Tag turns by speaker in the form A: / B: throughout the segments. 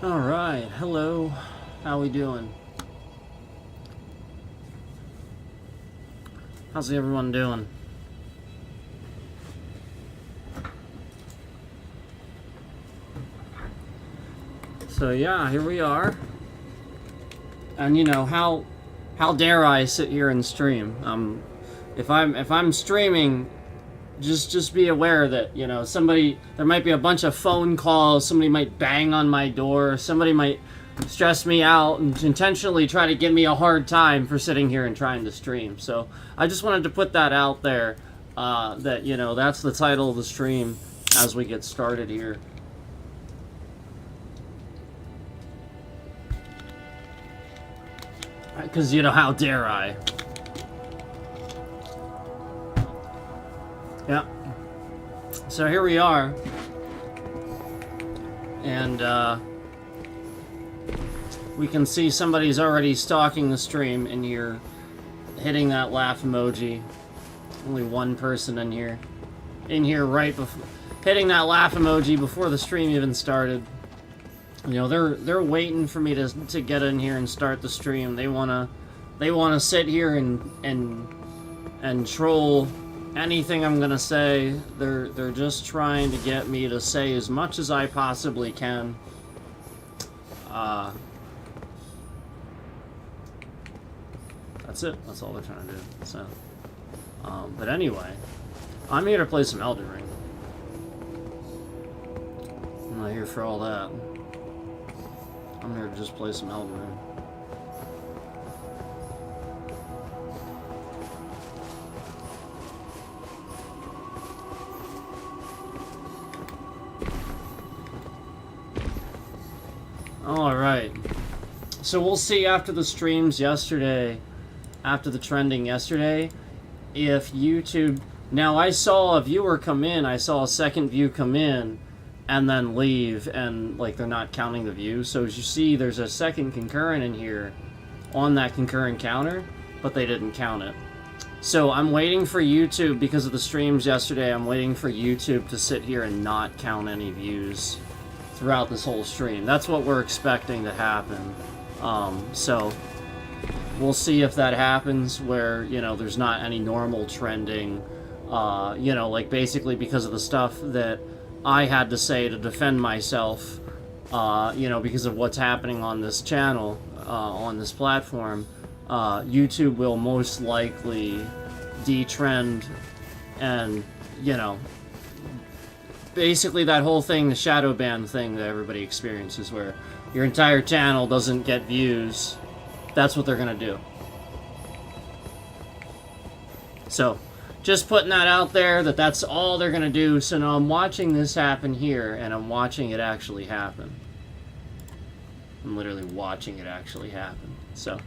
A: All right, hello. How we doing? How's everyone doing? So yeah, here we are. And you know how dare I sit here and stream? If I'm streaming, just be aware that there might be a bunch of phone calls. Somebody might bang on my door. Somebody might stress me out and intentionally try to give me a hard time for sitting here and trying to stream. So I just wanted to put that out there. That that's the title of the stream as we get started here. Because how dare I? Yeah. So here we are. And we can see somebody's already stalking the stream in here, hitting that laugh emoji. Only one person in here. Right before hitting that laugh emoji before the stream even started. They're waiting for me to get in here and start the stream. They wanna sit here and troll anything I'm gonna say. They're just trying to get me to say as much as I possibly can. That's it. That's all they're trying to do. So, but anyway, I'm here to play some Elden Ring. I'm not here for all that. I'm here to just play some Elden Ring. Alright. So we'll see after the streams yesterday, after the trending yesterday, if YouTube... Now, I saw a viewer come in, I saw a second view come in, and then leave, and, like, they're not counting the views. So as you see, there's a second concurrent in here on that concurrent counter, but they didn't count it. So I'm waiting for YouTube, because of the streams yesterday, I'm waiting for YouTube to sit here and not count any views throughout this whole stream. That's what we're expecting to happen. So we'll see if that happens, where, there's not any normal trending, like basically because of the stuff that I had to say to defend myself, because of what's happening on this channel, on this platform. YouTube will most likely detrend, and, basically that whole thing, the shadow ban thing that everybody experiences, where your entire channel doesn't get views. That's what they're gonna do. So, just putting that out there, that's all they're gonna do. So now I'm watching this happen here, and I'm watching it actually happen. I'm literally watching it actually happen. So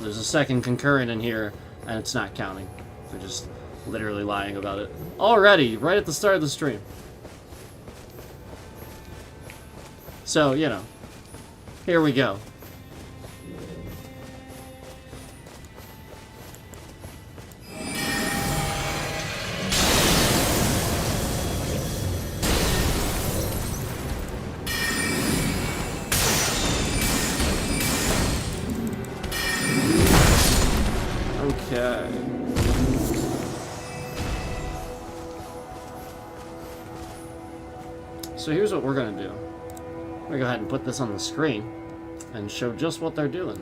A: there's a second concurrent in here, and it's not counting. They're just literally lying about it already, right at the start of the stream. So, here we go. Okay. So here's what we're gonna do. We're gonna go ahead and put this on the screen and show just what they're doing.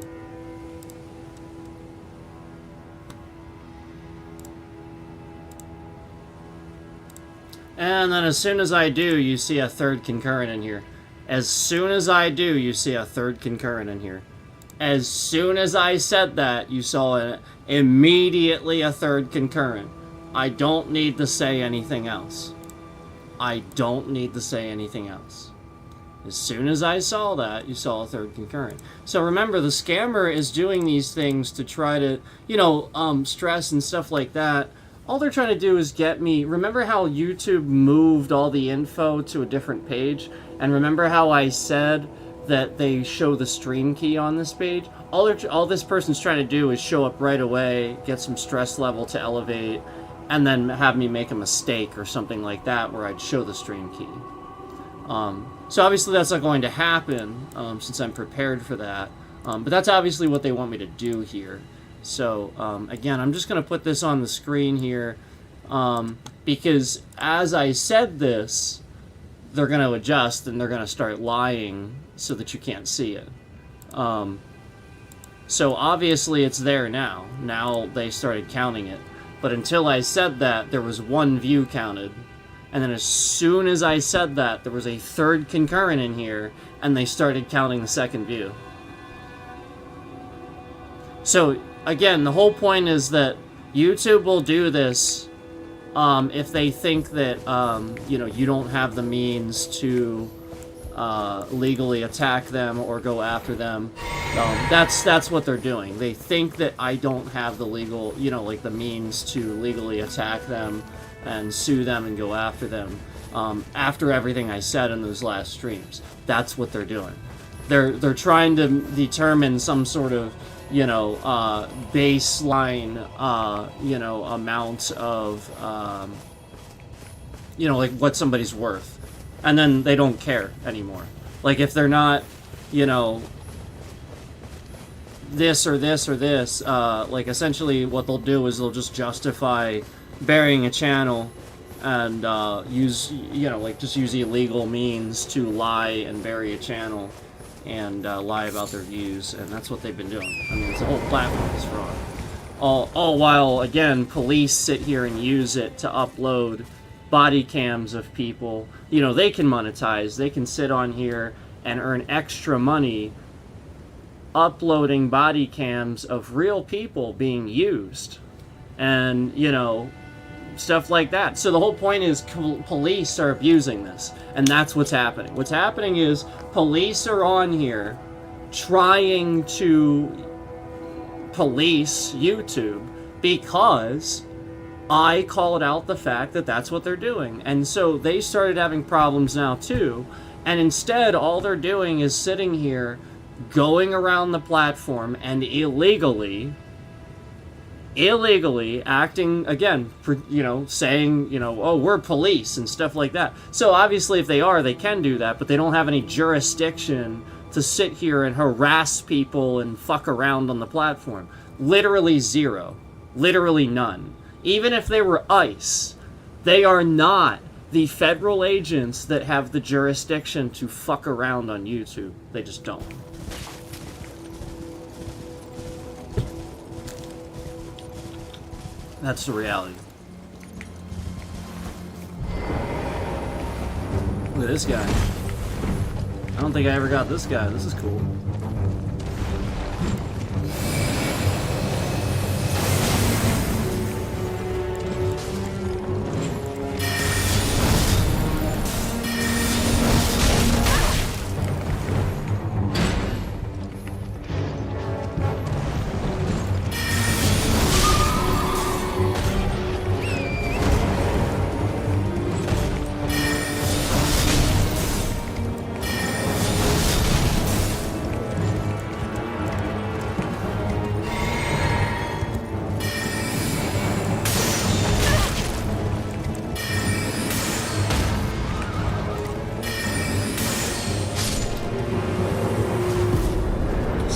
A: And then as soon as I do, you see a third concurrent in here. As soon as I do, you see a third concurrent in here. As soon as I said that, you saw immediately a third concurrent. I don't need to say anything else. I don't need to say anything else. As soon as I saw that, you saw a third concurrent. So remember, the scammer is doing these things to try to, stress and stuff like that. All they're trying to do is get me... Remember how YouTube moved all the info to a different page? And remember how I said that they show the stream key on this page? All this person's trying to do is show up right away, get some stress level to elevate, and then have me make a mistake or something like that where I'd show the stream key. So obviously that's not going to happen since I'm prepared for that. But that's obviously what they want me to do here. So again, I'm just going to put this on the screen here because as I said this, they're going to adjust and they're going to start lying so that you can't see it. So obviously it's there now. Now they started counting it. But until I said that, there was one view counted. And then as soon as I said that, there was a third concurrent in here, and they started counting the second view. So, again, the whole point is that YouTube will do this if they think that, you know, you don't have the means to legally attack them or go after them. That's what they're doing. They think that I don't have the legal, you know, like the means to legally attack them and sue them and go after them after everything I said in those last streams. That's what they're doing. They're trying to determine some sort of, you know, baseline, you know, amount of, you know, like what somebody's worth. And then they don't care anymore. Like if they're not, you know, this or this or this, like essentially what they'll do is they'll just justify burying a channel and use, you know, like just use illegal means to lie and bury a channel and lie about their views, and that's what they've been doing. I mean, it's the whole platform is fraud. All while, again, police sit here and use it to upload body cams of people. You know, they can monetize. They can sit on here and earn extra money uploading body cams of real people being used. And, you know, stuff like that. So the whole point is police are abusing this, and that's what's happening. What's happening is police are on here trying to police YouTube because I called out the fact that that's what they're doing. And so they started having problems now too, and instead all they're doing is sitting here going around the platform and illegally acting, again, for, you know, saying, you know, oh, we're police and stuff like that. So obviously if they are, they can do that, but they don't have any jurisdiction to sit here and harass people and fuck around on the platform. Literally zero. Literally none. Even if they were ICE, they are not the federal agents that have the jurisdiction to fuck around on YouTube. They just don't. That's the reality. Look at this guy. I don't think I ever got this guy. This is cool.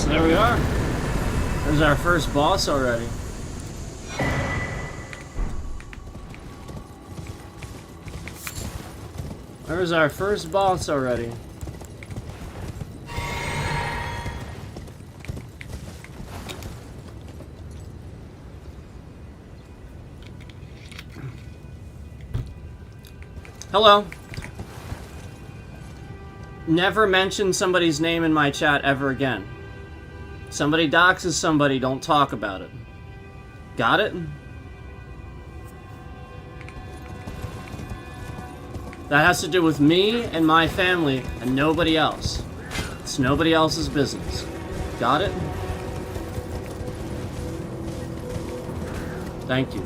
A: There we are. There's our first boss already. There's our first boss already. Hello. Never mention somebody's name in my chat ever again. Somebody doxes somebody, don't talk about it. Got it? That has to do with me and my family and nobody else. It's nobody else's business. Got it? Thank you.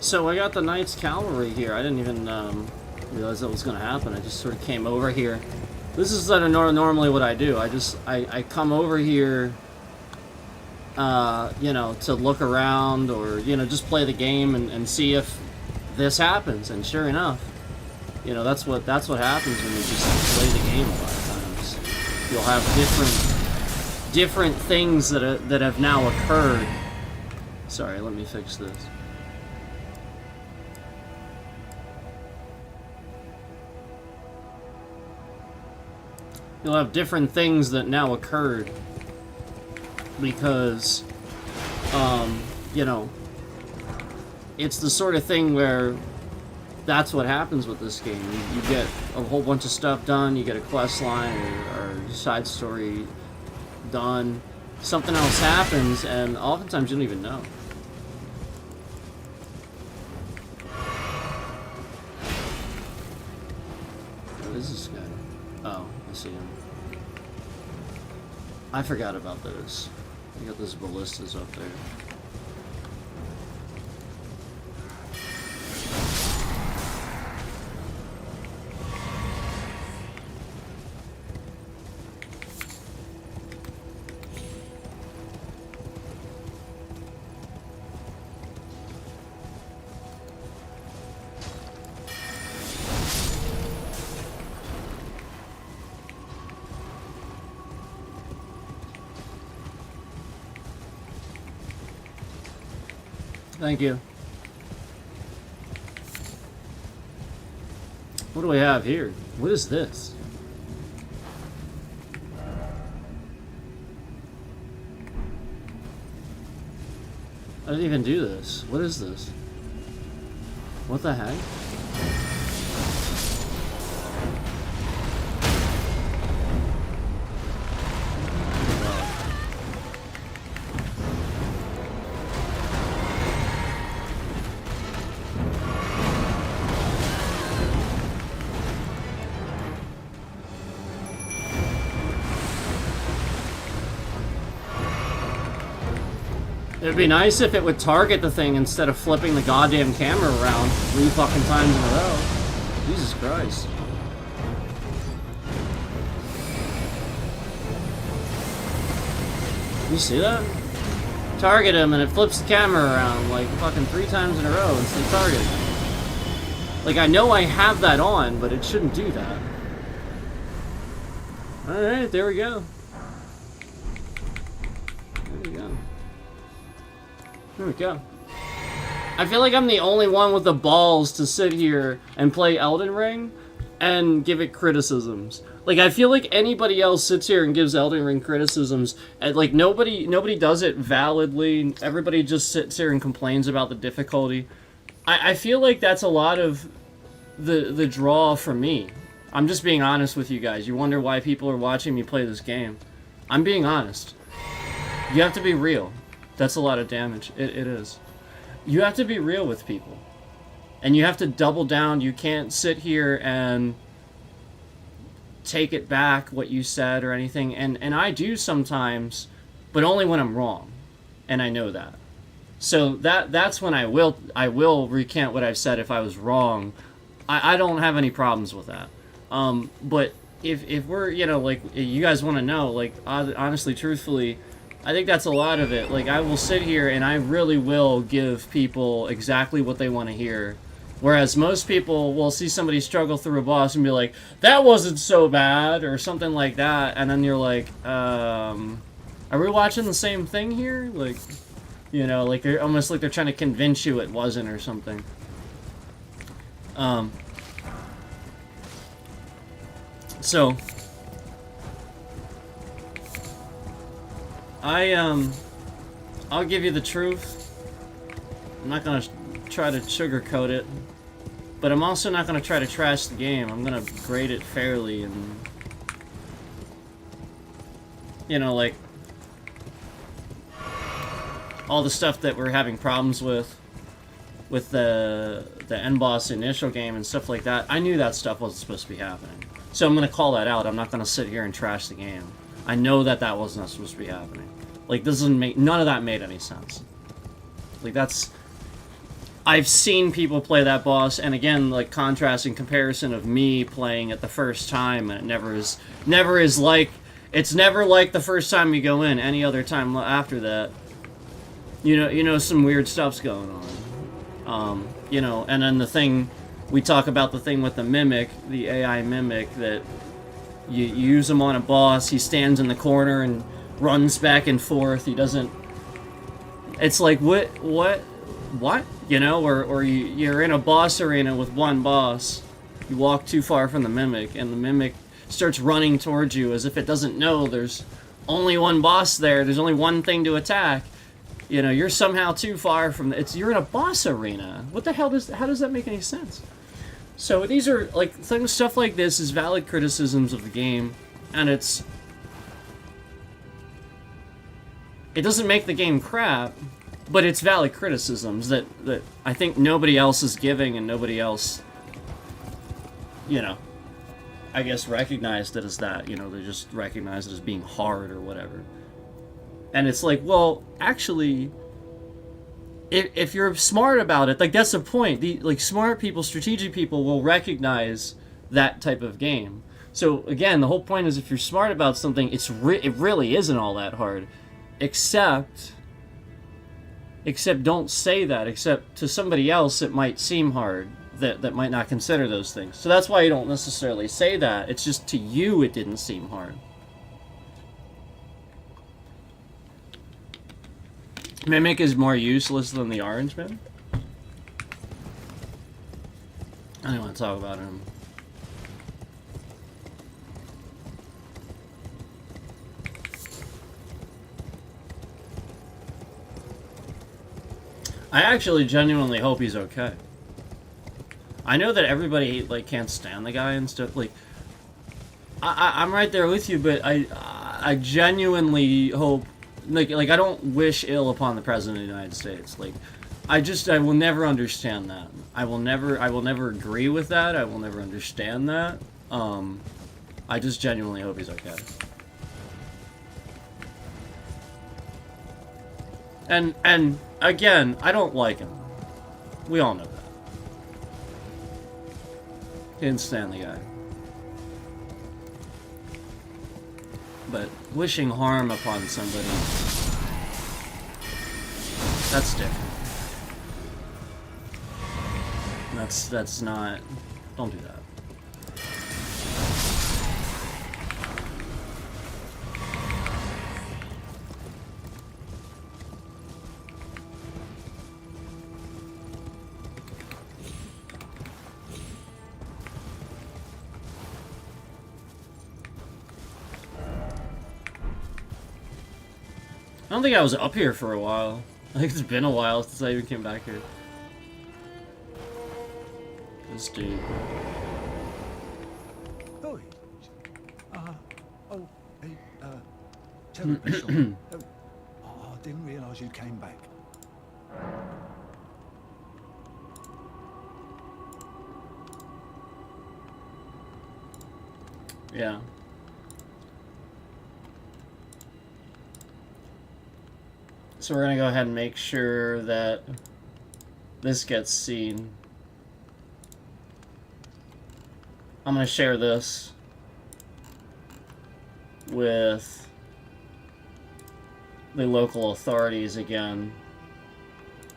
A: So I got the Knights Cavalry here. I didn't even realize that was going to happen. I just sort of came over here. This is normally what I do. I come over here, you know, to look around or, you know, just play the game and see if this happens. And sure enough, you know, that's what happens when you just play the game a lot of times. You'll have different things that have now occurred. Sorry, let me fix this. You'll have different things that now occurred because, you know, it's the sort of thing where that's what happens with this game. You get a whole bunch of stuff done, you get a quest line or side story done, something else happens, and oftentimes you don't even know. What is this guy? Oh, I see him. I forgot about those. You got those ballistas up there. Thank you. What do we have here? What is this? I didn't even do this. What is this? What the heck? It'd be nice if it would target the thing instead of flipping the goddamn camera around 3 fucking times in a row. Jesus Christ. You see that? Target him and it flips the camera around like fucking 3 times in a row instead of targeting him. Like, I know I have that on, but it shouldn't do that. Alright, there we go. There we go. There we go. I feel like I'm the only one with the balls to sit here and play Elden Ring and give it criticisms. Like, I feel like anybody else sits here and gives Elden Ring criticisms, and like nobody does it validly. Everybody just sits here and complains about the difficulty. I feel like that's a lot of the draw for me. I'm just being honest with you guys. You wonder why people are watching me play this game. I'm being honest. You have to be real. That's a lot of damage. It is. You have to be real with people. And you have to double down. You can't sit here and take it back what you said or anything. And I do sometimes, but only when I'm wrong. And I know that. So that's when I will recant what I've said if I was wrong. I don't have any problems with that. But if we're, you know, like, you guys want to know, like, honestly, truthfully, I think that's a lot of it. Like, I will sit here and I really will give people exactly what they want to hear. Whereas most people will see somebody struggle through a boss and be like, that wasn't so bad, or something like that. And then you're like, are we watching the same thing here? Like, you know, like they're almost like they're trying to convince you it wasn't or something. So I'll give you the truth. I'm not gonna try to sugarcoat it, but I'm also not gonna try to trash the game. I'm gonna grade it fairly, and you know, like all the stuff that we're having problems with the end boss initial game and stuff like that. I knew that stuff wasn't supposed to be happening, so I'm gonna call that out. I'm not gonna sit here and trash the game. I know that was not supposed to be happening. Like, this doesn't make, none of that made any sense. Like, that's, I've seen people play that boss, and again, like contrast and comparison of me playing it the first time, and it never is like, it's never like the first time you go in. Any other time after that, you know, some weird stuff's going on. You know, and then the thing we talk about, the thing with the mimic, the AI mimic, that you use him on a boss, he stands in the corner and runs back and forth. He doesn't. It's like what? You know, or you're in a boss arena with one boss. You walk too far from the mimic, and the mimic starts running towards you as if it doesn't know there's only one boss there. There's only one thing to attack. You know, you're somehow too far from you're in a boss arena. What the hell how does that make any sense? So these are like stuff like this is valid criticisms of the game, and it doesn't make the game crap, but it's valid criticisms that I think nobody else is giving, and nobody else, you know, I guess recognized it as that. You know, they just recognize it as being hard or whatever. And it's like, well, actually, if you're smart about it, like, that's the point. Like, smart people, strategic people will recognize that type of game. So, again, the whole point is if you're smart about something, it really isn't all that hard. Except don't say that. Except to somebody else, it might seem hard. That might not consider those things. So that's why you don't necessarily say that. It's just to you it didn't seem hard. Mimic is more useless than the Orange Man? I don't want to talk about him. I actually genuinely hope he's okay. I know that everybody like can't stand the guy and stuff. Like, I'm right there with you, but I genuinely hope. Like I don't wish ill upon the President of the United States. Like, I will never understand that. I will never agree with that. I will never understand that. I just genuinely hope he's okay. And again, I don't like him. We all know that. Can't stand the guy. But wishing harm upon somebody, that's different. That's not, don't do that. I don't think I was up here for a while. I think it's been a while since I even came back here. This dude.
B: Tell me, Bishop. I didn't realise you came back.
A: Yeah. So we're gonna go ahead and make sure that this gets seen. I'm gonna share this with the local authorities again.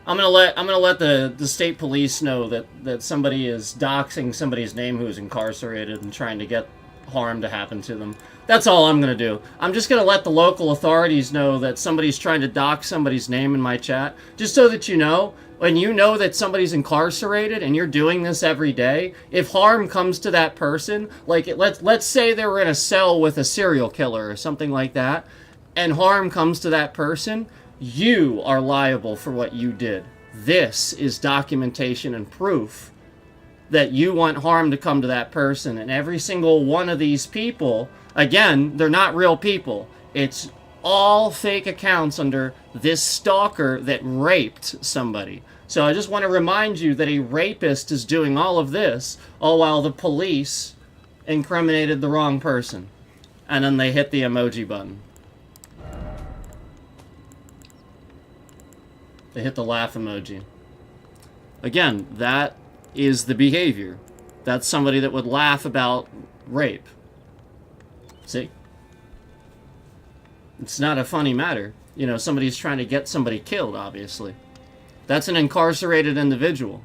A: I'm gonna let the state police know that somebody is doxing somebody's name who's incarcerated and trying to get harm to happen to them. That's all I'm gonna do. I'm just gonna let the local authorities know that somebody's trying to dox somebody's name in my chat, just so that you know, when you know that somebody's incarcerated and you're doing this every day, if harm comes to that person, like let's say they were in a cell with a serial killer or something like that, and harm comes to that person, you are liable for what you did. This is documentation and proof that you want harm to come to that person. And every single one of these people, again, they're not real people. It's all fake accounts under this stalker that raped somebody. So I just want to remind you that a rapist is doing all of this, all while the police incriminated the wrong person. And then they hit the emoji button. They hit the laugh emoji. Again, that is the behavior. That's somebody that would laugh about rape. See? It's not a funny matter. You know, somebody's trying to get somebody killed, obviously. That's an incarcerated individual.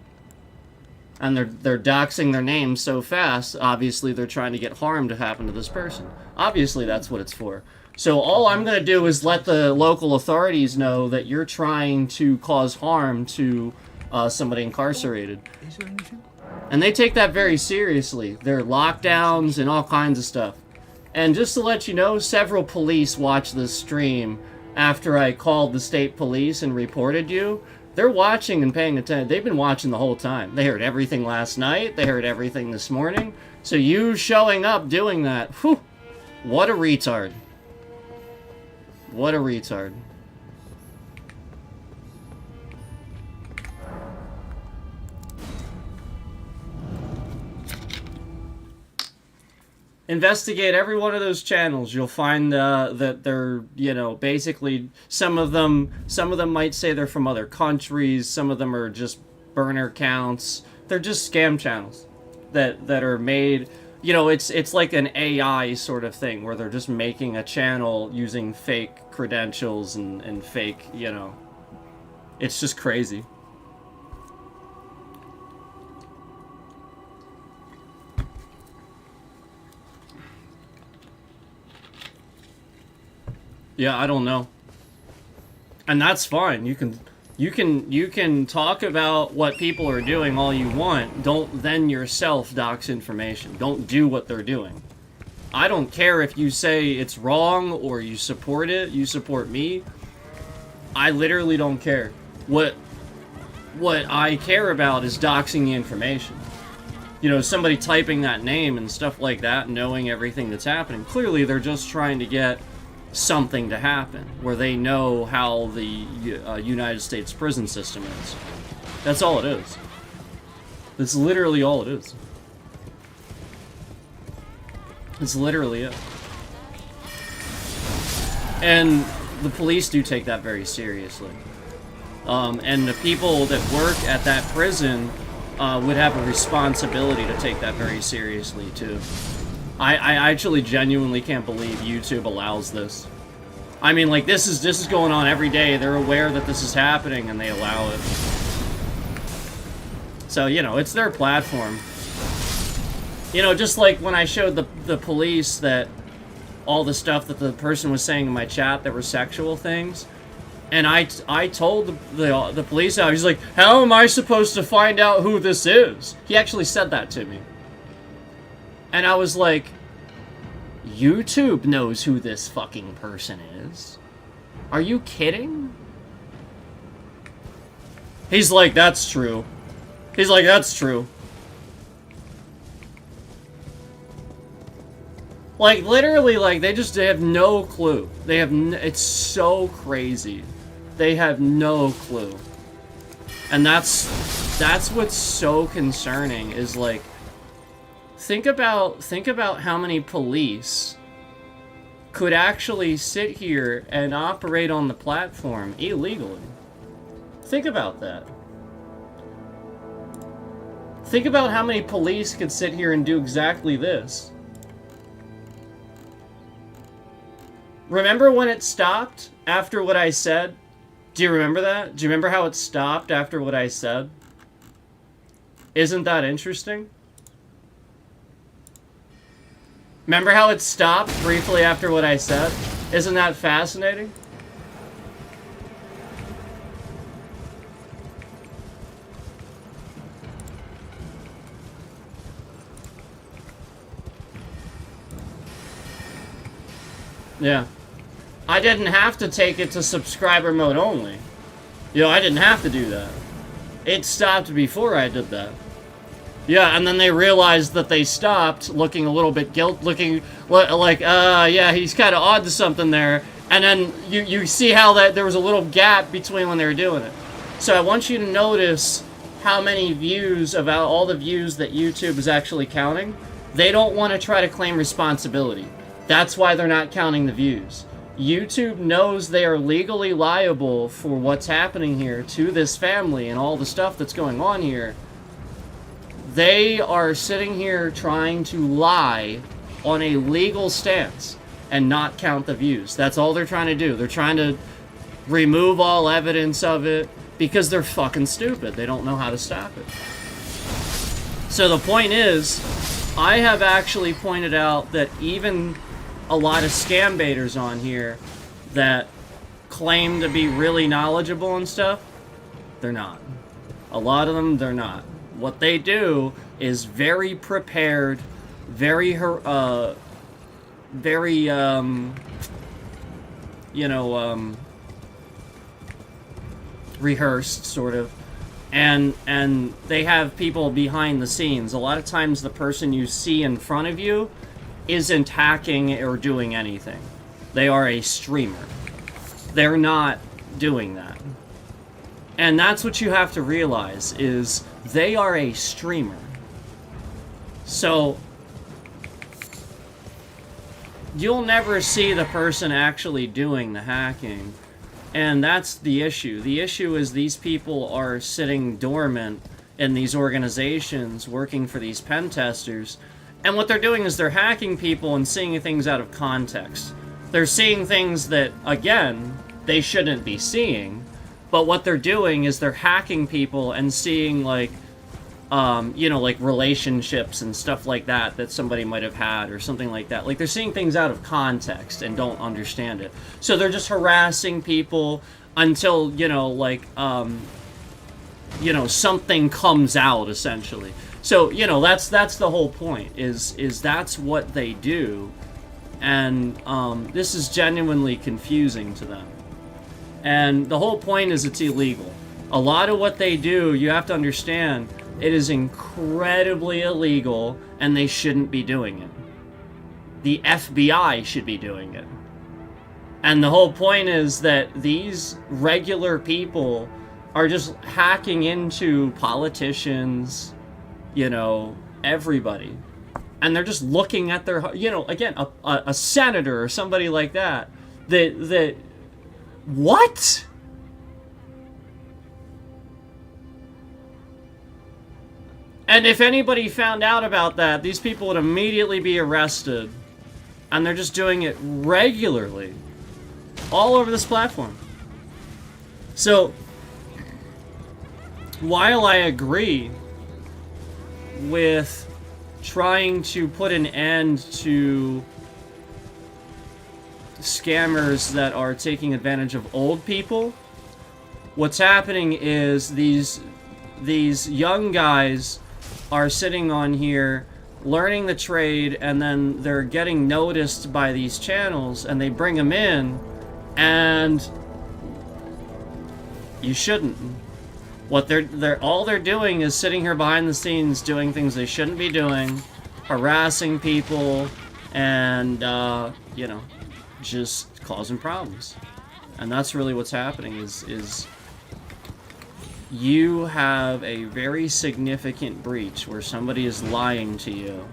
A: And they're doxing their name so fast, obviously they're trying to get harm to happen to this person. Obviously that's what it's for. So all I'm going to do is let the local authorities know that you're trying to cause harm to somebody incarcerated.
B: Is there anything?
A: And they take that very seriously. There are lockdowns and all kinds of stuff. And just to let you know, several police watched this stream after I called the state police and reported you. They're watching and paying attention. They've been watching the whole time. They heard everything last night. They heard everything this morning. So you showing up doing that, whew, what a retard. What a retard. Investigate every one of those channels. You'll find that they're, you know, basically some of them might say they're from other countries. Some of them are just burner accounts. They're just scam channels that are made. You know, it's like an AI sort of thing where they're just making a channel using fake credentials and fake, you know. It's just crazy. Yeah, I don't know. And that's fine. You can talk about what people are doing all you want. Don't then yourself dox information. Don't do what they're doing. I don't care if you say it's wrong or you support it, you support me. I literally don't care. What I care about is doxing the information. You know, somebody typing that name and stuff like that, knowing everything that's happening. Clearly they're just trying to get something to happen where they know how the United States prison system is. That's all it is. That's literally all it is. It's literally it. And the police do take that very seriously. And the people that work at that prison would have a responsibility to take that very seriously too. I actually genuinely can't believe YouTube allows this. I mean, like, this is going on every day. They're aware that this is happening and they allow it. So, you know, it's their platform. You know, just like when I showed the police that all the stuff that the person was saying in my chat that were sexual things, and I told the police out, he's like, how am I supposed to find out who this is? He actually said that to me. And I was like, YouTube knows who this fucking person is. Are you kidding? He's like, that's true. He's like, that's true. Like, literally, like, they have no clue. They have it's so crazy. They have no clue. And that's what's so concerning, is like, think about how many police could actually sit here and operate on the platform illegally. Think about that. Think about how many police could sit here and do exactly this. Remember when it stopped after what I said? Do you remember that? Do you remember how it stopped after what I said? Isn't that interesting? Remember how it stopped briefly after what I said? Isn't that fascinating? Yeah. I didn't have to take it to subscriber mode only. You know, I didn't have to do that. It stopped before I did that. Yeah, and then they realized that they stopped, looking a little bit looking like, yeah, he's kind of odd to something there. And then you see how that there was a little gap between when they were doing it. So I want you to notice how many views, about all the views that YouTube is actually counting. They don't want to try to claim responsibility. That's why they're not counting the views. YouTube knows they are legally liable for what's happening here to this family and all the stuff that's going on here. They are sitting here trying to lie on a legal stance and not count the views. That's all they're trying to do. They're trying to remove all evidence of it because they're fucking stupid. They don't know how to stop it. So the point is, I have actually pointed out that even a lot of scam baiters on here that claim to be really knowledgeable and stuff, they're not. A lot of them, they're not. What they do is very prepared, very rehearsed, sort of. And they have people behind the scenes. A lot of times the person you see in front of you isn't hacking or doing anything. They are a streamer. They're not doing that. And that's what you have to realize, is they are a streamer. So you'll never see the person actually doing the hacking. And that's the issue. The issue is these people are sitting dormant in these organizations working for these pen testers. And what they're doing is they're hacking people and seeing things out of context. They're seeing things that, again, they shouldn't be seeing. But what they're doing is they're hacking people and seeing, like, like relationships and stuff like that that somebody might have had or something like that. Like, they're seeing things out of context and don't understand it. So they're just harassing people until, something comes out, essentially. So, that's the whole point, is that's what they do. And this is genuinely confusing to them. And the whole point is it's illegal. A lot of what they do, you have to understand, it is incredibly illegal, and they shouldn't be doing it. The FBI should be doing it. And the whole point is that these regular people are just hacking into politicians, everybody. And they're just looking at their, again, a senator or somebody like that, what? And if anybody found out about that, these people would immediately be arrested. And they're just doing it regularly. All over this platform. So, while I agree with trying to put an end to scammers that are taking advantage of old people, what's happening is these young guys are sitting on here learning the trade, and then they're getting noticed by these channels, and they bring them in, and you shouldn't. What all they're doing is sitting here behind the scenes doing things they shouldn't be doing, harassing people, and just causing problems. And that's really what's happening, is you have a very significant breach where somebody is lying to you.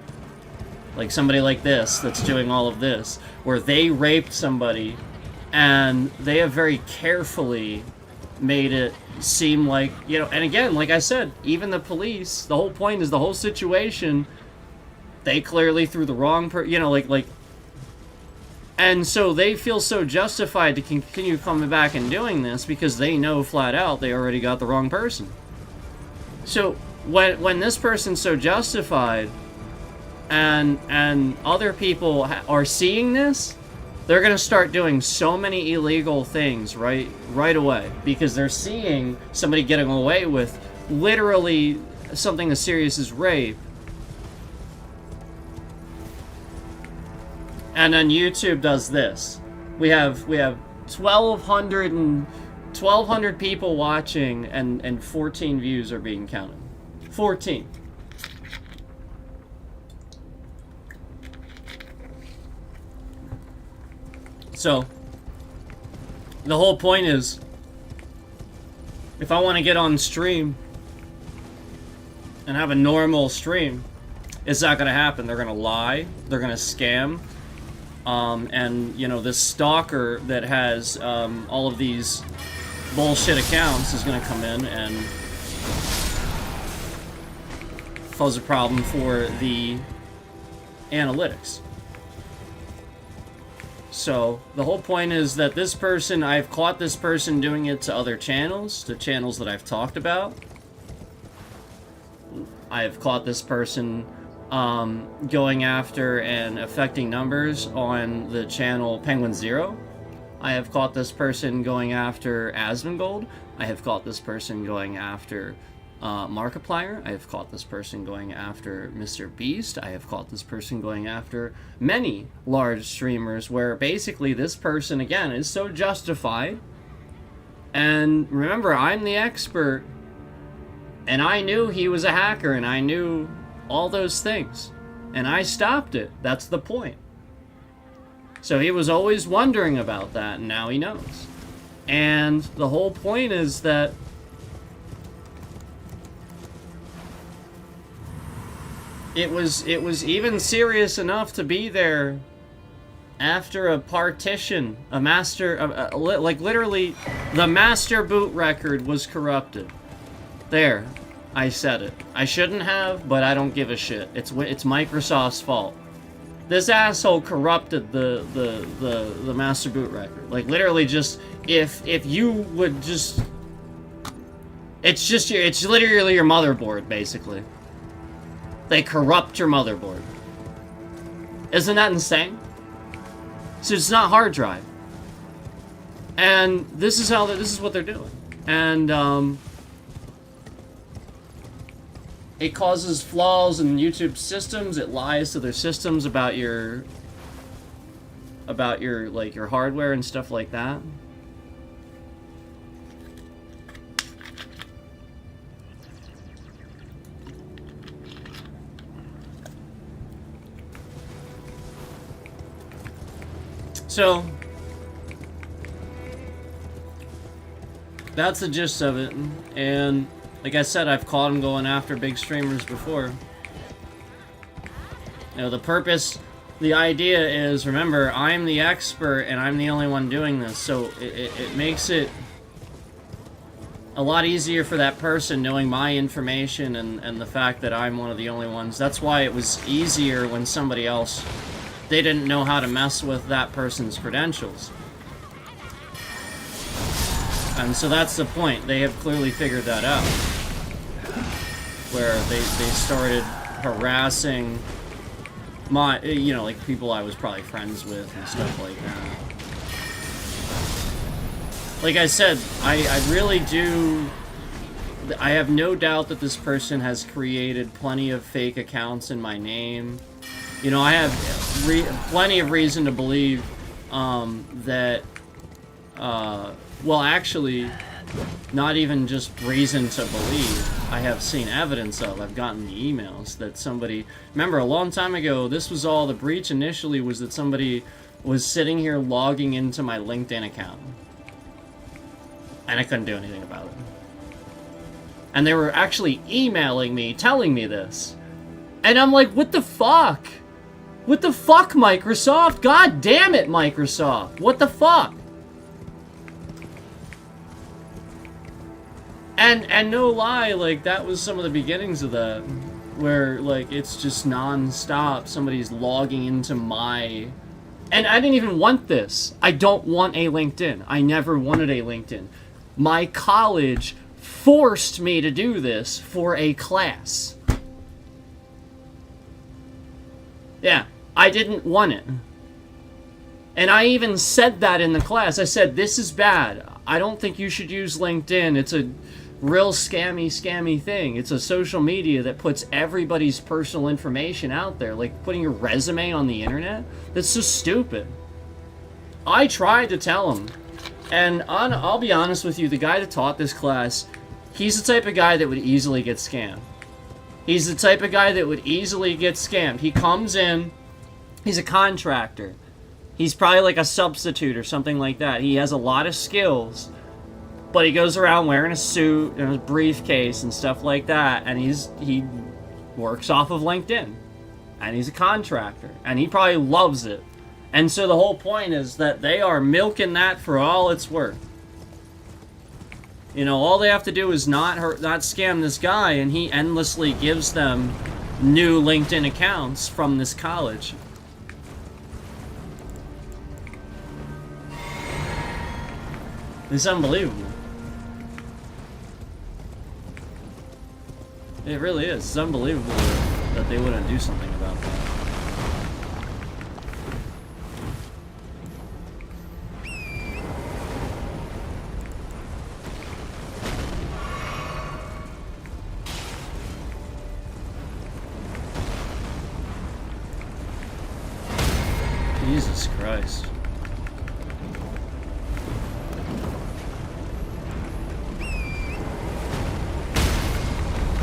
A: Like somebody like this that's doing all of this, where they raped somebody and they have very carefully made it seem like, and again, like I said, even the police, the whole point is the whole situation, they clearly threw the wrong and so they feel so justified to continue coming back and doing this because they know flat out they already got the wrong person. So when this person's so justified and other people are seeing this, they're going to start doing so many illegal things right away because they're seeing somebody getting away with literally something as serious as rape. And then YouTube does this. We have 1,200 people watching, and 14 views are being counted. 14. So the whole point is, if I want to get on stream and have a normal stream, it's not going to happen. They're going to lie. They're going to scam. And, you know, this stalker that has all of these bullshit accounts is going to come in and cause a problem for the analytics. So, the whole point is that this person, I've caught this person doing it to other channels, to channels that I've talked about. I've caught this person going after and affecting numbers on the channel Penguin Zero. I have caught this person going after Asmongold. I have caught this person going after Markiplier. I have caught this person going after Mr. Beast. I have caught this person going after many large streamers where basically this person, again, is so justified. And remember, I'm the expert, and I knew he was a hacker, and I knew all those things, and I stopped it. That's the point. So he was always wondering about that, and now he knows. And the whole point is that it was even serious enough to be there after a partition, a master, like literally, the master boot record was corrupted. There, I said it. I shouldn't have, but I don't give a shit. It's Microsoft's fault. This asshole corrupted the master boot record. Like literally, just if you would just, it's literally your motherboard basically. They corrupt your motherboard. Isn't that insane? So it's not hard drive. And this is what they're doing. And it causes flaws in YouTube systems. It lies to their systems about your like your hardware and stuff like that. So, that's the gist of it, and like I said, I've caught him going after big streamers before. You know, the purpose, the idea is, remember, I'm the expert and I'm the only one doing this, so it makes it a lot easier for that person knowing my information and the fact that I'm one of the only ones. That's why it was easier when somebody else, they didn't know how to mess with that person's credentials. And so that's the point. They have clearly figured that out. Where they started harassing my, you know, like people I was probably friends with and stuff like that. Like I said, I really do, I have no doubt that this person has created plenty of fake accounts in my name. You know, I have plenty of reason to believe that, well, actually, not even just reason to believe. I have seen evidence of. I've gotten the emails that somebody... Remember, a long time ago, this was all... The breach initially was that somebody was sitting here logging into my LinkedIn account. And I couldn't do anything about it. And they were actually emailing me, telling me this. And I'm like, what the fuck? What the fuck, Microsoft? God damn it, Microsoft. What the fuck? And no lie, like, that was some of the beginnings of that. Where, like, it's just non-stop. Somebody's logging into my... And I didn't even want this. I don't want a LinkedIn. I never wanted a LinkedIn. My college forced me to do this for a class. Yeah, I didn't want it. And I even said that in the class. I said, this is bad. I don't think you should use LinkedIn. It's a real scammy thing. It's a social media that puts everybody's personal information out there. Like putting your resume on the internet. That's just stupid. I tried to tell him. And I'll be honest with you, the guy that taught this class, he's the type of guy that would easily get scammed. He's the type of guy that would easily get scammed. He comes in, he's a contractor. He's probably like a substitute or something like that. He has a lot of skills, but he goes around wearing a suit and a briefcase and stuff like that, and he works off of LinkedIn. And he's a contractor, and he probably loves it. And so the whole point is that they are milking that for all it's worth. You know, all they have to do is not scam this guy, and he endlessly gives them new LinkedIn accounts from this college. It's unbelievable. It really is. It's unbelievable that they wouldn't do something about that. Jesus Christ.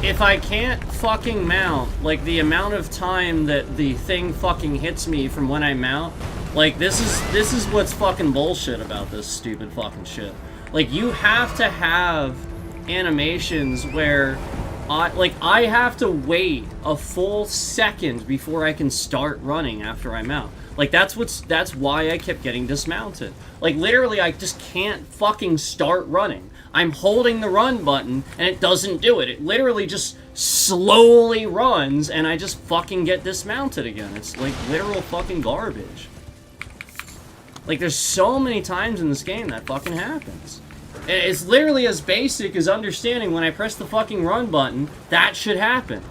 A: If I can't fucking mount, like, the amount of time that the thing fucking hits me from when I mount, like, this is what's fucking bullshit about this stupid fucking shit. Like, you have to have animations where I have to wait a full second before I can start running after I mount. Like, that's why I kept getting dismounted. Like, literally, I just can't fucking start running. I'm holding the run button, and it doesn't do it. It literally just slowly runs, and I just fucking get dismounted again. It's, like, literal fucking garbage. Like, there's so many times in this game that fucking happens. It's literally as basic as understanding when I press the fucking run button, that should happen.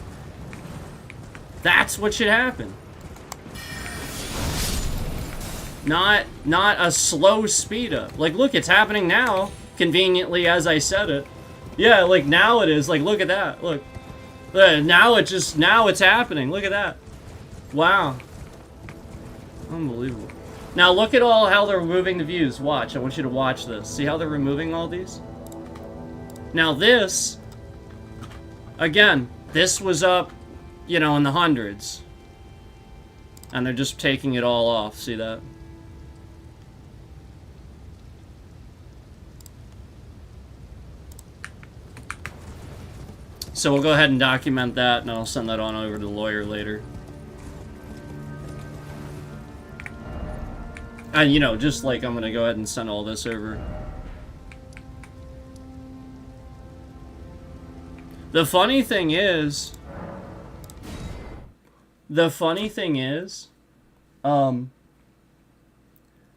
A: That's what should happen. Not a slow speed up. Like, look, it's happening now, conveniently as I said it. Yeah, like, now it is. Like, look at that. Look. Now it's happening. Look at that. Wow. Unbelievable. Now, look at how they're removing the views. Watch. I want you to watch this. See how they're removing all these? Now, this, again, this was up, you know, in the hundreds. And they're just taking it all off. See that? So we'll go ahead and document that, and I'll send that on over to the lawyer later. And, you know, just like I'm going to go ahead and send all this over. The funny thing is,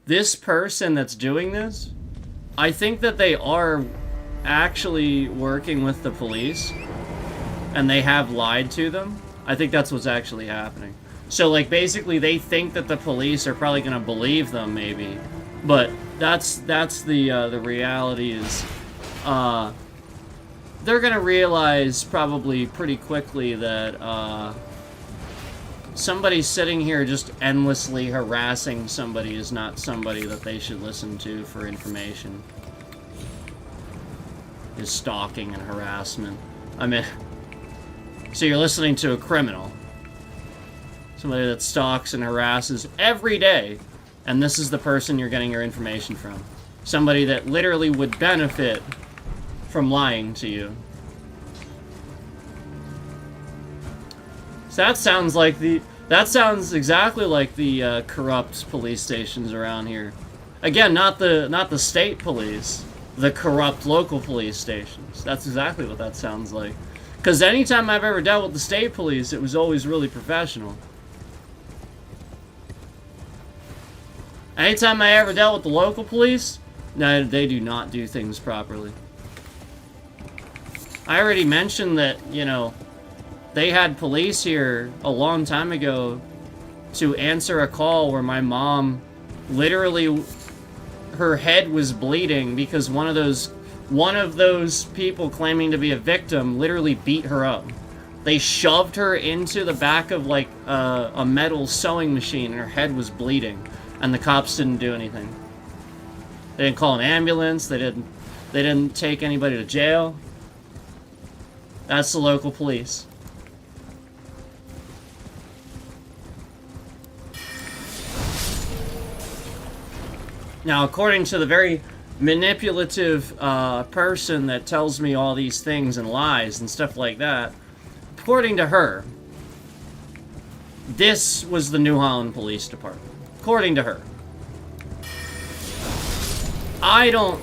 A: this person that's doing this, I think that they are actually working with the police, and they have lied to them. I think that's what's actually happening. So, like, basically, they think that the police are probably gonna believe them, maybe. But that's the reality is, they're gonna realize probably pretty quickly that, somebody sitting here just endlessly harassing somebody is not somebody that they should listen to for information. Is stalking and harassment. I mean, so you're listening to a criminal. Somebody that stalks and harasses every day, and this is the person you're getting your information from. Somebody that literally would benefit from lying to you. So that sounds exactly like the corrupt police stations around here. Again, not the state police, the corrupt local police stations. That's exactly what that sounds like. Because anytime I've ever dealt with the state police, it was always really professional. Anytime I ever dealt with the local police, no, they do not do things properly. I already mentioned that, you know, they had police here a long time ago to answer a call where my mom literally, her head was bleeding because one of those people claiming to be a victim literally beat her up. They shoved her into the back of, like, a metal sewing machine, and her head was bleeding. And the cops didn't do anything. They didn't call an ambulance. They didn't take anybody to jail. That's the local police. Now, according to the very manipulative person that tells me all these things and lies and stuff like that, according to her, this was the New Holland Police Department. According to her. I don't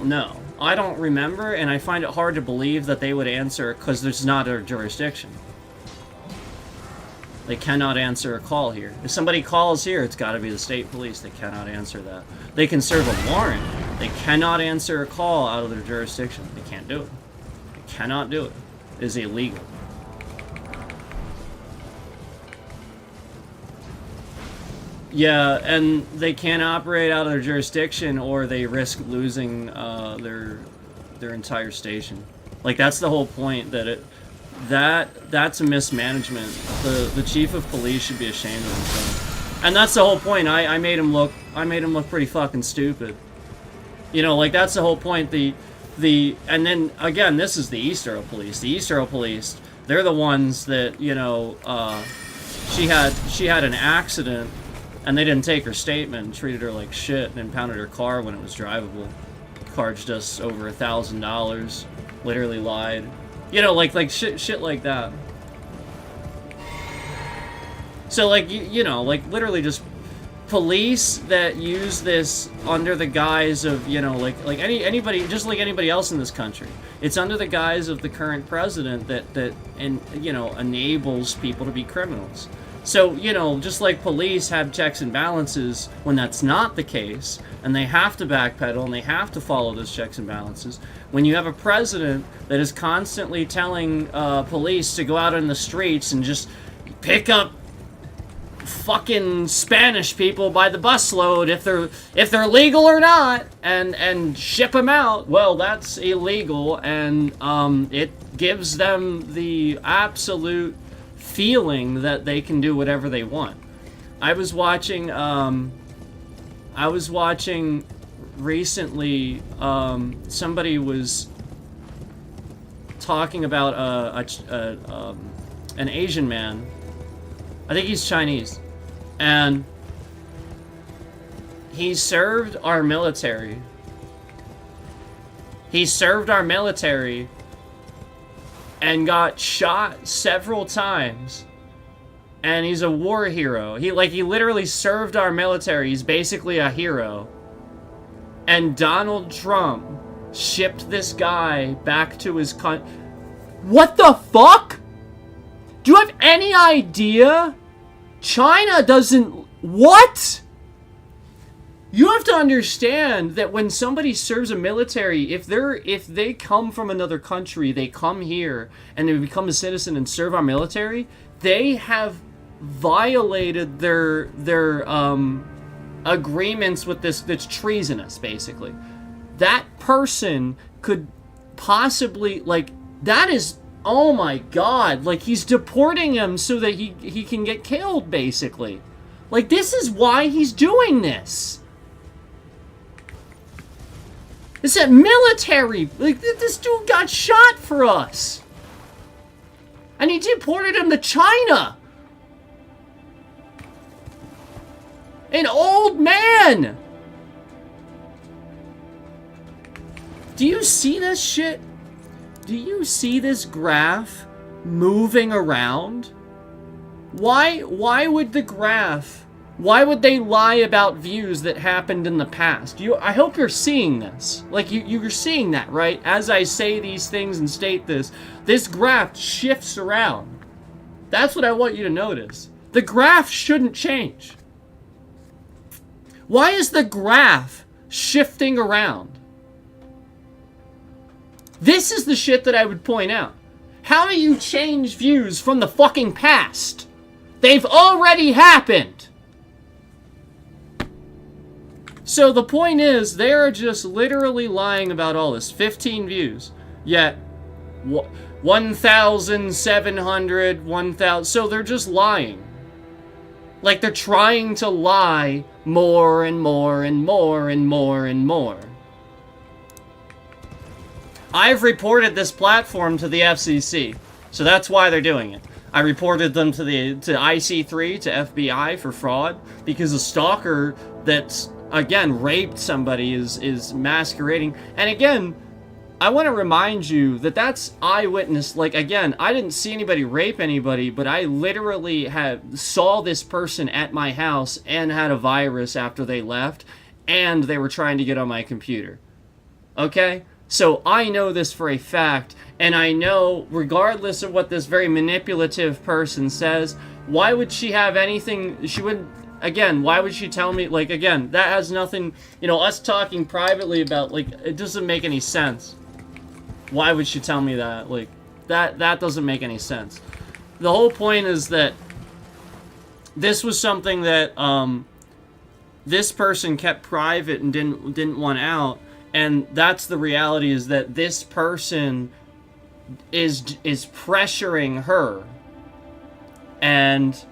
A: know. I don't remember, and I find it hard to believe that they would answer because there's not a jurisdiction. They cannot answer a call here. If somebody calls here, it's got to be the state police. They cannot answer that. They can serve a warrant. They cannot answer a call out of their jurisdiction. They can't do it. They cannot do it. It is illegal. Yeah, and they can't operate out of their jurisdiction, or they risk losing their entire station. Like, that's the whole point. That's a mismanagement. The chief of police should be ashamed of himself. And that's the whole point. I made him look pretty fucking stupid. You know, like, that's the whole point. And then again, this is the East Earl Police. The East Earl Police, they're the ones that, you know, she had an accident. And they didn't take her statement and treated her like shit and impounded her car when it was drivable. Charged us over $1,000. Literally lied. You know, like shit like that. So, like, you know, like, literally just police that use this under the guise of, you know, like anybody, just like anybody else in this country. It's under the guise of the current president that you know, enables people to be criminals. So, you know, just like police have checks and balances when that's not the case, and they have to backpedal and they have to follow those checks and balances, when you have a president that is constantly telling police to go out in the streets and just pick up fucking Spanish people by the busload if they're legal or not, and ship them out, well, that's illegal, and it gives them the absolute feeling that they can do whatever they want. I was watching recently, somebody was talking about an Asian man. I think he's Chinese, and he served our military. He served our military and got shot several times, and he's a war hero. He literally served our military. He's basically a hero. And Donald Trump shipped this guy back to his country. What the fuck? Do you have any idea? China doesn't... What? You have to understand that when somebody serves a military, if they come from another country, they come here and they become a citizen and serve our military, they have violated their agreements with this that's treasonous, basically. That person could possibly, like, that is, oh my god, like, he's deporting him so that he can get killed, basically. Like, this is why he's doing this. It's that military, like, this dude got shot for us. And he deported him to China. An old man. Do you see this shit? Do you see this graph moving around? Why would the graph, why would they lie about views that happened in the past? I hope you're seeing this. Like, you're seeing that, right? As I say these things and state this graph shifts around. That's what I want you to notice. The graph shouldn't change. Why is the graph shifting around? This is the shit that I would point out. How do you change views from the fucking past? They've already happened. So the point is, they're just literally lying about all this. 15 views. Yet, 1,700, 1,000. So they're just lying. Like, they're trying to lie more and more and more and more and more. I've reported this platform to the FCC, so that's why they're doing it. I reported them to IC3, to FBI for fraud, because a stalker that's, again, raped somebody is masquerading. And again, I want to remind you that that's eyewitness. Like, again, I didn't see anybody rape anybody, but I literally saw this person at my house and had a virus after they left, and they were trying to get on my computer. Okay? So I know this for a fact, and I know, regardless of what this very manipulative person says, why would she have anything, she wouldn't, again, why would she tell me, like, again, that has nothing, you know, us talking privately about, like, it doesn't make any sense. Why would she tell me that? Like, that doesn't make any sense. The whole point is that this was something that, this person kept private and didn't want out. And that's the reality, is that this person is pressuring her and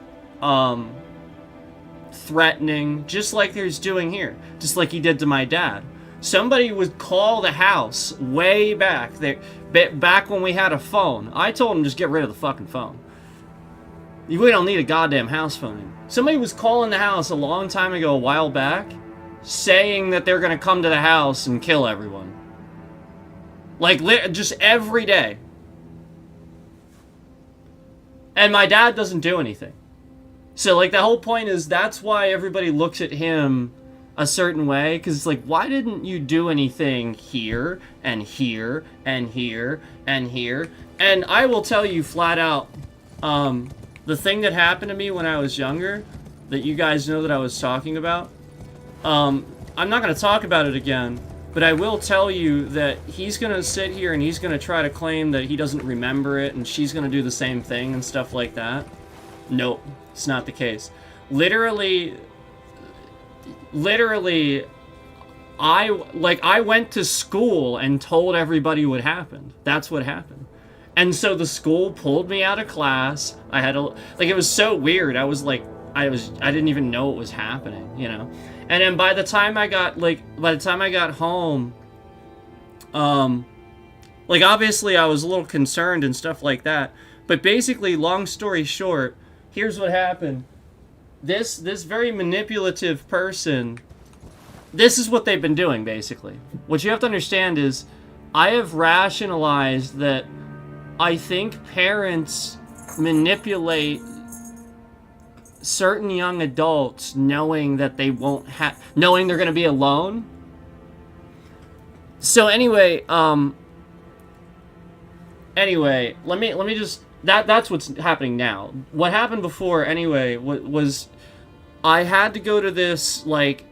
A: threatening, just like he's doing here, just like he did to my dad. Somebody would call the house way back when we had a phone. I told him just get rid of the fucking phone. We don't need a goddamn house phone anymore. Somebody was calling the house a long time ago, a while back, saying that they're gonna come to the house and kill everyone. Like, just every day. And my dad doesn't do anything. So, like, the whole point is, that's why everybody looks at him a certain way, because it's like, why didn't you do anything here, and here, and here, and here? And I will tell you flat out, the thing that happened to me when I was younger, that you guys know that I was talking about, I'm not going to talk about it again, but I will tell you that he's going to sit here and he's going to try to claim that he doesn't remember it, and she's going to do the same thing and stuff like that. Nope, it's not the case. Literally, I went to school and told everybody what happened. That's what happened. And so the school pulled me out of class. I had it was so weird. I didn't even know what was happening, you know? And then by the time I got home, obviously I was a little concerned and stuff like that. But basically, long story short, here's what happened. This very manipulative person, this is what they've been doing, basically. What you have to understand is, I have rationalized that I think parents manipulate certain young adults knowing that they won't knowing they're going to be alone. So anyway, let me just, that's what's happening now. What happened before, anyway, was I had to go to this, like,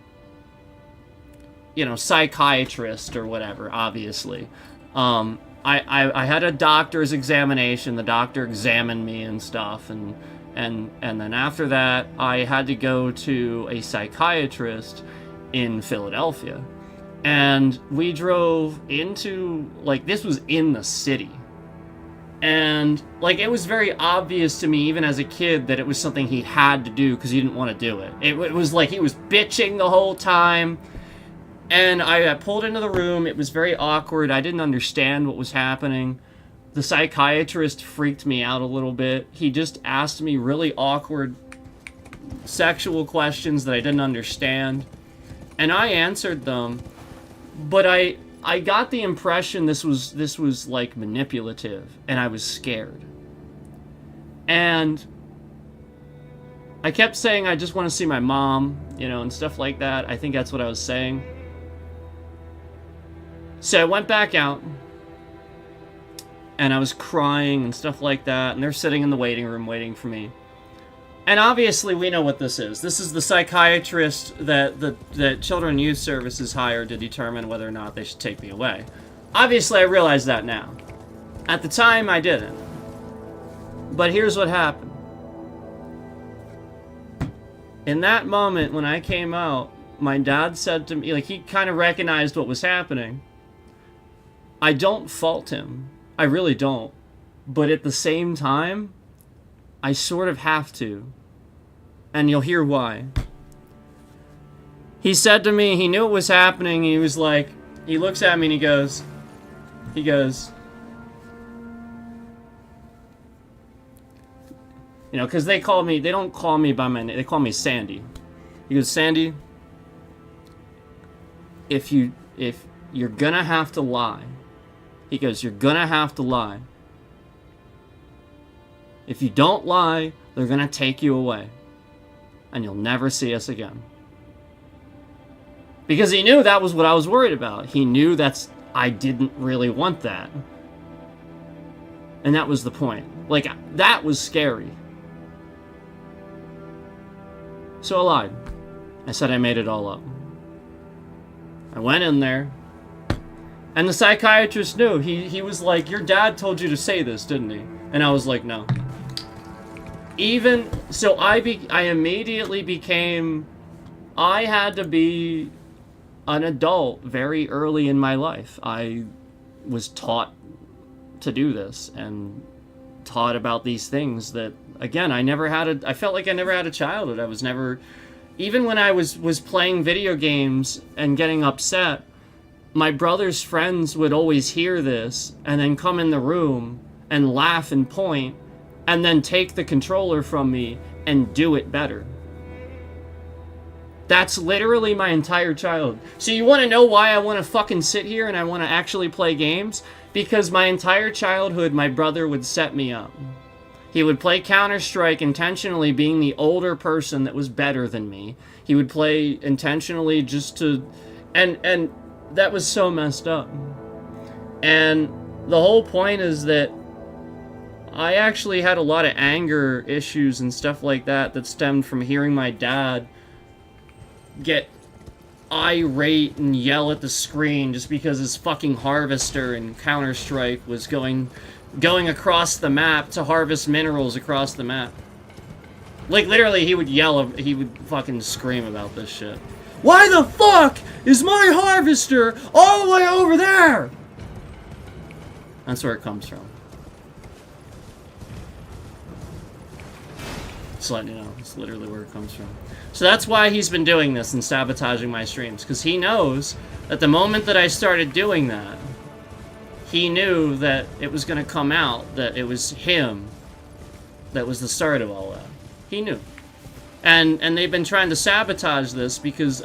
A: you know, psychiatrist or whatever, obviously. I had a doctor's examination. The doctor examined me and stuff, and then after that, I had to go to a psychiatrist in Philadelphia. And we drove into, like, this was in the city. And, like, it was very obvious to me, even as a kid, that it was something he had to do because he didn't want to do it. It was like he was bitching the whole time. And I pulled into the room. It was very awkward. I didn't understand what was happening. The psychiatrist freaked me out a little bit. He just asked me really awkward sexual questions that I didn't understand. And I answered them. But I got the impression this was like manipulative, and I was scared. And I kept saying I just want to see my mom, you know, and stuff like that. I think that's what I was saying. So I went back out, and I was crying and stuff like that, and they're sitting in the waiting room waiting for me. And obviously we know what this is. This is the psychiatrist that Children and Youth Services hired to determine whether or not they should take me away. Obviously I realize that now. At the time I didn't. But here's what happened. In that moment when I came out, my dad said to me, like, he kind of recognized what was happening. I don't fault him. I really don't. But at the same time, I sort of have to. And you'll hear why. He said to me, he knew it was happening, he was like, he looks at me and he goes, you know, because they don't call me by my name, they call me Sandy. He goes, Sandy, if you're gonna have to lie, He goes, you're gonna have to lie. If you don't lie, they're gonna take you away. And you'll never see us again. Because he knew that was what I was worried about. He knew I didn't really want that. And that was the point. Like, that was scary. So I lied. I said I made it all up. I went in there. And the psychiatrist knew. He was like, your dad told you to say this, didn't he? And I was like, no. So I immediately became... I had to be an adult very early in my life. I was taught to do this and taught about these things that, again, I felt like I never had a childhood. I was never... Even when I was playing video games and getting upset, my brother's friends would always hear this and then come in the room and laugh and point and then take the controller from me and do it better. That's literally my entire childhood. So you want to know why I want to fucking sit here and I want to actually play games? Because my entire childhood, my brother would set me up. He would play Counter-Strike intentionally being the older person that was better than me. He would play intentionally just to... And that was so messed up. And the whole point is that I actually had a lot of anger issues and stuff like that stemmed from hearing my dad get irate and yell at the screen just because his fucking harvester in Counter-Strike was going across the map to harvest minerals across the map. Like, literally, he would fucking scream about this shit. Why the fuck is my harvester all the way over there? That's where it comes from. Just letting you know, it's literally where it comes from. So that's why he's been doing this and sabotaging my streams, because he knows that the moment that I started doing that, he knew that it was going to come out, that it was him that was the start of all that. He knew. And they've been trying to sabotage this because,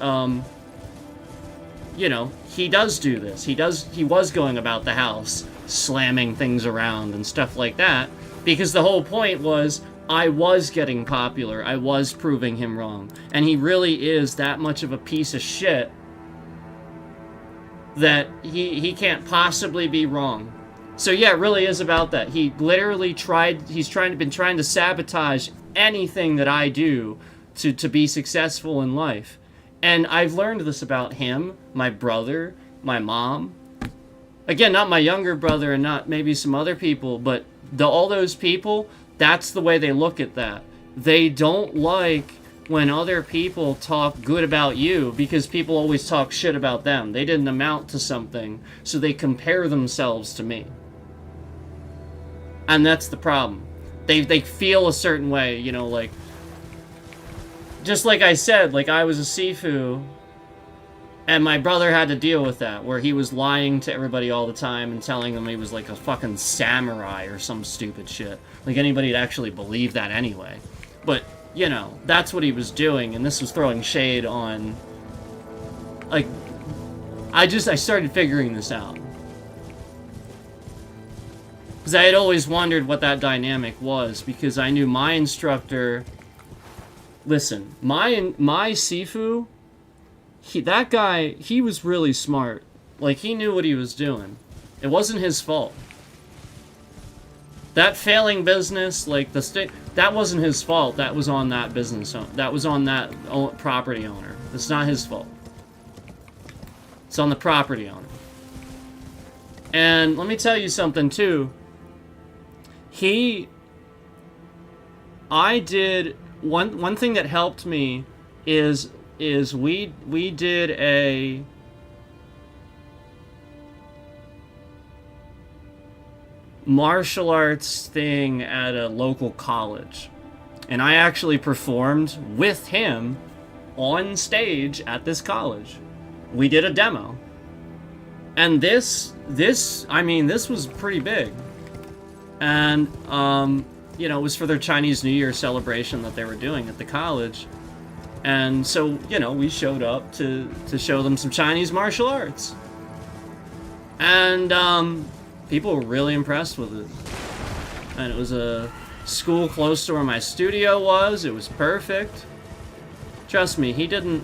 A: you know, he does do this. He was going about the house, slamming things around and stuff like that, because the whole point was, I was getting popular. I was proving him wrong. And he really is that much of a piece of shit that he can't possibly be wrong. So yeah, it really is about that. He literally been trying to sabotage anything that I do to be successful in life. And I've learned this about him, my brother, my mom. Again, not my younger brother and not maybe some other people, but all those people, that's the way they look at that. They don't like when other people talk good about you because people always talk shit about them. They didn't amount to something, so they compare themselves to me. And that's the problem. They feel a certain way, you know, like... Just like I said, like I was a Sifu, and my brother had to deal with that, where he was lying to everybody all the time and telling them he was like a fucking samurai or some stupid shit. Like anybody'd actually believe that anyway. But, you know, that's what he was doing, and this was throwing shade on... Like, I started figuring this out. Because I had always wondered what that dynamic was, because I knew my instructor... Listen, my Sifu, that guy, he was really smart. Like, he knew what he was doing. It wasn't his fault. That failing business, like, that wasn't his fault. That was on that business owner. That was on that property owner. It's not his fault. It's on the property owner. And let me tell you something, too. I did... One thing that helped me is we did a martial arts thing at a local college, and I actually performed with him on stage at this college. We did a demo, and this was pretty big, and you know, it was for their Chinese New Year celebration that they were doing at the college. And so, you know, we showed up to show them some Chinese martial arts. And People were really impressed with it. And it was a school close to where my studio was. It was perfect. Trust me, he didn't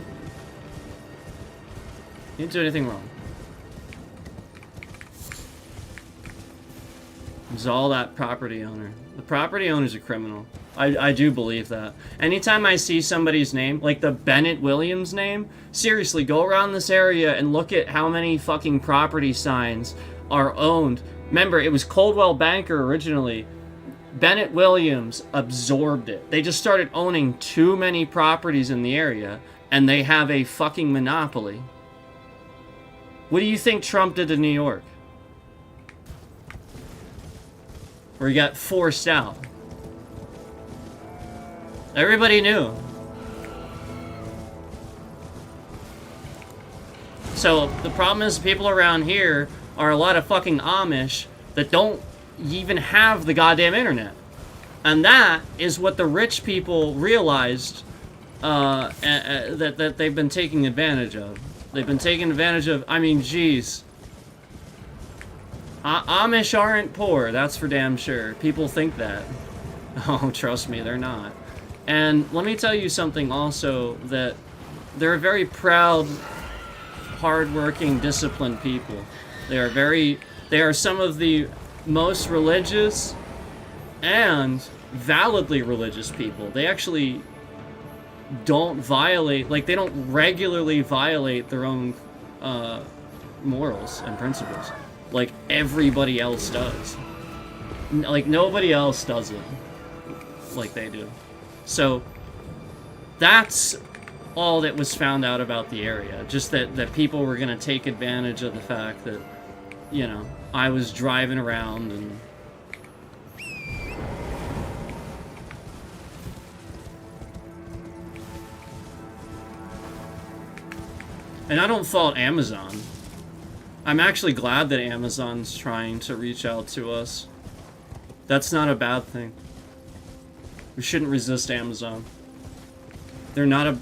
A: do anything wrong. It was all that property owner. The property owner's a criminal. I do believe that. Anytime I see somebody's name, like the Bennett Williams name, seriously, go around this area and look at how many fucking property signs are owned. Remember, it was Coldwell Banker originally. Bennett Williams absorbed it. They just started owning too many properties in the area, and they have a fucking monopoly. What do you think Trump did to New York? Where he got forced out. Everybody knew. So the problem is people around here are a lot of fucking Amish that don't even have the goddamn internet. And that is what the rich people realized that they've been taking advantage of. They've been taking advantage of, I mean, geez. Amish aren't poor, that's for damn sure. People think that. Oh, trust me, they're not. And let me tell you something also, that they're very proud, hardworking, disciplined people. They are some of the most religious and validly religious people. They actually don't violate, like they don't regularly violate their own morals and principles like everybody else does. Like nobody else does it like they do. So that's all that was found out about the area. Just that people were going to take advantage of the fact that, you know, I was driving around and... And I don't fault Amazon. I'm actually glad that Amazon's trying to reach out to us. That's not a bad thing. We shouldn't resist Amazon. They're not a...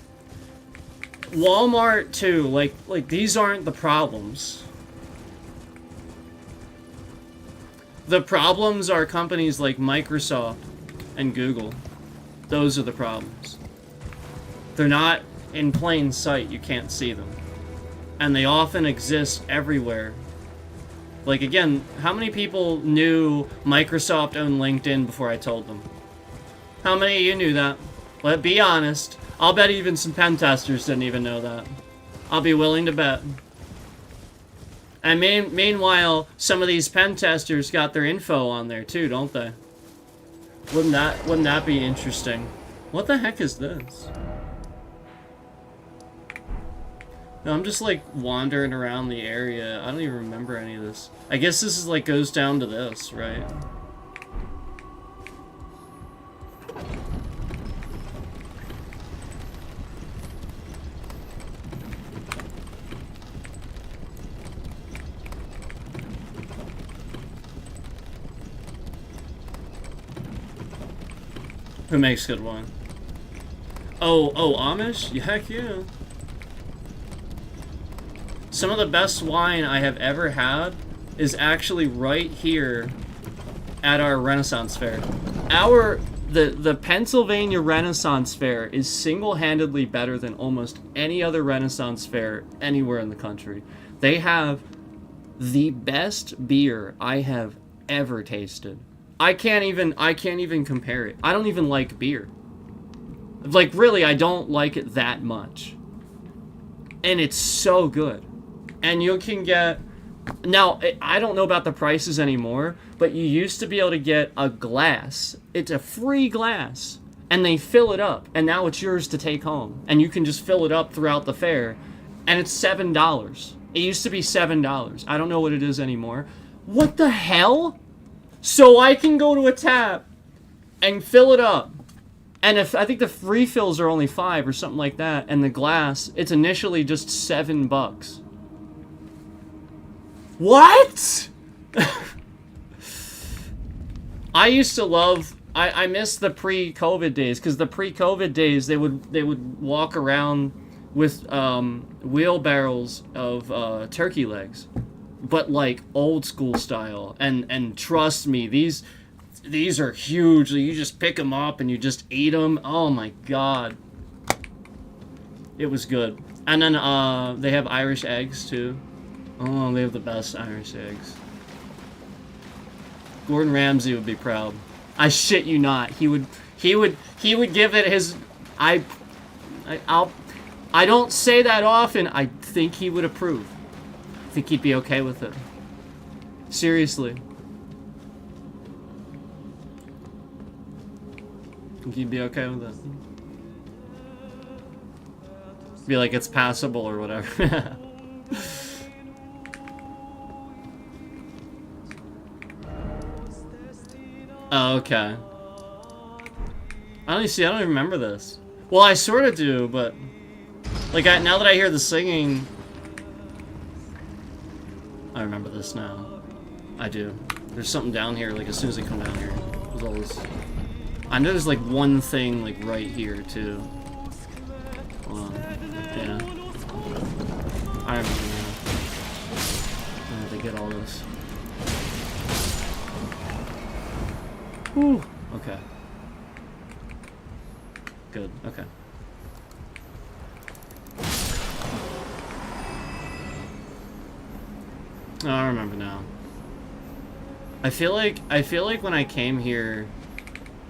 A: Walmart, too. Like these aren't the problems. The problems are companies like Microsoft and Google. Those are the problems. They're not in plain sight. You can't see them. And they often exist everywhere. Like, again, how many people knew Microsoft owned LinkedIn before I told them? How many of you knew that? Let's be honest. I'll bet even some pen testers didn't even know that. I'll be willing to bet. And meanwhile, some of these pen testers got their info on there too, don't they? Wouldn't that be interesting? What the heck is this? No, I'm just like wandering around the area. I don't even remember any of this. I guess this is like goes down to this, right? Who makes good wine? Oh, Amish? Yeah, heck yeah. Some of the best wine I have ever had is actually right here at our Renaissance Fair. The Pennsylvania Renaissance Fair is single-handedly better than almost any other Renaissance Fair anywhere in the country. They have the best beer I have ever tasted. I can't even compare it. I don't even like beer. Like, really, I don't like it that much. And it's so good. And you can get... Now, I don't know about the prices anymore, but you used to be able to get a glass. It's a free glass. And they fill it up. And now it's yours to take home. And you can just fill it up throughout the fair. And it's $7. It used to be $7. I don't know what it is anymore. What the hell? So I can go to a tap and fill it up. And if I think the refills are only $5 or something like that, and the glass, it's initially just $7. What? I used to love... I miss the pre-COVID days, because the pre-COVID days, they would walk around with wheelbarrows of turkey legs. but like old school style. And trust me, these are huge. You just pick them up and you just eat them. Oh my god, it was good. And then they have Irish eggs too. Oh, they have the best Irish eggs. Gordon Ramsay would be proud. I shit you not. He would give it his. I don't say that often. I think he would approve. I think he'd be okay with it. Seriously. I think he'd be okay with it. Be like, it's passable or whatever. Oh, okay. I don't even remember this. Well, I sort of do, but like now that I hear the singing, I remember this now. I do. There's something down here. Like as soon as I come down here, there's all this. I know there's like one thing like right here too. Hold on. Yeah. I remember now. I have to get all this. Whew. Okay. Good. Okay. Oh, I remember now. I feel like when I came here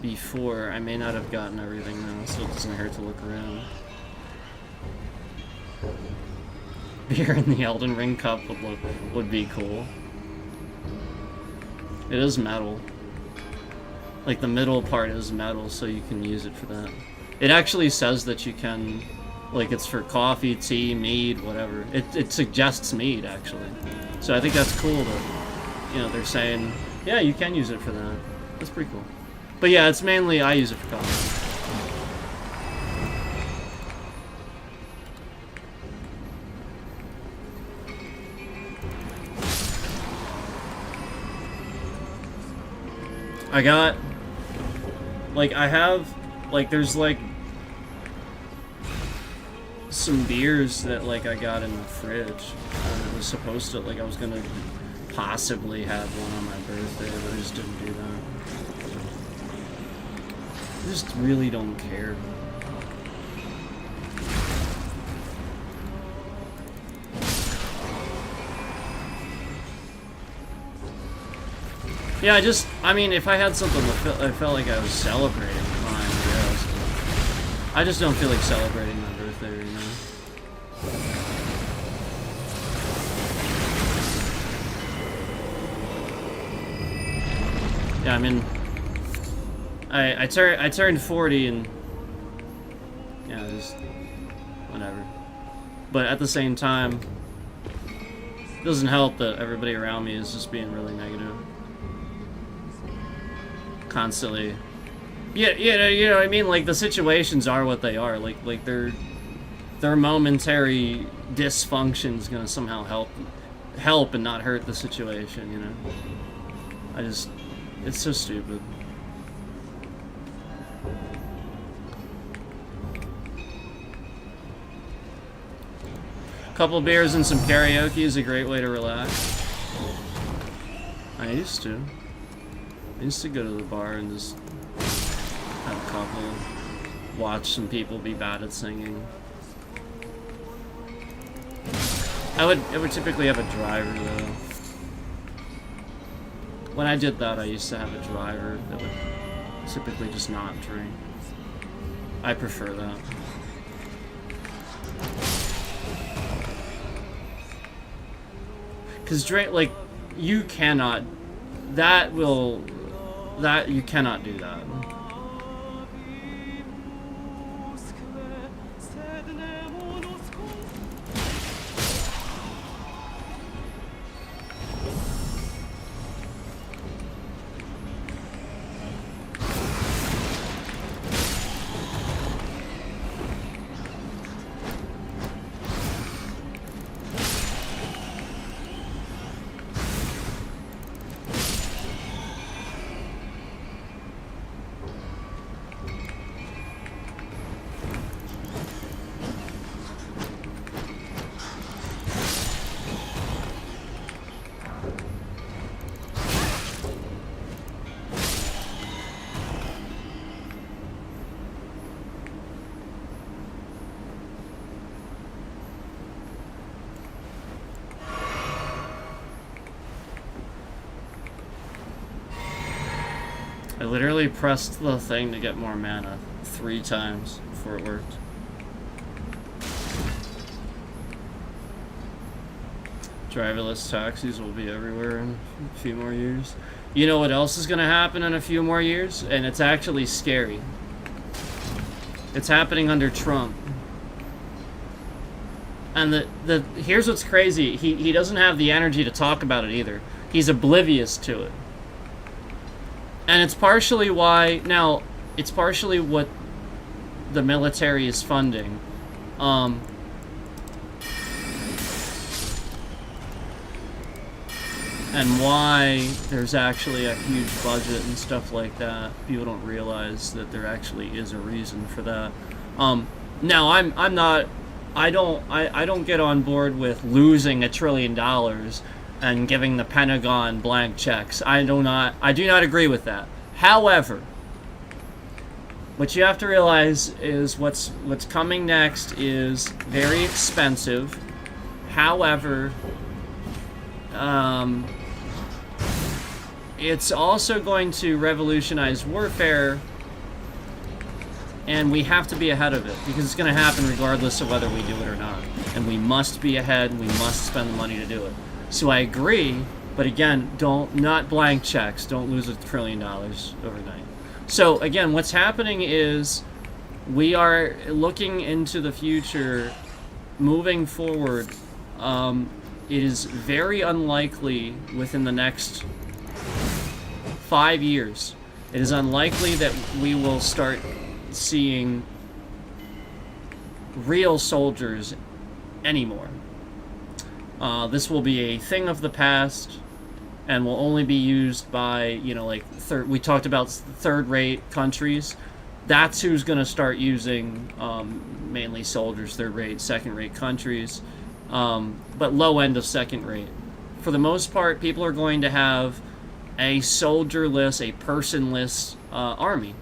A: before, I may not have gotten everything now, so it doesn't hurt to look around. Beer in the Elden Ring cup would be cool. It is metal. Like the middle part is metal, so you can use it for that. It actually says that you can, like it's for coffee, tea, mead, whatever. It suggests mead actually. So I think that's cool that, you know, they're saying, yeah, you can use it for that. That's pretty cool. But yeah, it's mainly I use it for coffee. I got, like, I have, like, there's, like, some beers that, like, I got in the fridge. And it was supposed to, like, I was gonna possibly have one on my birthday, but I just didn't do that. I just really don't care. Yeah, I mean, if I had something that I felt like I was celebrating, fine, I guess. I just don't feel like celebrating my birthday, you know? Yeah, I mean, I turned 40 and, yeah, just, whatever. But at the same time, it doesn't help that everybody around me is just being really negative. Constantly. Yeah, you know what I mean? Like, the situations are what they are. Like their momentary dysfunction's gonna somehow help and not hurt the situation, you know? It's so stupid. Couple beers and some karaoke is a great way to relax. I used to go to the bar and just have a couple, watch some people be bad at singing. I would typically have a driver though. When I did that, I used to have a driver that would typically just not drink. I prefer that. Cause drink, like, you cannot. You cannot do that. I literally pressed the thing to get more mana 3 times before it worked. Driverless taxis will be everywhere in a few more years. You know what else is going to happen in a few more years? And it's actually scary. It's happening under Trump. And here's what's crazy. He doesn't have the energy to talk about it either. He's oblivious to it. And it's partially why... Now, it's partially what the military is funding. And why there's actually a huge budget and stuff like that. People don't realize that there actually is a reason for that. Now I don't get on board with losing $1 trillion and giving the Pentagon blank checks. I do not agree with that. However, what you have to realize is what's coming next is very expensive. However, it's also going to revolutionize warfare, and we have to be ahead of it, because it's going to happen regardless of whether we do it or not. And we must be ahead, and we must spend the money to do it. So I agree, but again, not blank checks. Don't lose $1 trillion overnight. So again, what's happening is we are looking into the future, moving forward. It is very unlikely within the next 5 years. It is unlikely that we will start seeing real soldiers anymore. This will be a thing of the past, and will only be used by, like we talked about third-rate countries. That's who's going to start using mainly soldiers, third-rate, second-rate countries, but low end of second-rate. For the most part, people are going to have a soldierless, a personless army.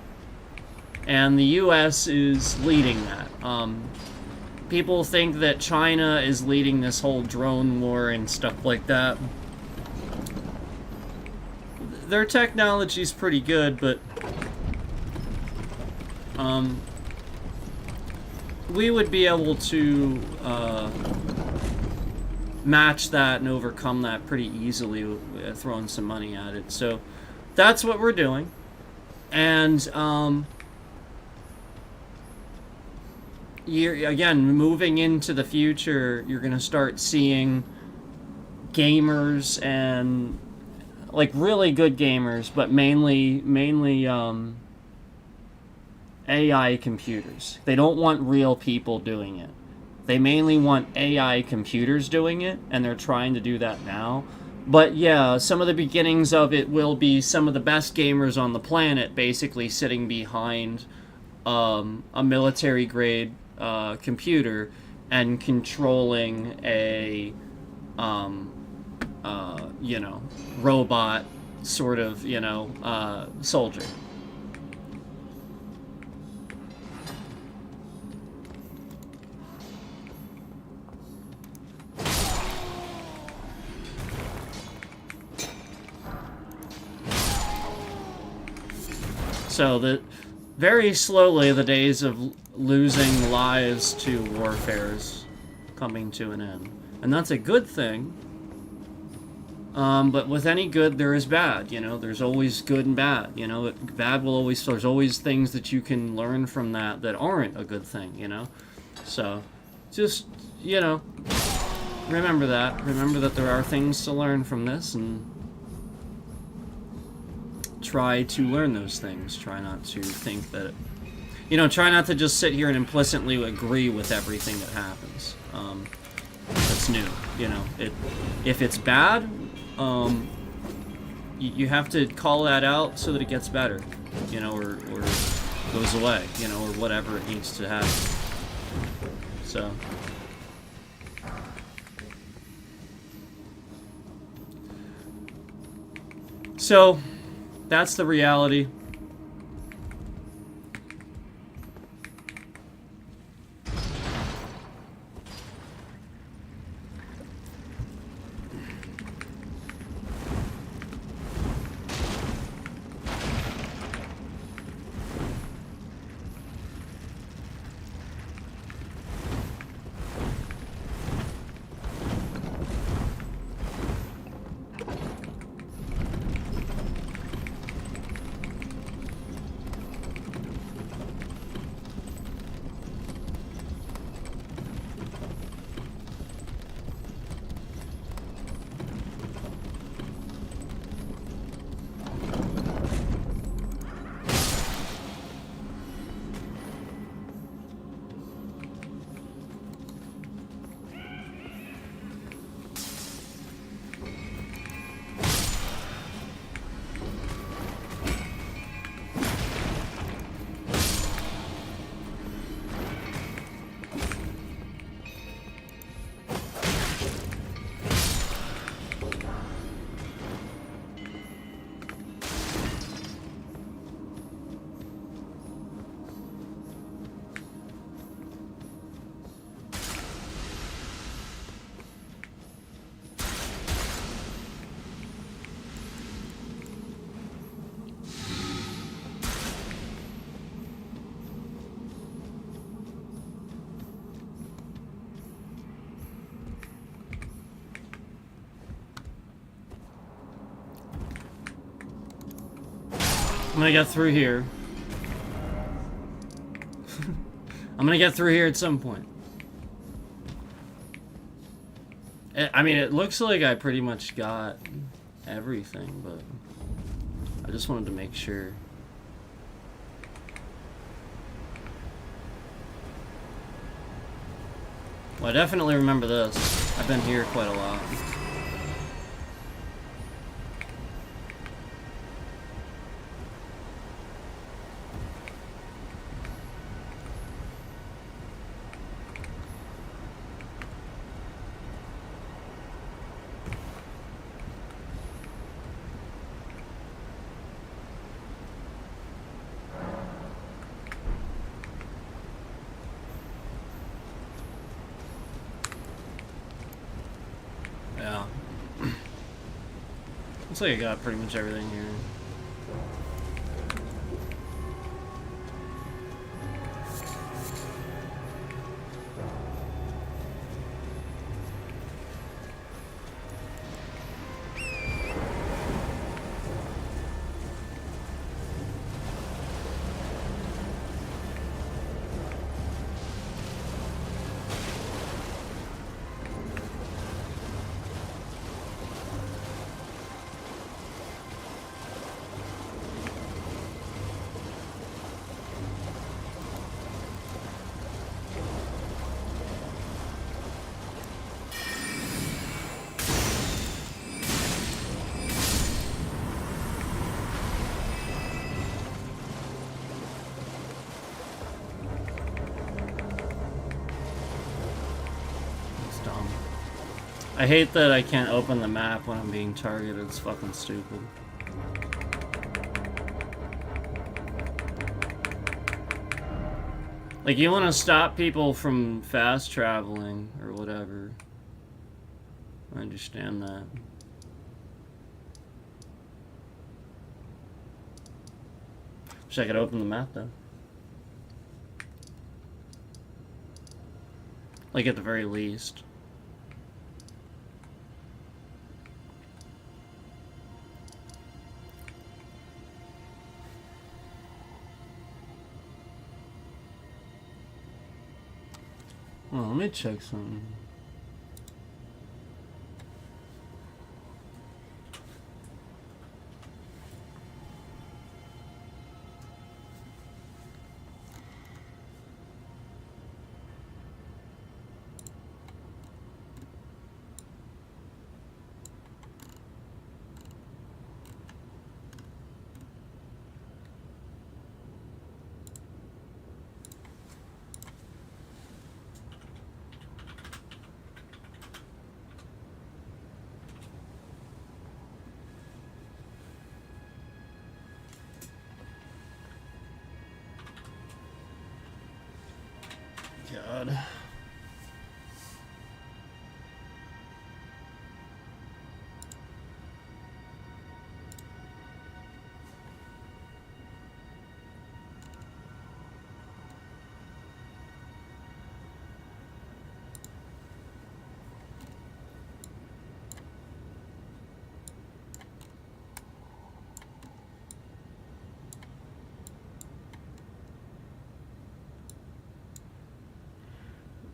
A: And the U.S. is leading that. People think that China is leading this whole drone war and stuff like that. Their technology's pretty good, but we would be able to match that and overcome that pretty easily with throwing some money at it. So that's what we're doing. And again, moving into the future, you're going to start seeing gamers and like really good gamers, but mainly AI computers. They don't want real people doing it. They mainly want AI computers doing it, and they're trying to do that now. But yeah, some of the beginnings of it will be some of the best gamers on the planet basically sitting behind a military-grade computer and controlling a, robot sort of, soldier. So very slowly the days of losing lives to warfare is coming to an end. And that's a good thing. But with any good, there is bad, there's always good and bad, bad will always, there's always things that you can learn from that aren't a good thing, So, just, remember that there are things to learn from this, and try to learn those things. Try not to think that, try not to just sit here and implicitly agree with everything that happens. That's new, if it's bad, you have to call that out so that it gets better, or goes away, or whatever it needs to happen. So that's the reality. I'm gonna get through here. I'm gonna get through here at some point. I mean, it looks like I pretty much got everything, but I just wanted to make sure. Well, I definitely remember this. I've been here quite a lot. Looks like I got pretty much everything here. I hate that I can't open the map when I'm being targeted. It's fucking stupid. Like, you want to stop people from fast traveling or whatever. I understand that. Wish I could open the map though. Like, at the very least. Oh, let me check something. God.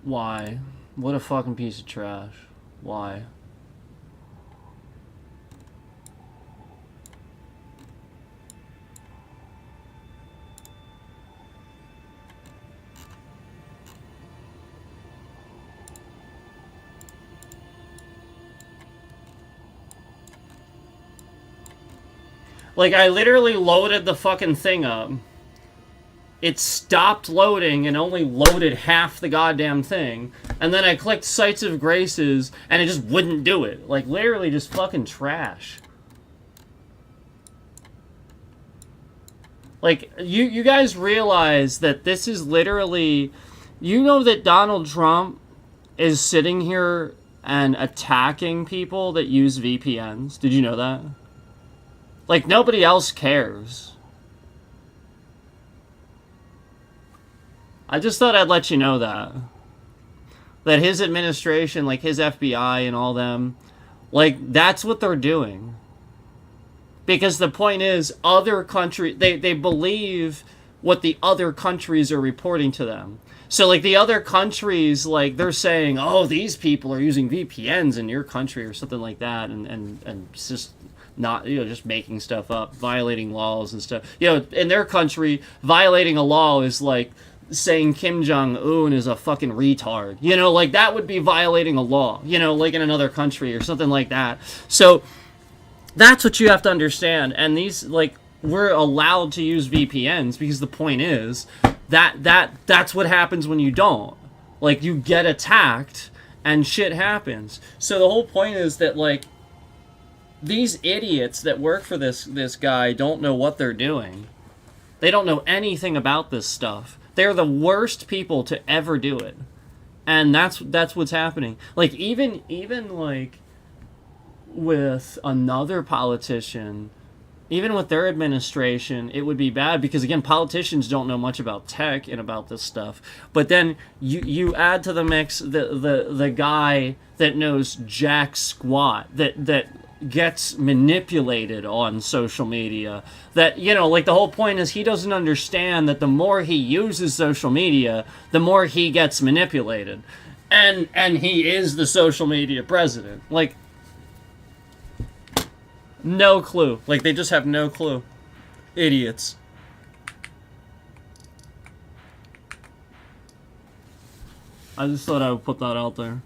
A: Why? What a fucking piece of trash. Why? Like, I literally loaded the fucking thing up. It stopped loading and only loaded half the goddamn thing. And then I clicked Sites of Graces and it just wouldn't do it. Like, literally just fucking trash. Like, you guys realize that this is literally... You know that Donald Trump is sitting here and attacking people that use VPNs? Did you know that? Like, nobody else cares. I just thought I'd let you know that. That his administration, like his FBI and all them, like, that's what they're doing. Because the point is, other countries, they believe what the other countries are reporting to them. So, like, the other countries, like, they're saying, oh, these people are using VPNs in your country or something like that, and it's just not, just making stuff up, violating laws and stuff. In their country, violating a law is like saying Kim Jong-un is a fucking retard. Like, that would be violating a law, like in another country or something like that. So, that's what you have to understand. And these, like, we're allowed to use VPNs because the point is that's what happens when you don't. Like, you get attacked and shit happens. So the whole point is that, like, these idiots that work for this guy don't know what they're doing. They don't know anything about this stuff. They're the worst people to ever do it. And that's what's happening. Like, even like with another politician, even with their administration, it would be bad because, again, politicians don't know much about tech and about this stuff. But then you add to the mix the guy that knows jack squat, that gets manipulated on social media, that, like, the whole point is he doesn't understand that the more he uses social media, the more he gets manipulated. And he is the social media president. Like, no clue. Like, they just have no clue. Idiots. I just thought I would put that out there.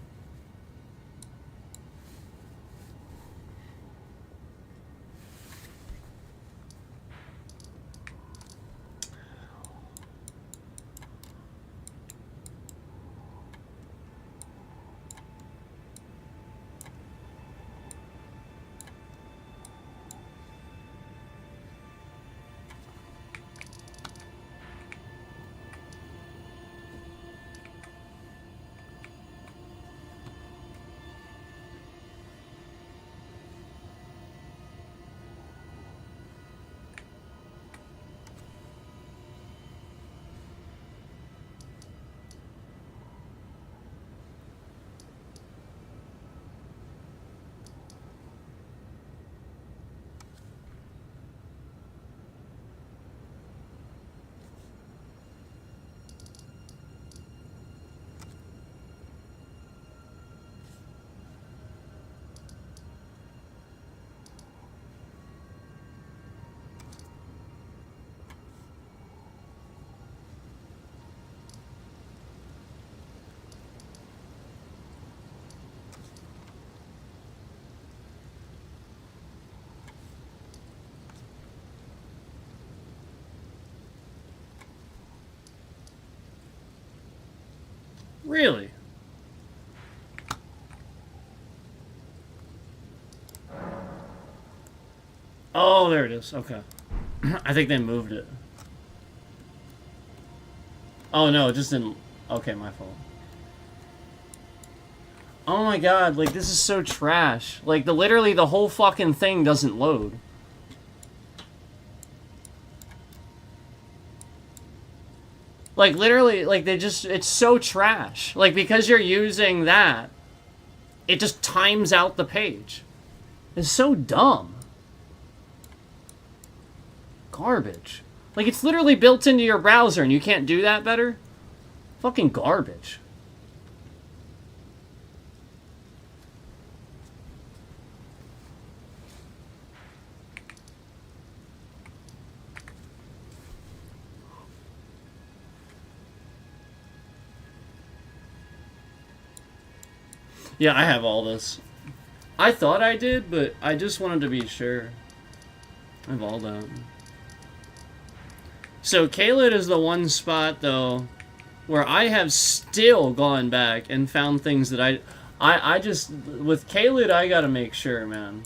A: Really? Oh, there it is. Okay. I think they moved it. Oh, no, it just didn't... Okay, my fault. Oh my god, like, this is so trash. Like, literally the whole fucking thing doesn't load. Like, literally, like, it's so trash. Like, because you're using that, it just times out the page. It's so dumb. Garbage. Like, it's literally built into your browser and you can't do that better? Fucking garbage. Yeah, I have all this. I thought I did, but I just wanted to be sure. I have all that. So, Caelid is the one spot, though, where I have still gone back and found things that I just... With Caelid, I gotta make sure, man.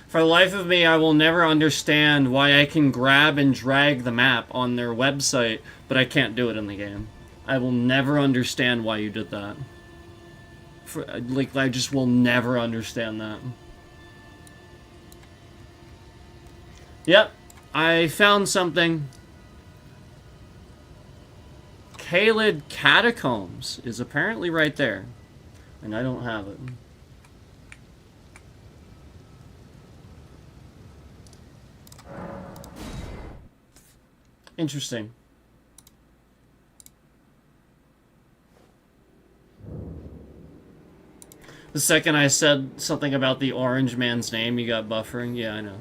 A: For the life of me, I will never understand why I can grab and drag the map on their website, but I can't do it in the game. I will never understand why you did that. Like, I just will never understand that. Yep, I found something. Caelid Catacombs is apparently right there. And I don't have it. Interesting. The second I said something about the orange man's name, you got buffering. Yeah, I know.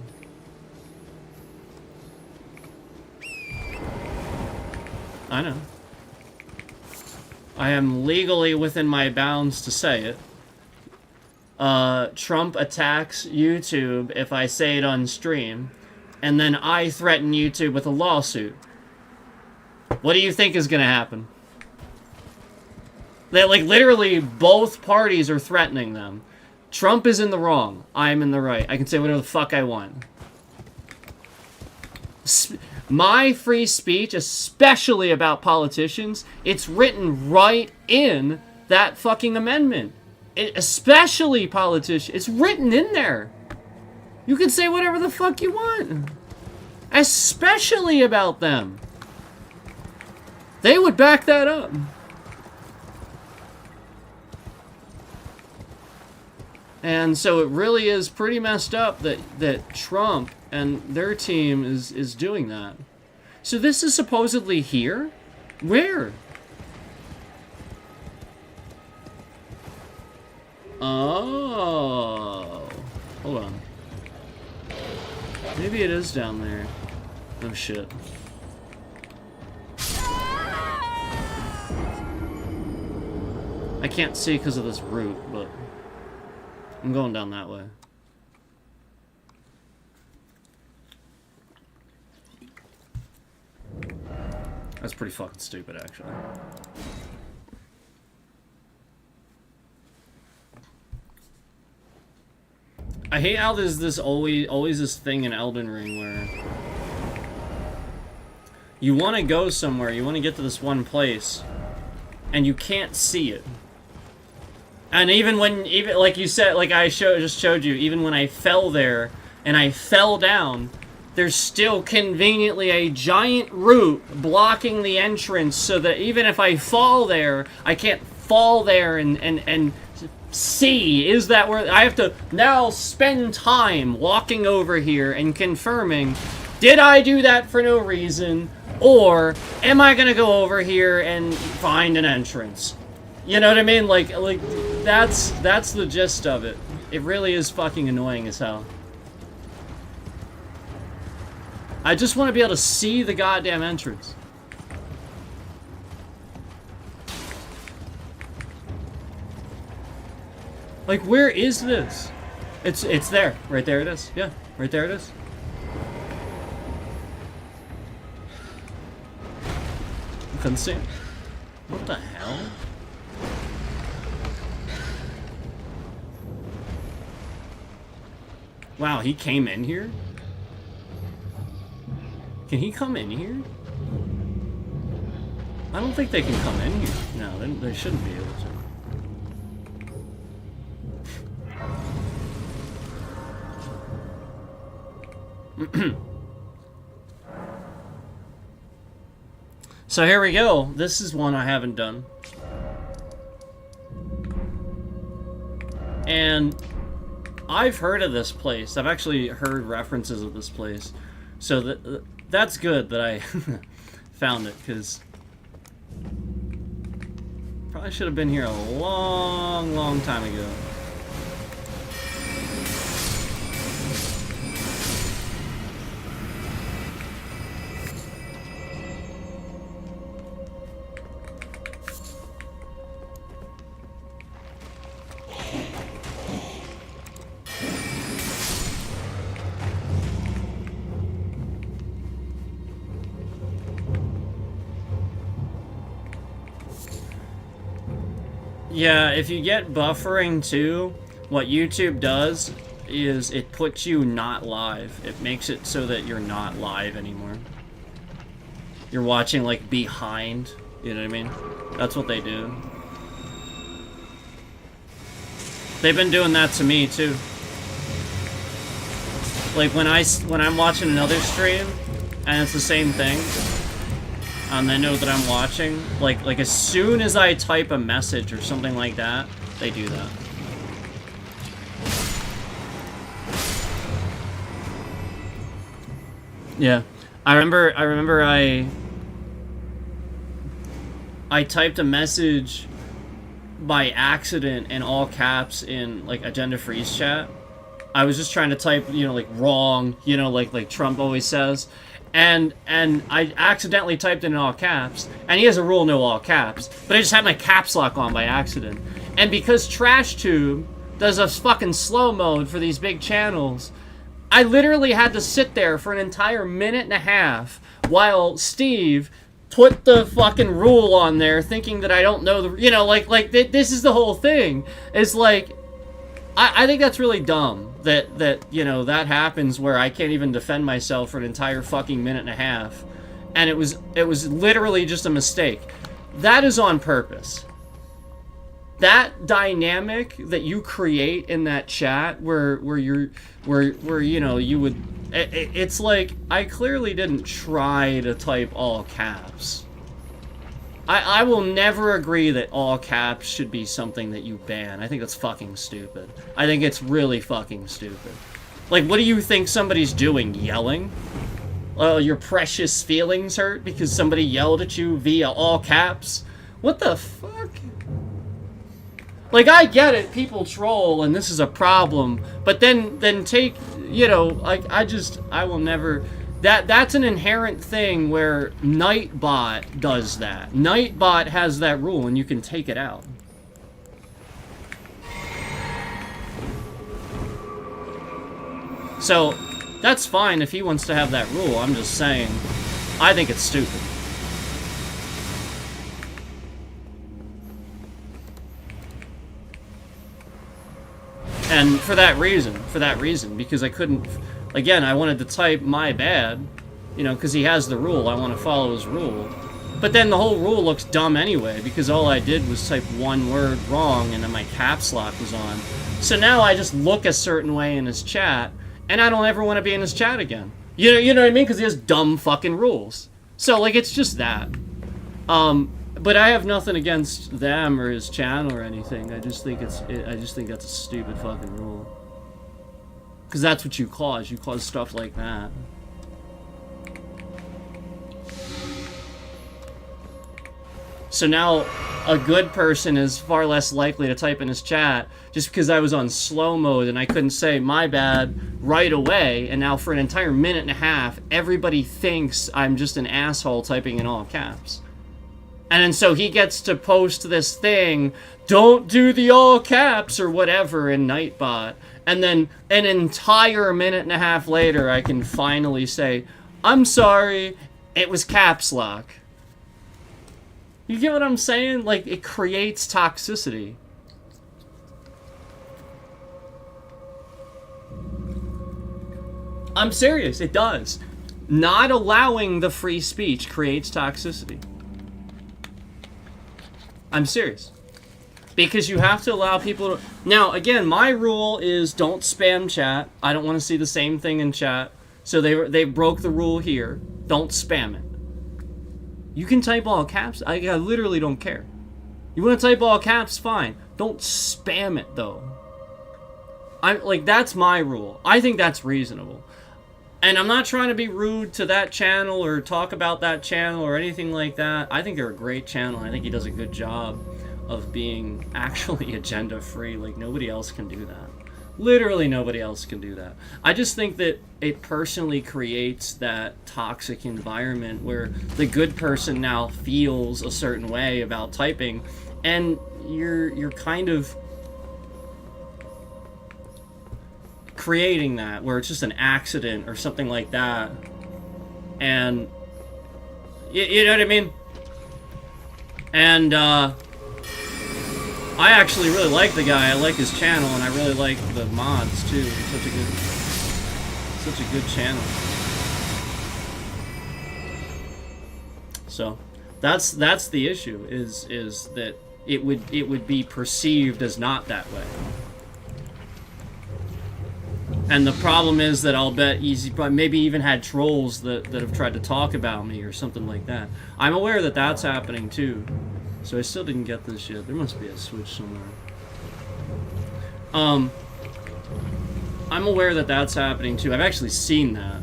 A: I know. I am legally within my bounds to say it. Trump attacks YouTube if I say it on stream, and then I threaten YouTube with a lawsuit. What do you think is gonna happen? That, like, literally both parties are threatening them. Trump is in the wrong. I'm in the right. I can say whatever the fuck I want. My free speech, especially about politicians, it's written right in that fucking amendment. Especially politicians. It's written in there. You can say whatever the fuck you want. Especially about them. They would back that up. And so it really is pretty messed up that Trump and their team is doing that. So this is supposedly here? Where? Oh. Hold on. Maybe it is down there. Oh shit. I can't see because of this route, but I'm going down that way. That's pretty fucking stupid, actually. I hate how there's this always this thing in Elden Ring where you want to go somewhere, you want to get to this one place, and you can't see it. And even like you said, like I just showed you, even when I fell there and I fell down, there's still conveniently a giant root blocking the entrance so that even if I fall there, I can't fall there and see, is that where I have to now spend time walking over here and confirming, did I do that for no reason, or am I gonna go over here and find an entrance? You know what I mean? Like that's the gist of it. It really is fucking annoying as hell. I just want to be able to see the goddamn entrance. Like, where is this? It's there. Right there it is. Yeah, right there it is. I couldn't see it. What the hell? Wow, he came in here? Can he come in here? I don't think they can come in here. No, they shouldn't be able to. So here we go. This is one I haven't done. And I've heard of this place. I've actually heard references of this place. So that's good that I found it, because probably should have been here a long time ago. Yeah, if you get buffering too, what YouTube does is it puts you not live. It makes it so that you're not live anymore. You're watching, like, behind You know what I mean? That's what they do. They've been doing that to me too. Like when I'm watching another stream and it's the same thing, they know that I'm watching. Like as soon as I type a message or something like that, they do that. Yeah, I remember I typed a message by accident in all caps in like Agenda Freeze chat. I was just trying to type, you know, like wrong, you know, like Trump always says, and I accidentally typed it in all caps. And he has a rule, no all caps, but I just had my caps lock on by accident. And because TrashTube does a fucking slow mode for these big channels, I literally had to sit there for an entire minute and a half while Steve put the fucking rule on there, thinking that I don't know the, you know, like this is the whole thing. It's like, I think that's really dumb that you know that happens where I can't even defend myself for an entire fucking minute and a half, and it was literally just a mistake. That is on purpose. That dynamic that you create in that chat where you know you would, it's like I clearly didn't try to type all caps. I will never agree that all caps should be something that you ban. I think that's fucking stupid. I think it's really fucking stupid. Like, what do you think somebody's doing? Yelling? Your precious feelings hurt because somebody yelled at you via all caps? What the fuck? Like, I get it, people troll, and this is a problem, but then take, you know, like, I will never... That's an inherent thing where Nightbot does that. Nightbot has that rule, and you can take it out. So, that's fine if he wants to have that rule. I'm just saying, I think it's stupid. And for that reason, because I couldn't... Again, I wanted to type my bad, you know, because he has the rule. I want to follow his rule. But then the whole rule looks dumb anyway, because all I did was type one word wrong and then my caps lock was on. So now I just look a certain way in his chat, and I don't ever want to be in his chat again. You know what I mean? Because he has dumb fucking rules. So, like, it's just that. But I have nothing against them or his channel or anything. I just think that's a stupid fucking rule. Because that's what you cause. You cause stuff like that. So now, a good person is far less likely to type in his chat just because I was on slow mode and I couldn't say my bad right away, and now for an entire minute and a half, everybody thinks I'm just an asshole typing in all caps. And then so he gets to post this thing, don't do the all caps or whatever in Nightbot. And then an entire minute and a half later, I can finally say, I'm sorry, it was caps lock. You get what I'm saying? Like, it creates toxicity. I'm serious, it does. Not allowing the free speech creates toxicity. I'm serious. Because you have to allow people to... Now, again, my rule is don't spam chat. I don't want to see the same thing in chat. So they broke the rule here. Don't spam it. You can type all caps. I literally don't care. You want to type all caps? Fine. Don't spam it, though. That's my rule. I think that's reasonable. And I'm not trying to be rude to that channel or talk about that channel or anything like that. I think they're a great channel. I think he does a good job of being actually agenda free. Like, nobody else can do that. Literally nobody else can do that. I just think that it personally creates that toxic environment where the good person now feels a certain way about typing, and you're kind of creating that where it's just an accident or something like that. And you know what I mean? And I actually really like the guy. I like his channel, and I really like the mods too. Such a good channel. So, That's the issue, is that it would be perceived as not that way. And the problem is that I'll bet Easy maybe even had trolls that have tried to talk about me or something like that. I'm aware that that's happening too. So I still didn't get this yet. There must be a switch somewhere. I'm aware that that's happening too. I've actually seen that.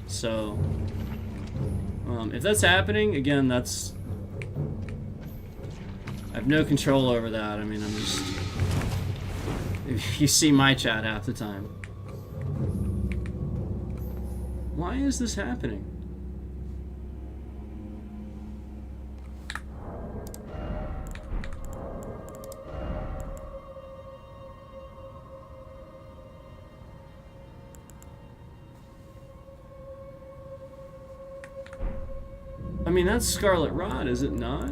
A: So, if that's happening, again, that's... I have no control over that. I mean, I'm just... You see my chat half the time. Why is this happening? I mean, that's Scarlet Rot, is it not?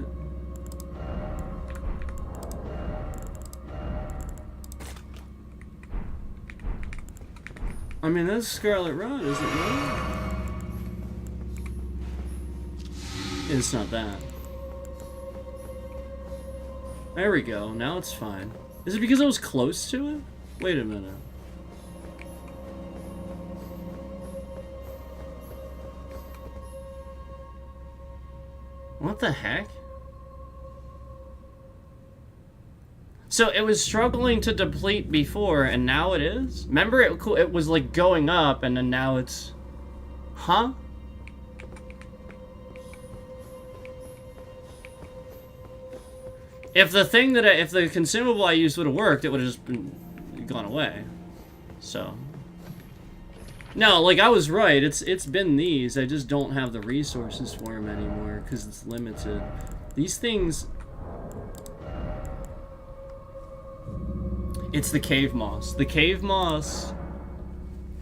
A: I mean, that's Scarlet Rot, is it not? It's not that. There we go, now it's fine. Is it because I was close to it? Wait a minute. What the heck? So it was struggling to deplete before, and now it is? Remember, it was like going up, and then now it's... Huh? If the thing that if the consumable I used would have worked, it would have just gone away. So... No, like, I was right. It's been these. I just don't have the resources for them anymore, because it's limited. These things... It's the cave moss. The cave moss...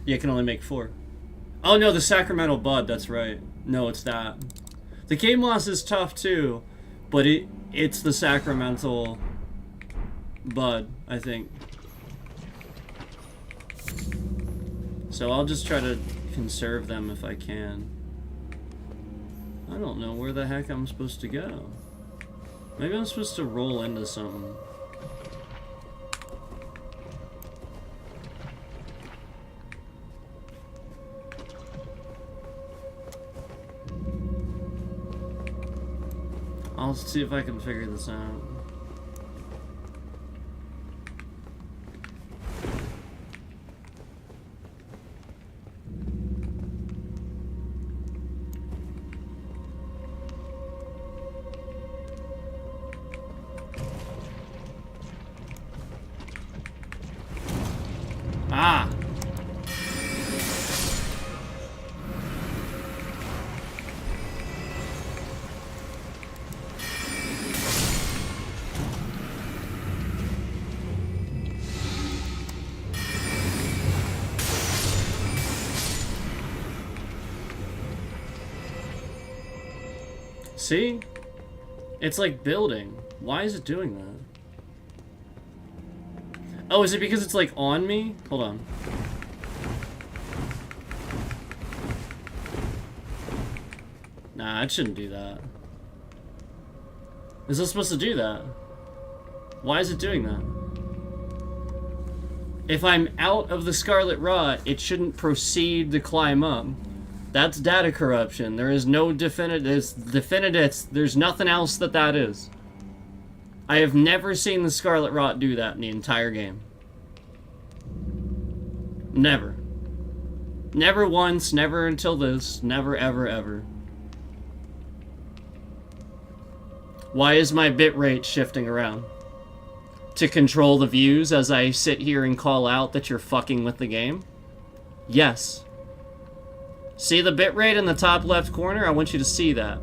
A: Yeah, can only make 4. Oh no, the sacramental bud, that's right. No, it's that. The cave moss is tough too, but it's the sacramental bud, I think. So I'll just try to conserve them if I can. I don't know where the heck I'm supposed to go. Maybe I'm supposed to roll into something. I'll see if I can figure this out. Ah! See? It's like building. Why is it doing that? Oh, is it because it's like on me? Hold on. Nah, it shouldn't do that. Is it supposed to do that? Why is it doing that? If I'm out of the Scarlet Rot, it shouldn't proceed to climb up. That's data corruption. There is no definite. There's nothing else that is. I have never seen the Scarlet Rot do that in the entire game. Never. Never once, never until this, never ever ever. Why is my bitrate shifting around? To control the views as I sit here and call out that you're fucking with the game? Yes. See the bitrate in the top left corner? I want you to see that.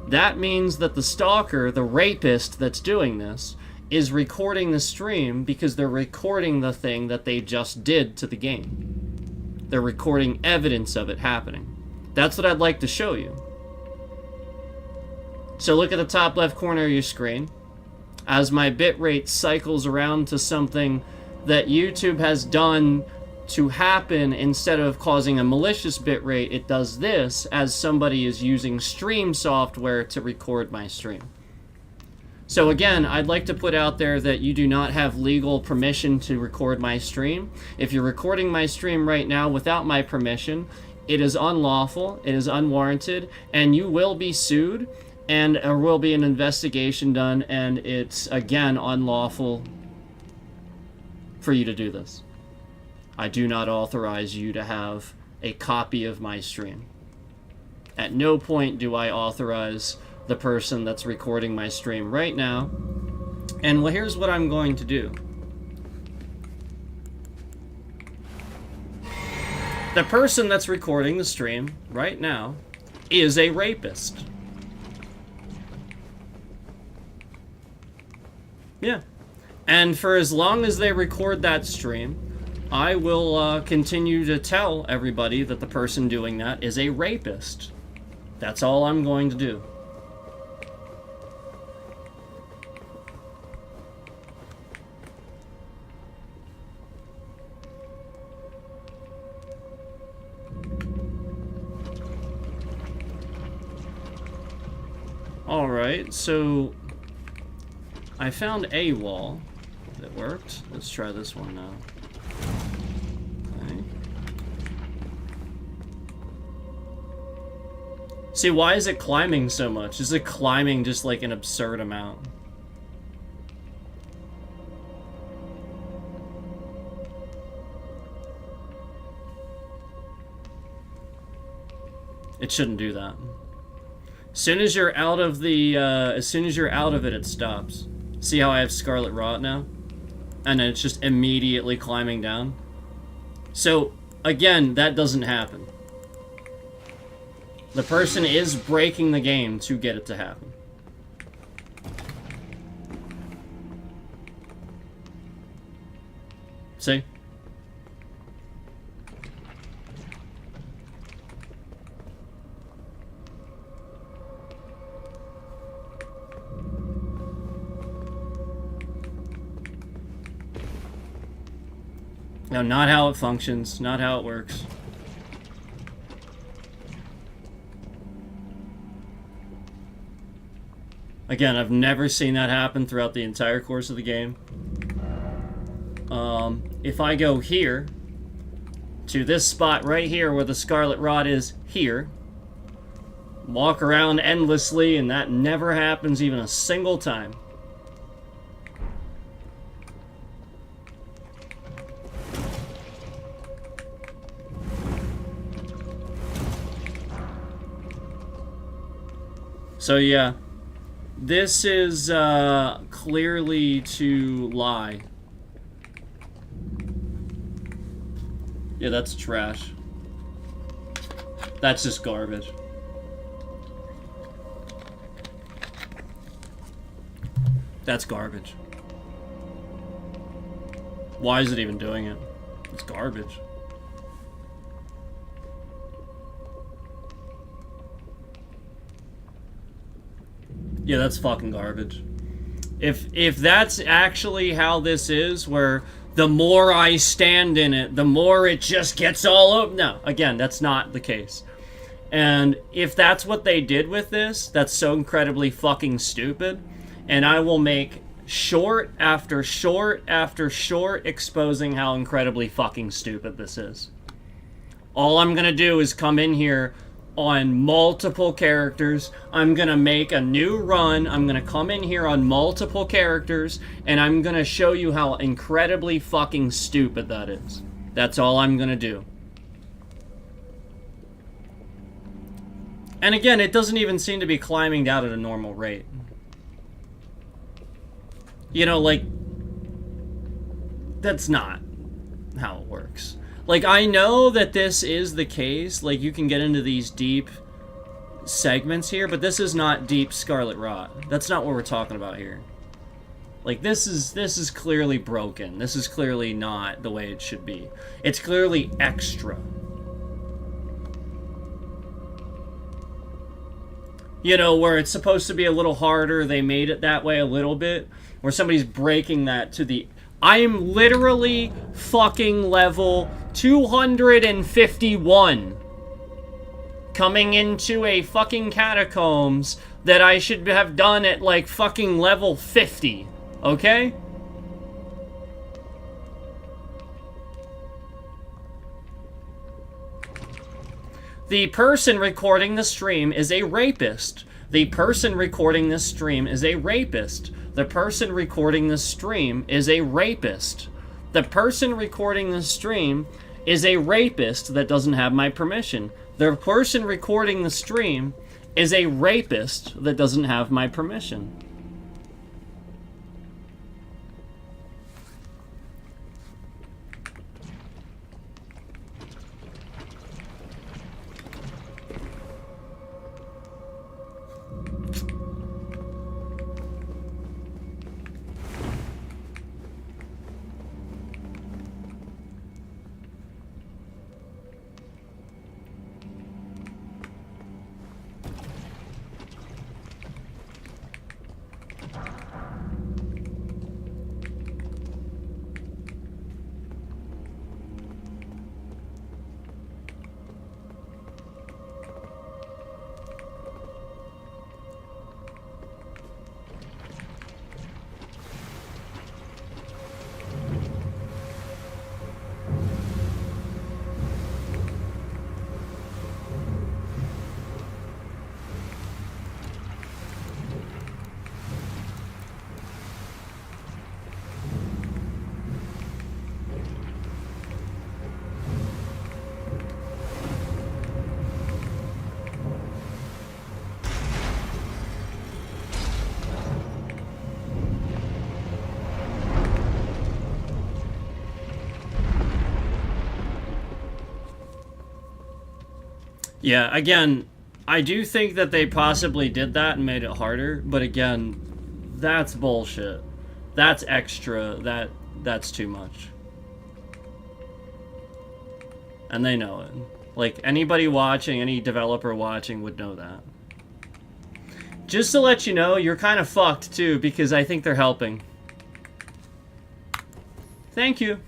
A: That means that the stalker, the rapist that's doing this, is recording the stream because they're recording the thing that they just did to the game. They're recording evidence of it happening. That's what I'd like to show you. So look at the top left corner of your screen. As my bitrate cycles around to something that YouTube has done to happen, instead of causing a malicious bitrate, it does this as somebody is using stream software to record my stream. So again, I'd like to put out there that you do not have legal permission to record my stream. If you're recording my stream right now without my permission, it is unlawful, it is unwarranted, and you will be sued, and there will be an investigation done, and it's, again, unlawful for you to do this. I do not authorize you to have a copy of my stream. At no point do I authorize the person that's recording my stream right now. And well, here's what I'm going to do. The person that's recording the stream right now is a rapist. Yeah. And for as long as they record that stream, I will continue to tell everybody that the person doing that is a rapist. That's all I'm going to do. Alright, so I found a wall that worked. Let's try this one now. Okay. See, why is it climbing so much? Is it climbing just like an absurd amount? It shouldn't do that. As soon as you're out of the, it stops. See how I have Scarlet Rot now? And then it's just immediately climbing down. So, again, that doesn't happen. The person is breaking the game to get it to happen. See? No, not how it functions, not how it works. Again, I've never seen that happen throughout the entire course of the game. If I go here, to this spot right here where the Scarlet Rot is here, walk around endlessly, and that never happens even a single time. So yeah, this is clearly to lie. Yeah, that's trash. That's just garbage. That's garbage. Why is it even doing it? It's garbage. Yeah, that's fucking garbage. If that's actually how this is, where the more I stand in it, the more it just gets all up. No, again, that's not the case. And if that's what they did with this, that's so incredibly fucking stupid. And I will make short after short after short exposing how incredibly fucking stupid this is. All I'm gonna do is come in here on multiple characters. I'm gonna make a new run. I'm gonna come in here on multiple characters, and I'm gonna show you how incredibly fucking stupid that is. That's all I'm gonna do. And again, it doesn't even seem to be climbing down at a normal rate. You know, like, that's not how it works. Like, I know that this is the case, like, you can get into these deep segments here, but this is not deep Scarlet Rot. That's not what we're talking about here. Like, this is clearly broken. This is clearly not the way it should be. It's clearly extra. You know, where it's supposed to be a little harder, they made it that way a little bit, where somebody's breaking that to the... I am literally fucking level 251 coming into a fucking catacombs that I should have done at like fucking level 50, okay? The person recording the stream is a rapist. The person recording this stream is a rapist. The person recording this stream is a rapist. The person recording this stream is a rapist that doesn't have my permission. The person recording the stream is a rapist that doesn't have my permission. Yeah, again, I do think that they possibly did that and made it harder, but again, that's bullshit. That's extra. That's too much. And they know it. Like, anybody watching, any developer watching would know that. Just to let you know, you're kind of fucked, too, because I think they're helping. Thank you.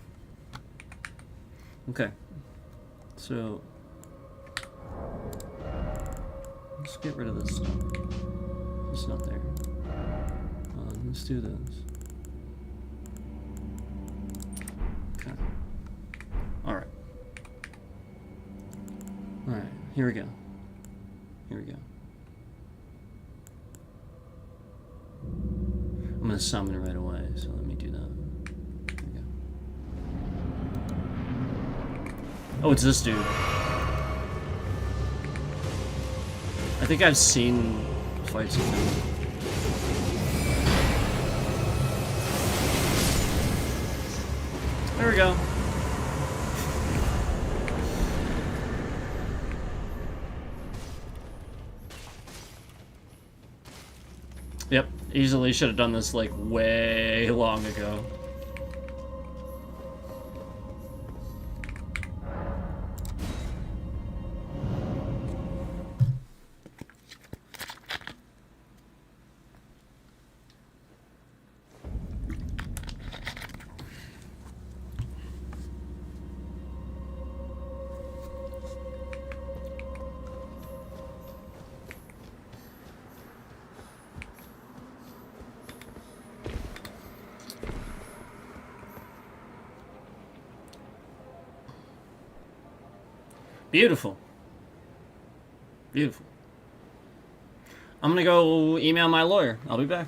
A: Okay. So... let's get rid of this stuff. It's not there. Let's do this. Okay. Alright. Alright, here we go. Here we go. I'm gonna summon right away, so let me do that. Here we go. Oh, it's this dude. I think I've seen fights with him. There we go. Yep, easily should have done this like way long ago. Beautiful. Beautiful. I'm gonna go email my lawyer. I'll be back.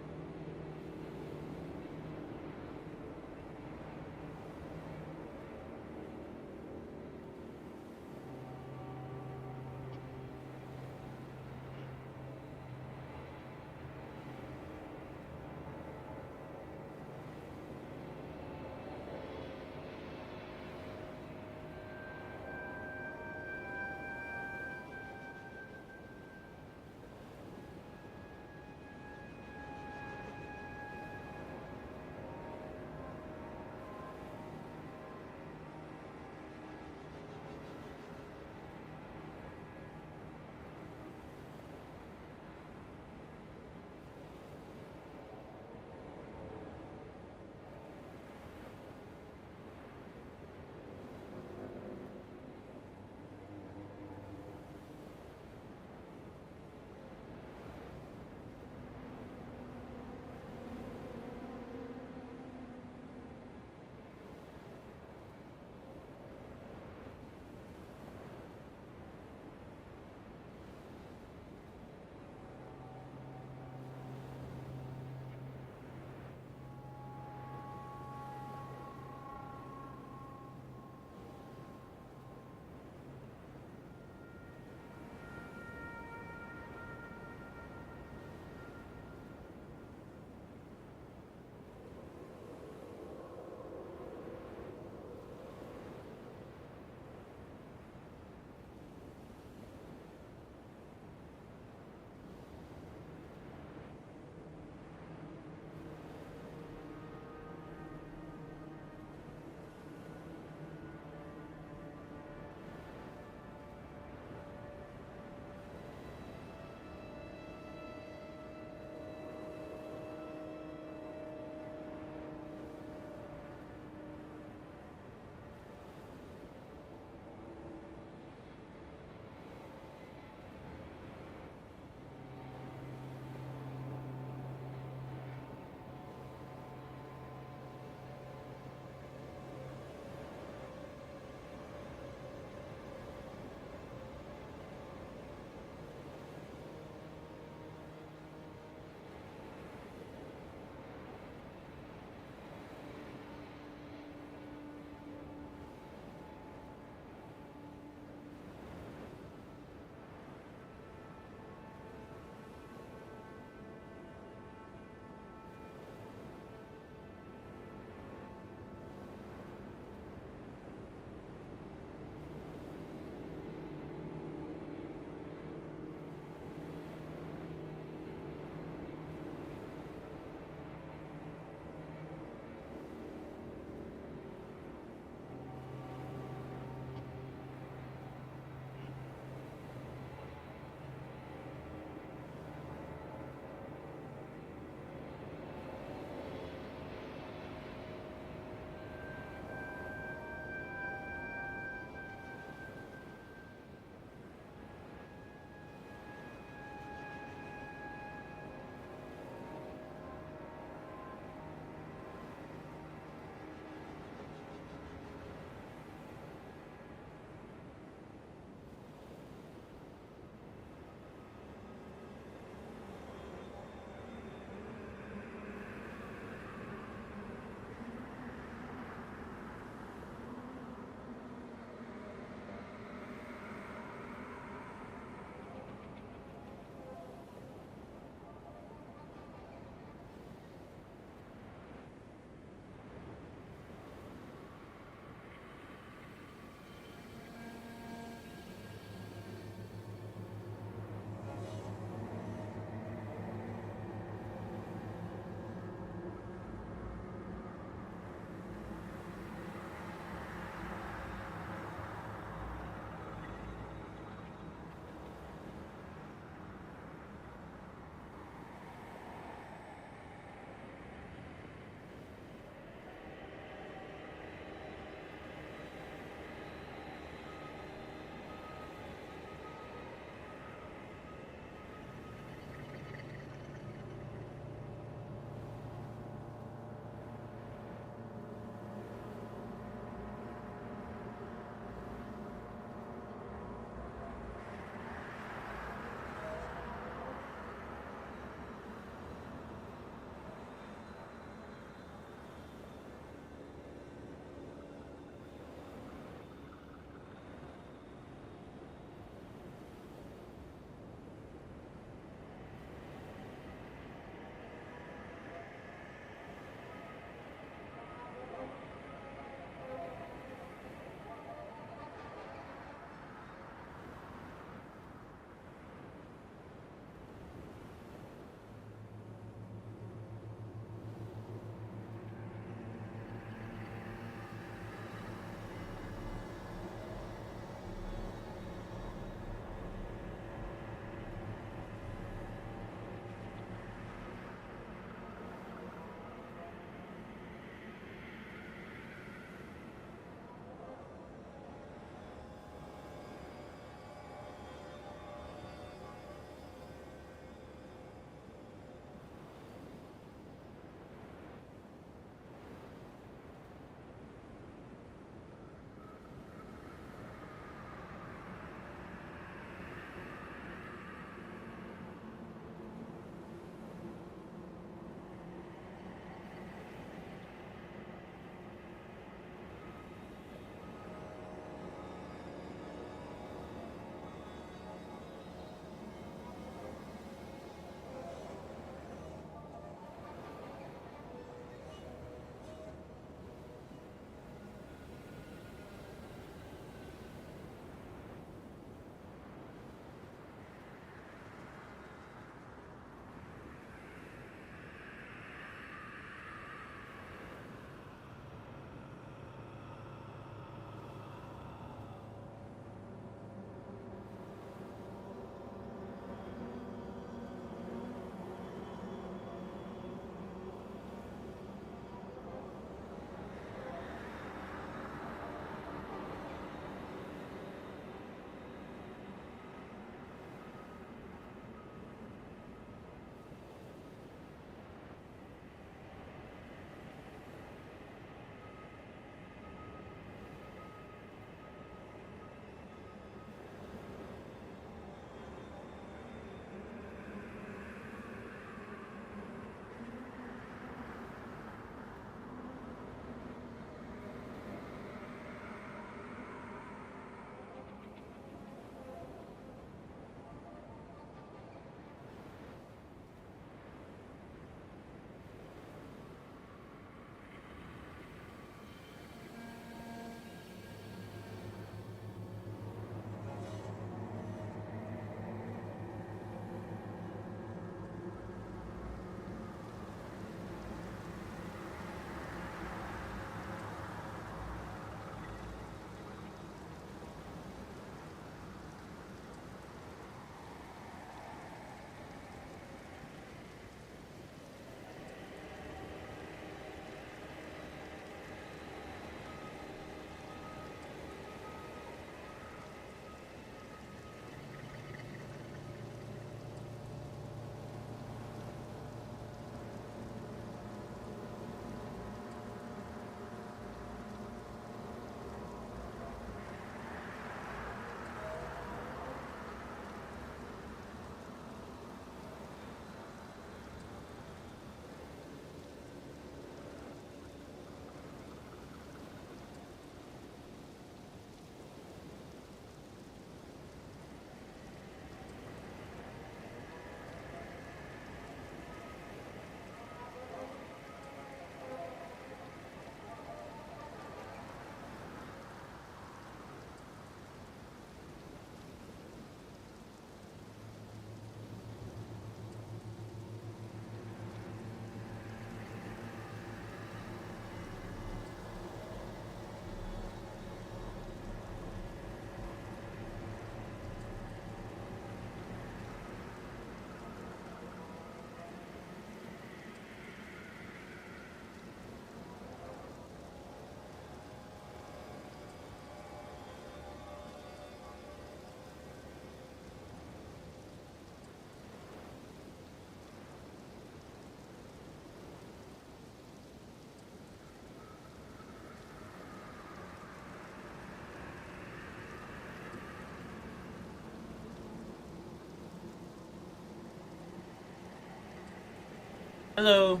A: Hello.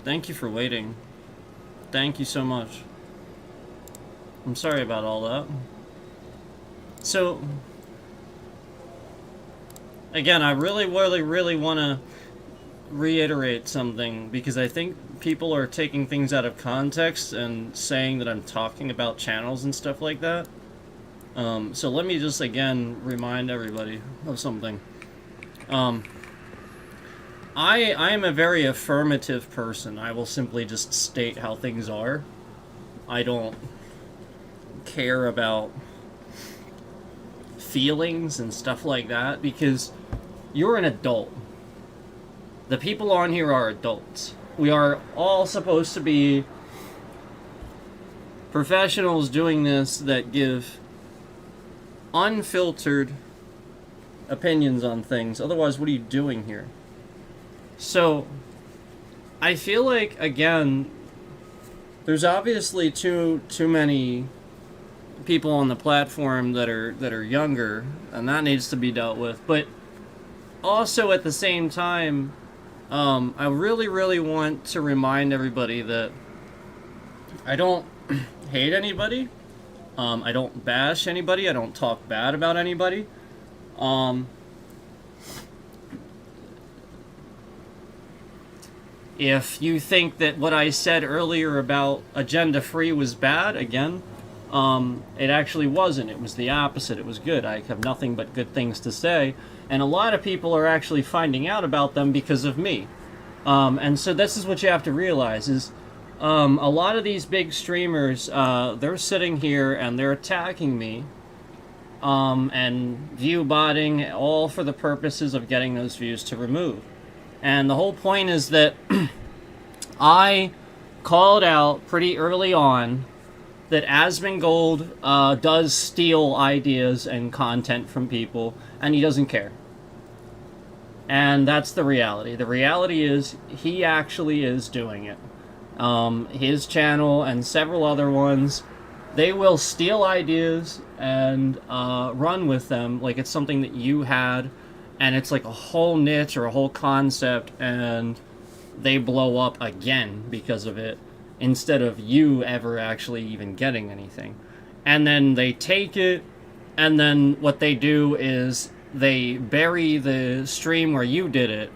A: Thank you for waiting. Thank you so much. I'm sorry about all that. So, again, I really want to reiterate something, because I think people are taking things out of context and saying that I'm talking about channels and stuff like that. So let me just again remind everybody of something. I am a very affirmative person. I will simply just state how things are. I don't care about feelings and stuff like that, because you're an adult. The people on here are adults. We are all supposed to be professionals doing this that give unfiltered opinions on things. Otherwise, what are you doing here? So, I feel like, again, there's obviously too many people on the platform that are younger, and that needs to be dealt with. But also at the same time, I really want to remind everybody that I don't hate anybody. I don't bash anybody. I don't talk bad about anybody. If you think that what I said earlier about agenda free was bad, again, it actually wasn't. It was the opposite. It was good. I have nothing but good things to say. And a lot of people are actually finding out about them because of me. And so this is what you have to realize is a lot of these big streamers, they're sitting here and they're attacking me and view botting, all for the purposes of getting those views to remove. And the whole point is that I called out pretty early on that Asmongold does steal ideas and content from people, and he doesn't care. And that's the reality. The reality is he actually is doing it. His channel and several other ones, they will steal ideas and run with them like it's something that you had, and it's like a whole niche or a whole concept, and they blow up again because of it, instead of you ever actually even getting anything. And then they take it, and then what they do is they bury the stream where you did it,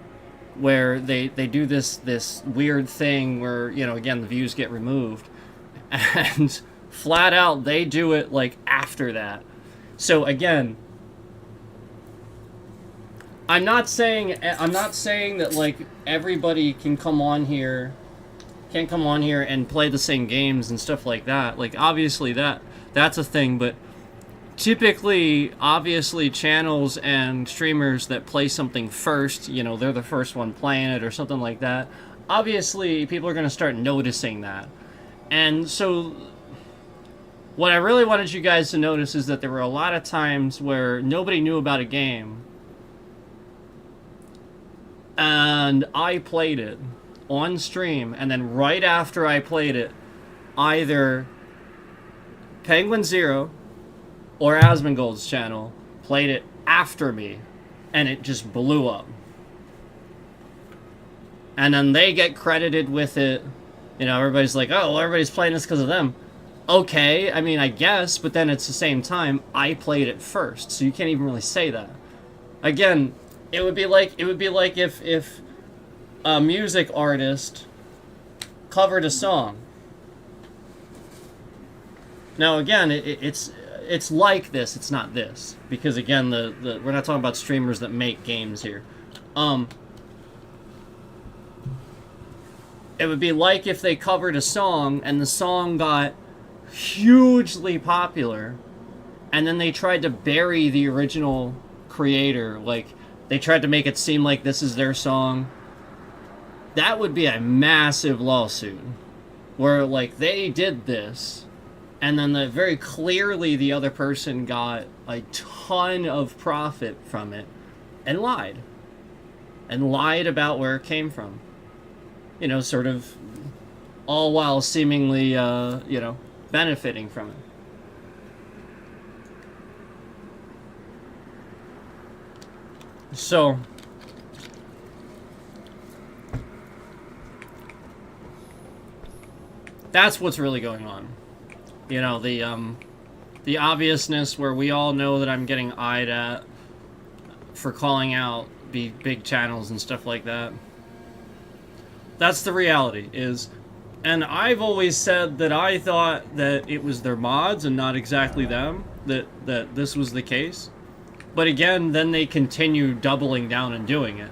A: where they do this weird thing where, you know, again, the views get removed, and flat out they do it like after that. So again, I'm not saying that like everybody can come on here and play the same games and stuff like that. Like obviously that's a thing, but typically, obviously, channels and streamers that play something first, you know, they're the first one playing it or something like that, obviously people are going to start noticing that. And so what I really wanted you guys to notice is that there were a lot of times where nobody knew about a game, and I played it on stream, and then right after I played it, either Penguin Zero or Asmongold's channel played it after me, and it just blew up. And then they get credited with it. You know, everybody's like, oh, well, everybody's playing this because of them. Okay, I mean, I guess, but then it's the same time, I played it first, so you can't even really say that. Again, it would be like if a music artist covered a song. Now, again, it's like this. It's not this, because again, we're not talking about streamers that make games here. It would be like if they covered a song and the song got hugely popular, and then they tried to bury the original creator. Like they tried to make it seem like this is their song. That would be a massive lawsuit, where like they did this, and then very clearly the other person got a ton of profit from it, and lied about where it came from. You know, sort of all while seemingly, you know, benefiting from it. So, That's what's really going on. You know, the obviousness where we all know that I'm getting eyed at for calling out big channels and stuff like that. That's the reality, is... And I've always said that I thought that it was their mods and not exactly them, that this was the case. But again, then they continue doubling down and doing it.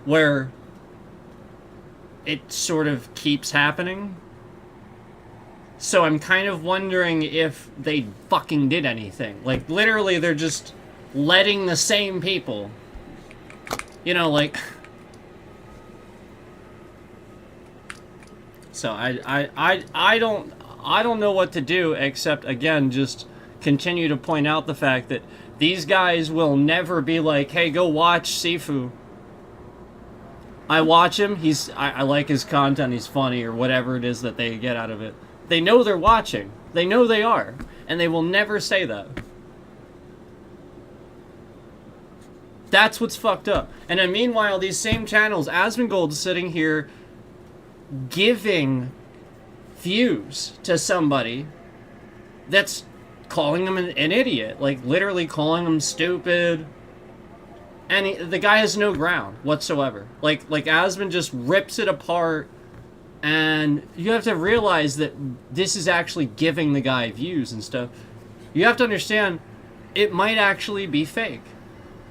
A: Where it sort of keeps happening. So I'm kind of wondering if they fucking did anything. Like, literally, they're just letting the same people... You know, like... So I don't know what to do except, again, just continue to point out the fact that these guys will never be like, hey, go watch Sifu. I watch him, I like his content, he's funny, or whatever it is that they get out of it. They know they're watching. They know they are. And they will never say that. That's what's fucked up. And then meanwhile, these same channels, Asmongold's sitting here giving views to somebody that's calling him an idiot. Like, literally calling him stupid. And the guy has no ground whatsoever. Like Asmon just rips it apart. And you have to realize that this is actually giving the guy views and stuff. You have to understand, it might actually be fake.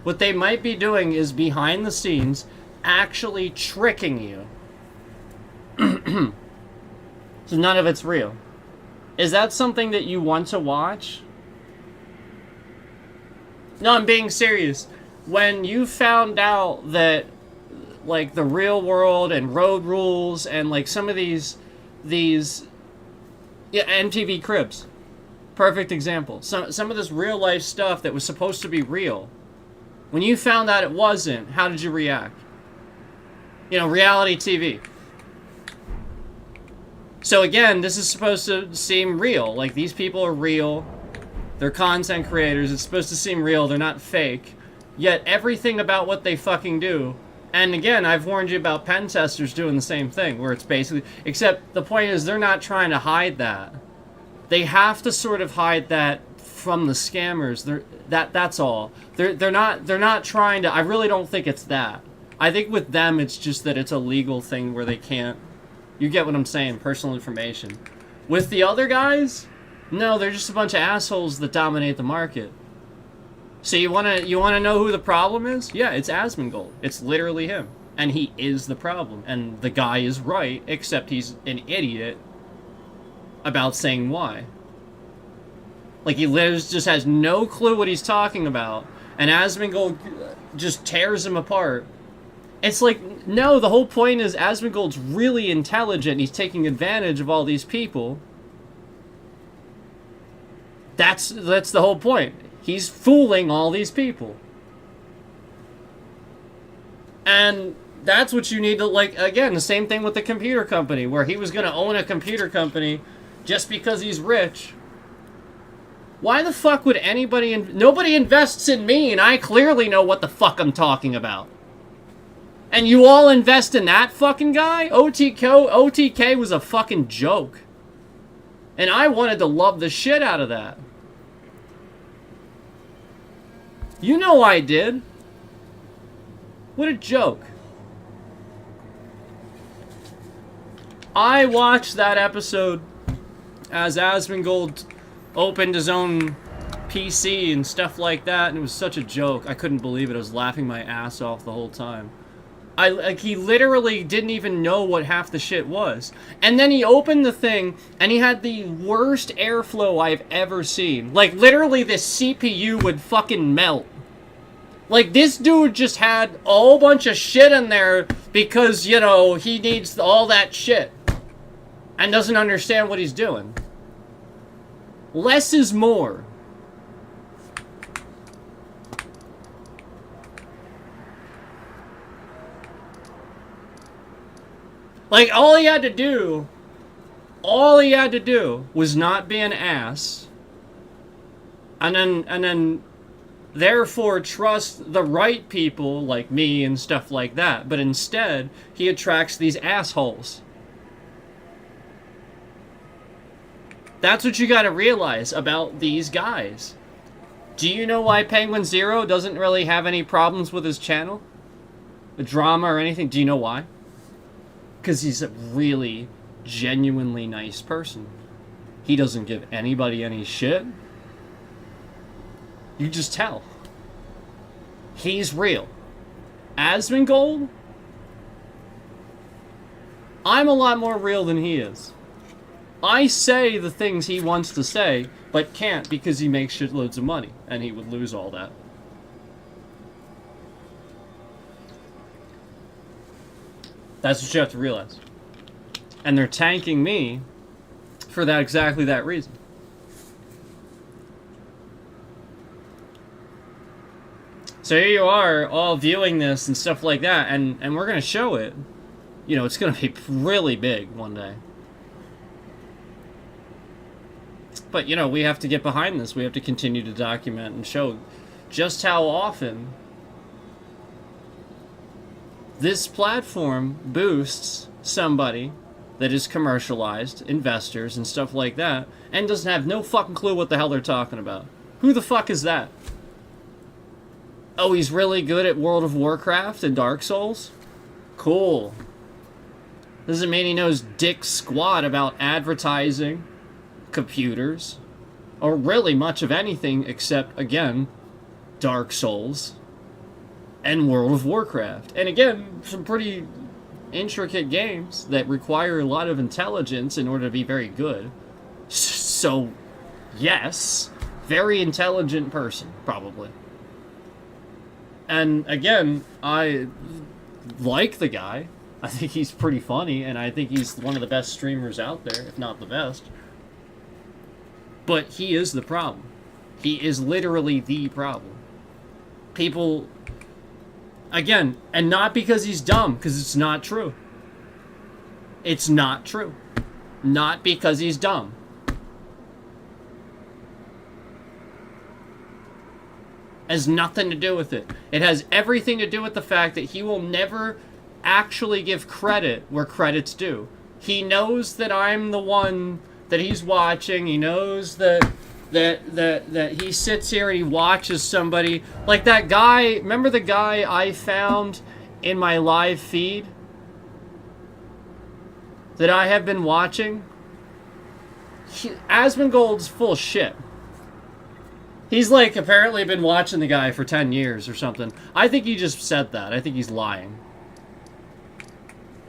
A: What they might be doing is, behind the scenes, actually tricking you. So none of it's real. Is that something that you want to watch? No, I'm being serious. When you found out that, like, the Real World and Road Rules and, like, some of these yeah, MTV Cribs, perfect example. Some of this real life stuff that was supposed to be real, when you found out it wasn't, how did you react? You know, reality TV. So again, this is supposed to seem real. Like, these people are real. They're content creators. It's supposed to seem real. They're not fake. Yet everything about what they fucking do... And again, I've warned you about pen testers doing the same thing, where it's basically... Except the point is, they're not trying to hide that. They have to sort of hide that from the scammers. That's all. They're not trying to... I really don't think it's that. I think with them, it's just that it's a legal thing where they can't... You get what I'm saying, personal information. With the other guys, no, they're just a bunch of assholes that dominate the market. So you wanna know who the problem is? Yeah, it's Asmongold. It's literally him. And he is the problem. And the guy is right, except he's an idiot about saying why. Like, he just has no clue what he's talking about, and Asmongold just tears him apart. It's like, no, the whole point is Asmongold's really intelligent. He's taking advantage of all these people. That's the whole point. He's fooling all these people. And that's what you need to, like, again, the same thing with the computer company, where he was going to own a computer company just because he's rich. Why the fuck would anybody... Nobody invests in me, and I clearly know what the fuck I'm talking about. And you all invest in that fucking guy? OTK was a fucking joke. And I wanted to love the shit out of that. You know I did. What a joke. I watched that episode as Asmongold opened his own PC and stuff like that, and it was such a joke. I couldn't believe it. I was laughing my ass off the whole time. He literally didn't even know what half the shit was. And then he opened the thing, and he had the worst airflow I've ever seen. Like, literally, the CPU would fucking melt. Like, this dude just had a whole bunch of shit in there because, you know, he needs all that shit. And doesn't understand what he's doing. Less is more. Like, all he had to do was not be an ass. And then, therefore, trust the right people like me and stuff like that. But instead, he attracts these assholes. That's what you gotta realize about these guys. Do you know why Penguin Zero doesn't really have any problems with his channel? The drama or anything? Do you know why? Because he's a really, genuinely nice person. He doesn't give anybody any shit. You just tell. He's real. Asmongold? I'm a lot more real than he is. I say the things he wants to say, but can't because he makes shitloads of money, and he would lose all that. That's what you have to realize. And they're tanking me for that exactly that reason. So here you are, all viewing this and stuff like that, and we're gonna show it. You know, it's gonna be really big one day. But, you know, we have to get behind this. We have to continue to document and show just how often this platform boosts somebody that is commercialized, investors and stuff like that, and doesn't have no fucking clue what the hell they're talking about. Who the fuck is that? Oh, he's really good at World of Warcraft and Dark Souls? Cool. Doesn't mean he knows dick squat about advertising, computers, or really much of anything except, again, Dark Souls and World of Warcraft. And again, some pretty intricate games that require a lot of intelligence in order to be very good. So, yes, very intelligent person, probably. And again, I like the guy. I think he's pretty funny, and I think he's one of the best streamers out there, if not the best. But he is the problem. He is literally the problem. People, again, and not because he's dumb, because it's not true. It's not true. Not because he's dumb. Has nothing to do with it. It has everything to do with the fact that he will never actually give credit where credit's due. He knows that I'm the one that he's watching. He knows that he sits here and he watches somebody. Like that guy, remember the guy I found in my live feed that I have been watching? Asmongold's full of shit. He's like apparently been watching the guy for 10 years or something. I think he just said that. I think he's lying.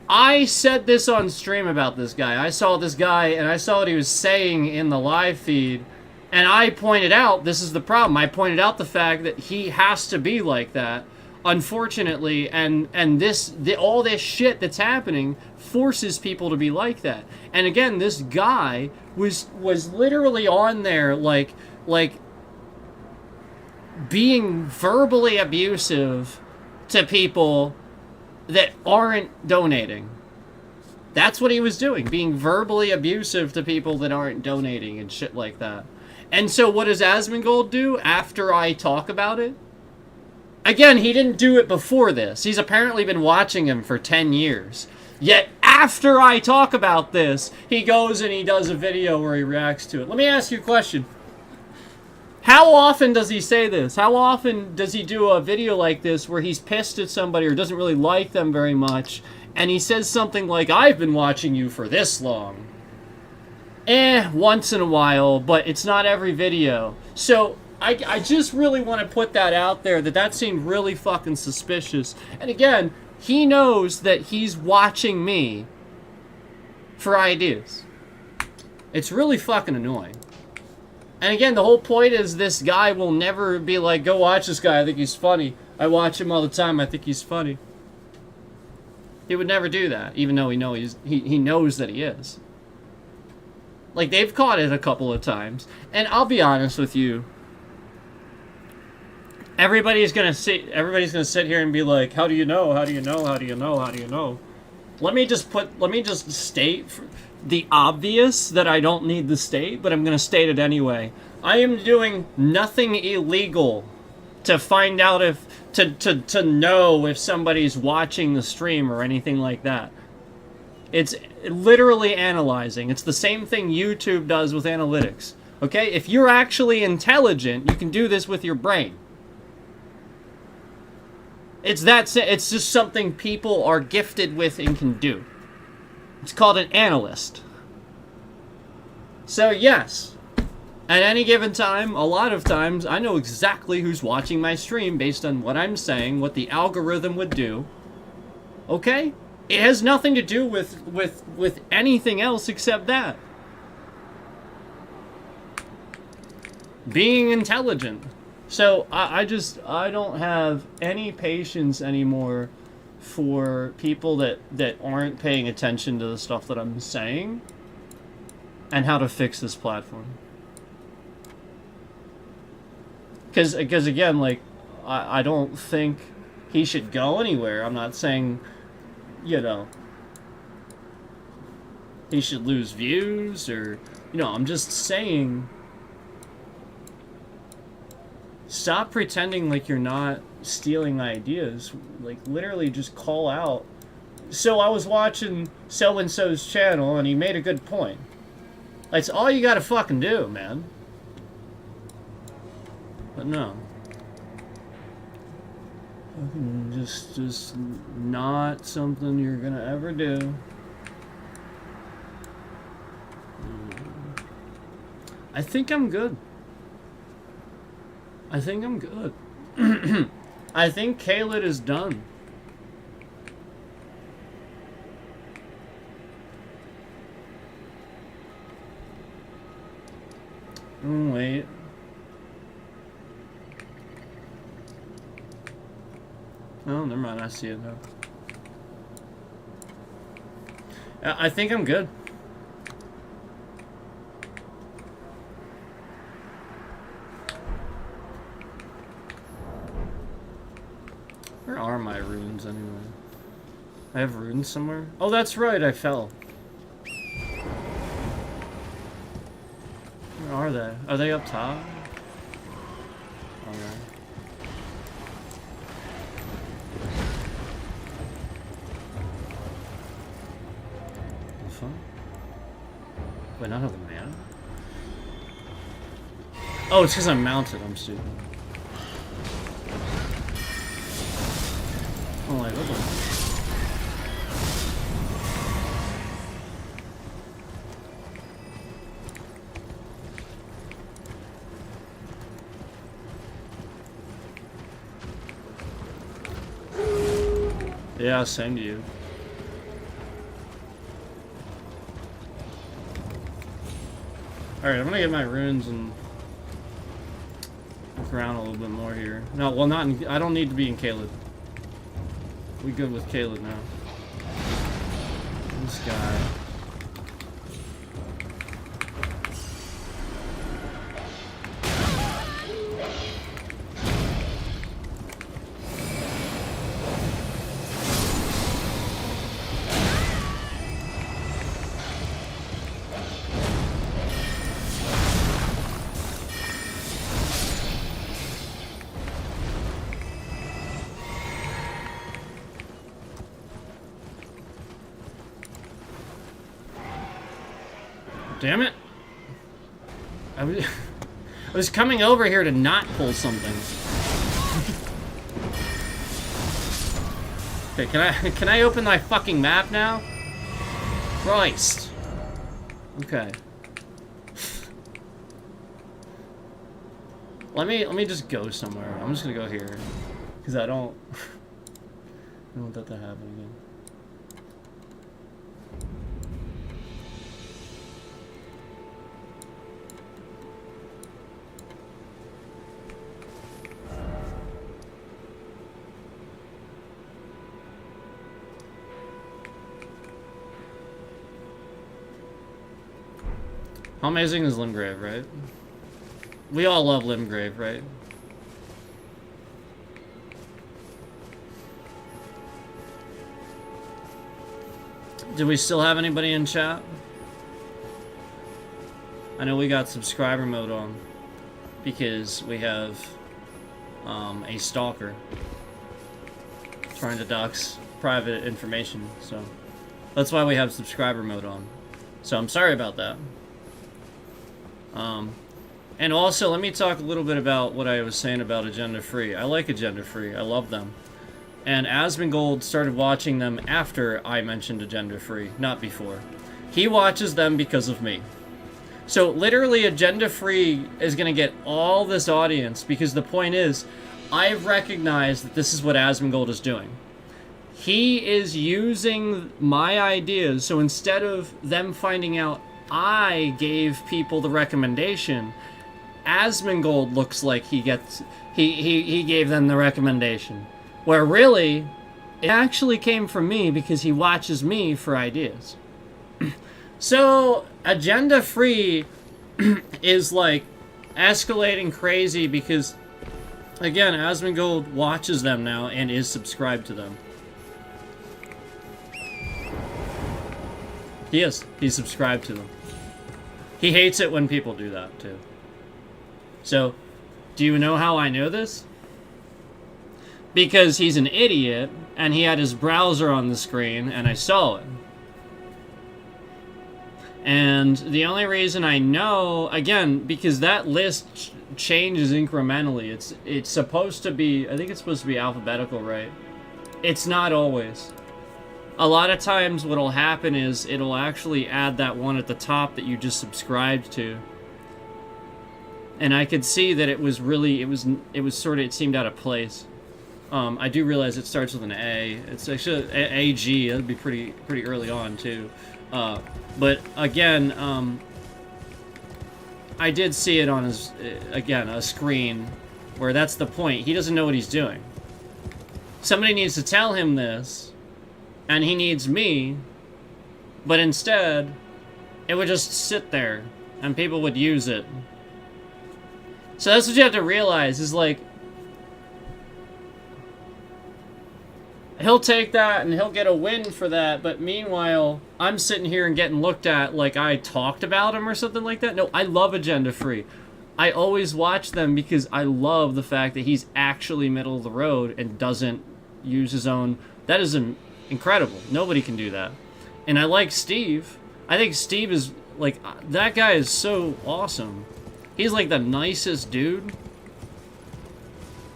A: I said this on stream about this guy. I saw this guy and I saw what he was saying in the live feed. And I pointed out, this is the problem. I pointed out the fact that he has to be like that, unfortunately. And all this shit that's happening forces people to be like that. And again, this guy was literally on there like being verbally abusive to people that aren't donating. That's what he was doing, being verbally abusive to people that aren't donating and shit like that. And so what does Asmongold do after I talk about it? Again, he didn't do it before this. He's apparently been watching him for 10 years. Yet after I talk about this, he goes and he does a video where he reacts to it. Let me ask you a question. How often does he say this? How often does he do a video like this where he's pissed at somebody or doesn't really like them very much, and he says something like, I've been watching you for this long? Once in a while, but it's not every video. So, I just really want to put that out there, that seemed really fucking suspicious. And again, he knows that he's watching me for ideas. It's really fucking annoying. And again, the whole point is this guy will never be like, go watch this guy, I think he's funny. I watch him all the time, I think he's funny. He would never do that, even though he knows that he is. Like, they've caught it a couple of times. And I'll be honest with you. Everybody's gonna sit here and be like, how do you know? How do you know? How do you know? How do you know? Let me just state the obvious that I don't need to state, but I'm going to state it anyway. I am doing nothing illegal to find out to know if somebody's watching the stream or anything like that. It's literally analyzing. It's the same thing YouTube does with analytics. Okay? If you're actually intelligent, you can do this with your brain. It's just something people are gifted with and can do. It's called an analyst. So yes, at any given time, a lot of times, I know exactly who's watching my stream based on what I'm saying, what the algorithm would do. Okay? It has nothing to do with anything else except that. Being intelligent. So I don't have any patience anymore for people that aren't paying attention to the stuff that I'm saying and how to fix this platform. Because again, like, I don't think he should go anywhere. I'm not saying, you know, he should lose views or, you know, I'm just saying, stop pretending like you're not stealing ideas. Like, literally just call out. So I was watching so-and-so's channel and he made a good point. That's all you gotta fucking do, man. But no. Just not something you're gonna ever do. I think I'm good. I think I'm good. I think Caelid is done. Wait. Oh, never mind. I see it now. I think I'm good. Where are my runes anyway? I have runes somewhere? Oh, that's right. I fell. Where are they? Are they up top? Okay. Wait, not have the mana? Oh, it's because I'm mounted. I'm stupid. Oh, like, what the... Yeah, same to you. Alright, I'm gonna get my runes and look around a little bit more here. No, well, not in, I don't need to be in Caelid. We good with Caelid now. This guy. Damn it. I was coming over here to not pull something. Okay, can I open my fucking map now? Christ. Okay. Let me just go somewhere. I'm just gonna go here. Cause I don't want that to happen again. How amazing is Limgrave, right? We all love Limgrave, right? Do we still have anybody in chat? I know we got subscriber mode on because we have a stalker trying to dox private information, so That's why we have subscriber mode on. So I'm sorry about that. And also, let me talk a little bit about what I was saying about Agenda Free. I like Agenda Free. I love them. And Asmongold started watching them after I mentioned Agenda Free, not before. He watches them because of me. So literally Agenda Free is going to get all this audience because the point is, I've recognized that this is what Asmongold is doing. He is using my ideas, so instead of them finding out I gave people the recommendation, Asmongold looks like he gave them the recommendation. Where really, it actually came from me because he watches me for ideas. So, Agenda Free is like escalating crazy because, again, Asmongold watches them now and is subscribed to them. He is. He's subscribed to them. He hates it when people do that, too. So, do you know how I know this? Because he's an idiot, and he had his browser on the screen, and I saw it. And the only reason I know, again, because that list changes incrementally. It's supposed to be, I think it's supposed to be alphabetical, right? It's not always. A lot of times what'll happen is it'll actually add that one at the top that you just subscribed to. And I could see that it was really, it was sort of, it seemed out of place. I do realize it starts with an A. It's actually AG. That'd be pretty early on too. But again, I did see it on his a screen where that's the point. He doesn't know what he's doing. Somebody needs to tell him this, and he needs me. But instead, it would just sit there, and people would use it. So that's what you have to realize is like, he'll take that and he'll get a win for that, but meanwhile, I'm sitting here and getting looked at like I talked about him or something like that. No, I love Agenda Free. I always watch them because I love the fact that he's actually middle of the road and doesn't use his own. That is incredible. Nobody can do that. And I like Steve. I think Steve is like, that guy is so awesome. He's like the nicest dude.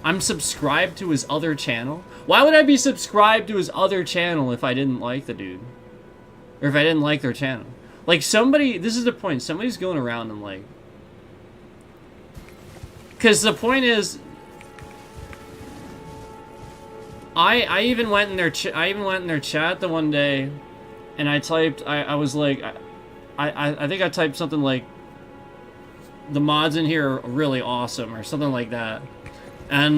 A: I'm subscribed to his other channel. Why would I be subscribed to his other channel if I didn't like the dude? Or if I didn't like their channel? Like somebody, this is the point, somebody's going around and like... Because the point is... I even went in their chat the one day, and I typed, I was like, I think I typed something like, the mods in here are really awesome, or something like that. And,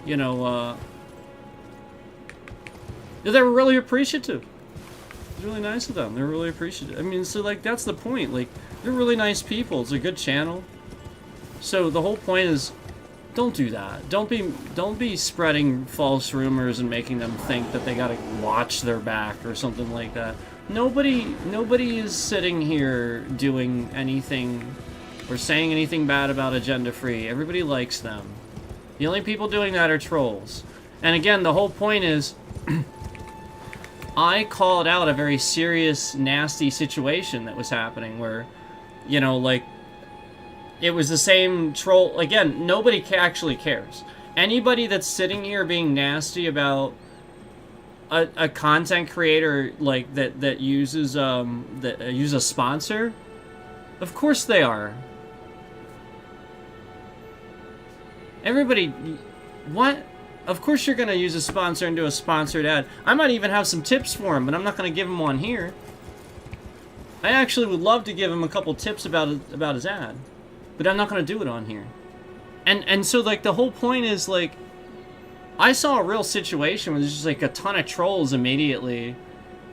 A: you know, they were really appreciative. It was really nice of them. They were really appreciative. I mean, so, like, that's the point. Like, they're really nice people. It's a good channel. So, the whole point is, don't do that. Don't be spreading false rumors and making them think that they gotta watch their back or something like that. Nobody is sitting here doing anything or saying anything bad about Agenda Free. Everybody likes them. The only people doing that are trolls. And again, the whole point is, I called out a very serious, nasty situation that was happening where, you know, like, it was the same troll. Again, nobody actually cares. Anybody that's sitting here being nasty about a content creator like that uses a sponsor, of course they are. Everybody, what? Of course you're gonna use a sponsor and do a sponsored ad. I might even have some tips for him, but I'm not gonna give him one here. I actually would love to give him a couple tips about his ad, but I'm not gonna do it on here. And so like the whole point is like, I saw a real situation where there's just like a ton of trolls immediately,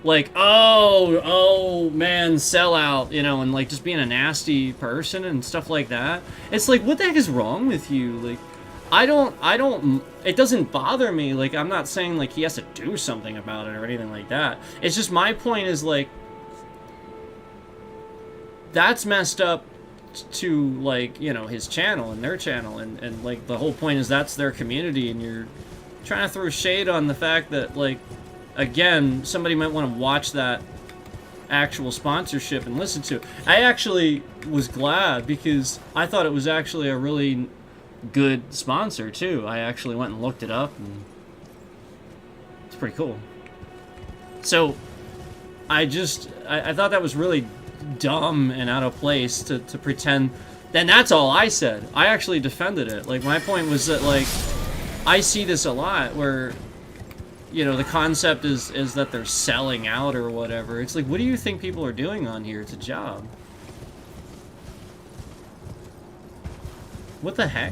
A: like, oh man, sellout, you know, and like just being a nasty person and stuff like that. It's like, what the heck is wrong with you? Like, I don't, it doesn't bother me. Like, I'm not saying like he has to do something about it or anything like that. It's just my point is like, that's messed up to like, you know, his channel and their channel, and like the whole point is that's their community, and you're trying to throw shade on the fact that like again, somebody might want to watch that actual sponsorship and listen to it. I actually was glad because I thought it was actually a really good sponsor too. I actually went and looked it up, and it's pretty cool. So I thought that was really dumb and out of place to pretend. Then that's all I said. I actually defended it. Like, my point was that, like, I see this a lot where, you know, the concept is that they're selling out or whatever. It's like, what do you think people are doing on here? It's a job. What the heck?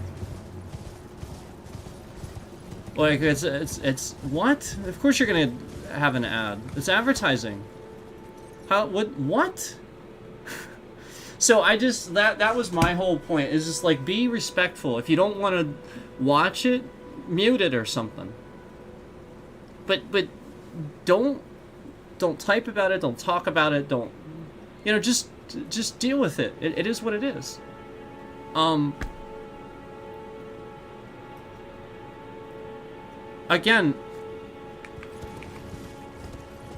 A: Like, it's what? Of course you're gonna have an ad. It's advertising. How, what? So I just, that was my whole point, is just like, be respectful. If you don't want to watch it, mute it or something. But don't type about it, don't talk about it, don't, you know, just deal with it. It is what it is. Again,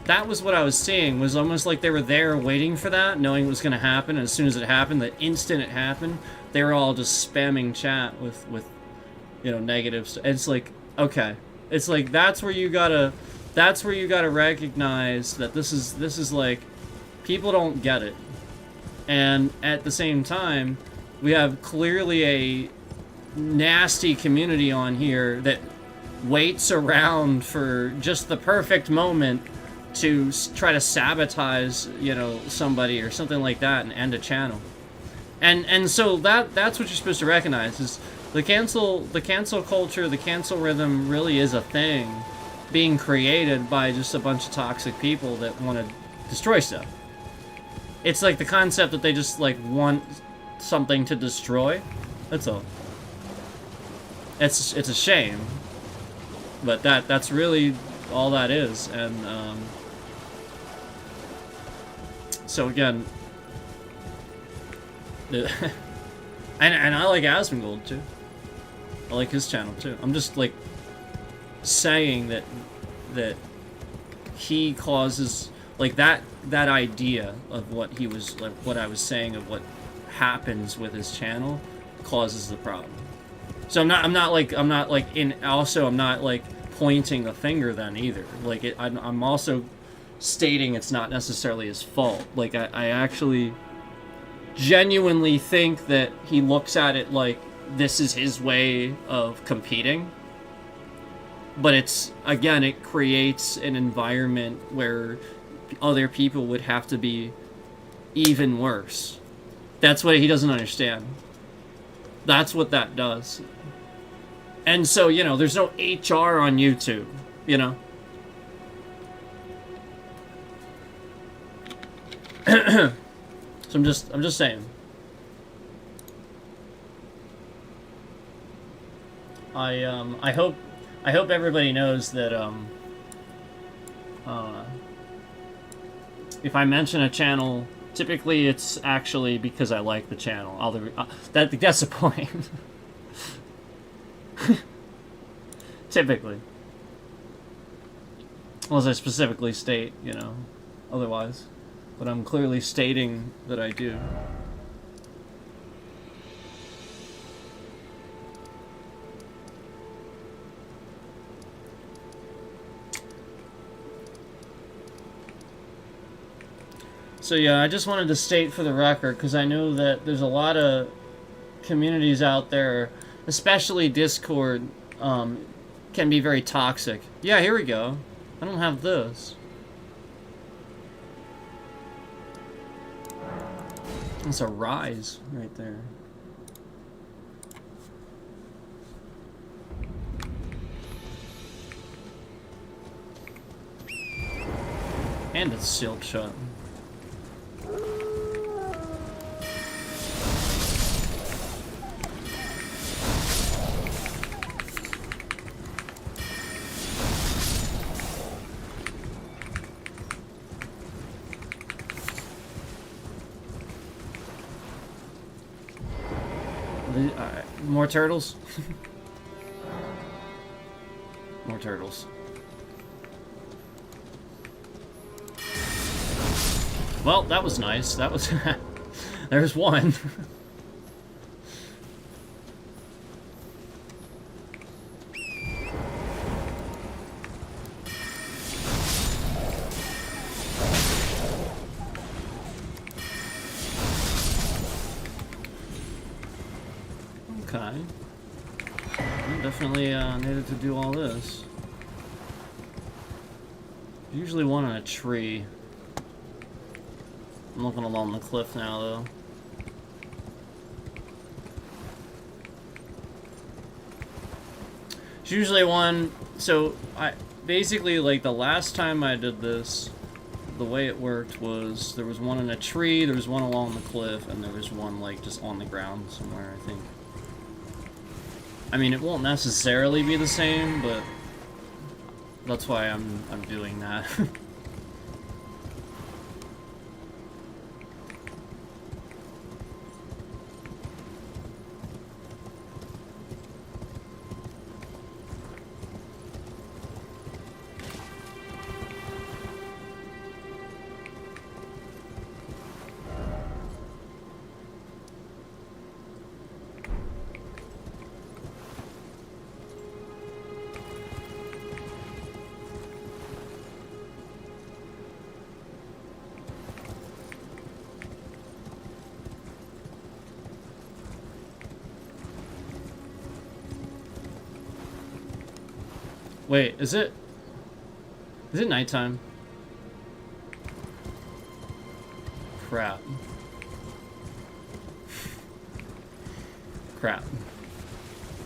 A: that was what I was seeing, was almost like they were there waiting for that, knowing it was going to happen, and as soon as it happened, the instant it happened, they were all just spamming chat with you know, negatives. It's like, okay. It's like, that's where you gotta recognize that this is like, people don't get it. And at the same time, we have clearly a nasty community on here that waits around for just the perfect moment to try to sabotage, you know, somebody or something like that and end a channel. And so that's what you're supposed to recognize, is the cancel culture, the cancel rhythm really is a thing being created by just a bunch of toxic people that want to destroy stuff. It's like the concept that they just like want something to destroy. That's all. It's a shame, but that's really all that is. And so again, and I like Asmongold too. I like his channel too. I'm just like saying that he causes, like, that idea of what he was, like, what I was saying of what happens with his channel causes the problem. So I'm not like pointing the finger then either. Like, I'm also stating it's not necessarily his fault. Like, I actually genuinely think that he looks at it like this is his way of competing. But it's, again, it creates an environment where other people would have to be even worse. That's what he doesn't understand. That's what that does. And so, you know, there's no HR on YouTube, you know? So I'm just saying. I hope everybody knows that if I mention a channel, typically it's actually because I like the channel. That's the point. Typically. Unless I specifically state, you know, otherwise. But I'm clearly stating that I do. So yeah, I just wanted to state for the record, because I know that there's a lot of communities out there, especially Discord, can be very toxic. Yeah, here we go. I don't have this. It's a rise right there. And it's sealed shut. More turtles? More turtles. Well, that was nice. That was... There's one. Okay. I definitely needed to do all this. Usually one in a tree. I'm looking along the cliff now, though. It's usually one... So, basically, like, the last time I did this, the way it worked was there was one in a tree, there was one along the cliff, and there was one, like, just on the ground somewhere, I think. I mean, it won't necessarily be the same, but that's why I'm doing that. Wait, is it nighttime? Crap. Crap.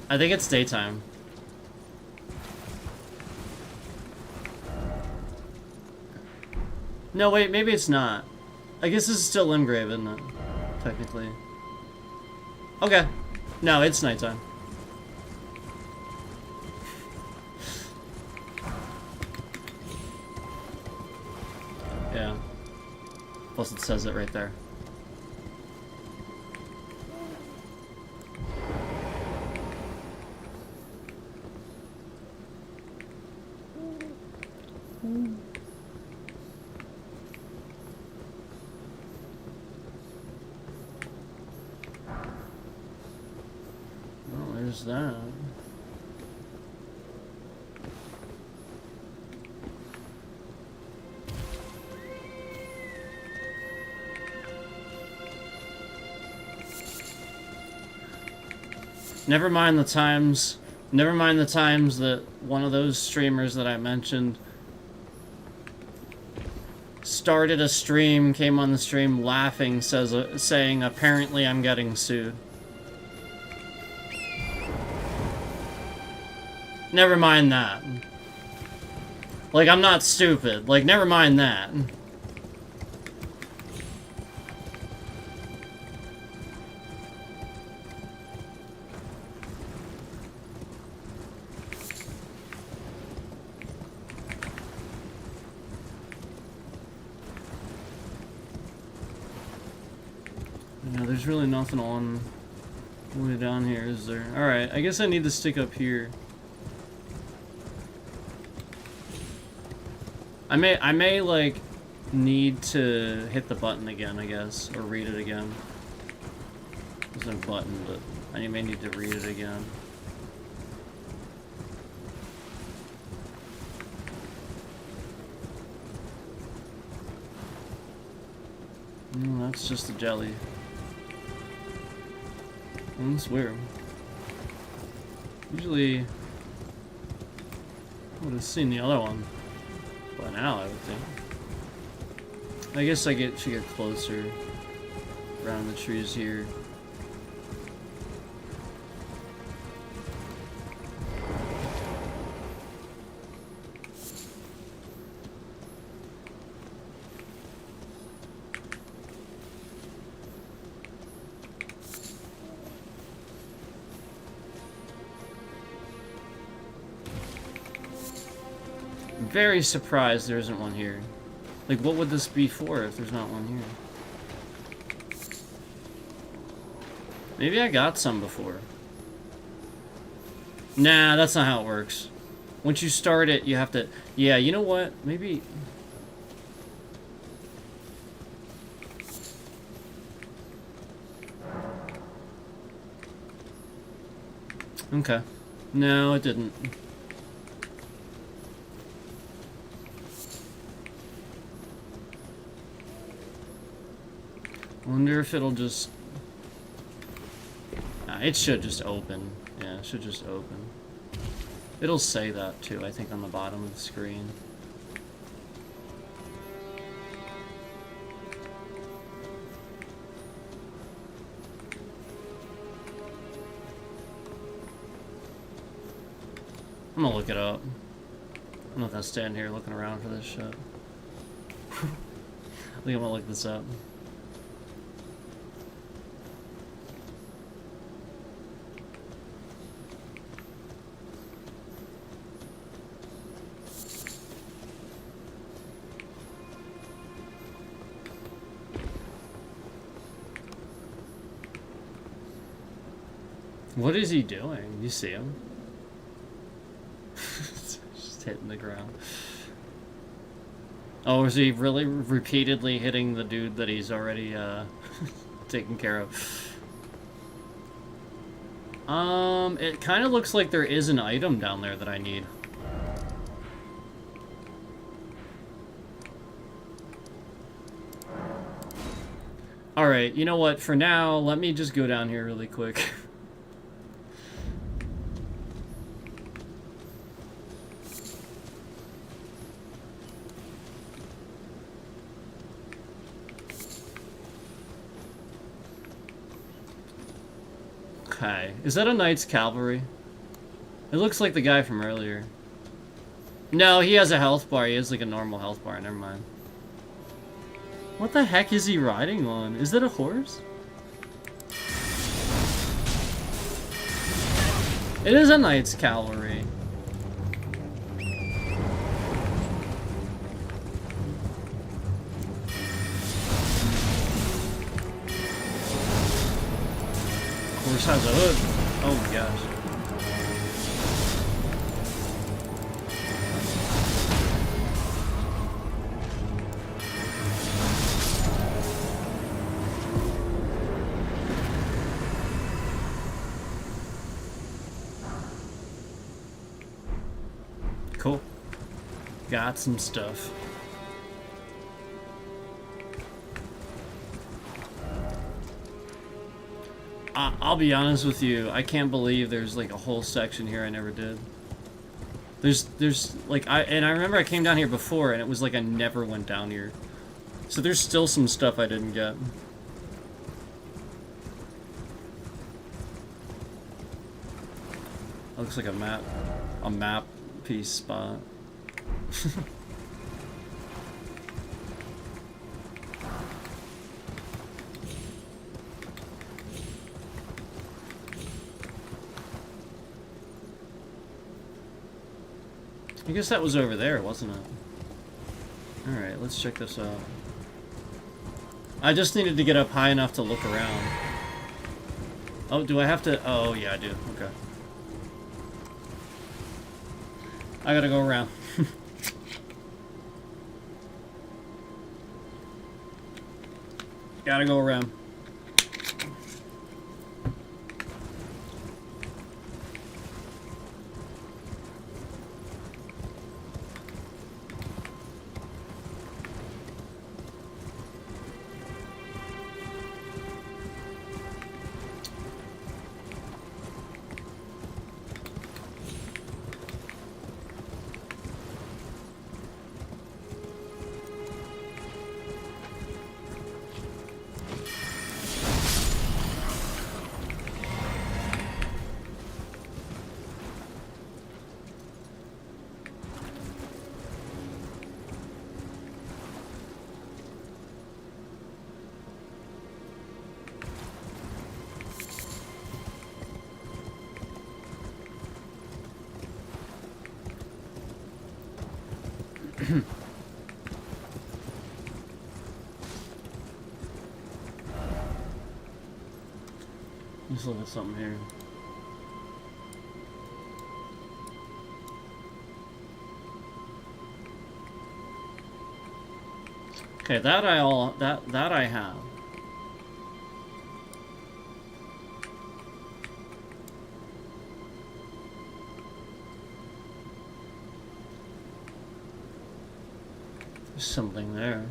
A: I think it's daytime. No, wait, maybe it's not. I guess this is still Limgrave, isn't it? Technically. Okay. No, it's nighttime. Yeah. Plus it says it right there. Well, there's that. Never mind the times that one of those streamers that I mentioned started a stream, came on the stream laughing, saying, apparently I'm getting sued. Never mind that. Like, I'm not stupid. Like, never mind that. Yeah, there's really nothing on the way down here, is there? Alright, I guess I need to stick up here. I may like need to hit the button again, I guess, or read it again. There's no button, but I may need to read it again. No, that's just a jelly. That's weird. Usually, I would have seen the other one by now, I would think. I guess I should get closer around the trees here. Very surprised there isn't one here. Like, what would this be for if there's not one here? Maybe I got some before. Nah, that's not how it works. Once you start it, you have to... Yeah, you know what? Maybe... Okay. No, it didn't. Wonder if it'll just... Nah, it should just open. Yeah, it should just open. It'll say that too, I think, on the bottom of the screen. I'm gonna look it up. I'm not gonna stand here looking around for this shit. I think I'm gonna look this up. What is he doing? You see him? Just hitting the ground. Oh, is he really repeatedly hitting the dude that he's already taken care of? It kind of looks like there is an item down there that I need. Alright, you know what? For now, let me just go down here really quick. Okay, is that a Knight's Cavalry? It looks like the guy from earlier. No, he has a health bar. He has like a normal health bar. Never mind. What the heck is he riding on? Is that a horse? It is a Knight's Cavalry. Horse has a hood. Oh my gosh. Cool. Got some stuff. I'll be honest with you, I can't believe there's like a whole section here I never did. There's like, I remember I came down here before and it was like I never went down here. So there's still some stuff I didn't get. That looks like a map piece spot. I guess that was over there, wasn't it? Alright, let's check this out. I just needed to get up high enough to look around. Oh, do I have to? Oh, yeah, I do. Okay. I gotta go around. Gotta go around. Let's look at something here. Okay, that I have. something there.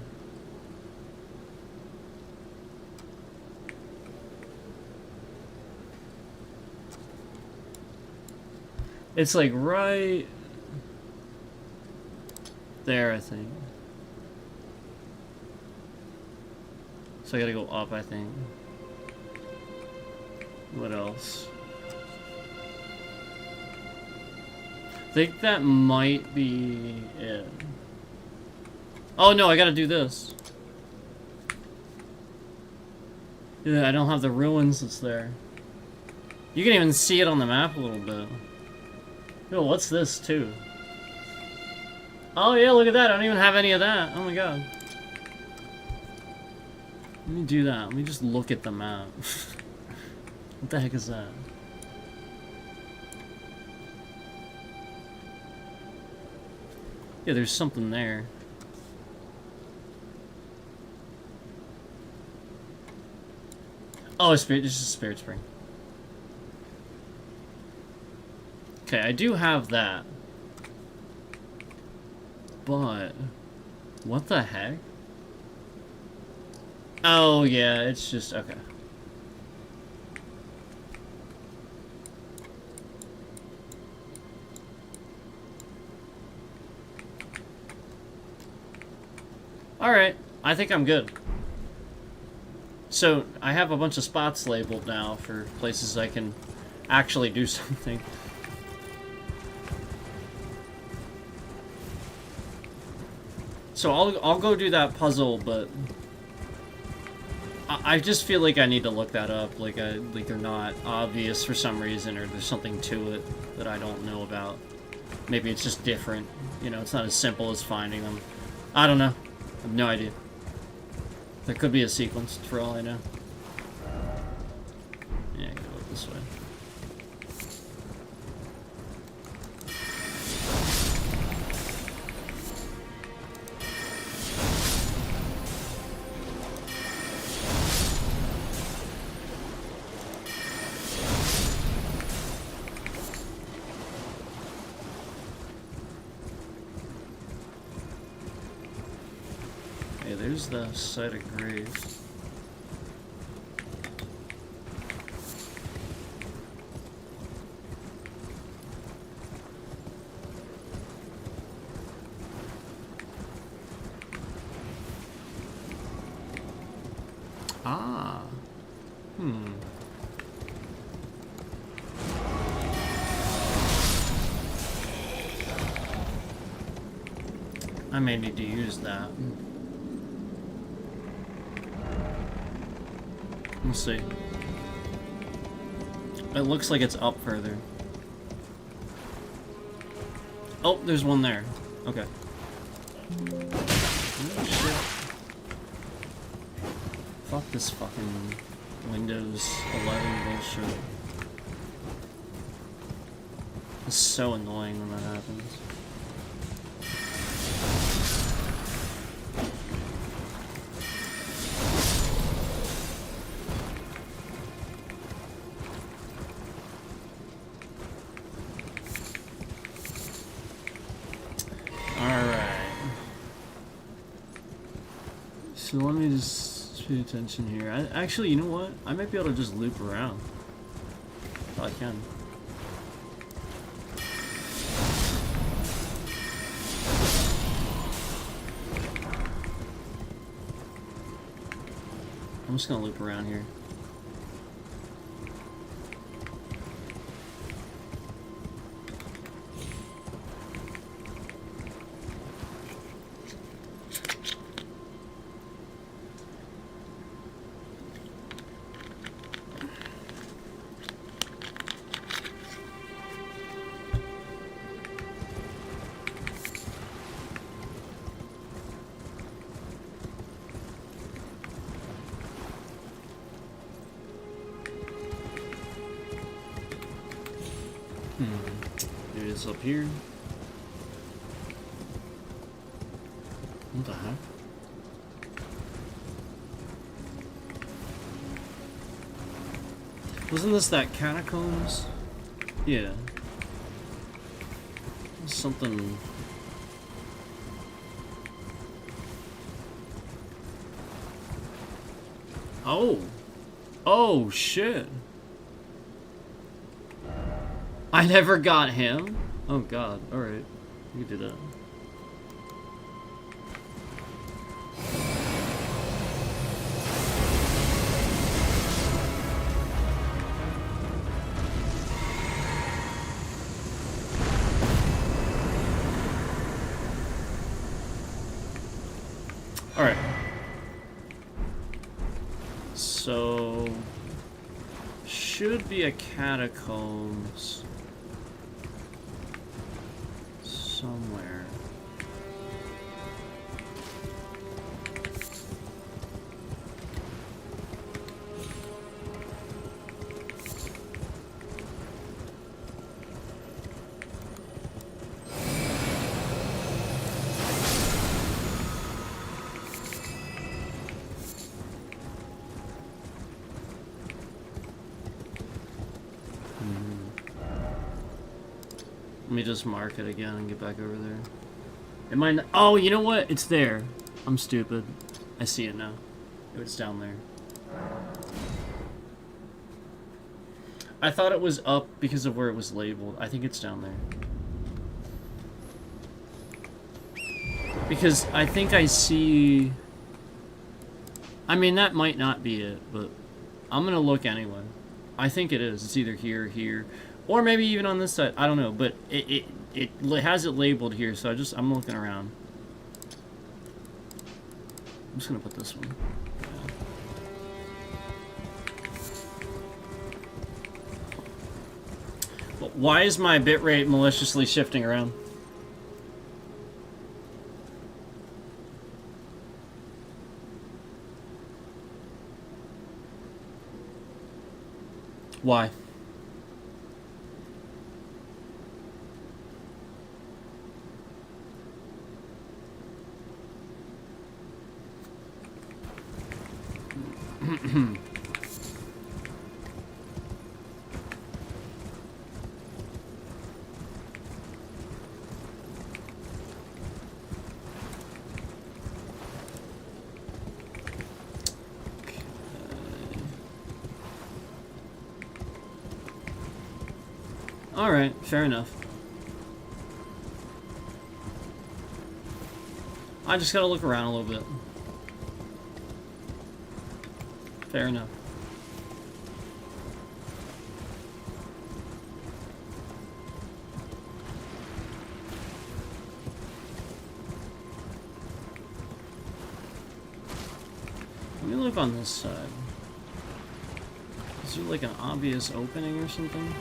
A: It's like right there, I think. So I gotta go up, I think. What else? I think that might be it. Oh no, I gotta do this. Yeah, I don't have the ruins that's there. You can even see it on the map a little bit. Yo, what's this too? Oh yeah, look at that. I don't even have any of that. Oh my god. Let me do that. Let me just look at the map. What the heck is that? Yeah, there's something there. Oh, it's just a spirit spring. Okay, I do have that. But what the heck? Oh yeah, it's just okay. Alright, I think I'm good. So, I have a bunch of spots labeled now for places I can actually do something. So I'll go do that puzzle, but I just feel like I need to look that up. Like they're not obvious for some reason, or there's something to it that I don't know about. Maybe it's just different. You know, it's not as simple as finding them. I don't know. I have no idea. There could be a sequence, for all I know. Yeah, I gotta go this way. There's the site of graves. Ah. I may need to use that. Let's see. It looks like it's up further. Oh, there's one there. Okay. Oh, shit. Fuck this fucking Windows 11 bullshit. It's so annoying when that happens. So let me just pay attention here. Actually, you know what? I might be able to just loop around. If I can. I'm just gonna loop around here. Maybe it's up here. What the heck? Wasn't this that catacombs? Yeah. Something. Oh. Oh, shit. I never got him? Oh, God. Alright. You can do that. Alright. So... should be a catacombs... somewhere. Let me just mark it again and get back over there. It might not, oh, you know what? It's there. I'm stupid. I see it now. It's down there. I thought it was up because of where it was labeled. I think it's down there. Because I think I see... I mean, that might not be it, but I'm gonna look anyway. I think it is. It's either here or here. Or maybe even on this side. I don't know, but it has it labeled here, so I'm looking around. I'm just gonna put this one. Well, why is my bitrate maliciously shifting around? Why? Alright, fair enough. I just gotta look around a little bit. Fair enough. Let me look on this side. Is there like an obvious opening or something?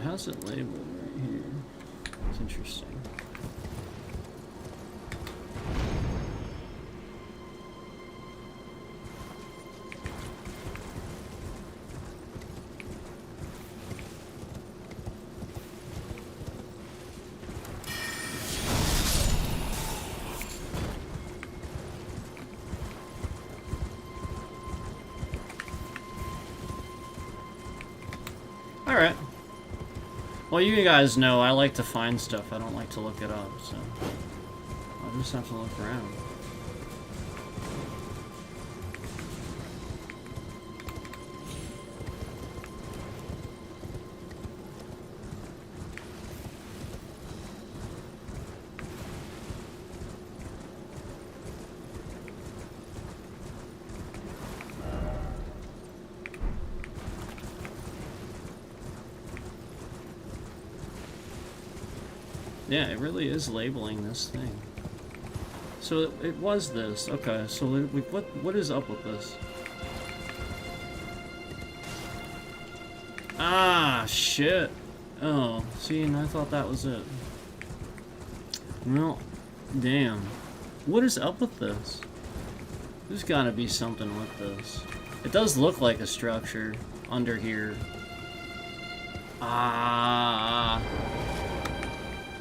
A: How's it labeled right here? It's interesting. All right. Well, you guys know I like to find stuff. I don't like to look it up, so I'll just have to look around. Yeah, it really is labeling this thing. So it was this. Okay, so what is up with this? Ah, shit. Oh, see, and I thought that was it. Well, damn. What is up with this? There's gotta be something with this. It does look like a structure under here. Ah.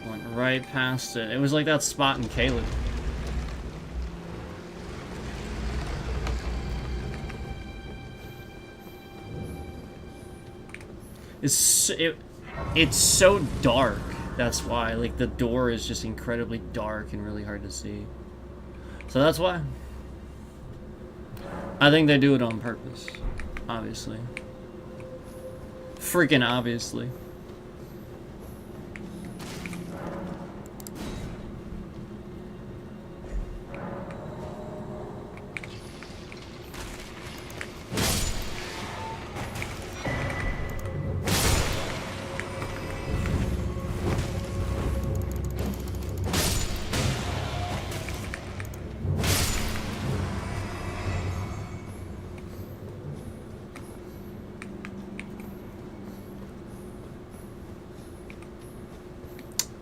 A: Went right past it. It was like that spot in Caleb. It's so dark. That's why. Like, the door is just incredibly dark and really hard to see. So that's why. I think they do it on purpose. Obviously. Freaking obviously.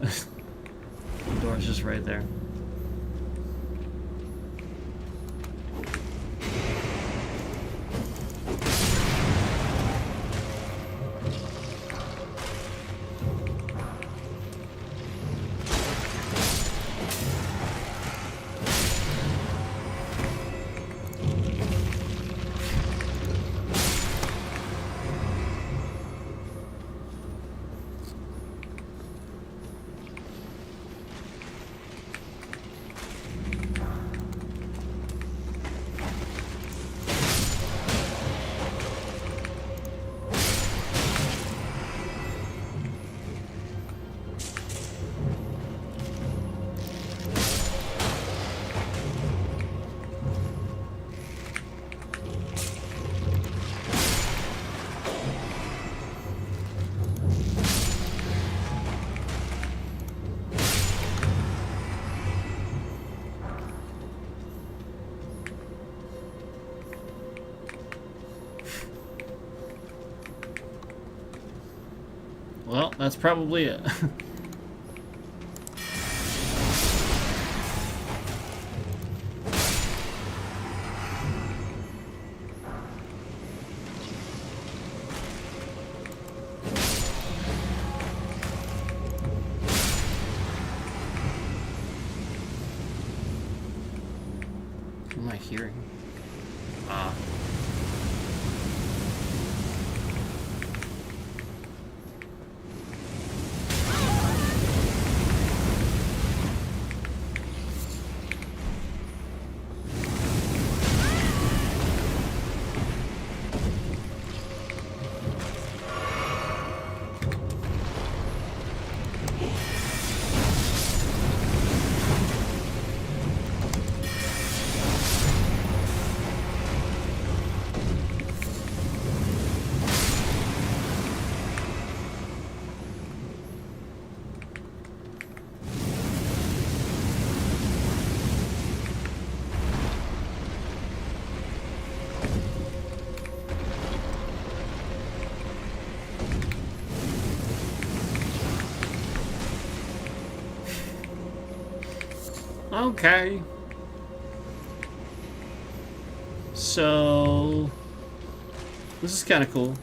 A: The door's just right there. Well, that's probably it. What am I hearing? Ah. Okay. So this is kind of cool.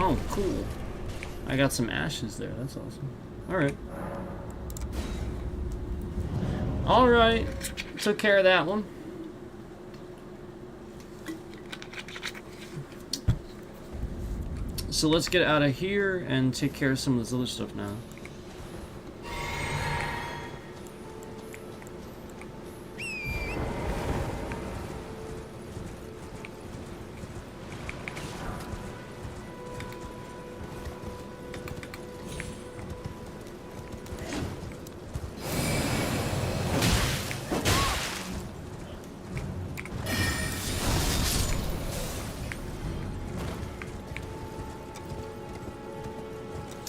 A: Oh, cool. I got some ashes there. That's awesome. Alright. Alright. Took care of that one. So let's get out of here and take care of some of this other stuff now.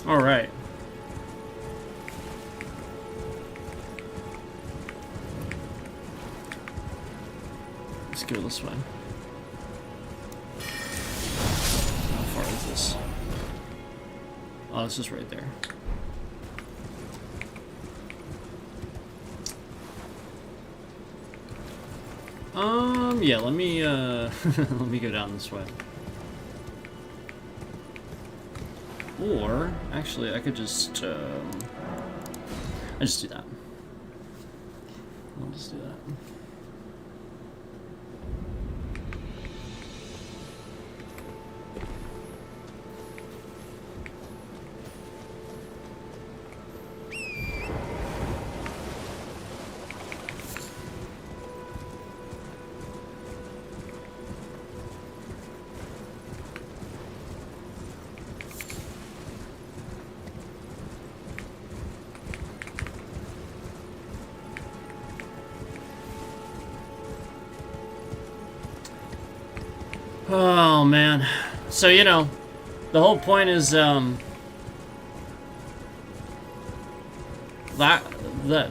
A: Alright. Let's go this way. How far is this? Oh, this is right there. Yeah, let me, let me go down this way. Or, actually, I could just, I just do that. I'll just do that. Oh man, so you know, the whole point is that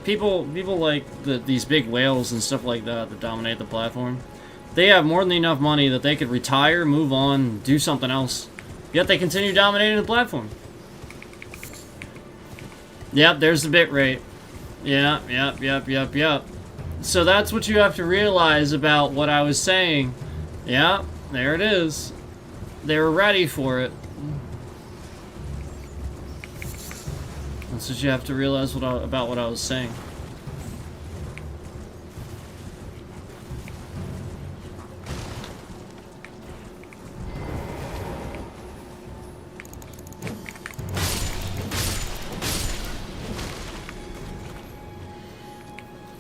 A: people like these big whales and stuff like that dominate the platform. They have more than enough money that they could retire, move on, do something else. Yet they continue dominating the platform. Yep, there's the bit rate. Yep. So that's what you have to realize about what I was saying. Yep. There it is. They were ready for it. That's what you have to realize about what I was saying.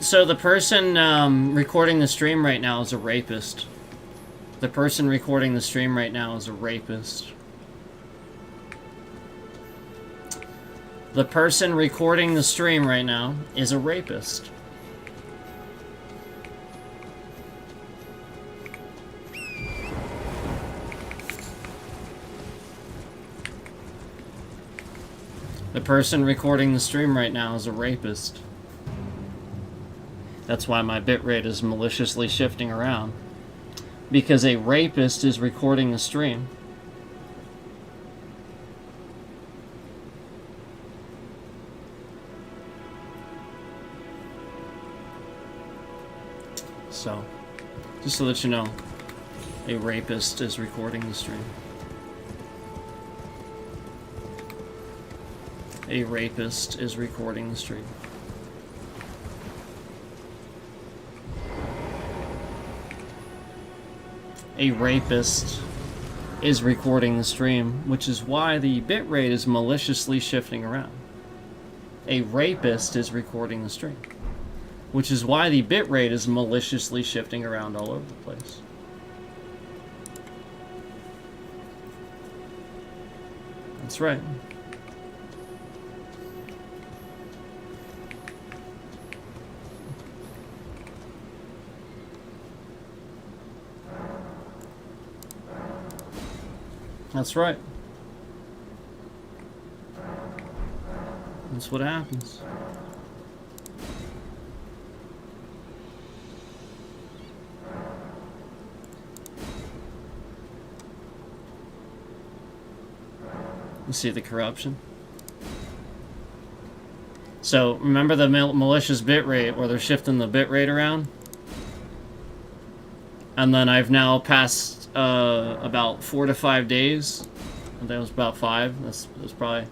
A: So the person recording the stream right now is a rapist. The person recording the stream right now is a rapist. The person recording the stream right now is a rapist. The person recording the stream right now is a rapist. That's why my bitrate is maliciously shifting around. Because a rapist is recording the stream. So, just to let you know, a rapist is recording the stream. A rapist is recording the stream. A rapist is recording the stream, which is why the bitrate is maliciously shifting around. A rapist is recording the stream, which is why the bitrate is maliciously shifting around all over the place. That's right. That's right. That's what happens. You see the corruption? So, remember the malicious bitrate where they're shifting the bitrate around? And then I've now passed about 4 to 5 days. I think it was about 5. That's probably...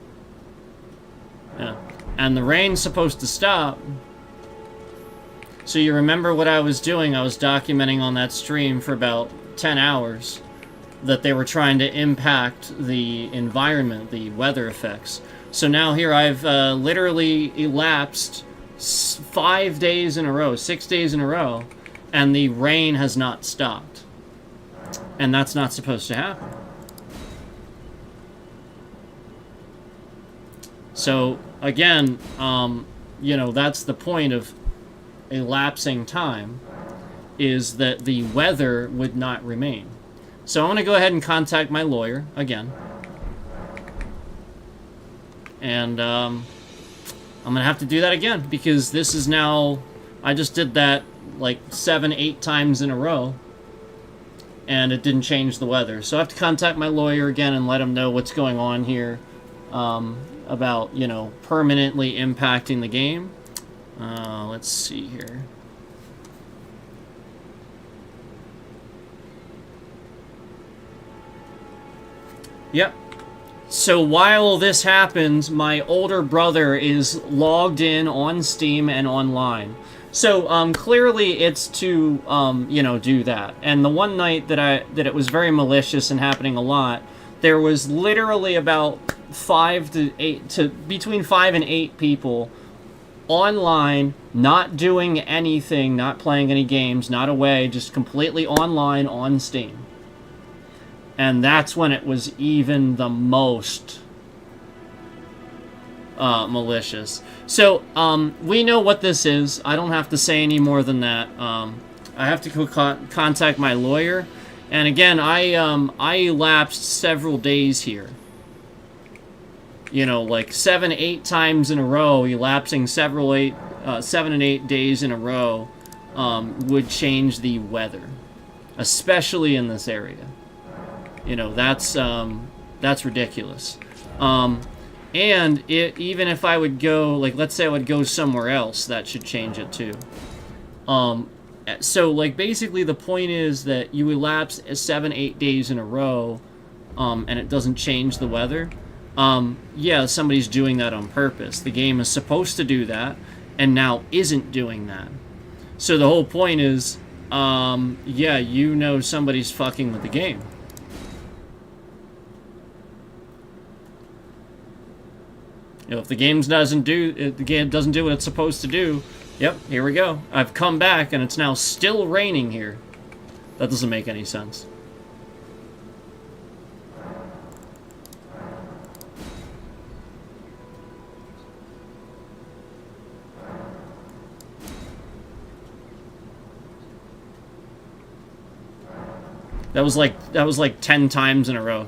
A: Yeah. And the rain's supposed to stop. So you remember what I was doing? I was documenting on that stream for about 10 hours. that they were trying to impact the environment, the weather effects. So now here I've literally elapsed 5 days in a row, 6 days in a row, and the rain has not stopped. And that's not supposed to happen. So, again, you know, that's the point of elapsing time, is that the weather would not remain. So I'm going to go ahead and contact my lawyer again. And I'm going to have to do that again, because this is now... I just did that like 7-8 times in a row, and it didn't change the weather. So I have to contact my lawyer again and let him know what's going on here, about, you know, permanently impacting the game. Let's see here. Yep. So while this happens, my older brother is logged in on Steam and online. So clearly it's to you know, do that. And the one night that it was very malicious and happening a lot, there was literally about between 5 and 8 people online, not doing anything, not playing any games, not away, just completely online on Steam. And that's when it was even the most malicious. So, we know what this is. I don't have to say any more than that. I have to contact my lawyer. And again, I elapsed several days here. You know, like 7-8 times in a row, elapsing 7 and 8 days in a row, would change the weather, especially in this area. You know, that's ridiculus. And even if I would go, like, let's say I would go somewhere else, that should change it too. So, like, basically the point is that you elapse 7-8 days in a row, and it doesn't change the weather. Yeah, somebody's doing that on purpose. The game is supposed to do that, and now isn't doing that. So the whole point is, yeah, you know somebody's fucking with the game. You know, if the game doesn't do what it's supposed to do, yep, here we go. I've come back, and it's now still raining here. That doesn't make any sense. That was like 10 times in a row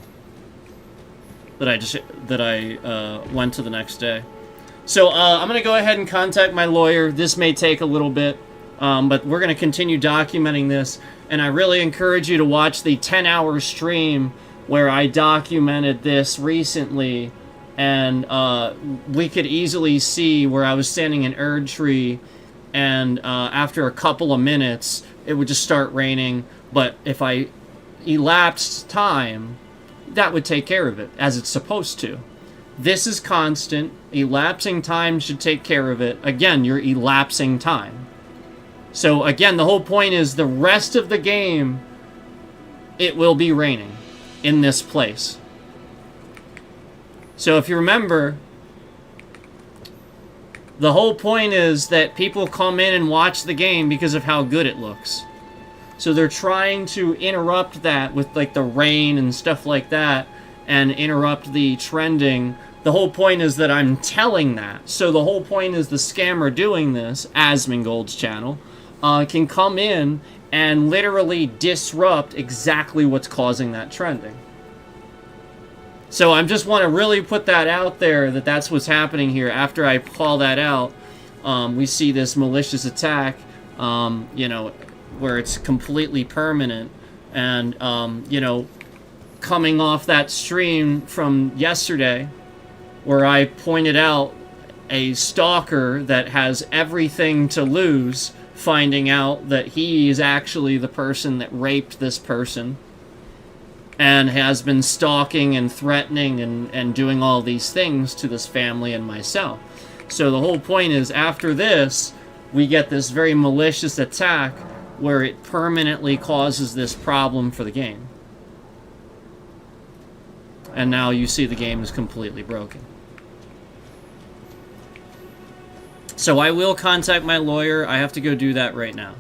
A: that I went to the next day. So I'm gonna go ahead and contact my lawyer. This may take a little bit, but we're gonna continue documenting this. And I really encourage you to watch the 10-hour stream where I documented this recently, and we could easily see where I was standing in Erdtree, and after a couple of minutes, it would just start raining. But if I elapsed time, that would take care of it, as it's supposed to. This is constant. Elapsing time should take care of it. Again, you're elapsing time. So again, the whole point is the rest of the game, it will be raining in this place. So if you remember, the whole point is that people come in and watch the game because of how good it looks. So they're trying to interrupt that with like the rain and stuff like that, and interrupt the trending. The whole point is that I'm telling that. So the whole point is the scammer doing this, Asmongold's channel, can come in and literally disrupt exactly what's causing that trending. So I just want to really put that out there, that that's what's happening here. After I call that out, we see this malicious attack, you know, where it's completely permanent. And, you know, coming off that stream from yesterday, where I pointed out a stalker that has everything to lose, finding out that he is actually the person that raped this person, and has been stalking and threatening and doing all these things to this family and myself. So the whole point is, after this, we get this very malicious attack where it permanently causes this problem for the game. And now you see the game is completely broken. So I will contact my lawyer. I have to go do that right now.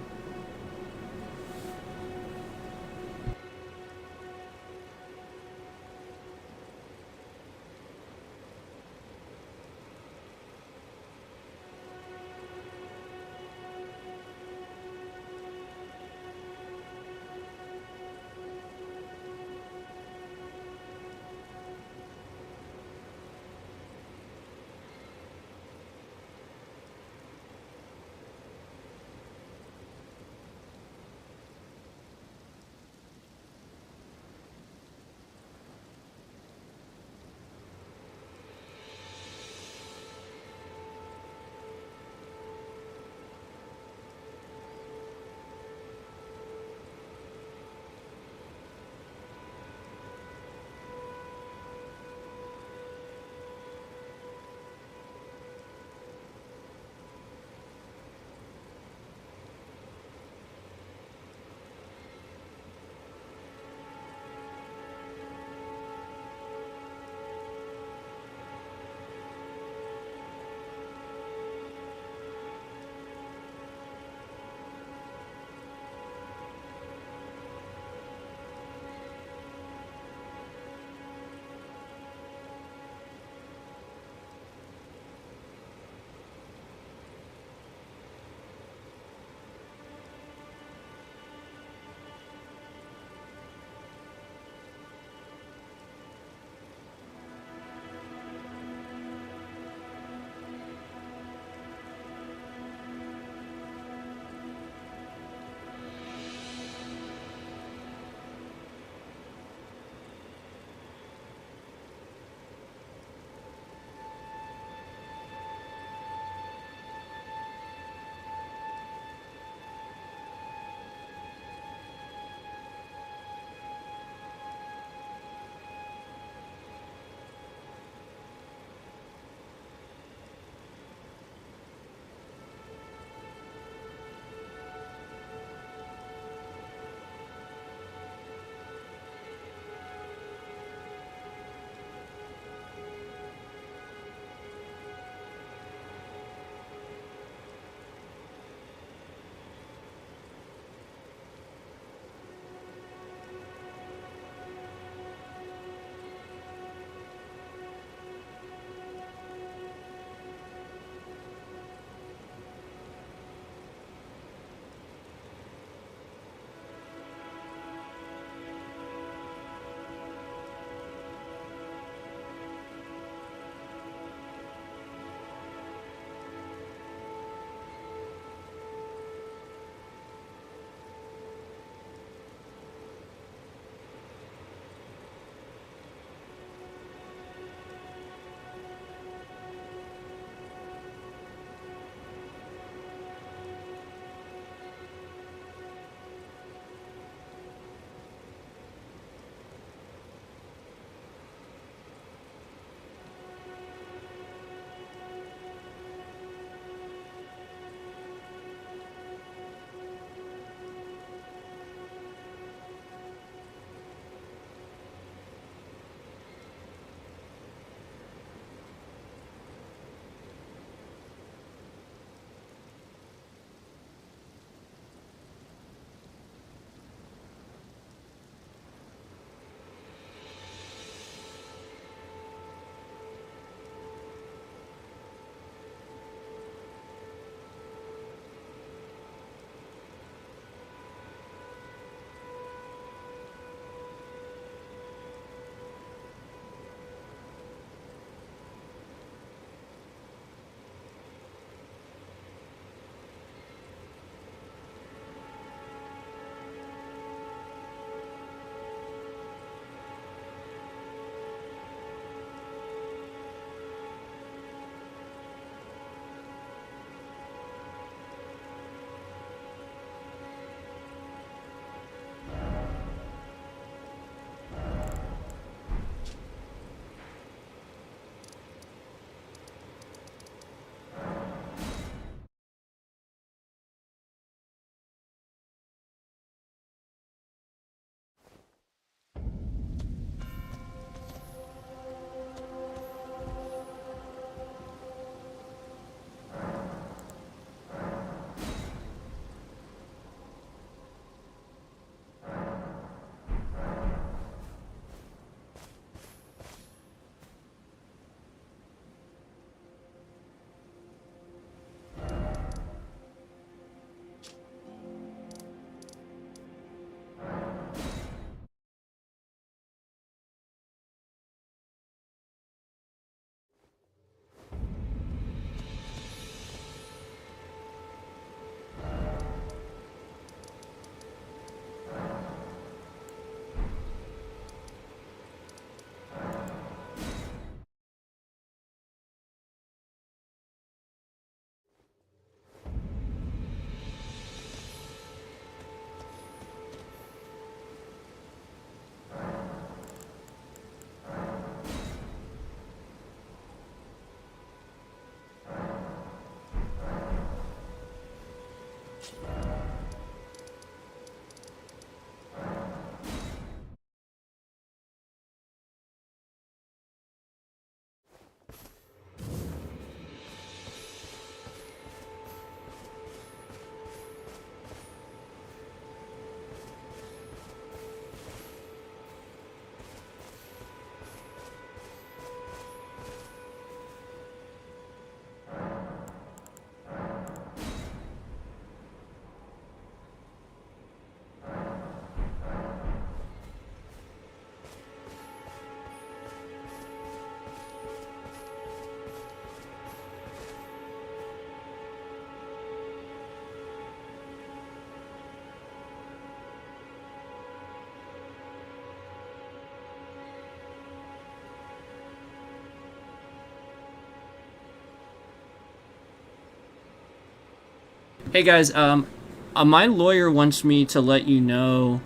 A: Hey guys, my lawyer wants me to let you know,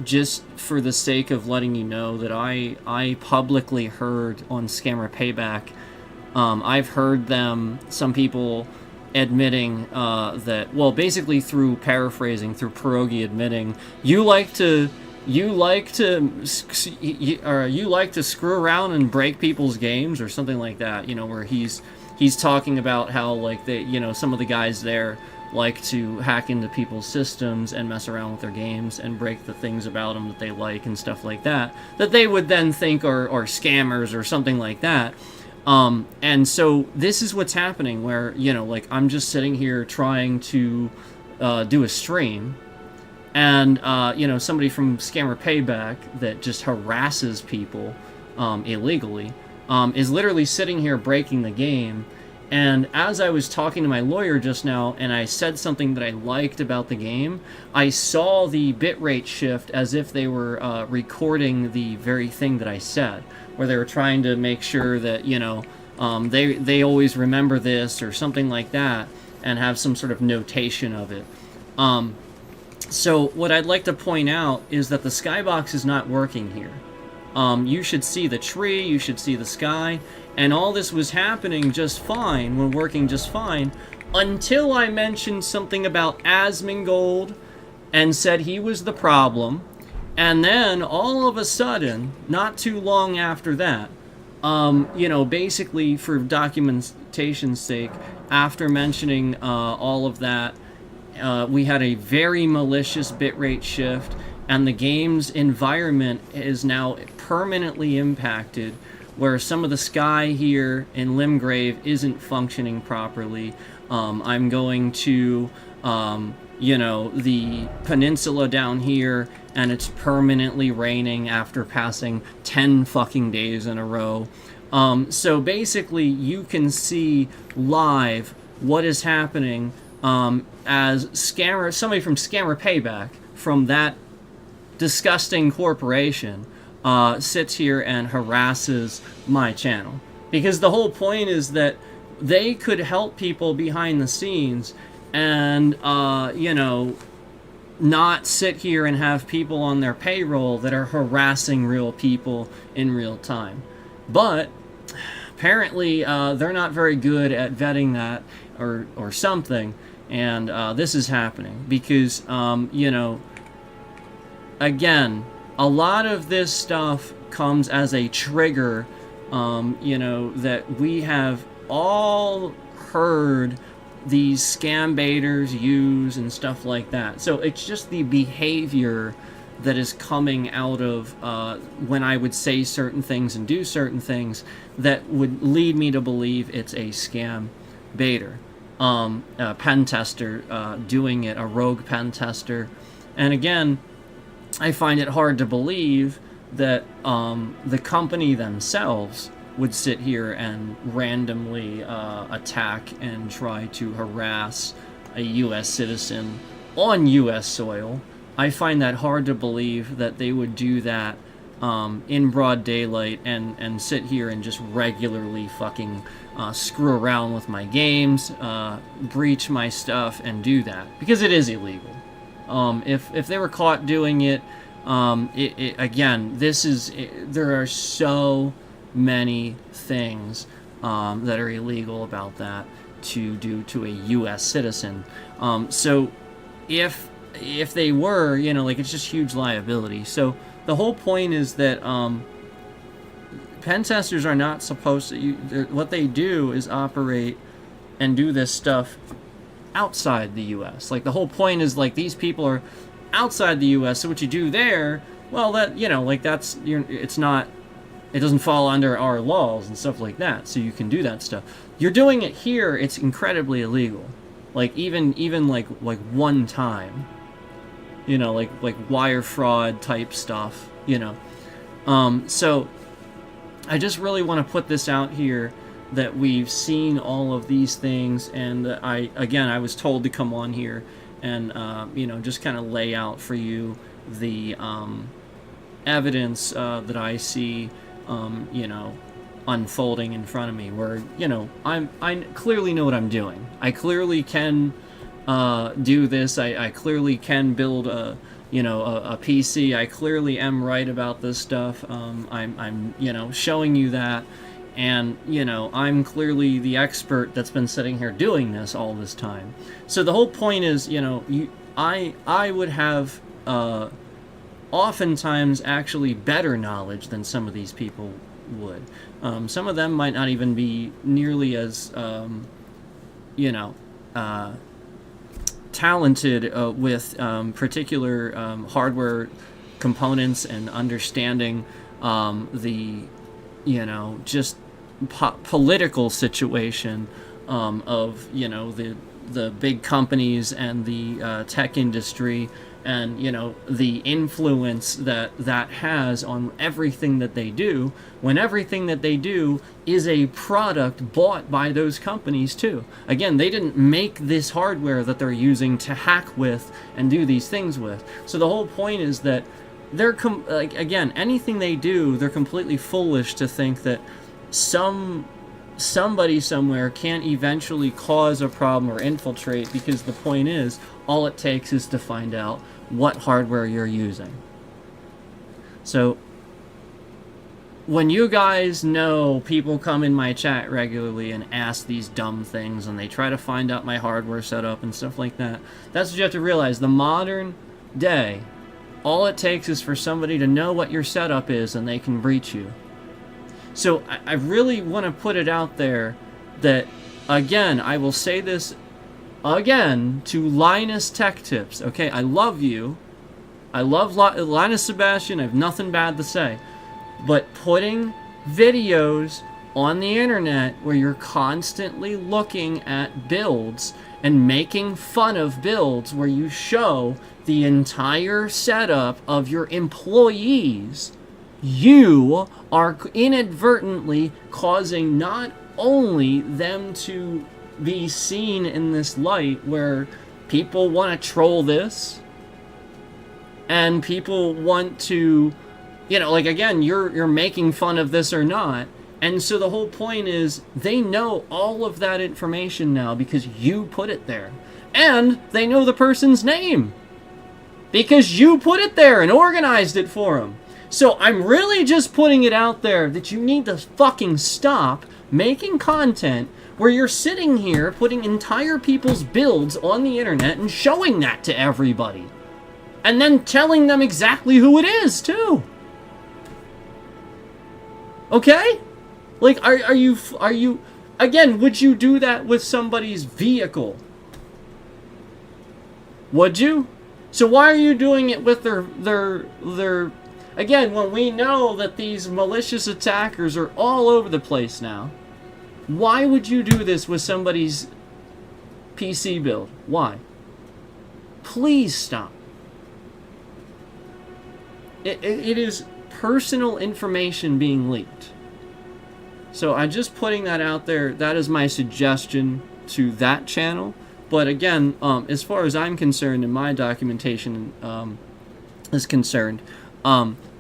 A: just for the sake of letting you know that I publicly heard on Scammer Payback, I've heard some people admitting that, well, basically through paraphrasing, through Pierogi admitting, you like to screw around and break people's games or something like that, where he's talking about how, like, some of the guys there like to hack into people's systems and mess around with their games and break the things about them that they like and stuff like that they would then think are scammers or something like that. And so this is what's happening, where, like, I'm just sitting here trying to do a stream, and, somebody from Scammer Payback that just harasses people illegally is literally sitting here breaking the game. And as I was talking to my lawyer just now, and I said something that I liked about the game, I saw the bitrate shift as if they were recording the very thing that I said, where they were trying to make sure that, they always remember this or something like that, and have some sort of notation of it. So what I'd like to point out is that the skybox is not working here. You should see the tree, you should see the sky, and all this was happening just fine, working just fine, until I mentioned something about Asmongold and said he was the problem. And then all of a sudden, not too long after that, basically for documentation's sake, after mentioning all of that, we had a very malicious bitrate shift, and the game's environment is now permanently impacted, where some of the sky here in Limgrave isn't functioning properly. I'm going to, the peninsula down here, and it's permanently raining after passing 10 fucking days in a row. So basically, you can see live what is happening as somebody from Scammer Payback, from that disgusting corporation, sits here and harasses my channel. Because the whole point is that they could help people behind the scenes and, not sit here and have people on their payroll that are harassing real people in real time. But apparently they're not very good at vetting that or something, and this is happening because, again, a lot of this stuff comes as a trigger, that we have all heard these scam baiters use and stuff like that. So it's just the behavior that is coming out of when I would say certain things and do certain things that would lead me to believe it's a scam baiter. A pen tester doing it, a rogue pen tester. And again, I find it hard to believe that the company themselves would sit here and randomly attack and try to harass a U.S. citizen on U.S. soil. I find that hard to believe that they would do that in broad daylight and sit here and just regularly fucking screw around with my games, breach my stuff, and do that. Because it is illegal. If they were caught doing it, again, there are so many things that are illegal about that to do to a U.S. citizen. So if they were, it's just huge liability. So the whole point is that pen testers are not supposed to. What they do is operate and do this stuff outside the U.S. Like, the whole point is, like, these people are outside the U.S. So what you do there, well, that it's not. It doesn't fall under our laws and stuff like that, so you can do that stuff. You're doing it here, it's incredibly illegal. Like, even like one time. Like wire fraud type stuff, So I just really want to put this out here, that we've seen all of these things, and I was told to come on here and, just kind of lay out for you the evidence that I see unfolding in front of me, where I clearly know what I'm doing. I clearly can do this. I clearly can build a a PC. I clearly am right about this stuff. I'm showing you that, and I'm clearly the expert that's been sitting here doing this all this time. So the whole point is, I would have oftentimes actually better knowledge than some of these people would. Some of them might not even be nearly as talented with particular hardware components and understanding the just political situation of the big companies and the tech industry, and the influence that has on everything that they do, when everything that they do is a product bought by those companies too. Again, they didn't make this hardware that they're using to hack with and do these things with. So the whole point is that they're again, anything they do, they're completely foolish to think that somebody somewhere can't eventually cause a problem or infiltrate, because the point is, all it takes is to find out what hardware you're using. So when you guys know people come in my chat regularly and ask these dumb things, and they try to find out my hardware setup and stuff like that, that's what you have to realize. The modern day, all it takes is for somebody to know what your setup is, and they can breach you. So I really want to put it out there that, again, I will say this again to Linus Tech Tips, okay? I love you. I love Linus Sebastian. I have nothing bad to say. But putting videos on the internet where you're constantly looking at builds and making fun of builds where you show the entire setup of your employees, you are inadvertently causing not only them to be seen in this light where people want to troll this, and people want to, again, you're making fun of this or not. And so the whole point is, they know all of that information now because you put it there. And they know the person's name because you put it there and organized it for them. So I'm really just putting it out there that you need to fucking stop making content where you're sitting here putting entire people's builds on the internet and showing that to everybody. And then telling them exactly who it is, too. Okay? Like, are you, again, would you do that with somebody's vehicle? Would you? So why are you doing it with their again, when we know that these malicious attackers are all over the place now, why would you do this with somebody's PC build? Why? Please stop. It is personal information being leaked. So I'm just putting that out there. That is my suggestion to that channel. But again, as far as I'm concerned and my documentation is concerned,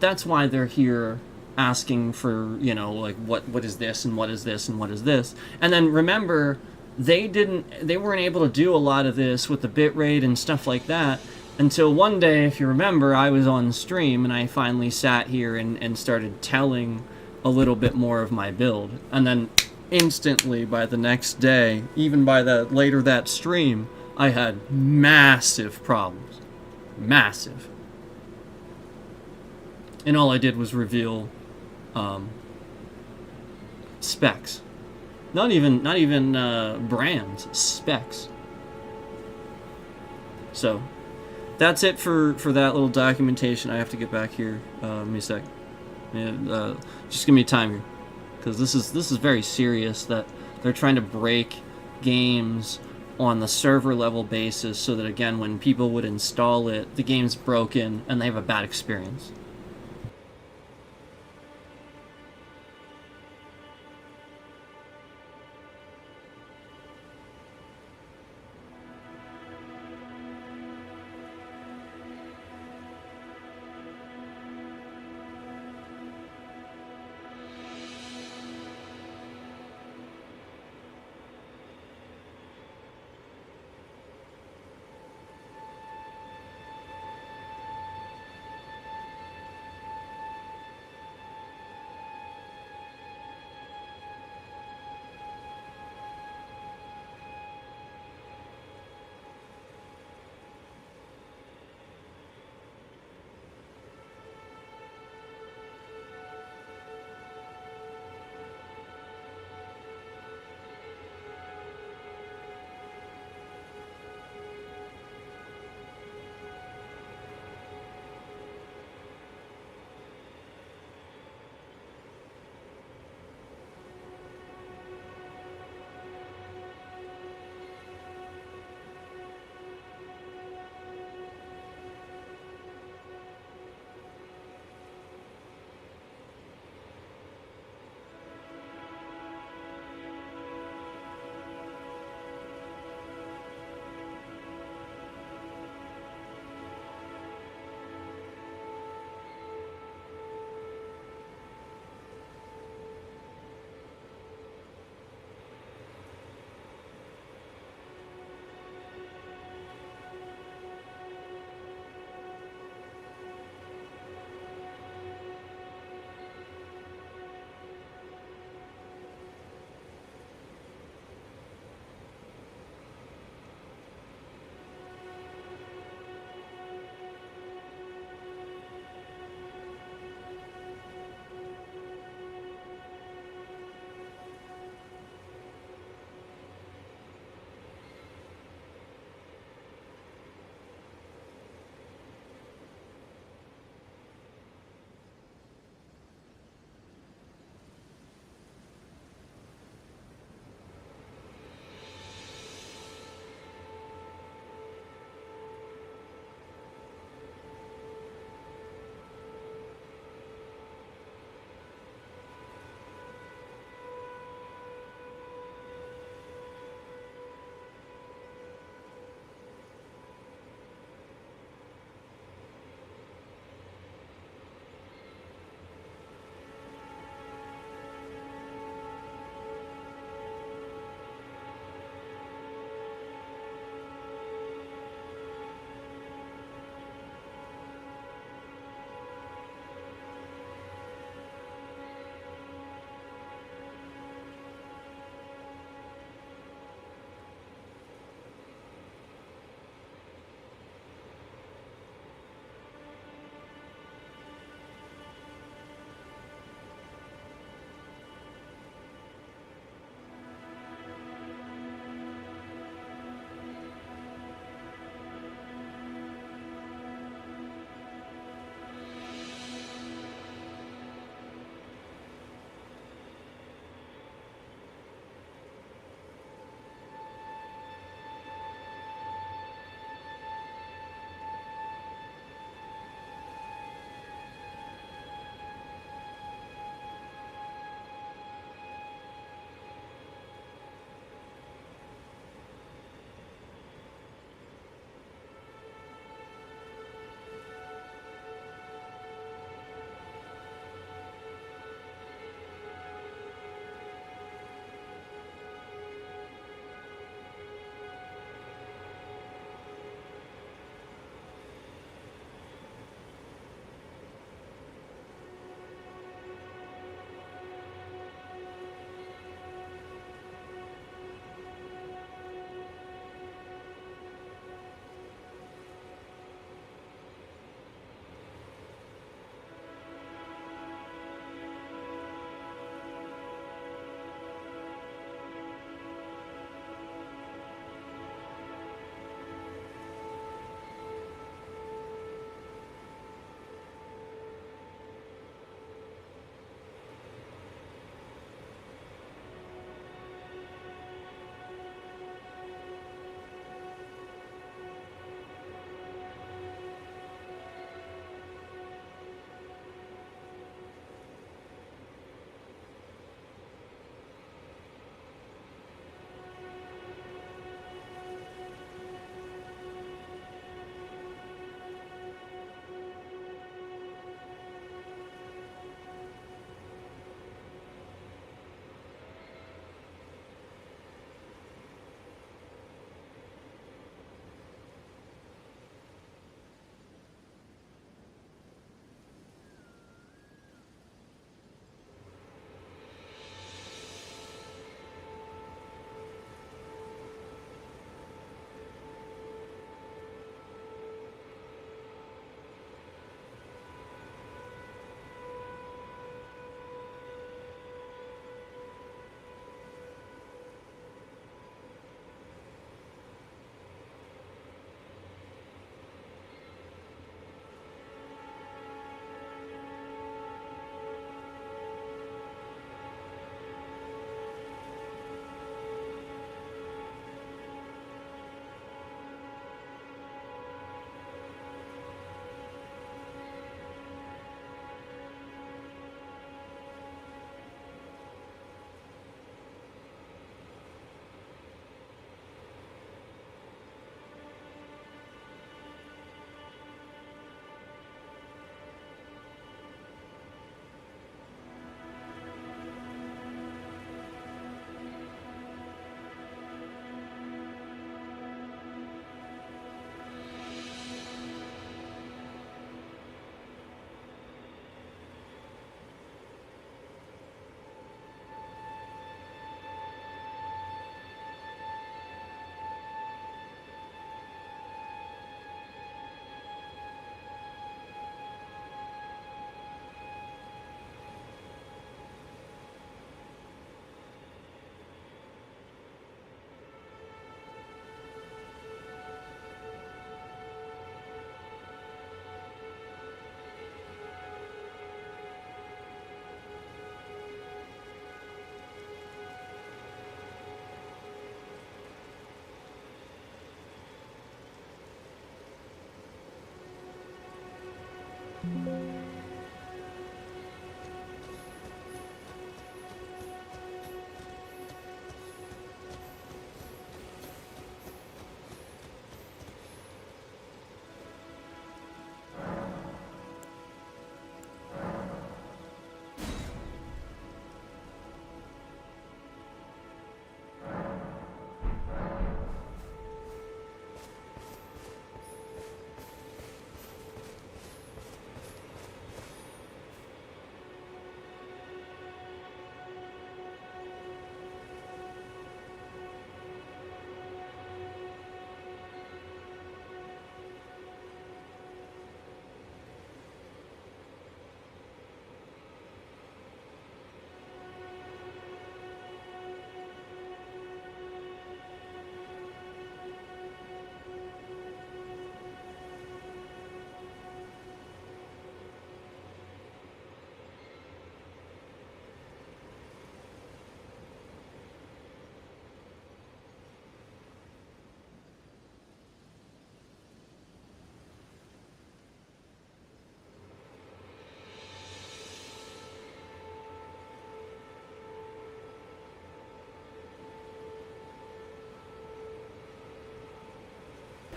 A: that's why they're here asking for, like, what is this and what is this and what is this. And then remember, they weren't able to do a lot of this with the bitrate and stuff like that until one day, if you remember, I was on stream and I finally sat here and started telling a little bit more of my build. And then instantly, by the next day, even by later that stream, I had massive problems. Massive. And all I did was reveal specs. Not even brands, specs. So that's it for that little documentation. I have to get back here. Give me a sec. Just give me time here, because this is very serious. That they're trying to break games on the server level basis, so that again, when people would install it, the game's broken and they have a bad experience.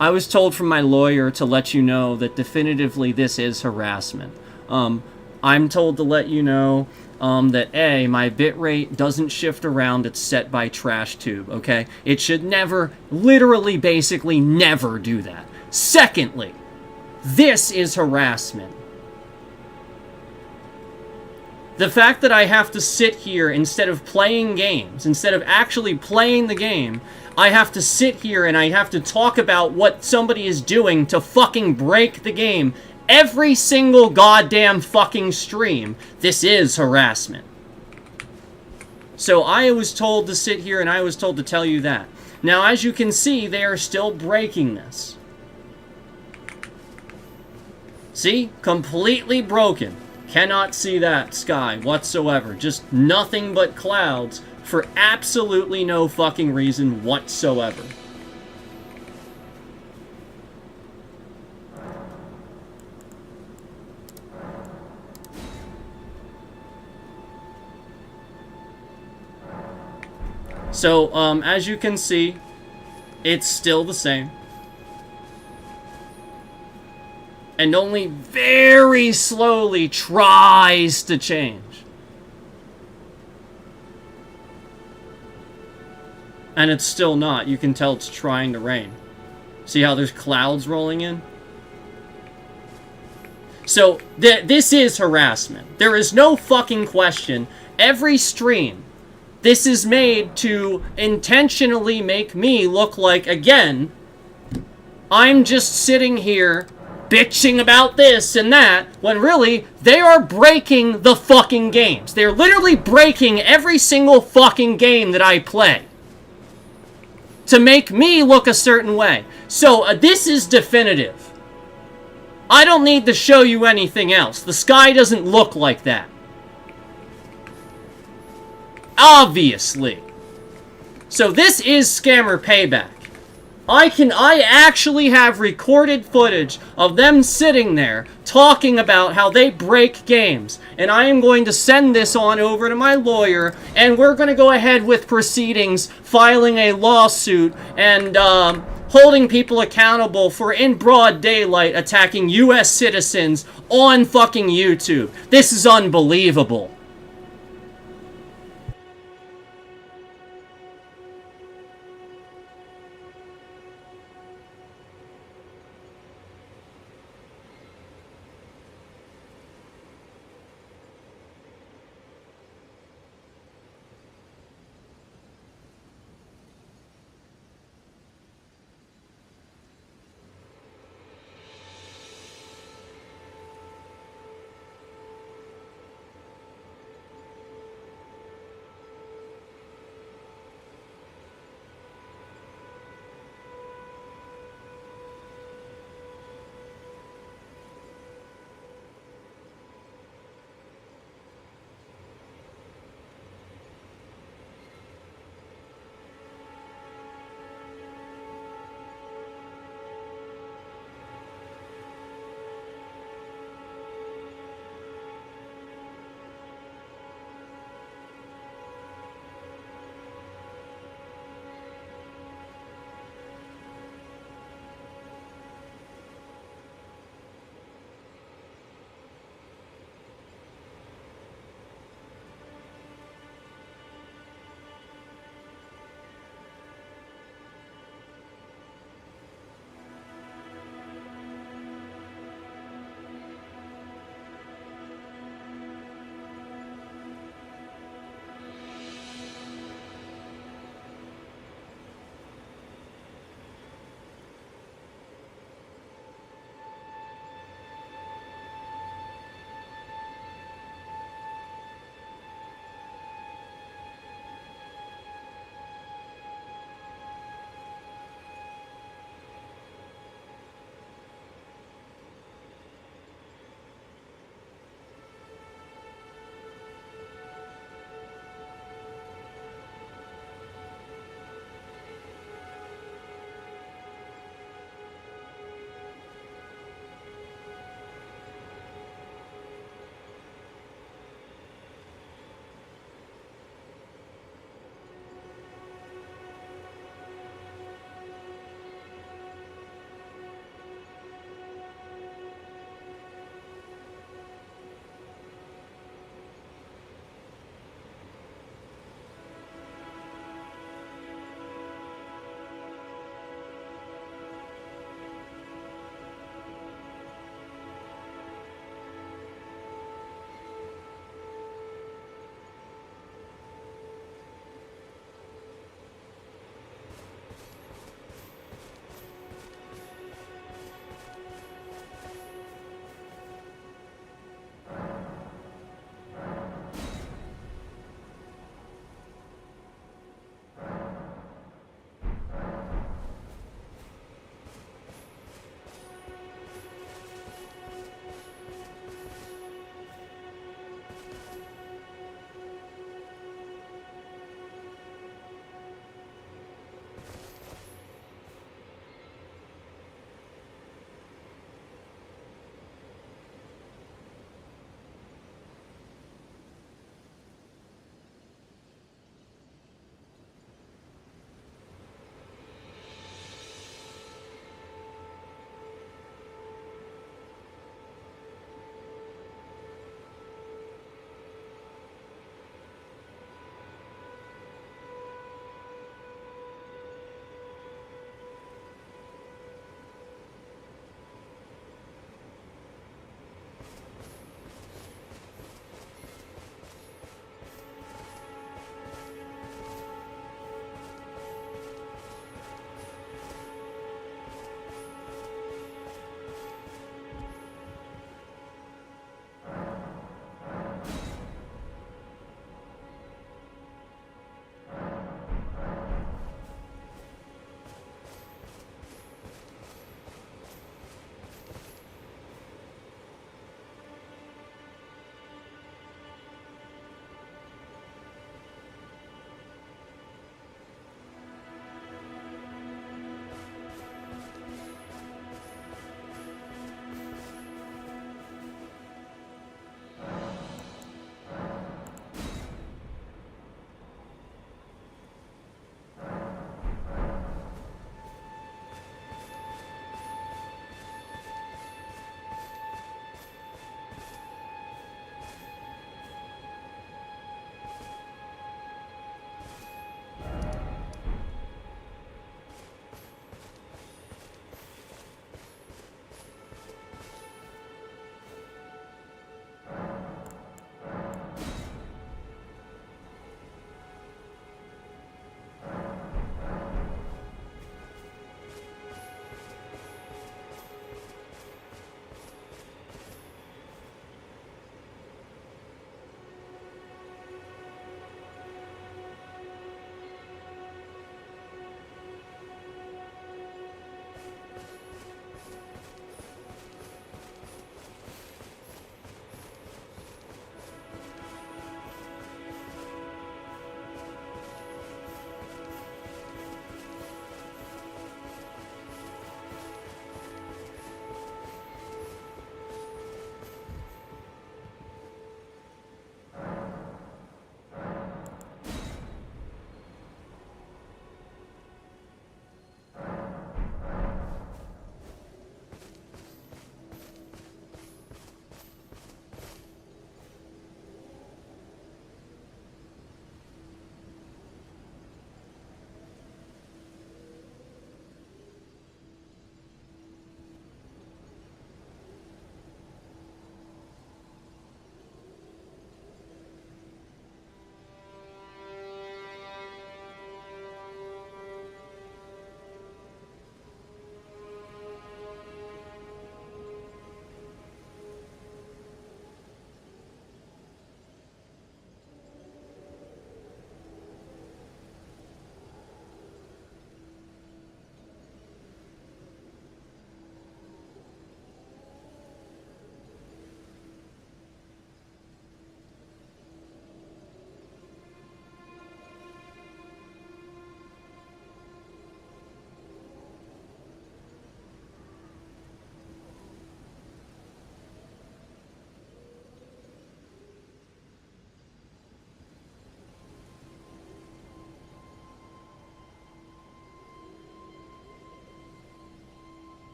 A: I was told from my lawyer to let you know that definitively this is harassment. I'm told to let you know that A, my bitrate doesn't shift around, it's set by TrashTube, okay? It should never, literally, basically never do that. Secondly, this is harassment. The fact that I have to sit here instead of playing games, instead of actually playing the game, I have to sit here and I have to talk about what somebody is doing to fucking break the game every single goddamn fucking stream. This is harassment. So I was told to sit here and I was told to tell you that. Now, as you can see, they are still breaking this. See? Completely broken. Cannot see that sky whatsoever. Just nothing but clouds for absolutely no fucking reason whatsoever. So, as you can see, it's still the same. And only very slowly tries to change. And it's still not. You can tell it's trying to rain. See how there's clouds rolling in? So, this is harassment. There is no fucking question. Every stream, this is made to intentionally make me look like, again, I'm just sitting here bitching about this and that, when really, they are breaking the fucking games. They're literally breaking every single fucking game that I play to make me look a certain way. So, this is definitive. I don't need to show you anything else. The sky doesn't look like that. Obviously. So this is scammer payback. I actually have recorded footage of them sitting there talking about how they break games. And I am going to send this on over to my lawyer, and we're going to go ahead with proceedings, filing a lawsuit, and holding people accountable for in broad daylight attacking US citizens on fucking YouTube. This is unbelievable.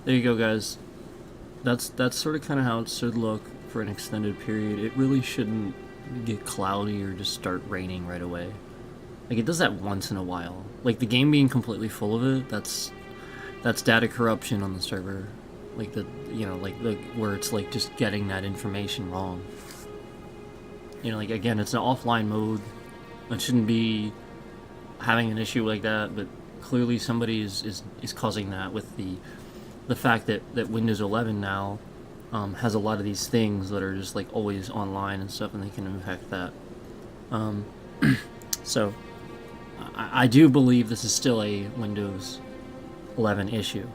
A: there you go, guys. That's sort of kind of how it should look for an extended period. It really shouldn't get cloudy or just start raining right away. Like it does that once in a while. Like the game being completely full of it, that's data corruption on the server. Like the like where it's like just getting that information wrong. Like again, it's an offline mode. It shouldn't be having an issue like that, but clearly somebody is causing that with the fact that Windows 11 now has a lot of these things that are just like always online and stuff, and they can impact that. So I do believe this is still a Windows 11 issue.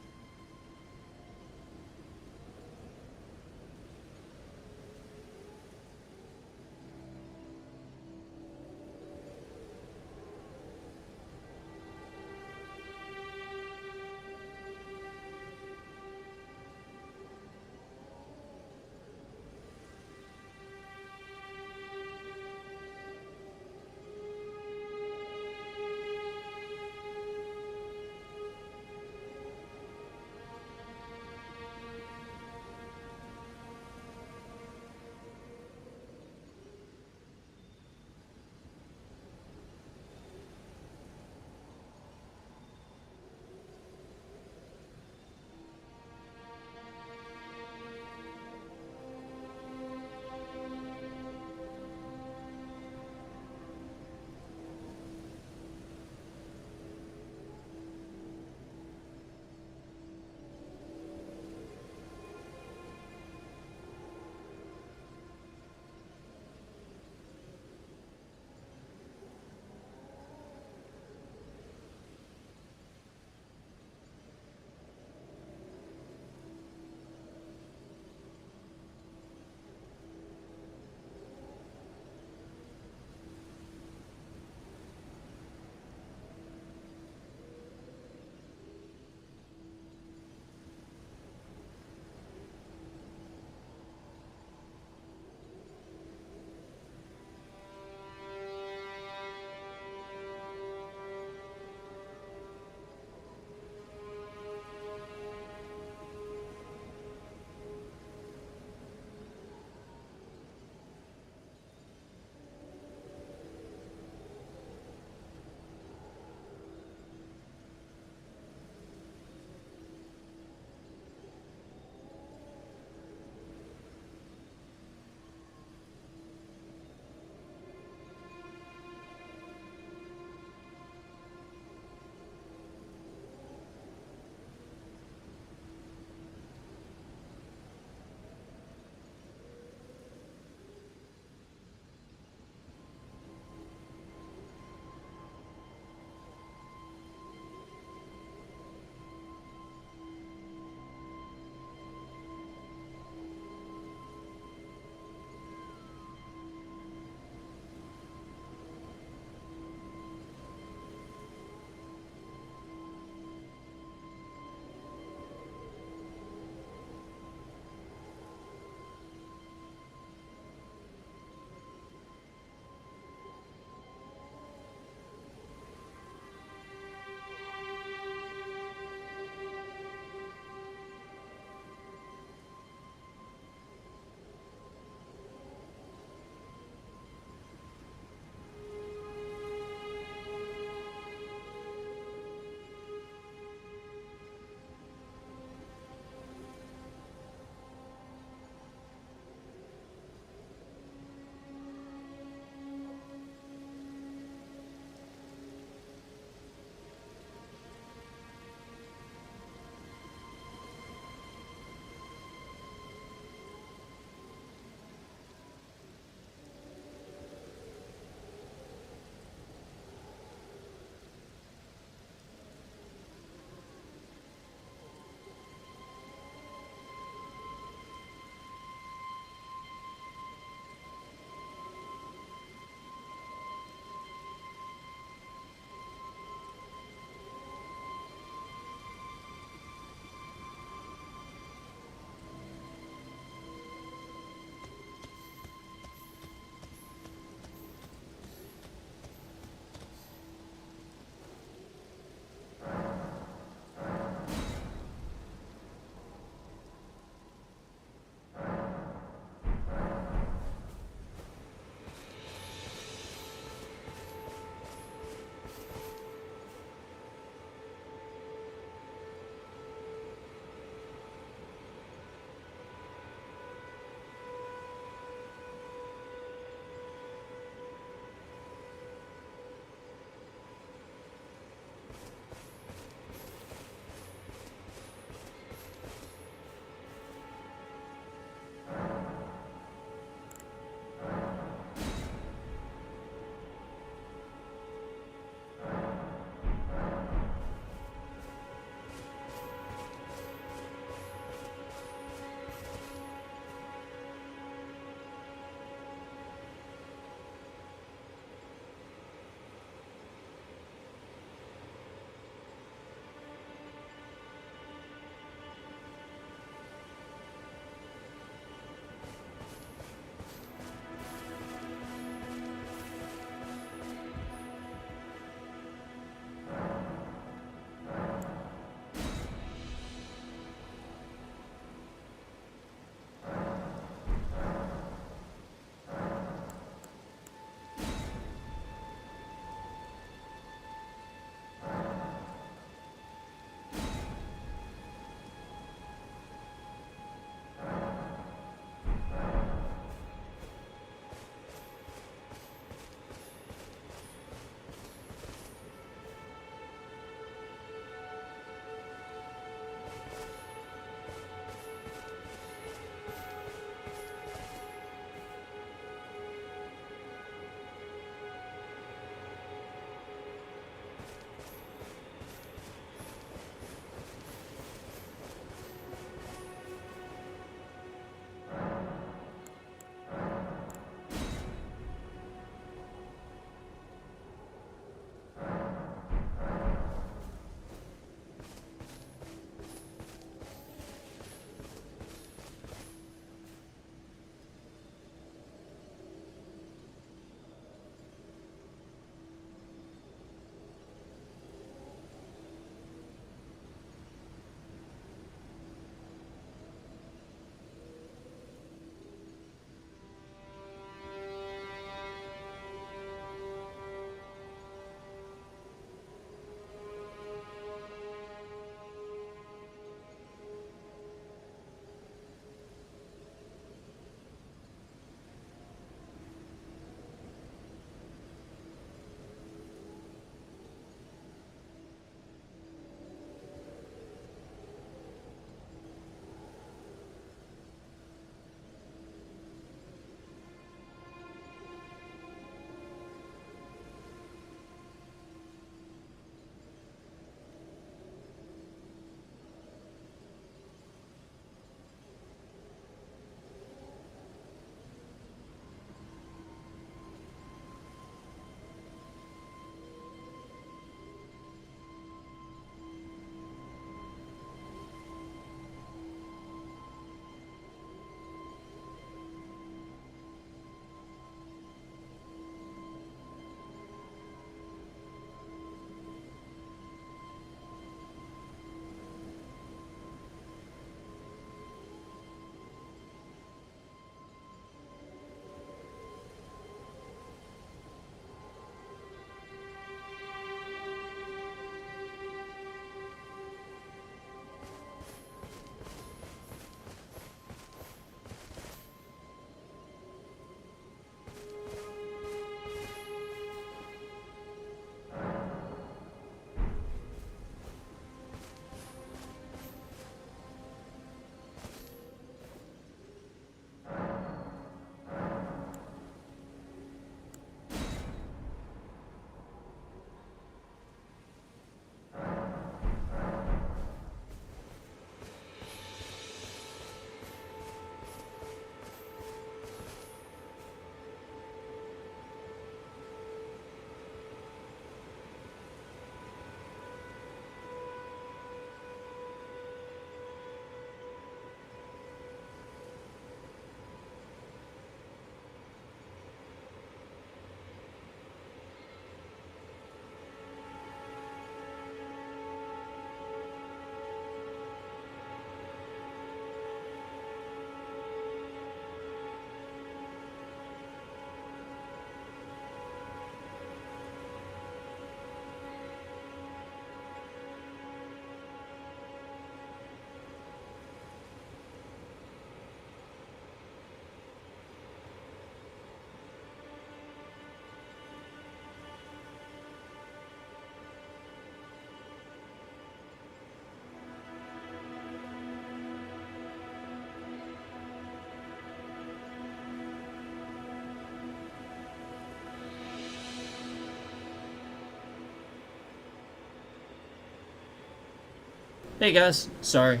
A: Hey guys, sorry.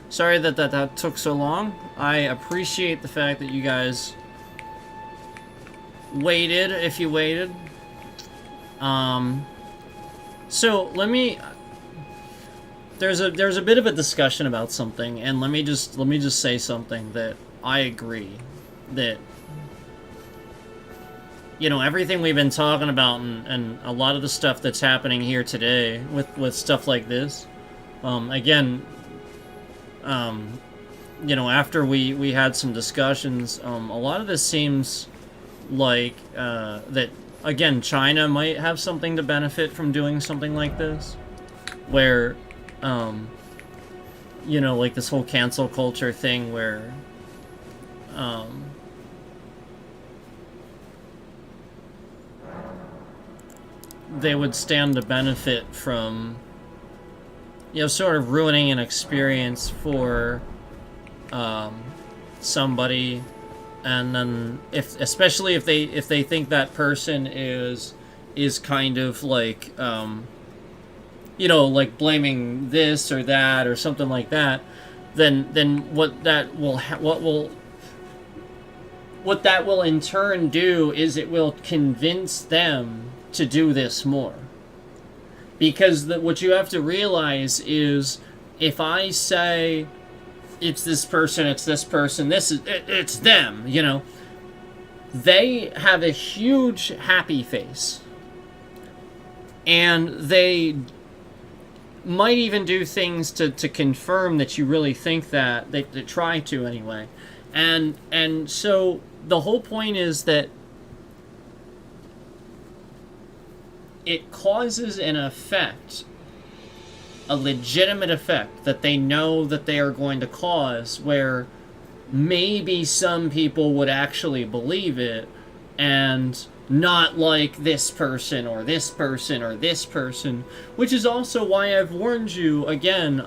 A: Sorry that took so long. I appreciate the fact that you guys waited, if you waited. So let me... There's a bit of a discussion about something, and let me just say something that I agree that, you know, everything we've been talking about and a lot of the stuff that's happening here today with stuff like this, again, you know, after we had some discussions, a lot of this seems like that, again, China might have something to benefit from doing something like this, where, you know, like this whole cancel culture thing where, they would stand to benefit from, you know, sort of ruining an experience for, somebody, and then especially if they think that person is kind of like, you know, like blaming this or that or something like that, then what that will in turn do is it will convince them to do this more. Because what you have to realize is, if I say it's this person, it's them, you know, they have a huge happy face, and they might even do things to confirm that you really think that. They try to anyway. And so the whole point is that it causes an effect, a legitimate effect that they know that they are going to cause, where maybe some people would actually believe it, and not like this person or this person or this person, which is also why I've warned you again,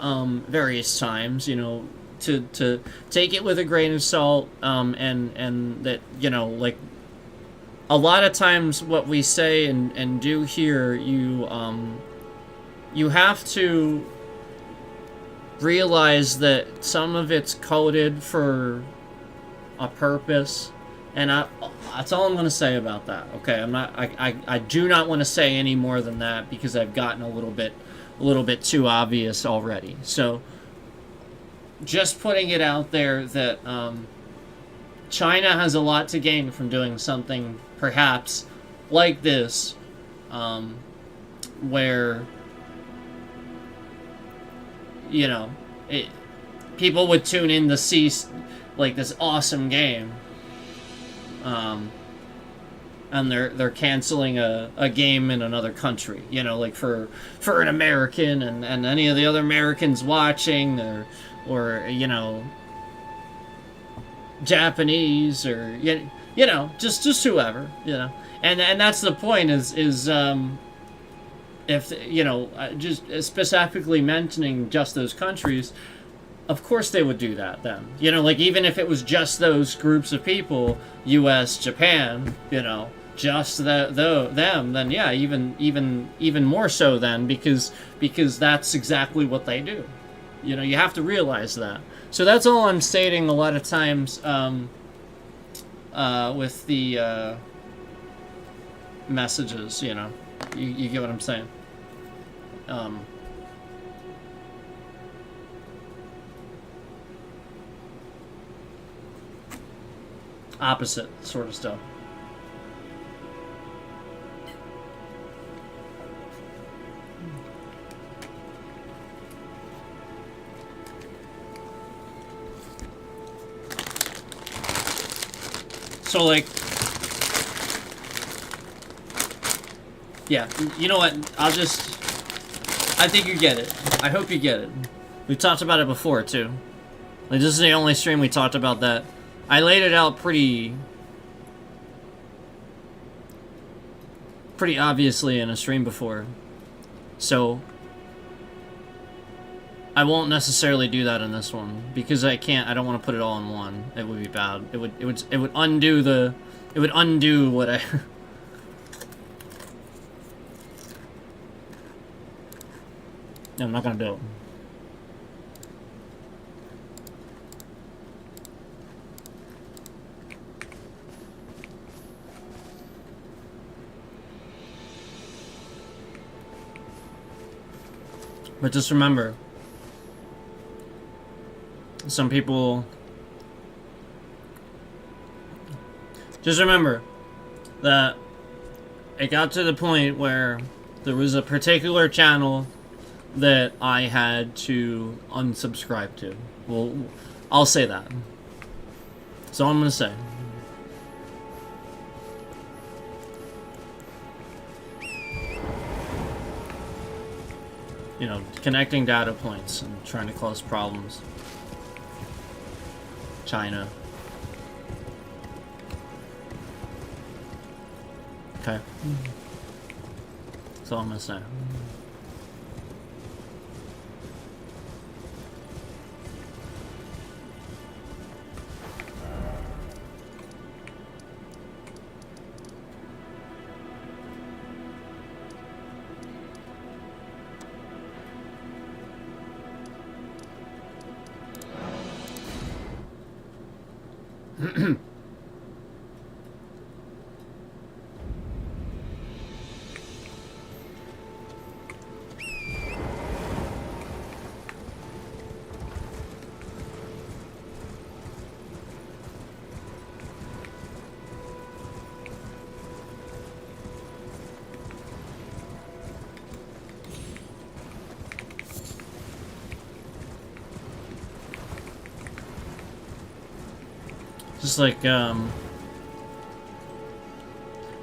A: various times, you know, to take it with a grain of salt, and that, you know, like, a lot of times what we say and do here, you have to realize that some of it's coded for a purpose, and that's all I'm going to say about that. Okay, I do not want to say any more than that, because I've gotten a little bit too obvious already. So just putting it out there that China has a lot to gain from doing something perhaps like this, where, you know, people would tune in to see like this awesome game, and they're canceling a game in another country, you know, like for an American and any of the other Americans watching, or you know, Japanese, or you know, just whoever, you know, and that's the point is if, you know, just specifically mentioning just those countries, of course they would do that then, you know, like, even if it was just those groups of people, US, Japan, you know, just them, then yeah, even more so then, because that's exactly what they do. You know, you have to realize that. So that's all I'm stating a lot of times, with the messages, you know. You get what I'm saying? Opposite sort of stuff. So, like, yeah, you know what, I think you get it. I hope you get it. We've talked about it before, too. Like, this is the only stream we talked about that. I laid it out pretty obviously in a stream before. So I won't necessarily do that in this one, because I don't want to put it all in one. It would be bad. It would undo what I No, I'm not gonna do it. But just remember, some people... Just remember that it got to the point where there was a particular channel that I had to unsubscribe to. Well, I'll say that. That's all I'm gonna say. You know, connecting data points and trying to cause problems. China. Okay. That's all I'm gonna say.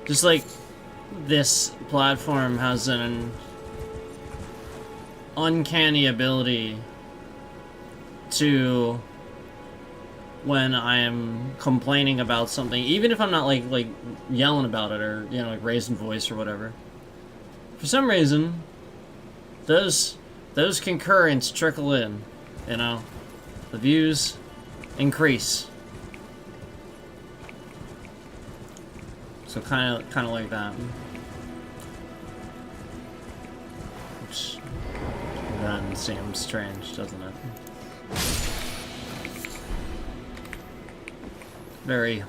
A: Just like this platform has an uncanny ability to, when I am complaining about something, even if I'm not like yelling about it or, you know, like raising voice or whatever, for some reason those concurrents trickle in, you know, the views increase. So kind of like that. Which then seems strange, doesn't it? Very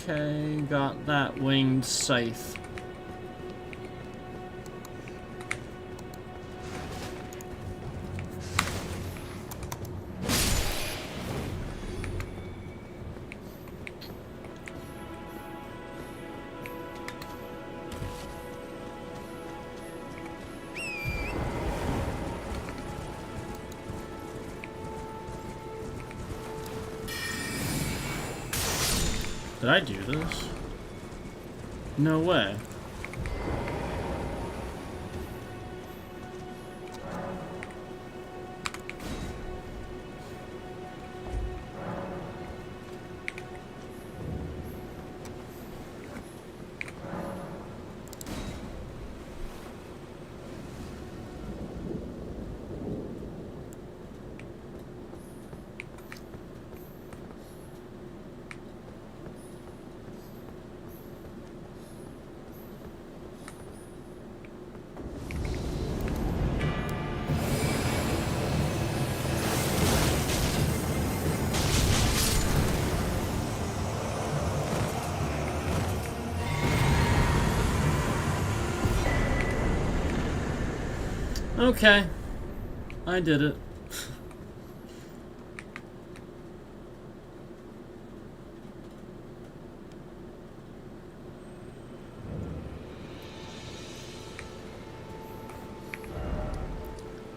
A: okay, got that winged scythe. Did I do this? No way. Okay, I did it.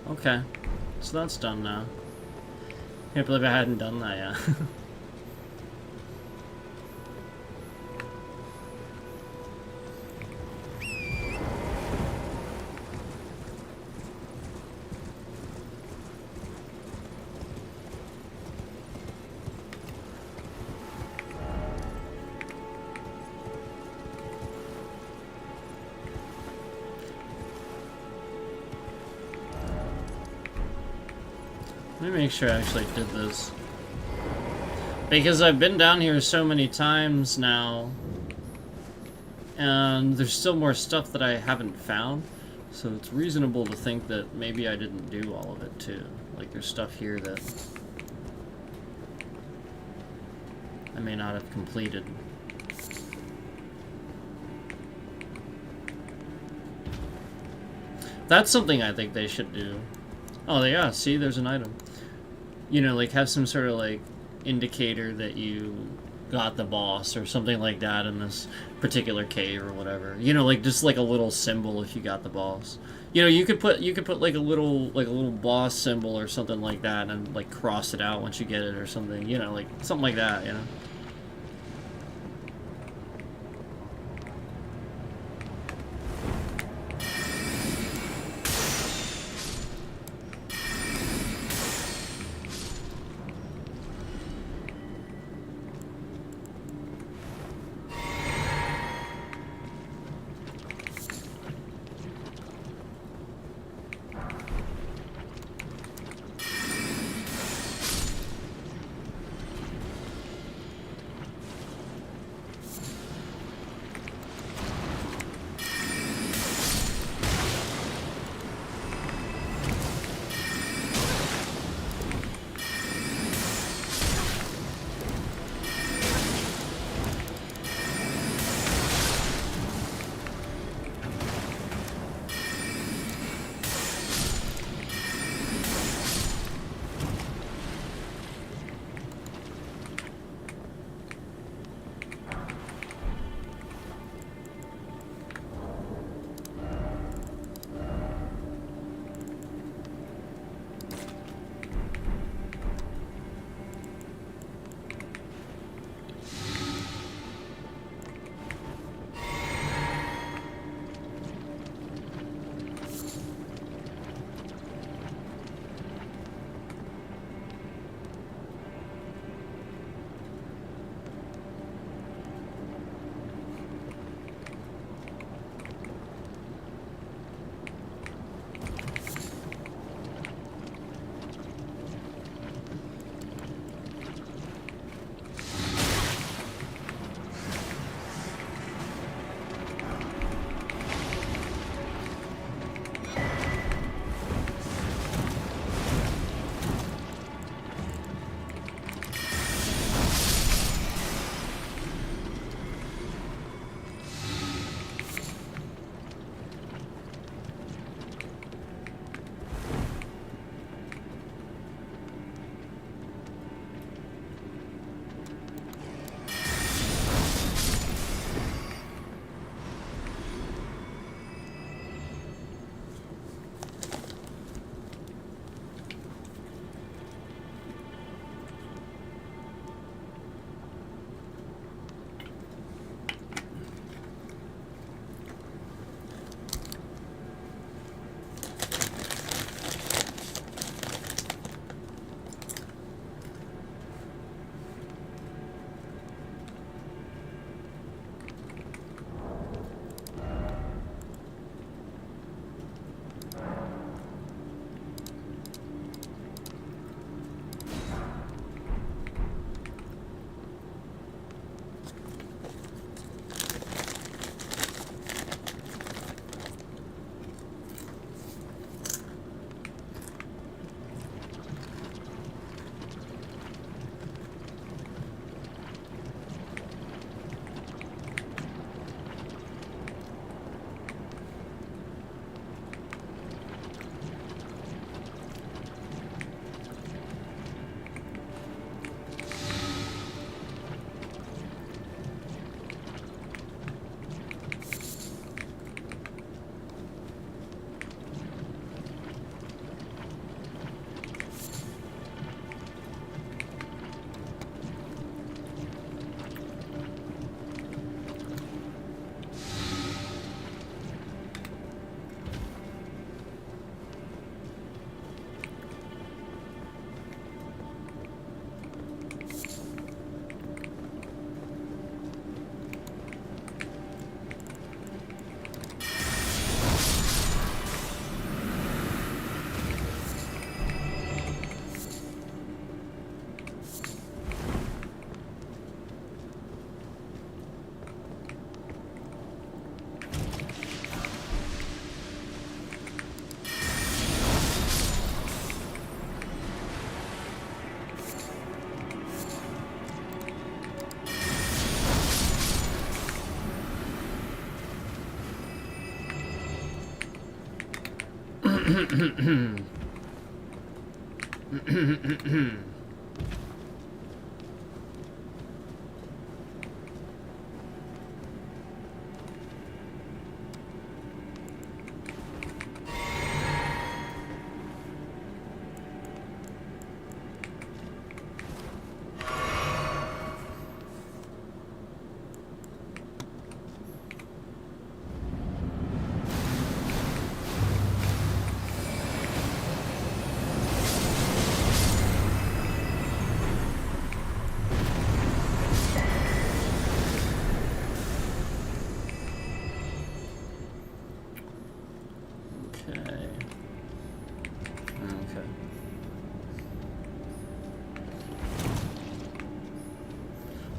A: Okay, so that's done now. Can't believe I hadn't done that yet. Let me make sure I actually did this. Because I've been down here so many times now, and there's still more stuff that I haven't found, so it's reasonable to think that maybe I didn't do all of it too. Like, there's stuff here that I may not have completed. That's something I think they should do. Oh, yeah, see, there's an item. You know, like, have some sort of, like, indicator that you got the boss or something like that in this particular cave or whatever. You know, like, just like a little symbol if you got the boss. You know, you could put like a little boss symbol or something like that and, like, cross it out once you get it or something. You know, like, something like that, you know?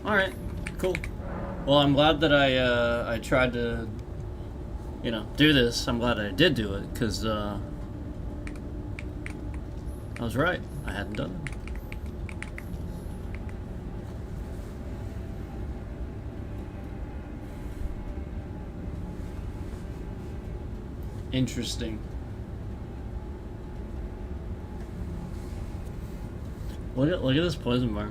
A: Alright, cool. Well, I'm glad that I tried to, you know, do this. I'm glad I did do it, because, I was right. I hadn't done it. Interesting. Look at this poison bar.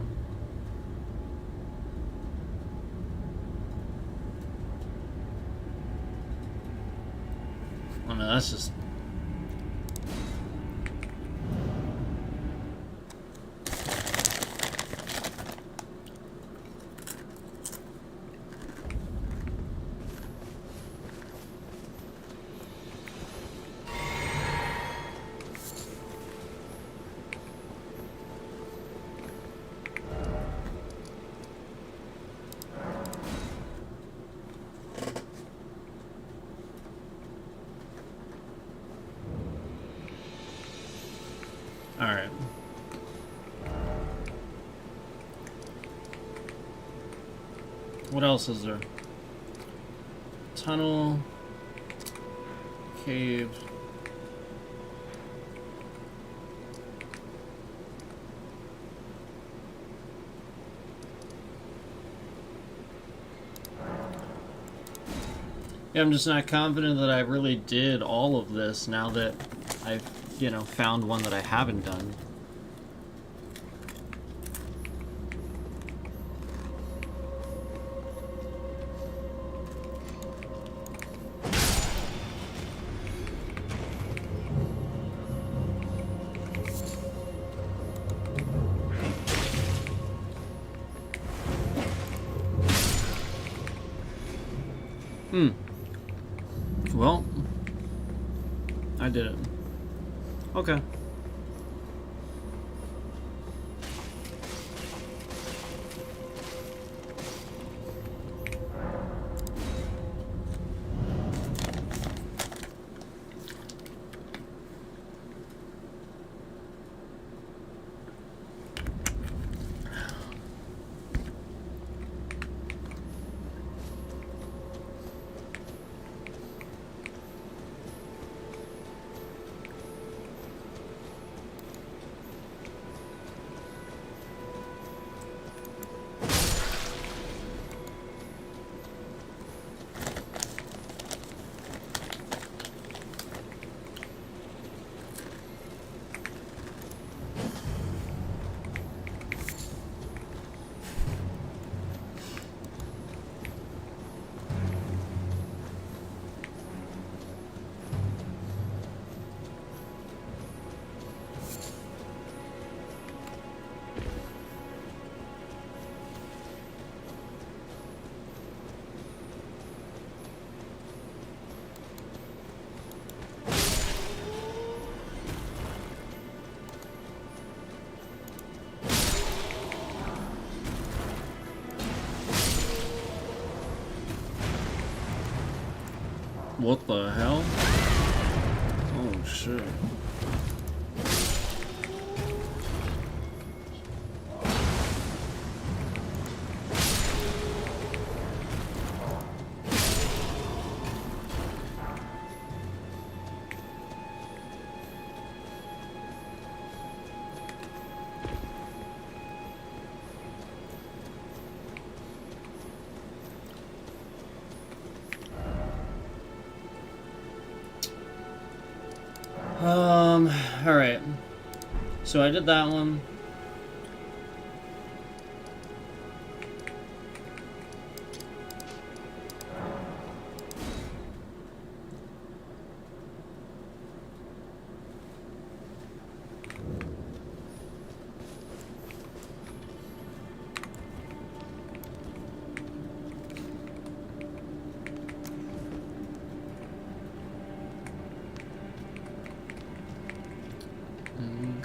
A: I mean, that's just... Alright. What else is there? Tunnel. Cave. Yeah, I'm just not confident that I really did all of this now that I've, you know, found one that I haven't done. Well, I did it. Okay. What the hell? Oh shit. Alright. So I did that one.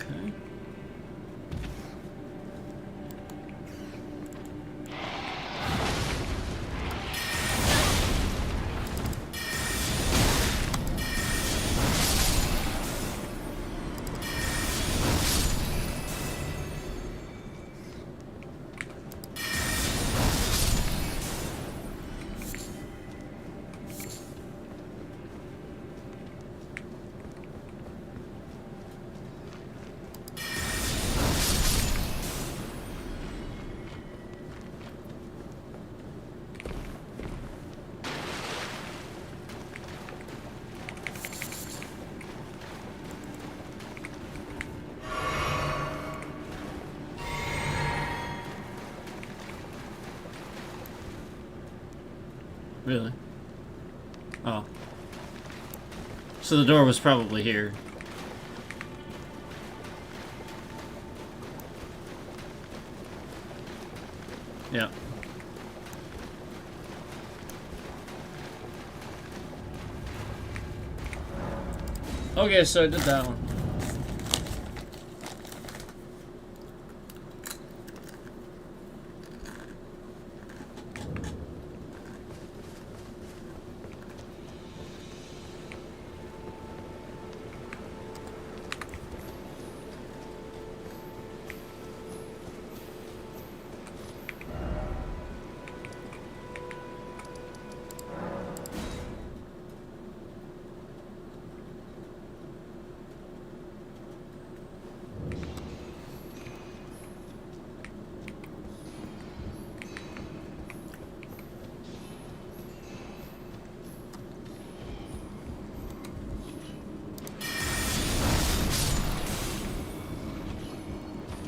A: Okay. Really? Oh. So the door was probably here. Yeah. Okay, so I did that one.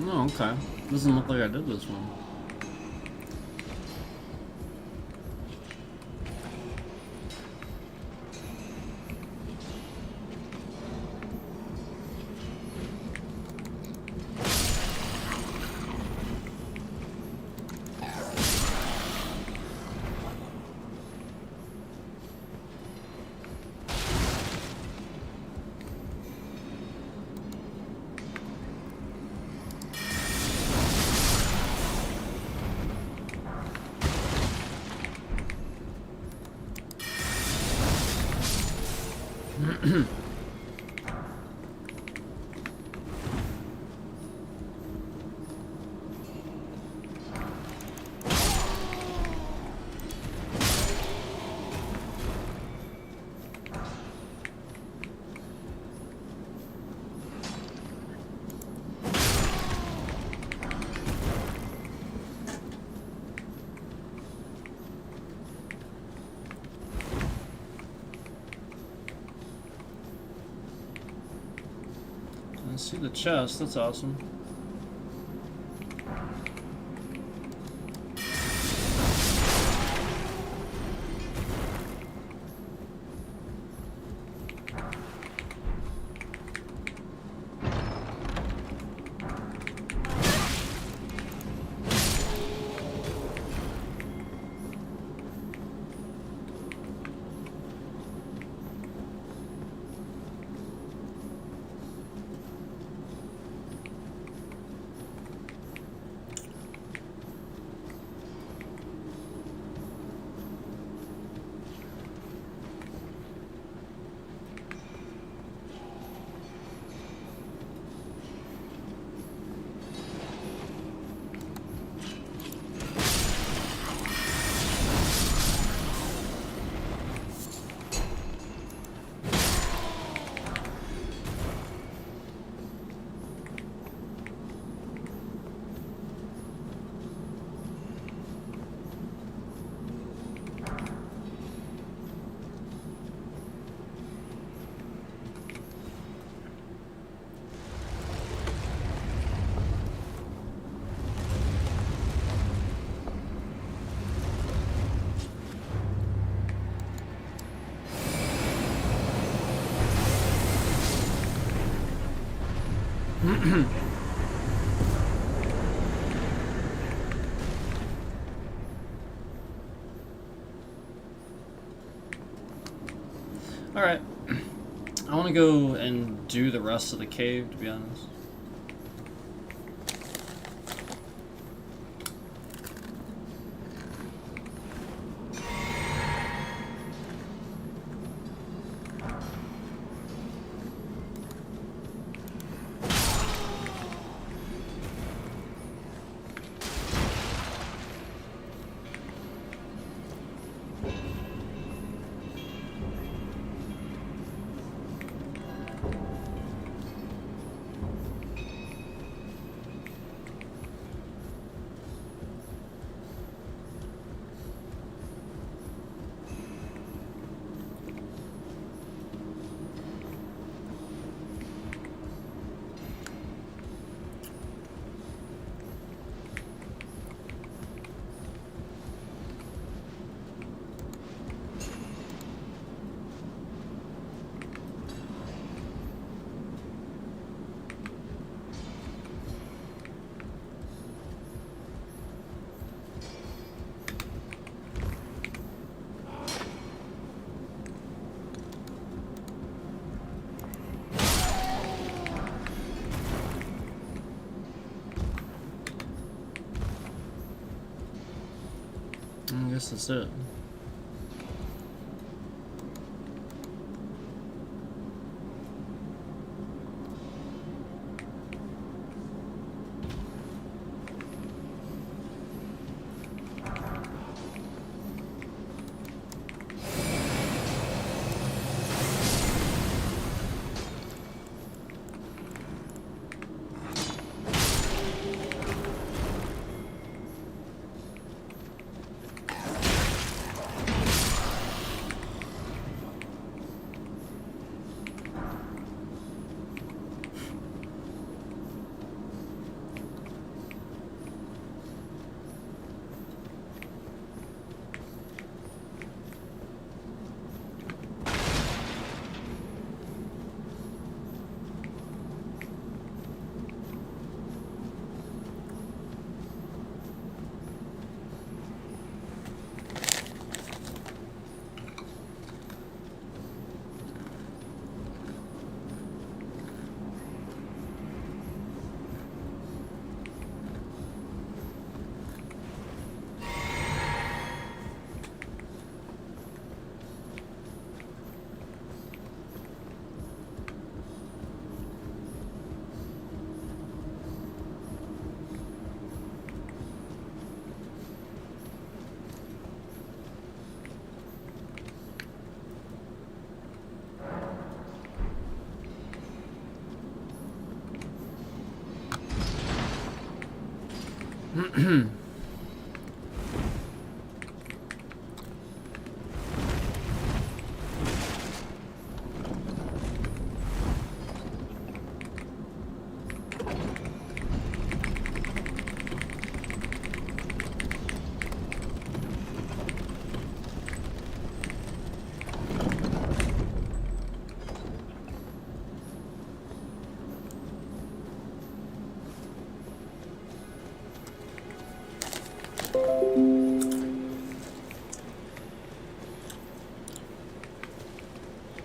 A: Oh, okay. Doesn't look like I did this one. I see the chest, that's awesome. Alright. I want to go and do the rest of the cave, to be honest. I guess that's it.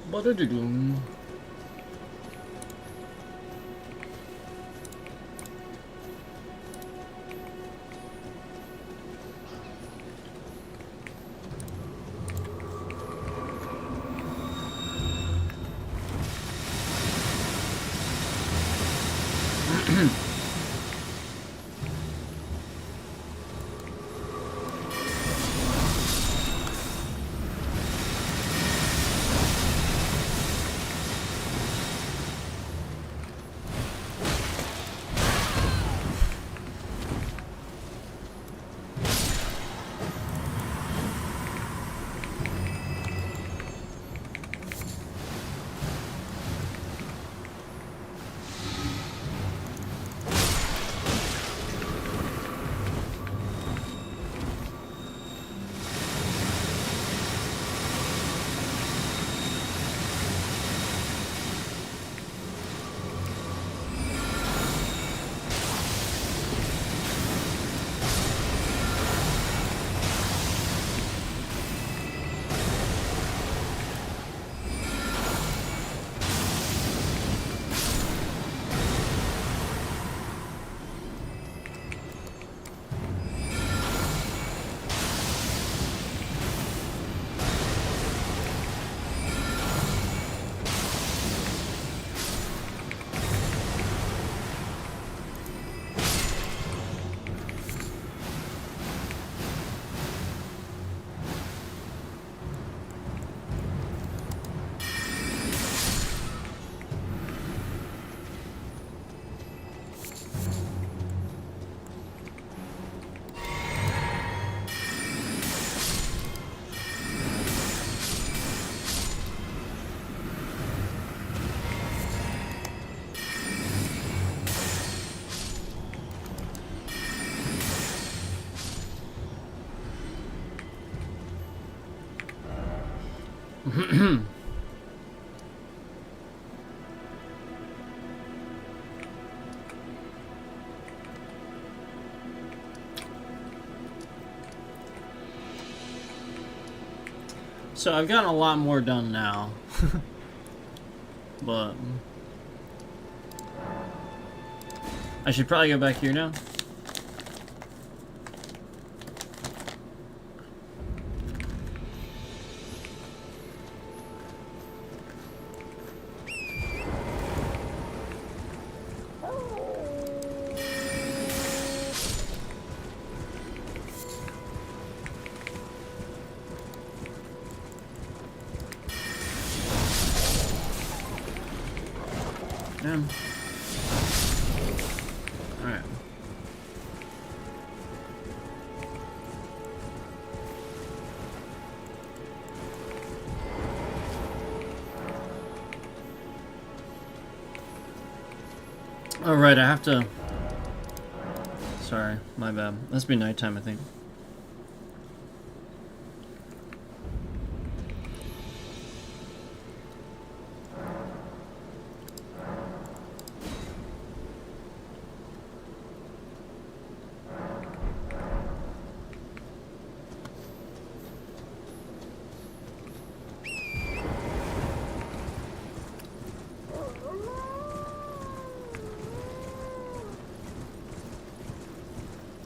A: Ba-da-da-doom. So I've gotten a lot more done now. But I should probably go back here now. Alright. Alright, I have to... Sorry, my bad. Must be nighttime, I think.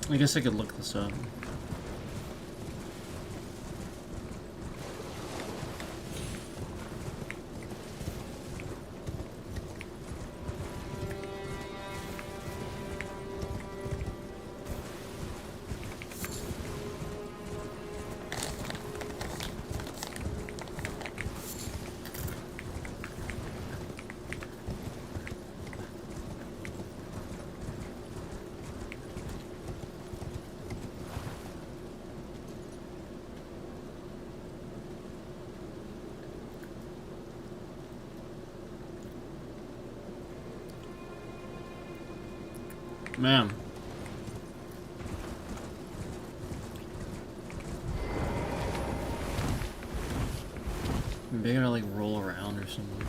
A: I guess I could look this up. Man. Maybe I gotta like roll around or something.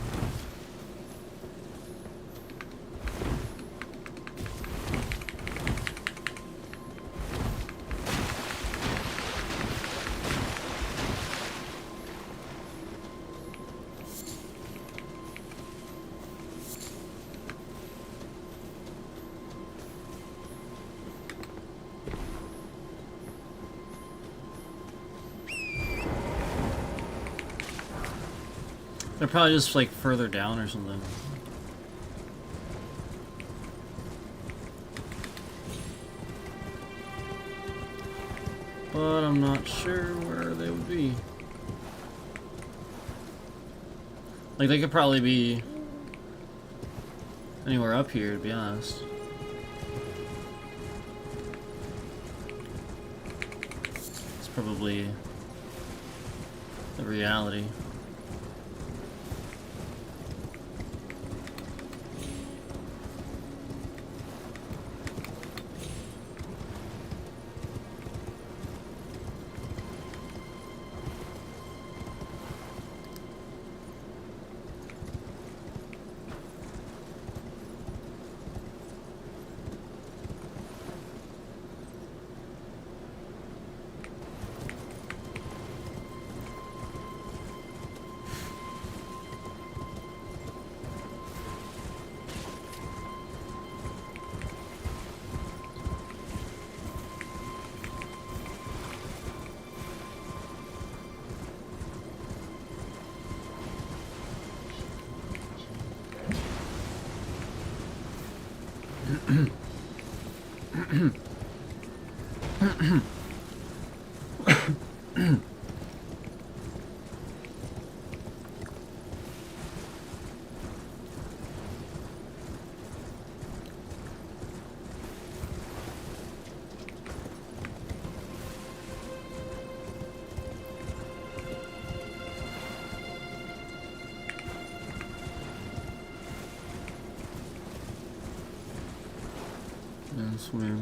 A: They're probably just like further down or something. But I'm not sure where they would be. Like they could probably be anywhere up here, to be honest. It's probably the reality. That's weird.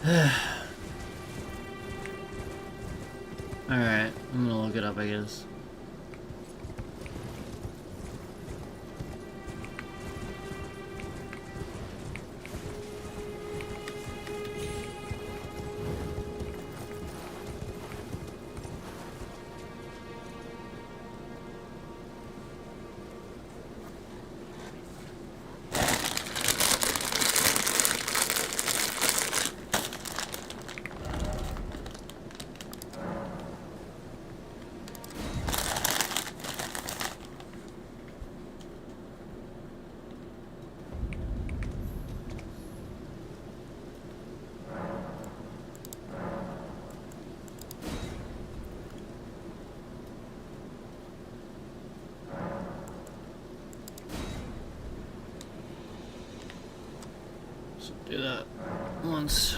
A: Alright, I'm gonna look it up, I guess. So do that once.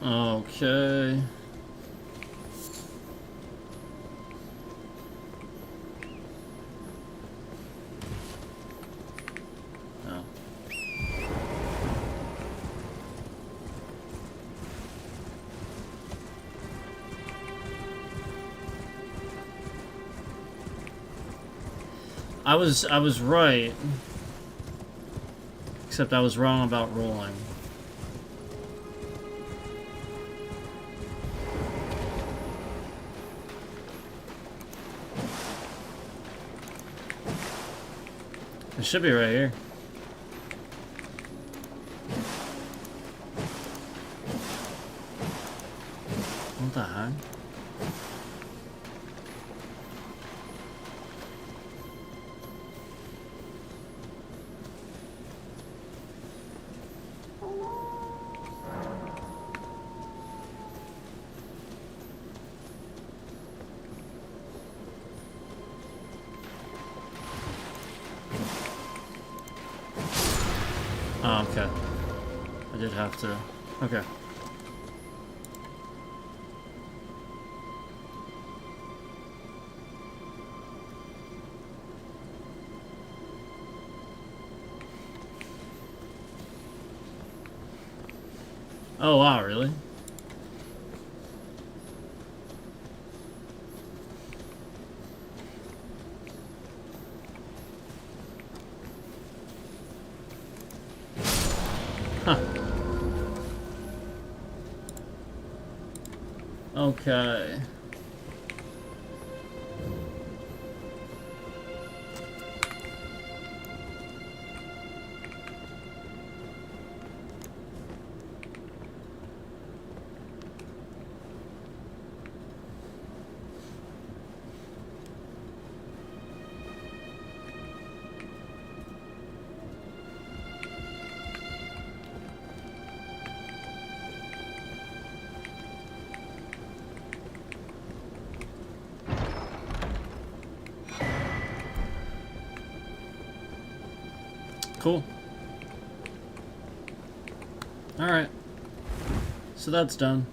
A: Okay. Oh. I was right. Except I was wrong about rolling. It should be right here. What the heck? Oh, okay. I did have to. Okay. Oh, wow, really? Huh. Okay. Cool. Alright. So that's done.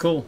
A: Cool.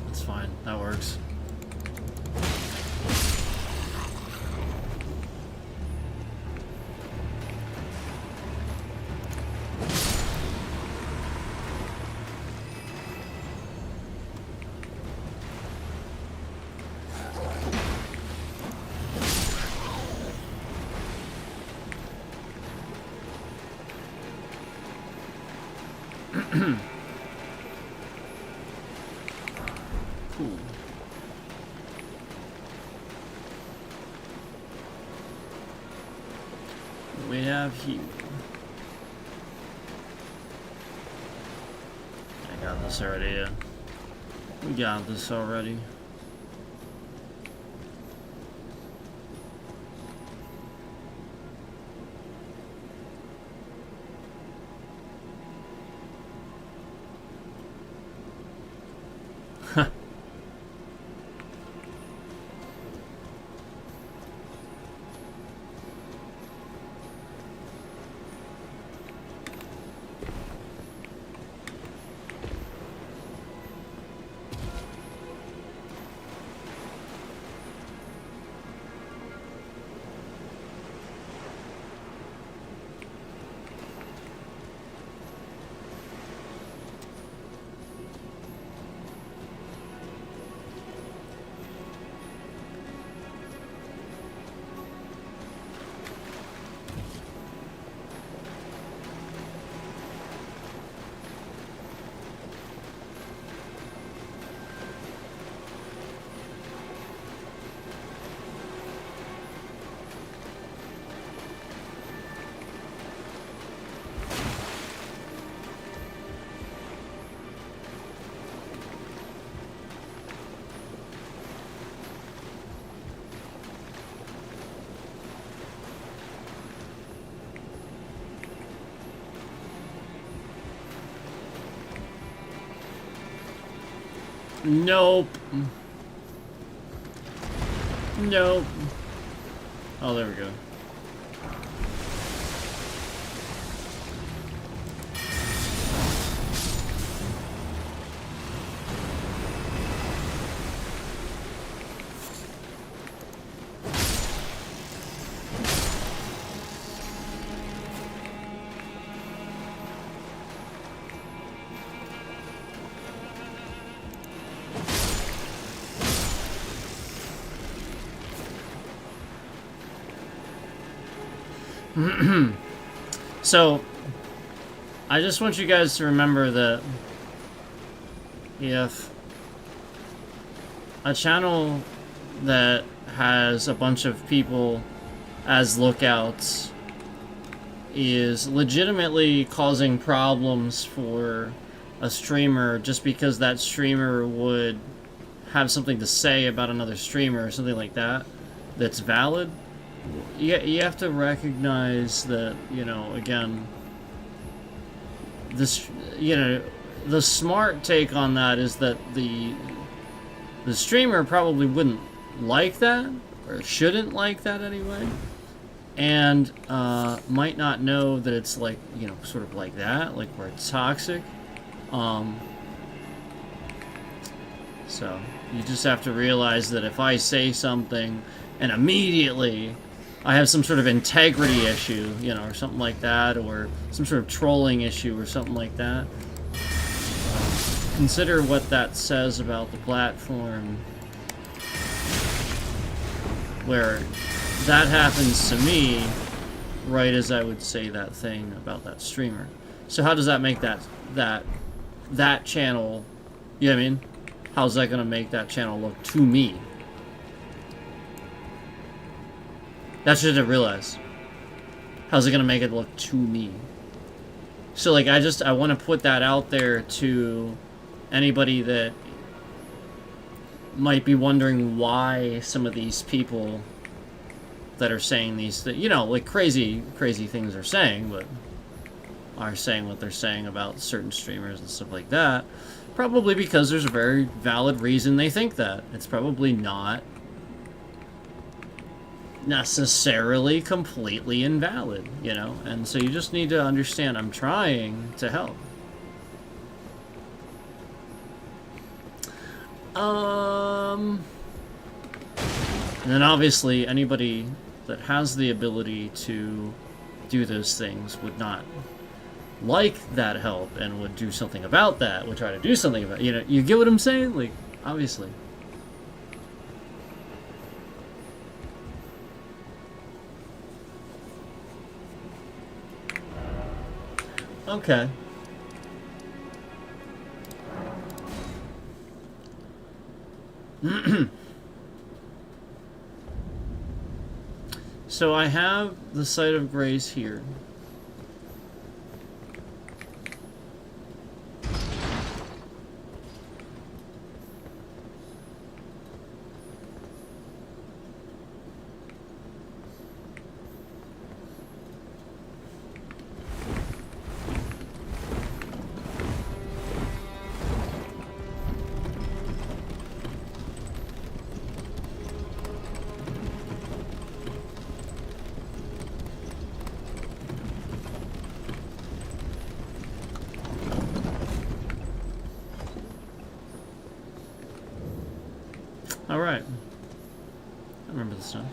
A: That's fine. That works. Cool. We have here. I got this already, yeah. We got this already. Nope. Nope. Oh, there we go. So, I just want you guys to remember that if a channel that has a bunch of people as lookouts is legitimately causing problems for a streamer just because that streamer would have something to say about another streamer or something like that that's valid, you have to recognize that, you know, again, this, you know, the smart take on that is that the streamer probably wouldn't like that, or shouldn't like that anyway, and might not know that it's like, you know, sort of like that, like where it's toxic. So you just have to realize that if I say something and immediately I have some sort of integrity issue, you know, or something like that, or some sort of trolling issue or something like that. Consider what that says about the platform, where that happens to me right as I would say that thing about that streamer. So how does that make that channel, you know what I mean? How's that going to make that channel look to me? That's what I realize. How's it going to make it look to me? So, like, I want to put that out there to anybody that might be wondering why some of these people that are saying these, you know, like crazy things are saying, but are saying what they're saying about certain streamers and stuff like that. Probably because there's a very valid reason they think that. It's probably not necessarily completely invalid, you know? And so you just need to understand I'm trying to help. And then obviously anybody that has the ability to do those things would not like that help and would do something about that, would try to do something about it. You know, you get what I'm saying? Like, obviously. Okay. So I have the Site of Grace here. All right. I remember this now.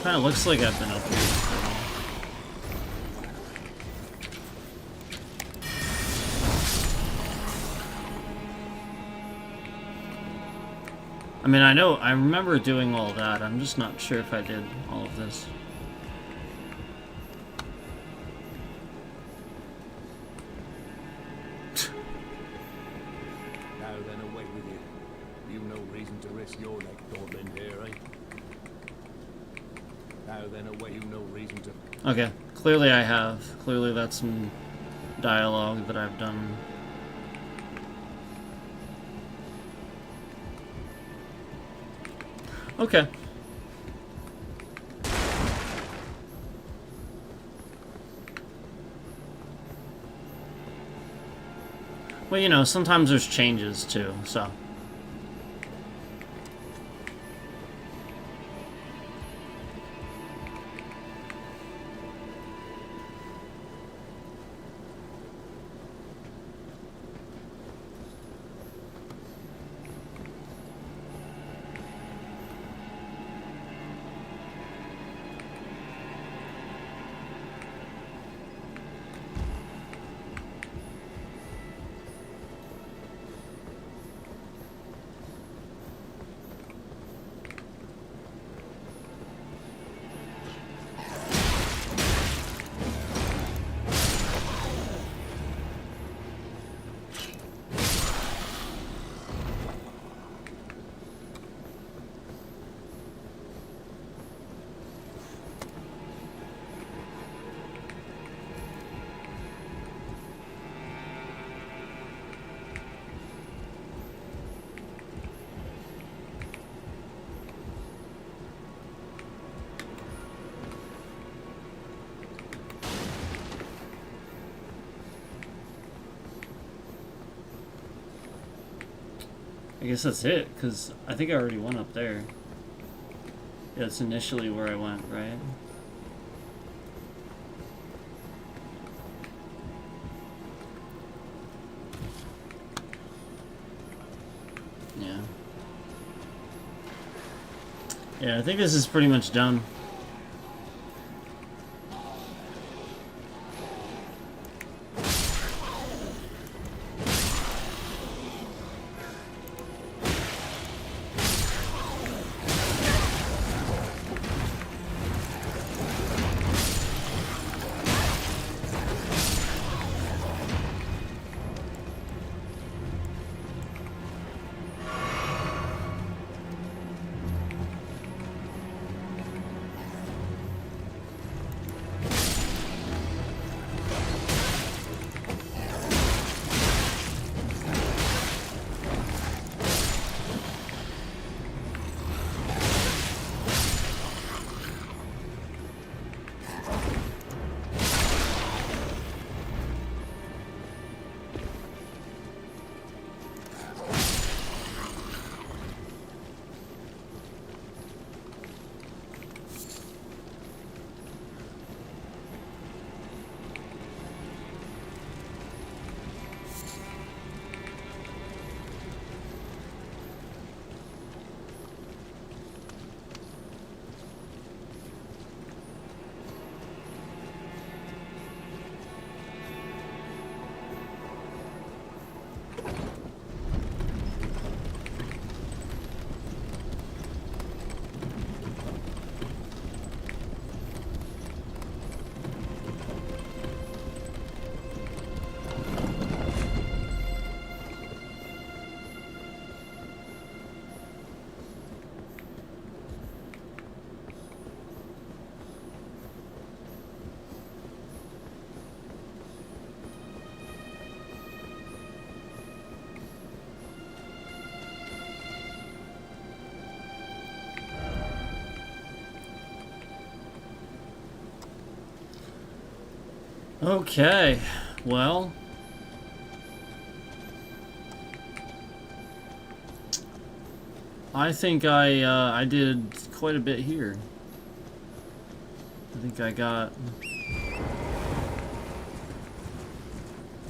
A: Kinda looks like I've been up here before. I mean, I remember doing all that. I'm just not sure if I did all of this.
C: Now then, away with you. You've no reason to risk your neck dawdling here, eh? Now then, away, you've no reason to...
A: Okay, clearly I have. Clearly that's some dialogue that I've done. Okay. Well, you know, sometimes there's changes too, so. I guess that's it, because I think I already went up there. Yeah, that's initially where I went, right? Yeah. Yeah, I think this is pretty much done. Okay, well, I think I did quite a bit here. I think I got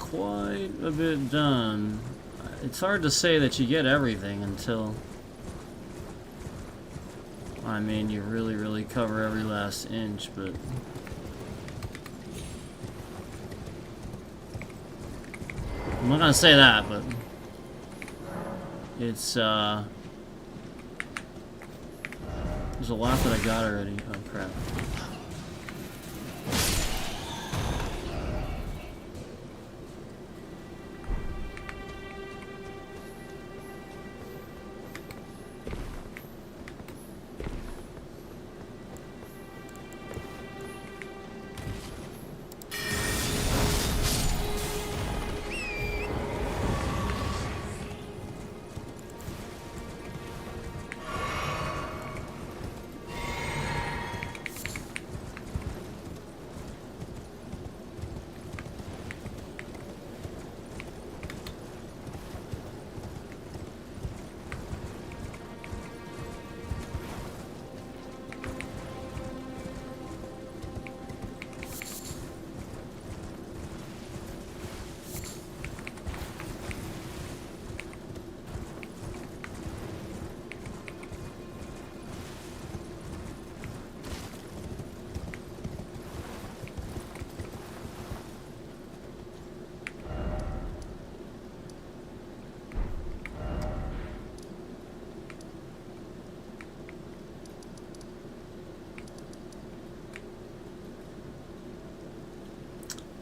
A: quite a bit done. It's hard to say that you get everything until, I mean, you really cover every last inch, but I'm not gonna say that, but it's There's a lot that I got already. Oh crap.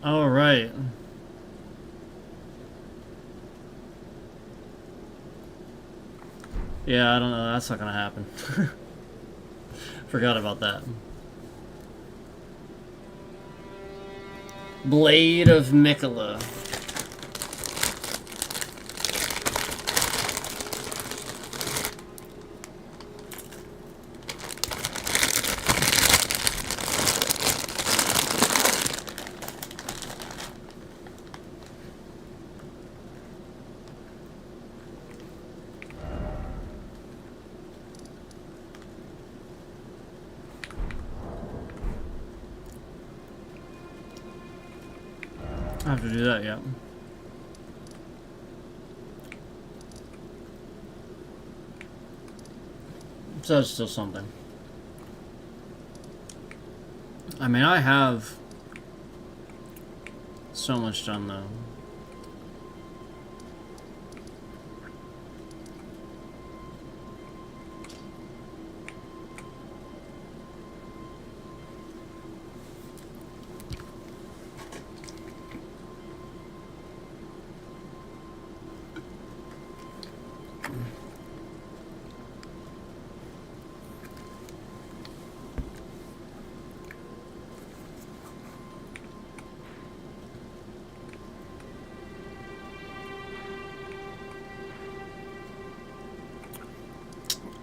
A: All right. Yeah, I don't know. That's not gonna happen. Forgot about that. Blade of Mikola. I have to do that, yeah. So it's still something. I mean, I have so much done though.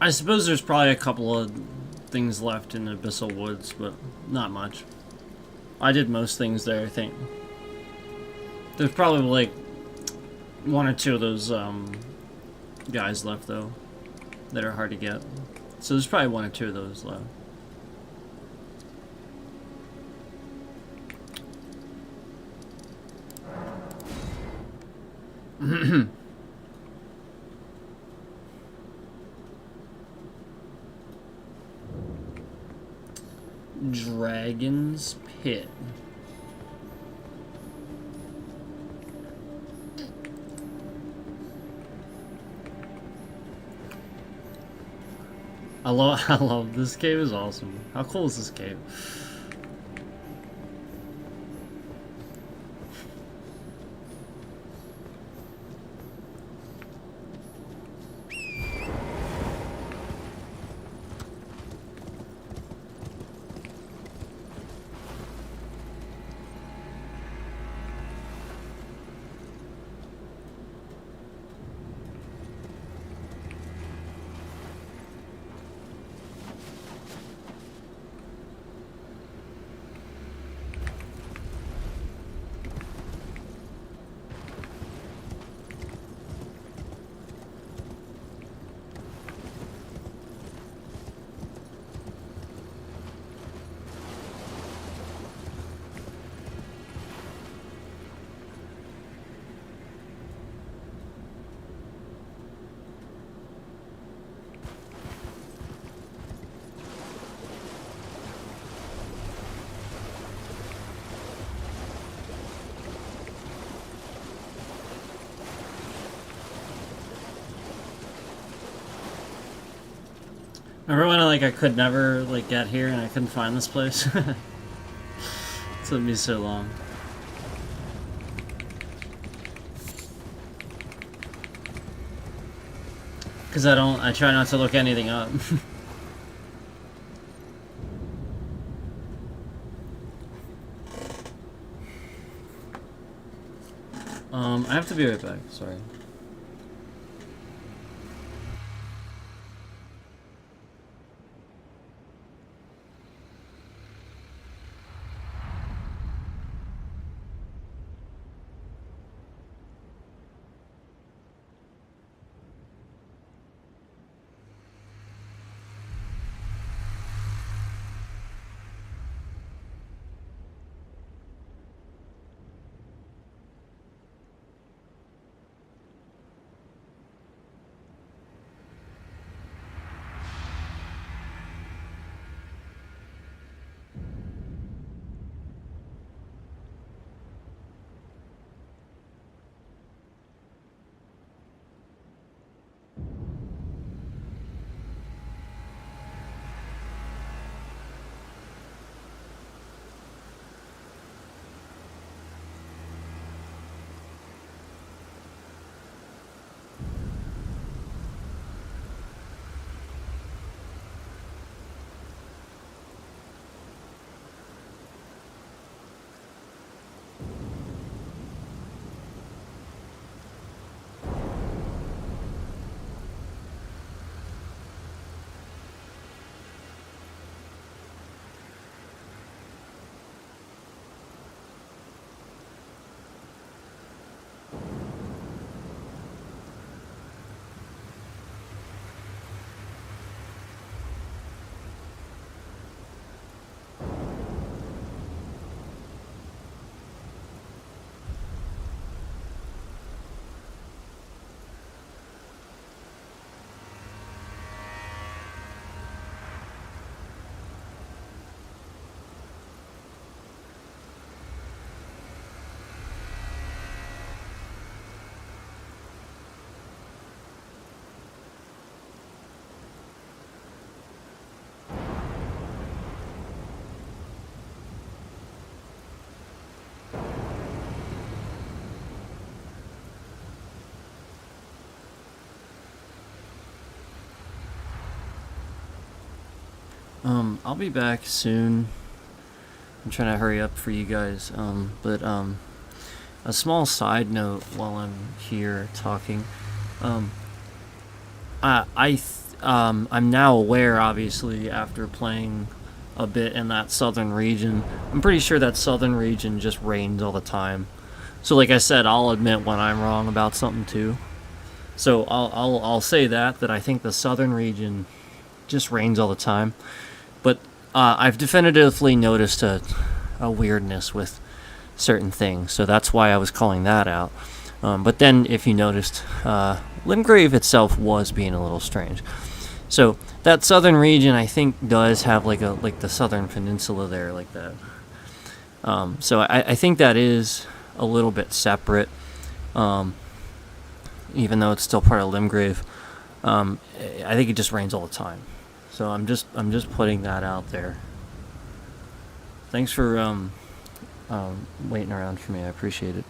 A: I suppose there's probably a couple of things left in Abyssal Woods, but not much. I did most things there, I think. There's probably like one or two of those guys left, though, that are hard to get. So there's probably one or two of those left. Dragon's Pit. I love this cave. Is awesome. How cool is this cave? Remember when I could never get here and I couldn't find this place? It took me so long. Cause I try not to look anything up. I have to be right back, sorry. I'll be back soon. I'm trying to hurry up for you guys. But a small side note while I'm here talking. I'm now aware, obviously, after playing a bit in that southern region. I'm pretty sure that southern region just rains all the time. So, like I said, I'll admit when I'm wrong about something too. So I'll say that I think the southern region just rains all the time. But I've definitively noticed a weirdness with certain things, so that's why I was calling that out. But then, if you noticed, Limgrave itself was being a little strange. So that southern region, I think, does have like the southern peninsula there, like that. So I think that is a little bit separate, even though it's still part of Limgrave. I think it just rains all the time. So I'm just putting that out there. Thanks for waiting around for me. I appreciate it.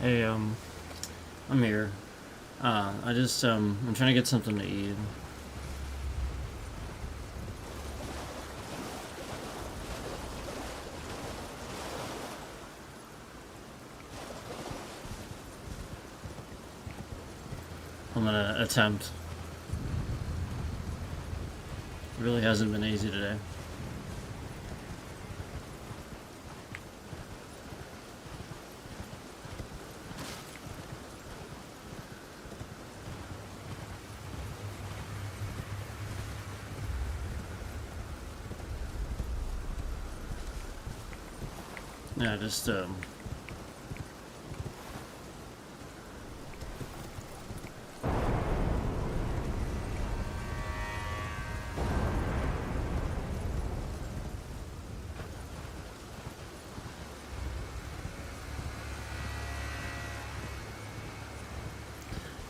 A: Hey, I'm here. I just, I'm trying to get something to eat. I'm gonna attempt. It really hasn't been easy today. Yeah, just, it's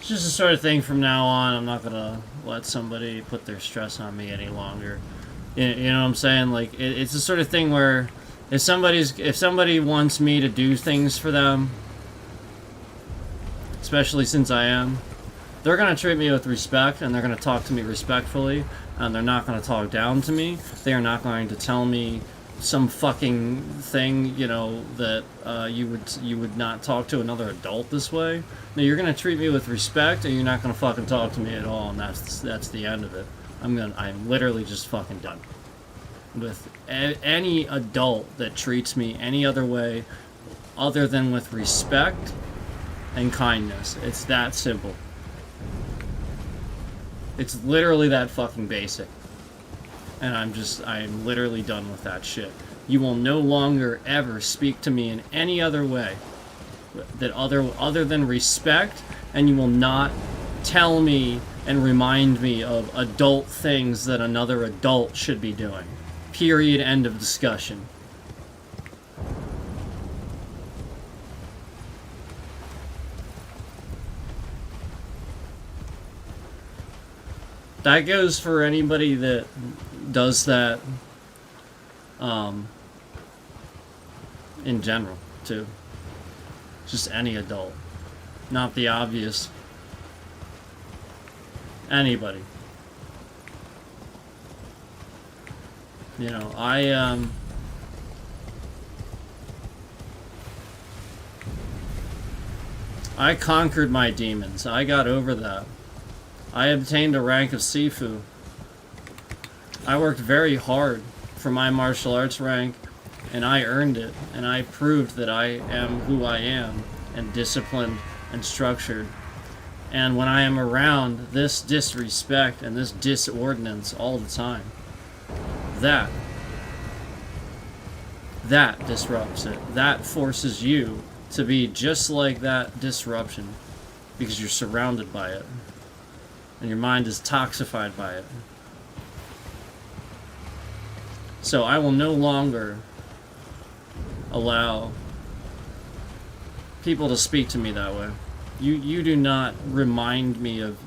A: just the sort of thing from now on, I'm not gonna let somebody put their stress on me any longer. You know what I'm saying? Like, it's the sort of thing where if somebody wants me to do things for them, especially since I am, they're gonna treat me with respect, and they're gonna talk to me respectfully, and they're not gonna talk down to me. They are not going to tell me some fucking thing, you know, that you would not talk to another adult this way. No, you're gonna treat me with respect, and you're not gonna fucking talk to me at all, and that's the end of it. I'm literally just fucking done with any adult that treats me any other way other than with respect and kindness. It's that simple. It's literally that fucking basic. And I'm literally done with that shit. You will no longer ever speak to me in any other way that other than respect, and you will not tell me and remind me of adult things that another adult should be doing. Period. End of discussion. That goes for anybody that does that in general too. Just any adult, not the obvious. Anybody. You know, I conquered my demons. I got over that. I obtained a rank of Sifu. I worked very hard for my martial arts rank, and I earned it, and I proved that I am who I am, and disciplined and structured. And when I am around this disrespect and this disordinance all the time, that disrupts it. That forces you to be just like that disruption, because you're surrounded by it, and your mind is toxified by it. So I will no longer allow people to speak to me that way. You do not remind me of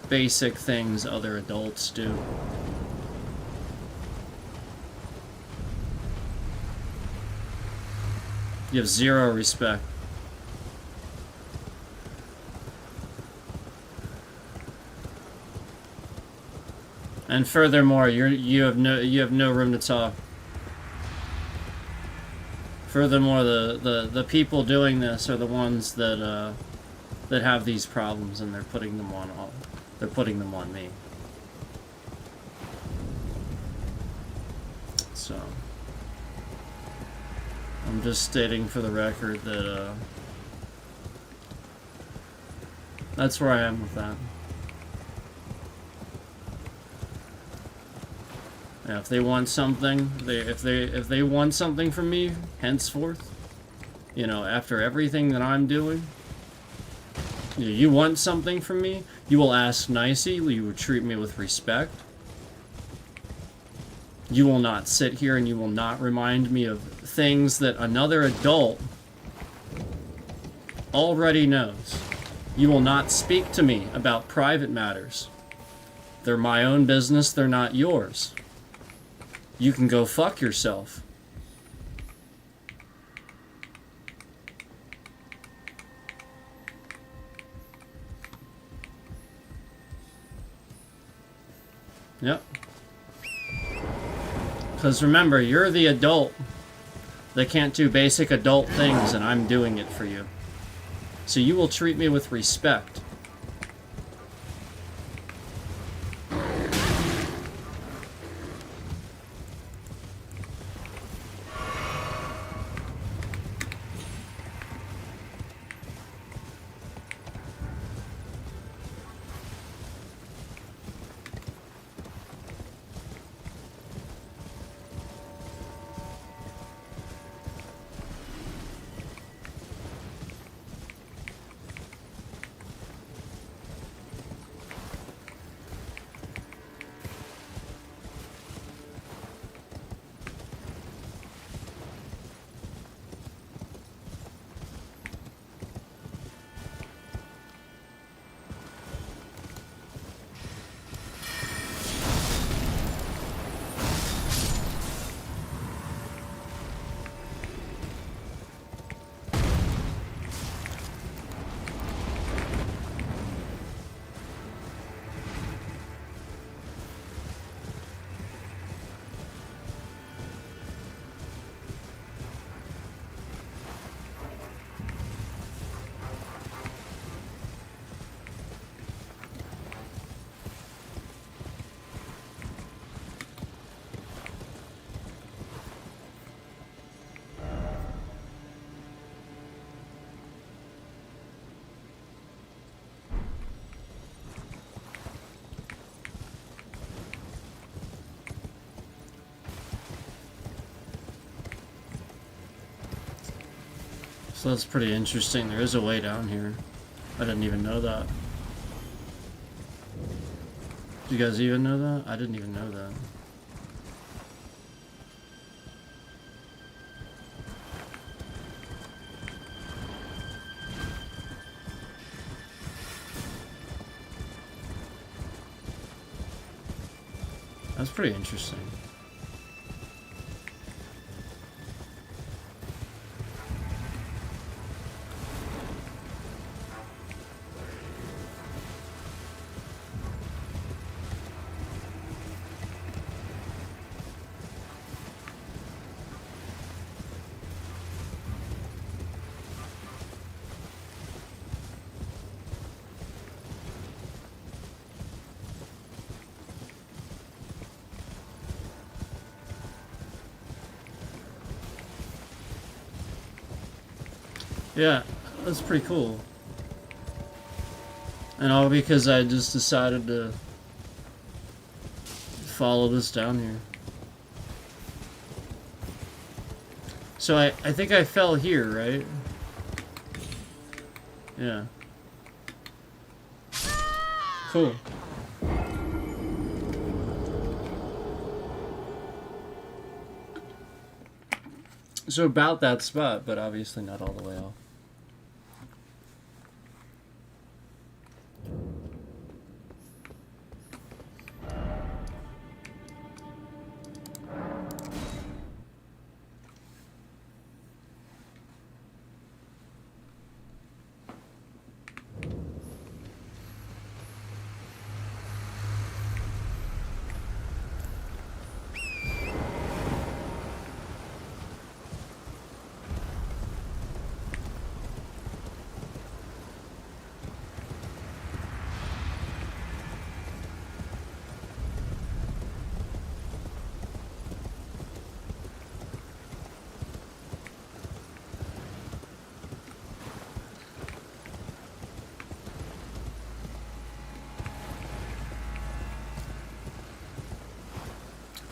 A: basic things other adults do. You have zero respect. And furthermore, you have no room to talk. Furthermore, the people doing this are the ones that have these problems, and they're putting them on me. So I'm just stating for the record that that's where I am with that. Yeah, if they want something, if they want something from me henceforth, you know, after everything that I'm doing, you want something from me, you will ask nicely, you will treat me with respect. You will not sit here and you will not remind me of things that another adult already knows. You will not speak to me about private matters. They're my own business, they're not yours. You can go fuck yourself. Yep. Because remember, you're the adult that can't do basic adult things, and I'm doing it for you. So you will treat me with respect. So that's pretty interesting. There is a way down here. I didn't even know that. Do you guys even know that? I didn't even know that. That's pretty interesting. Yeah, that's pretty cool. And all because I just decided to follow this down here. So I think I fell here, right? Yeah. Cool. So about that spot, but obviously not all the way off.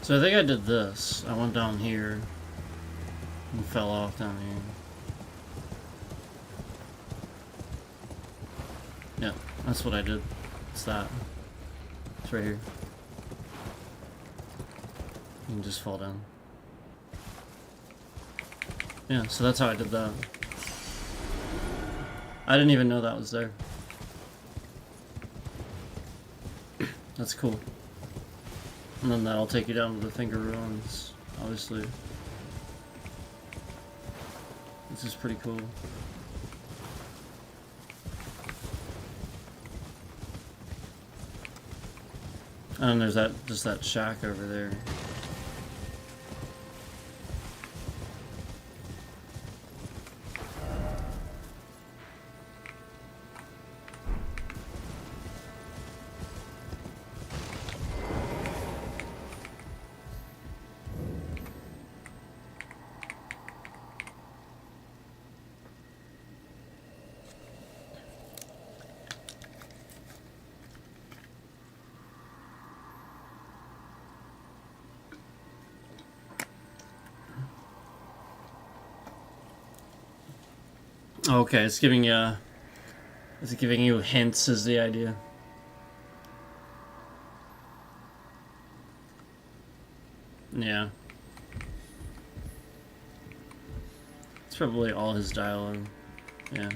A: So I think I did this. I went down here and fell off down here. Yeah, that's what I did. It's that. It's right here. You can just fall down. Yeah, so that's how I did that. I didn't even know that was there. That's cool. And then that'll take you down to the Finger Ruins, obviously. This is pretty cool. And there's just that shack over there. Okay, it's giving you hints is the idea. Yeah. It's probably all his dialogue. Yeah.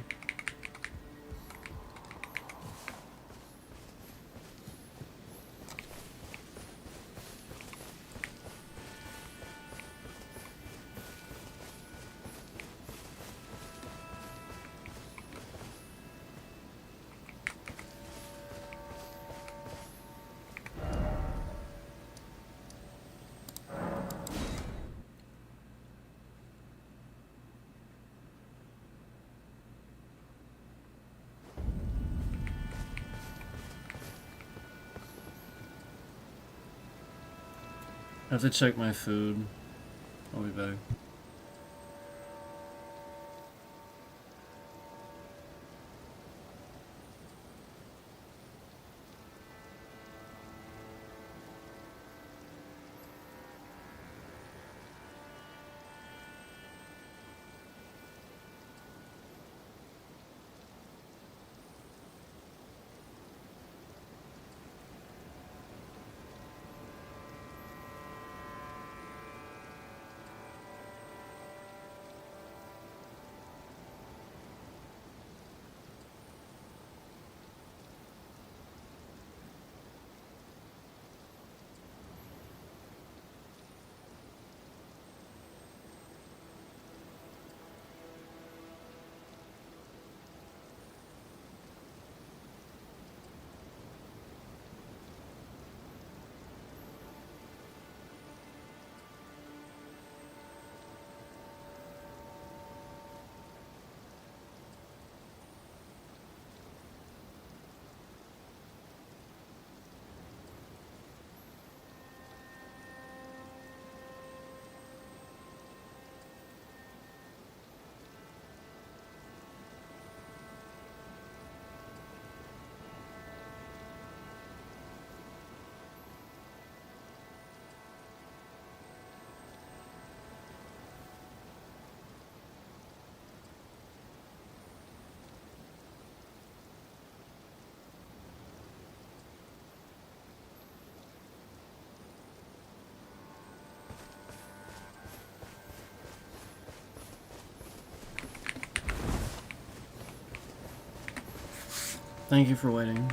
A: I have to check my food. I'll be back. Thank you for waiting.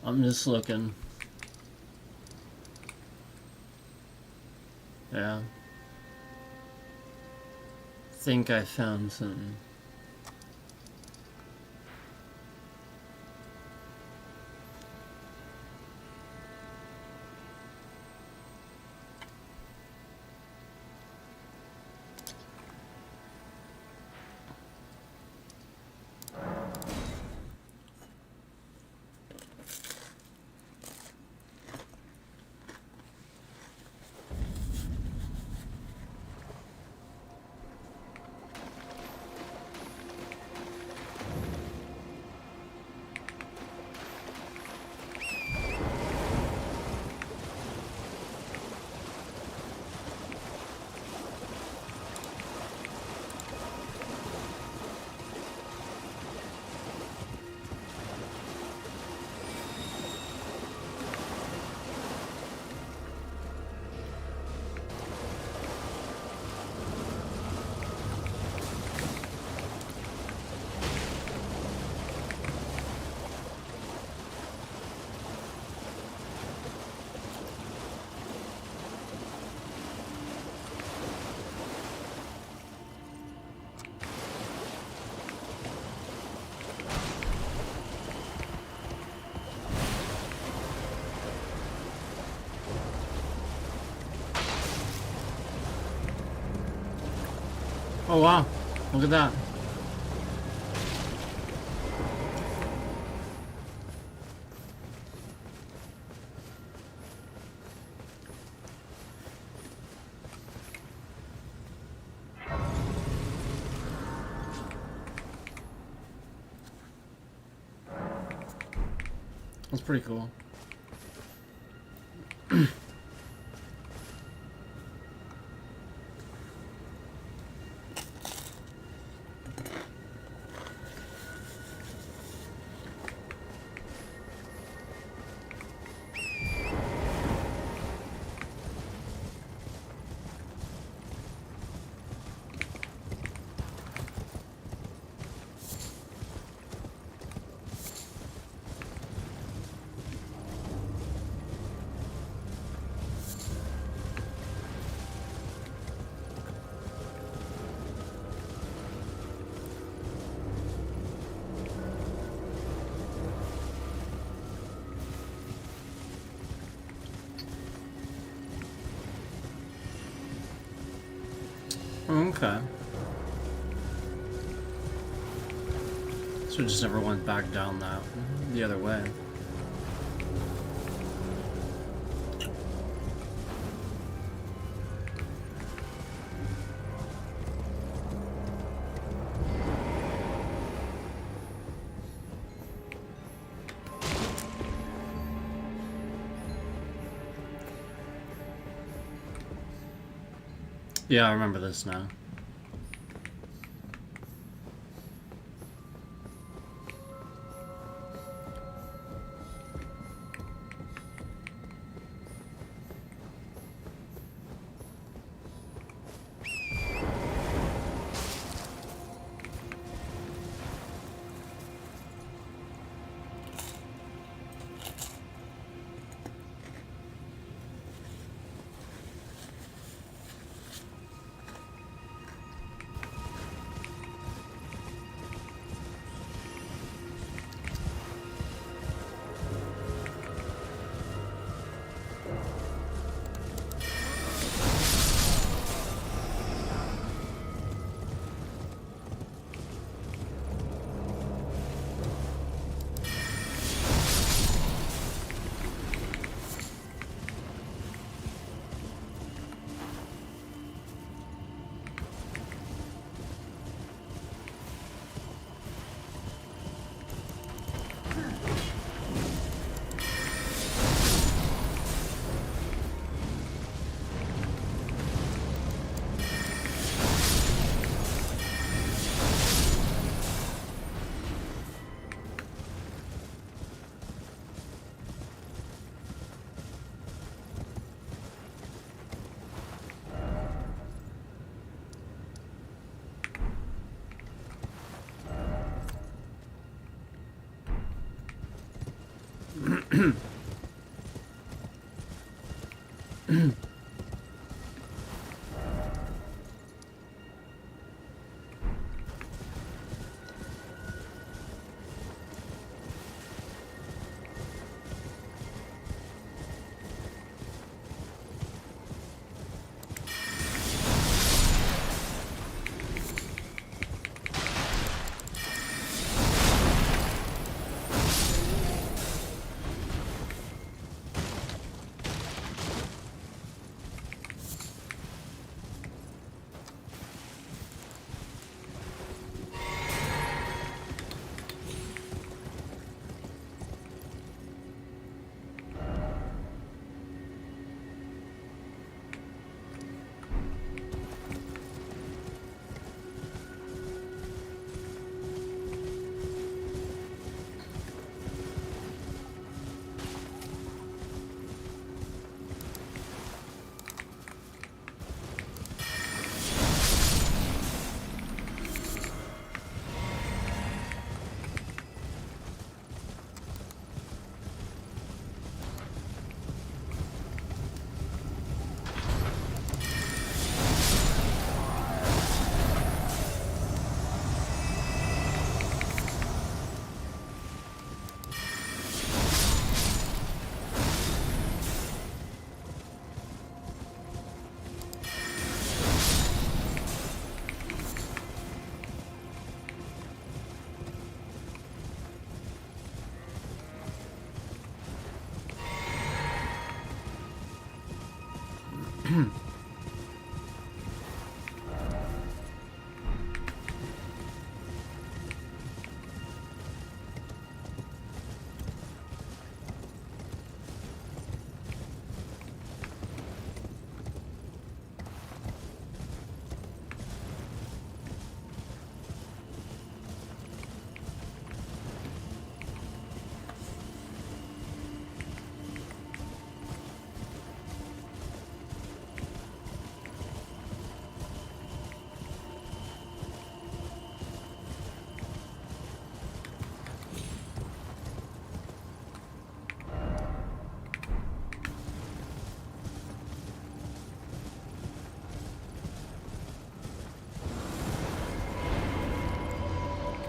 A: I'm just looking. Yeah. Think I found something. Oh wow, look at that. That's pretty cool. Okay. So we just never went back down that the other way. Yeah, I remember this now.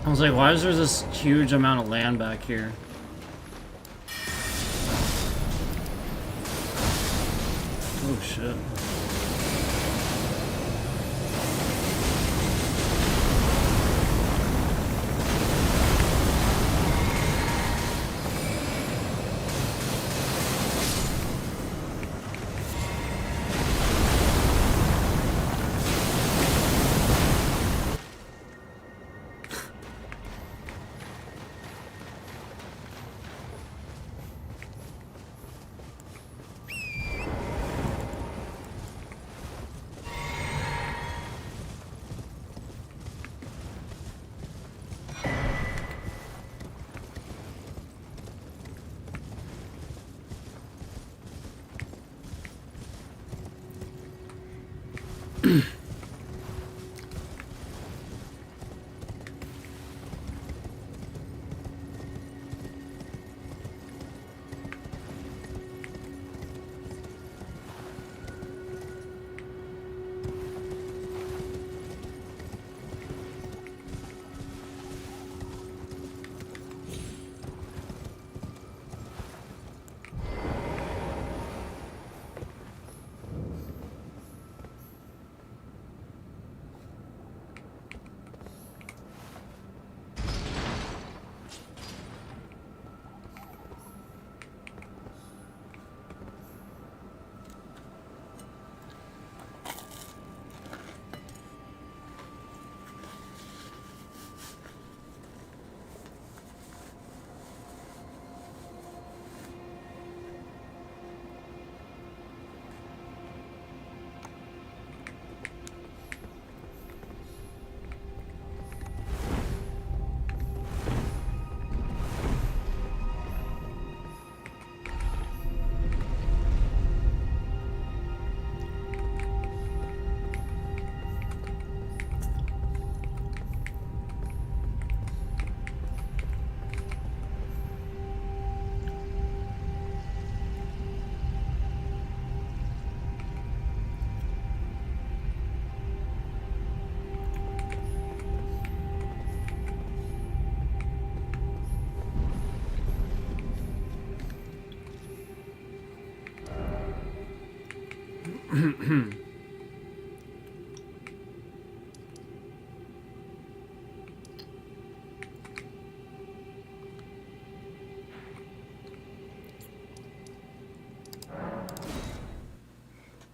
A: I was like, why is there this huge amount of land back here? Oh shit.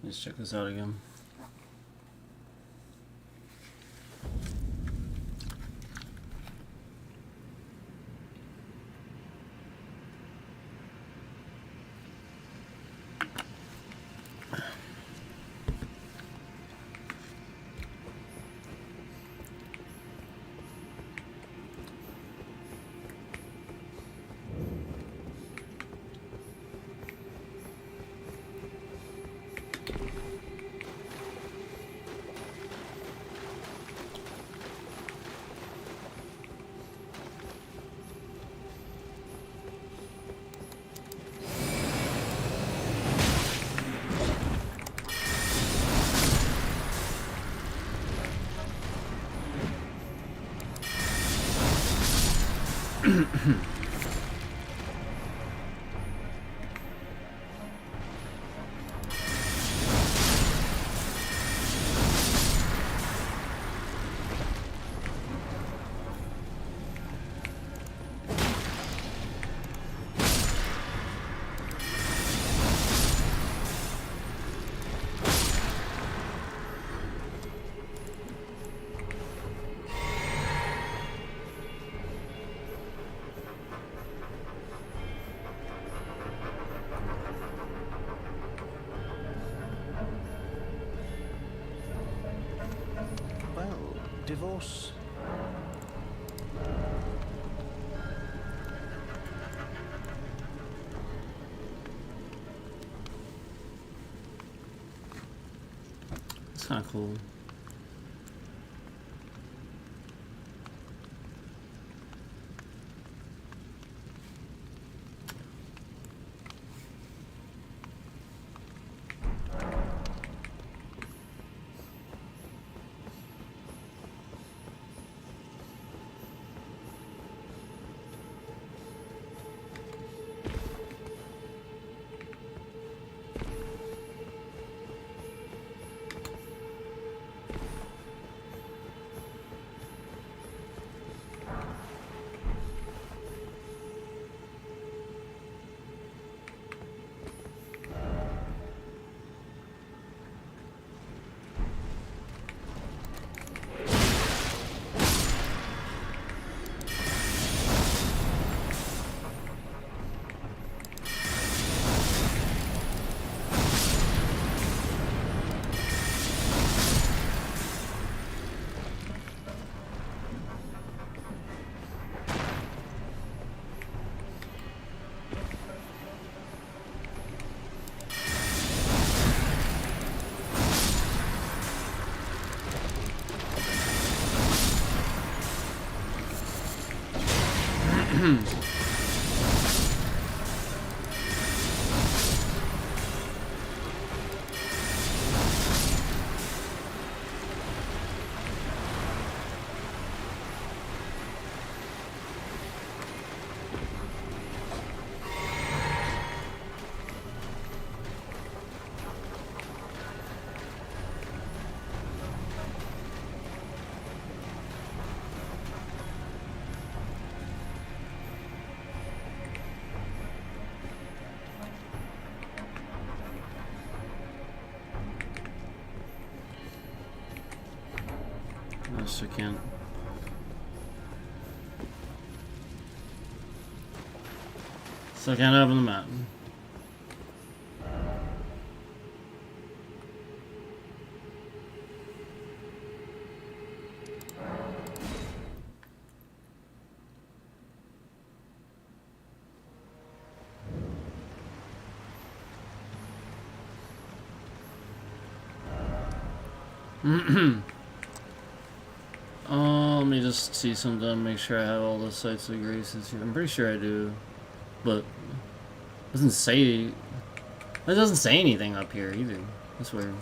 A: Let's check this out again.
D: Well, divorce.
A: It's kind of cool. Yes, I can't. So I can't open the map. Let me just see something, make sure I have all the sites of graces here. I'm pretty sure I do, but it doesn't say anything up here either. That's weird.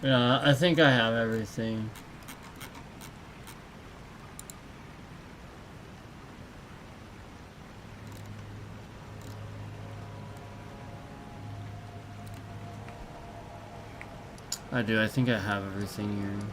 A: Yeah, I think I have everything. I do, I think I have everything here.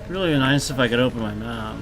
A: Really nice if I could open my map.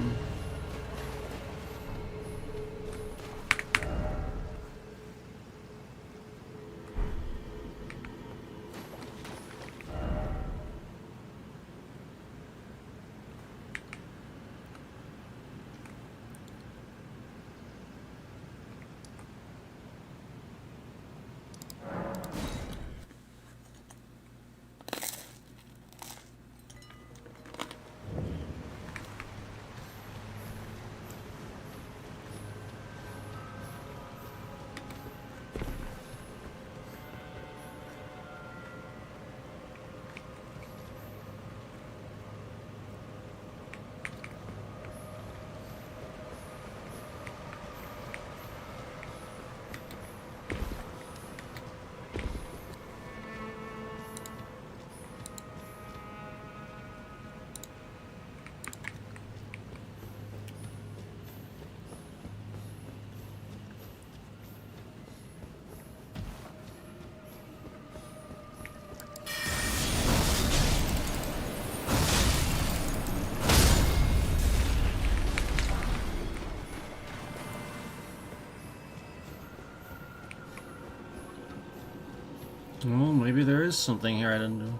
A: Well, maybe there is something here I didn't do.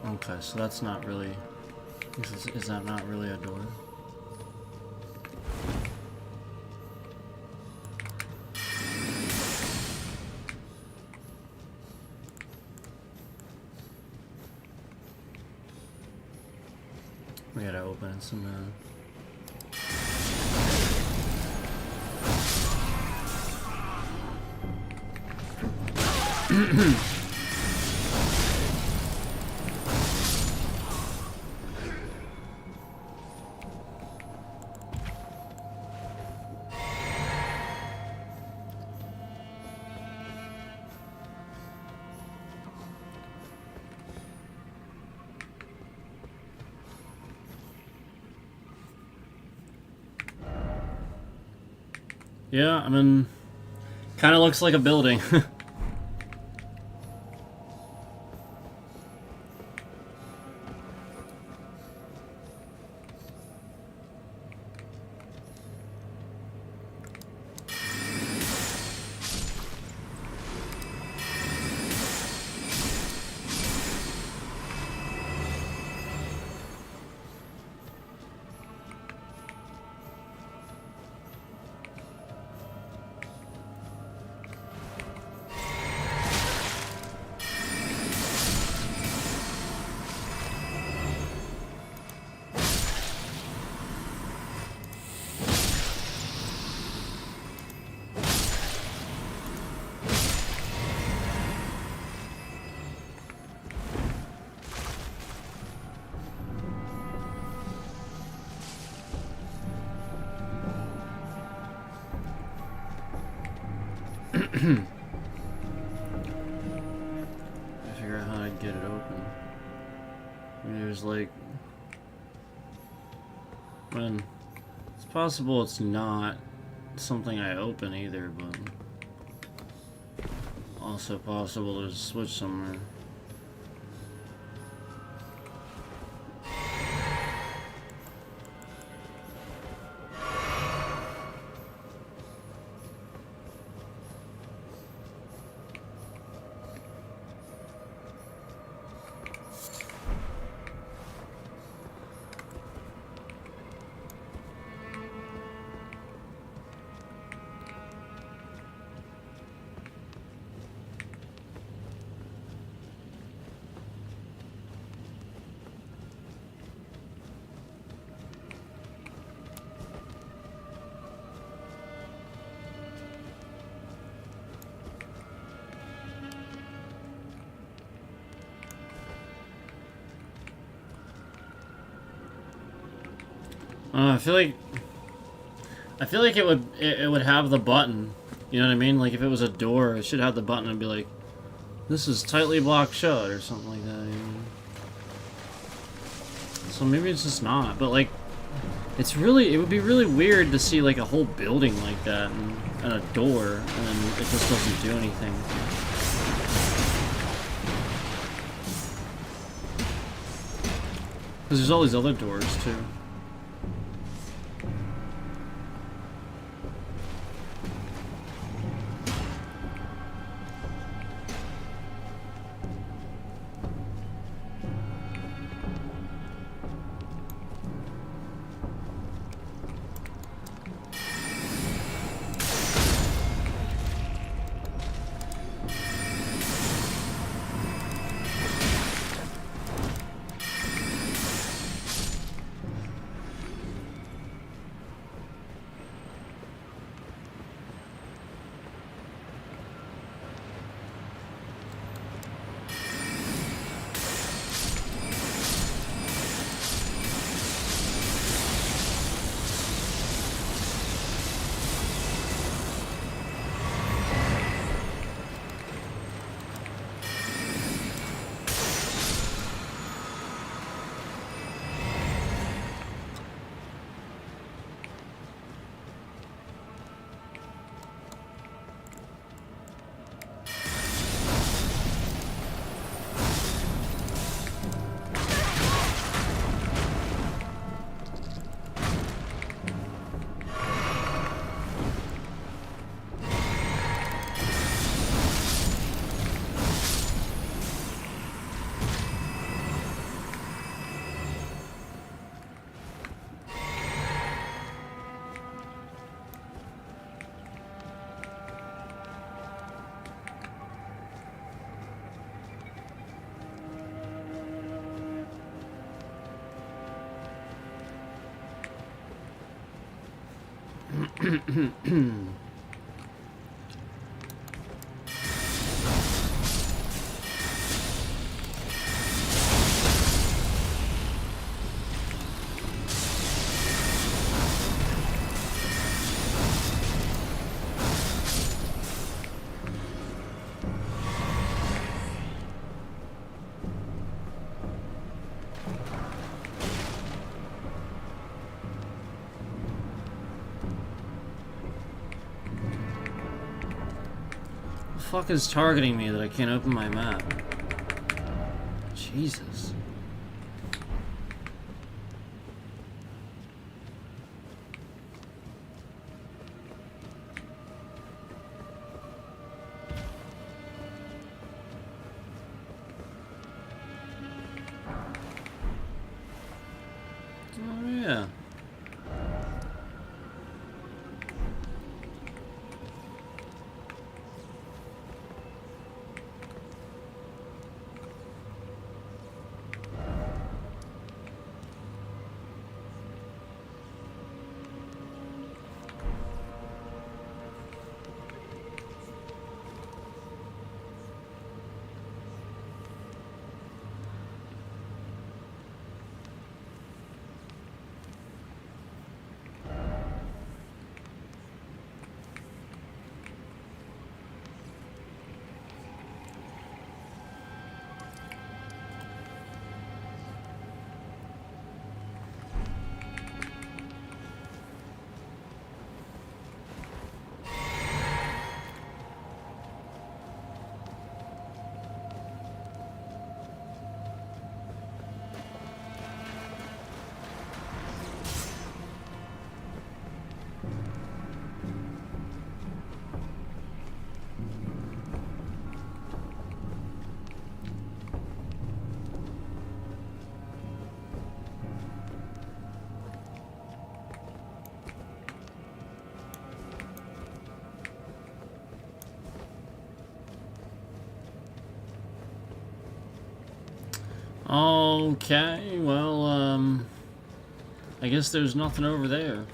A: Okay, so that's not really... Is that not really a door? We gotta open some, Yeah, I mean, kind of looks like a building. Figure out how to get it open. There's like, when it's possible it's not something I open either, but also possible there's a switch somewhere. I feel like it would have the button. You know what I mean? Like if it was a door, it should have the button and be like, "This is tightly blocked shut" or something like that. You know? So maybe it's just not. But like, it would be really weird to see like a whole building like that and a door, and then it just doesn't do anything. Because there's all these other doors too. The fuck is targeting me that I can't open my map? Jesus. Oh yeah. Okay, well, I guess there's nothing over there.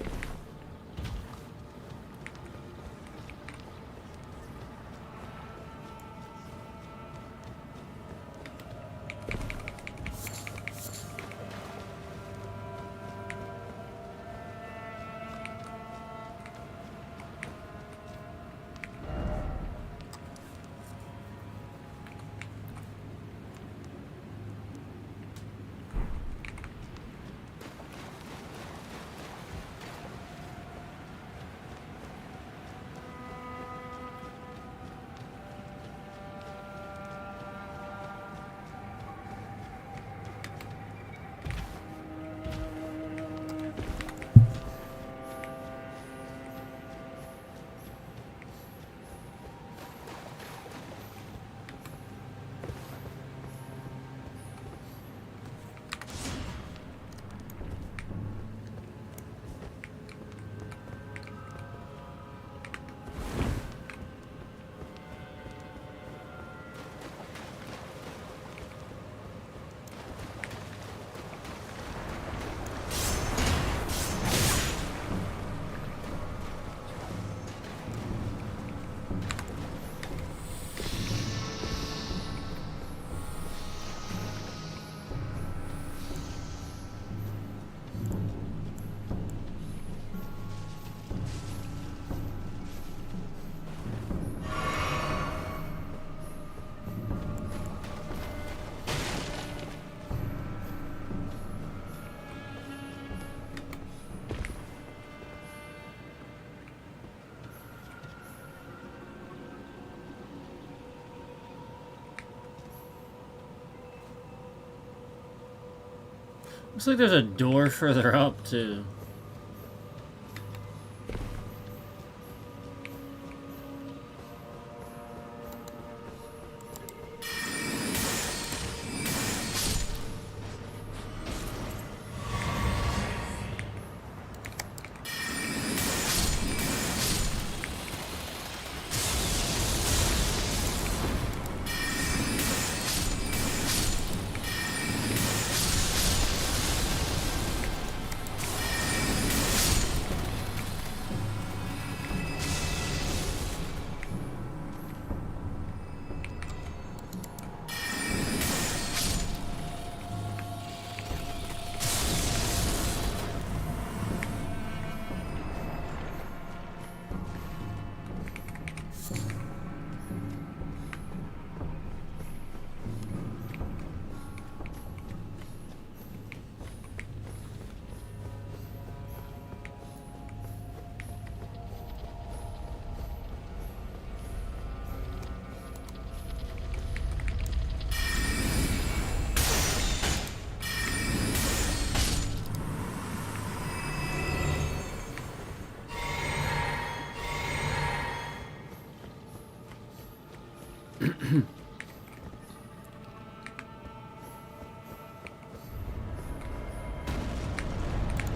A: Looks like there's a door further up, too.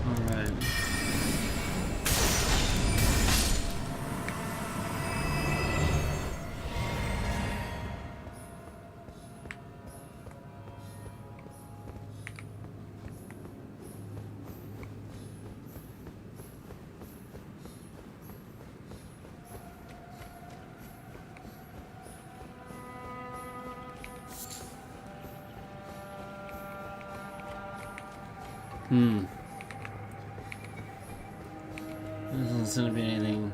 A: Alright. There doesn't seem to be anything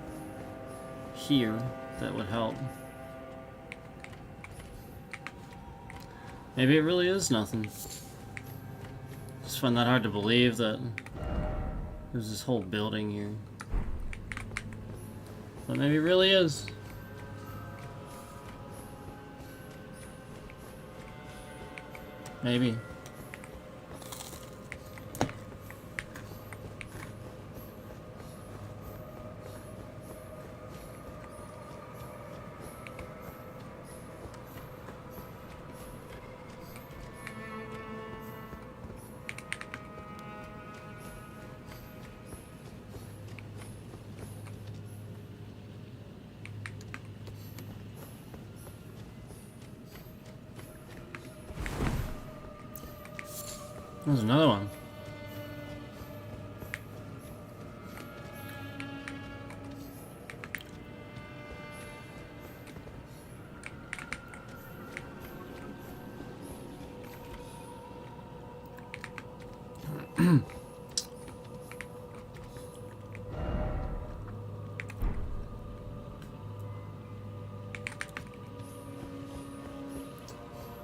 A: here that would help. Maybe it really is nothing. Just find that hard to believe that there's this whole building here. But maybe it really is. Maybe. There's another one.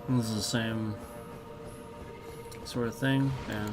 A: This is the same sort of thing, yeah.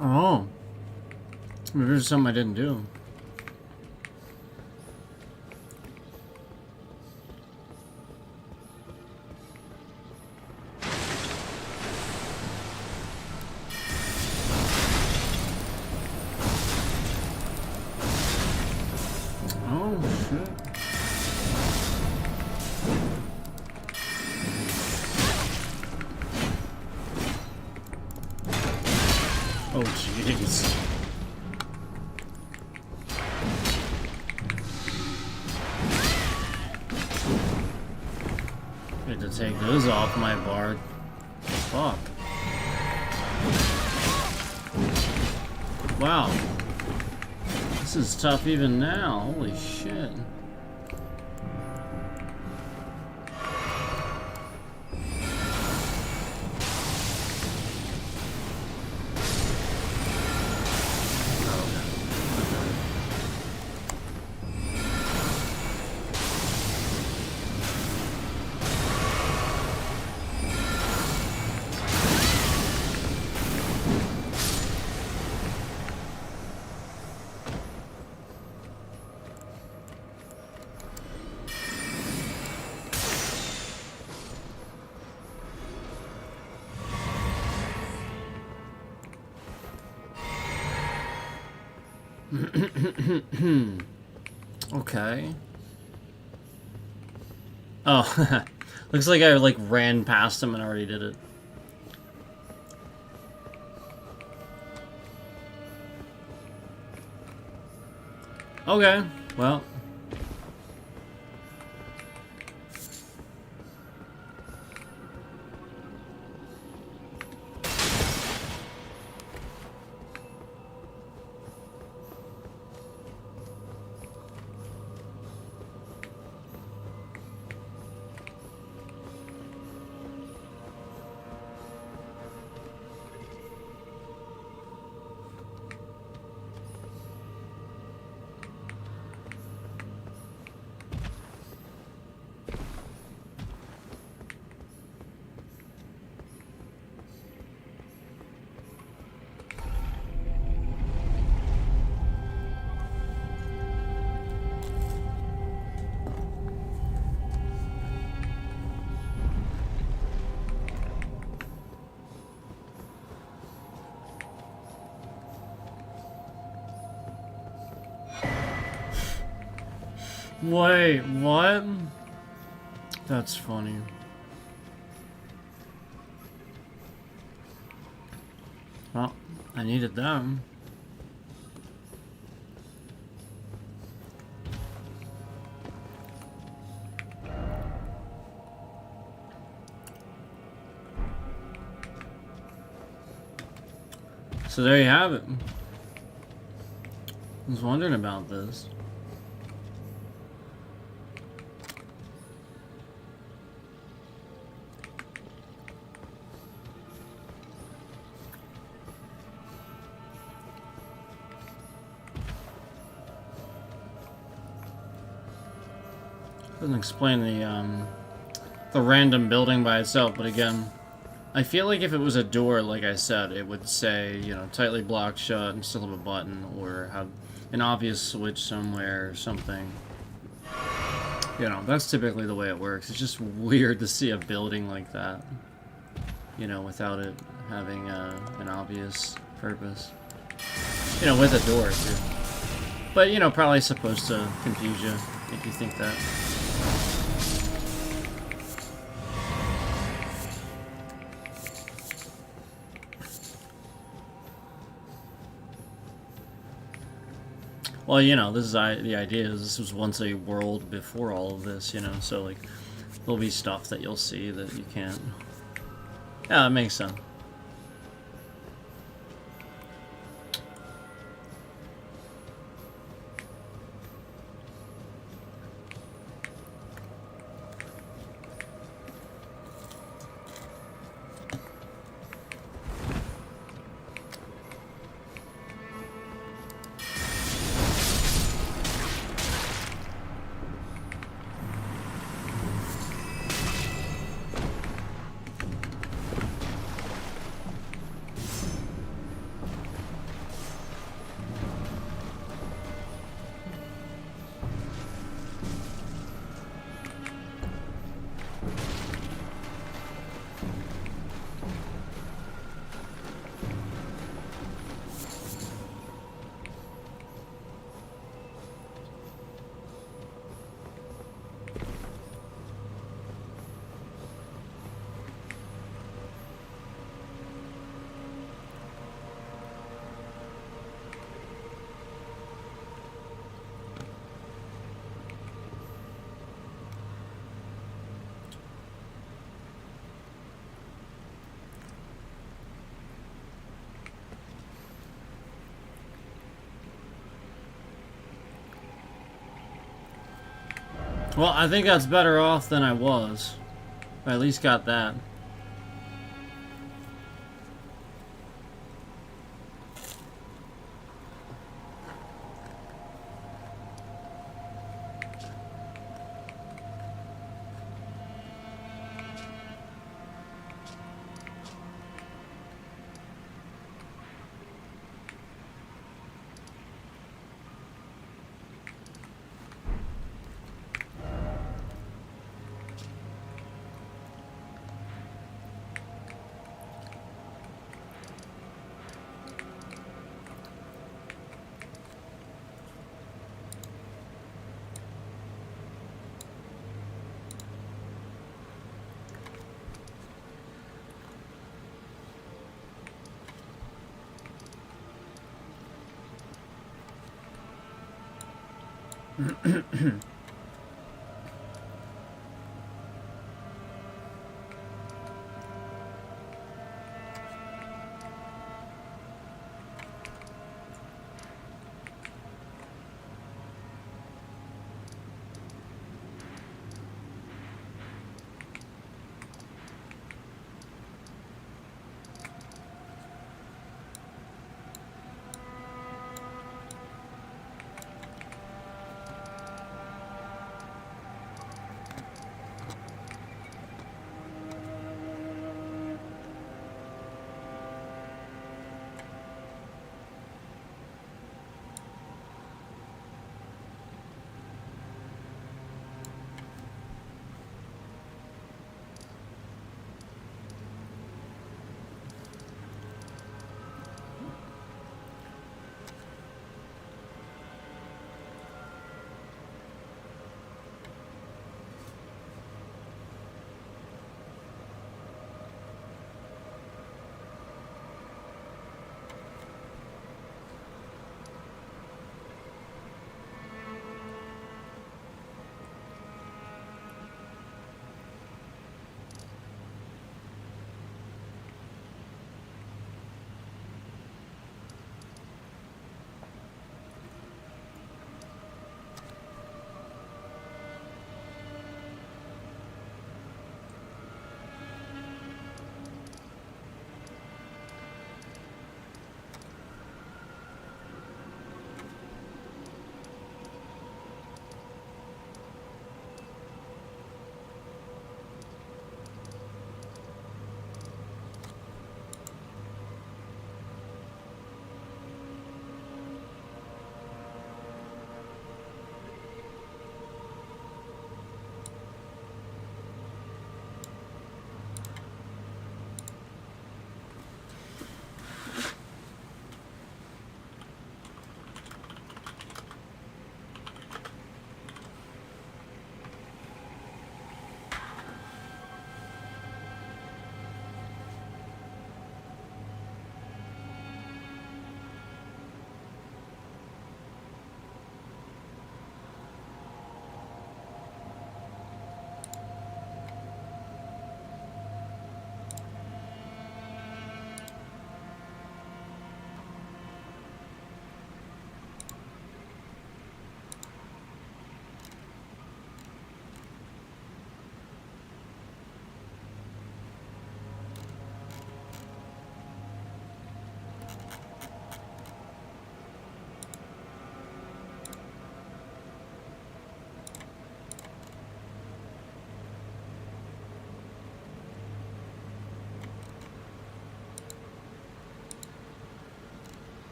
A: Oh. Maybe there's something I didn't do. Oh, shit. Oh, jeez. Need to take those off my bard. Fuck. Wow. This is tough even now. Holy shit. Okay. Oh, looks like I like ran past him and already did it. Okay, well. Wait, what? That's funny. Well, I needed them. So there you have it. I was wondering about this. Doesn't explain the random building by itself, but again, I feel like if it was a door, like I said, it would say, you know, tightly blocked shut and still have a button, or have an obvious switch somewhere or something. You know, that's typically the way it works. It's just weird to see a building like that, you know, without it having an obvious purpose. You know, with a door, too. But, you know, probably supposed to confuse you if you think that. Well, you know, this is the idea is this was once a world before all of this, you know, so, like, there'll be stuff that you'll see that you can't. Yeah, it makes sense. Well, I think that's better off than I was. I at least got that.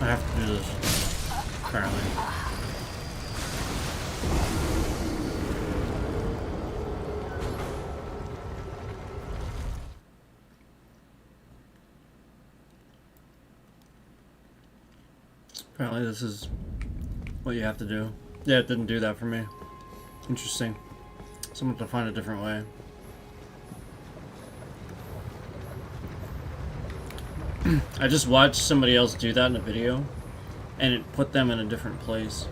A: I have to do this, apparently. Apparently this is what you have to do. Yeah, it didn't do that for me. Interesting. So I'm gonna have to find a different way. I just watched somebody else do that in a video, and it put them in a different place.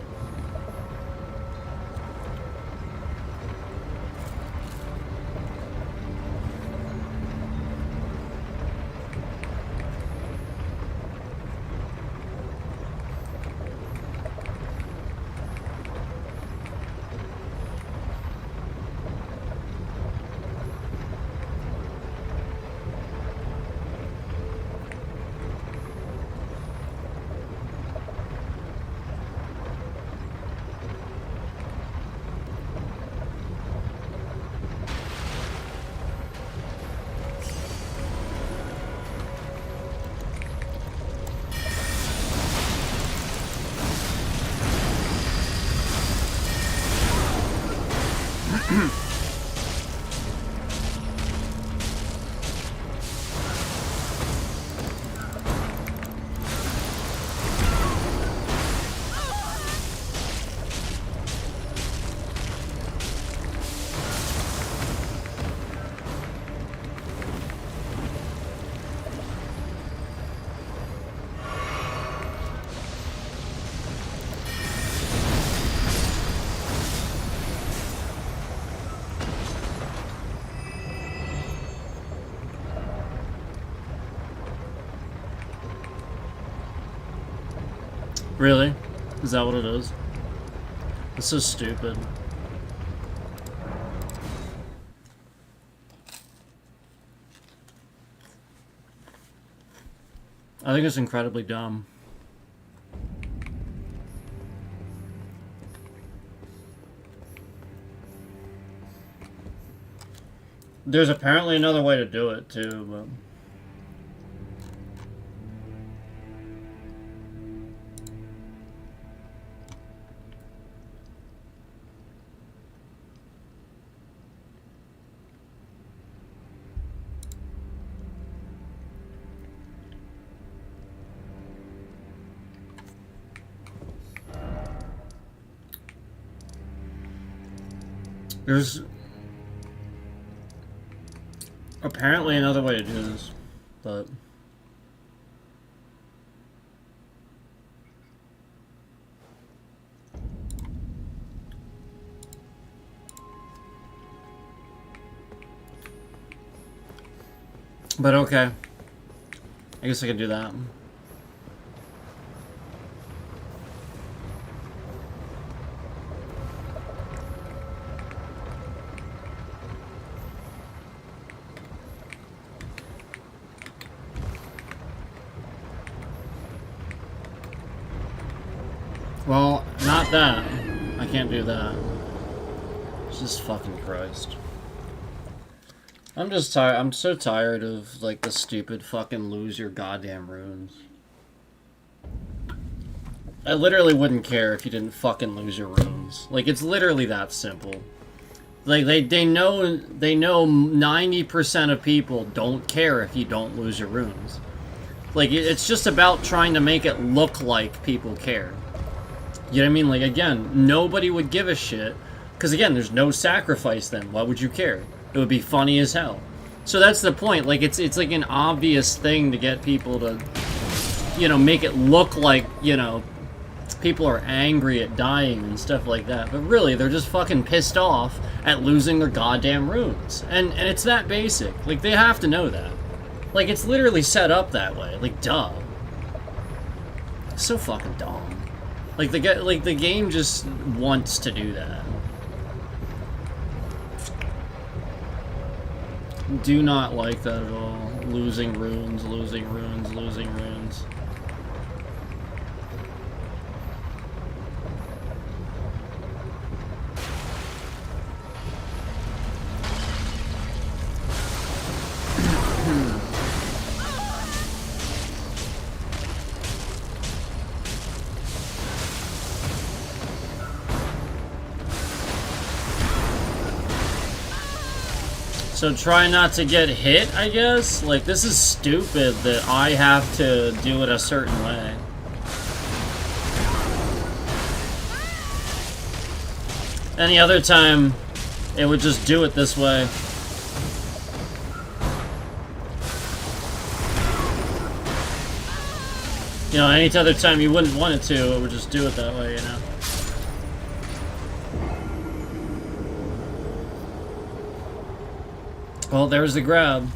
A: Really? Is that what it is? It's so stupid. I think it's incredibly dumb. There's apparently another way to do it too, but... There's apparently another way to do this, but... But okay. I guess I can do that. Well, not that. I can't do that. Jesus fucking Christ. I'm just tired. I'm so tired of, like, the stupid fucking lose your goddamn runes. I literally wouldn't care if you didn't fucking lose your runes. Like, it's literally that simple. Like they know 90% of people don't care if you don't lose your runes. Like it's just about trying to make it look like people care. You know what I mean? Like again, nobody would give a shit because again, there's no sacrifice then. Why would you care? It would be funny as hell. So that's the point. Like it's like an obvious thing to get people to, you know, make it look like, you know, people are angry at dying and stuff like that. But really, they're just fucking pissed off at losing their goddamn runes. And it's that basic. Like they have to know that. Like it's literally set up that way. Like duh. So fucking dumb. Like the game just wants to do that. Do not like that at all. Losing runes, losing runes, losing runes. So try not to get hit, I guess? Like, this is stupid that I have to do it a certain way. Any other time, it would just do it this way. You know, any other time you wouldn't want it to, it would just do it that way, you know? Well, there's the grab.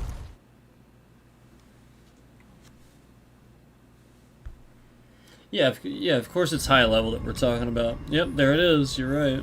A: Yeah, of course it's high level that we're talking about. Yep, there it is. You're right.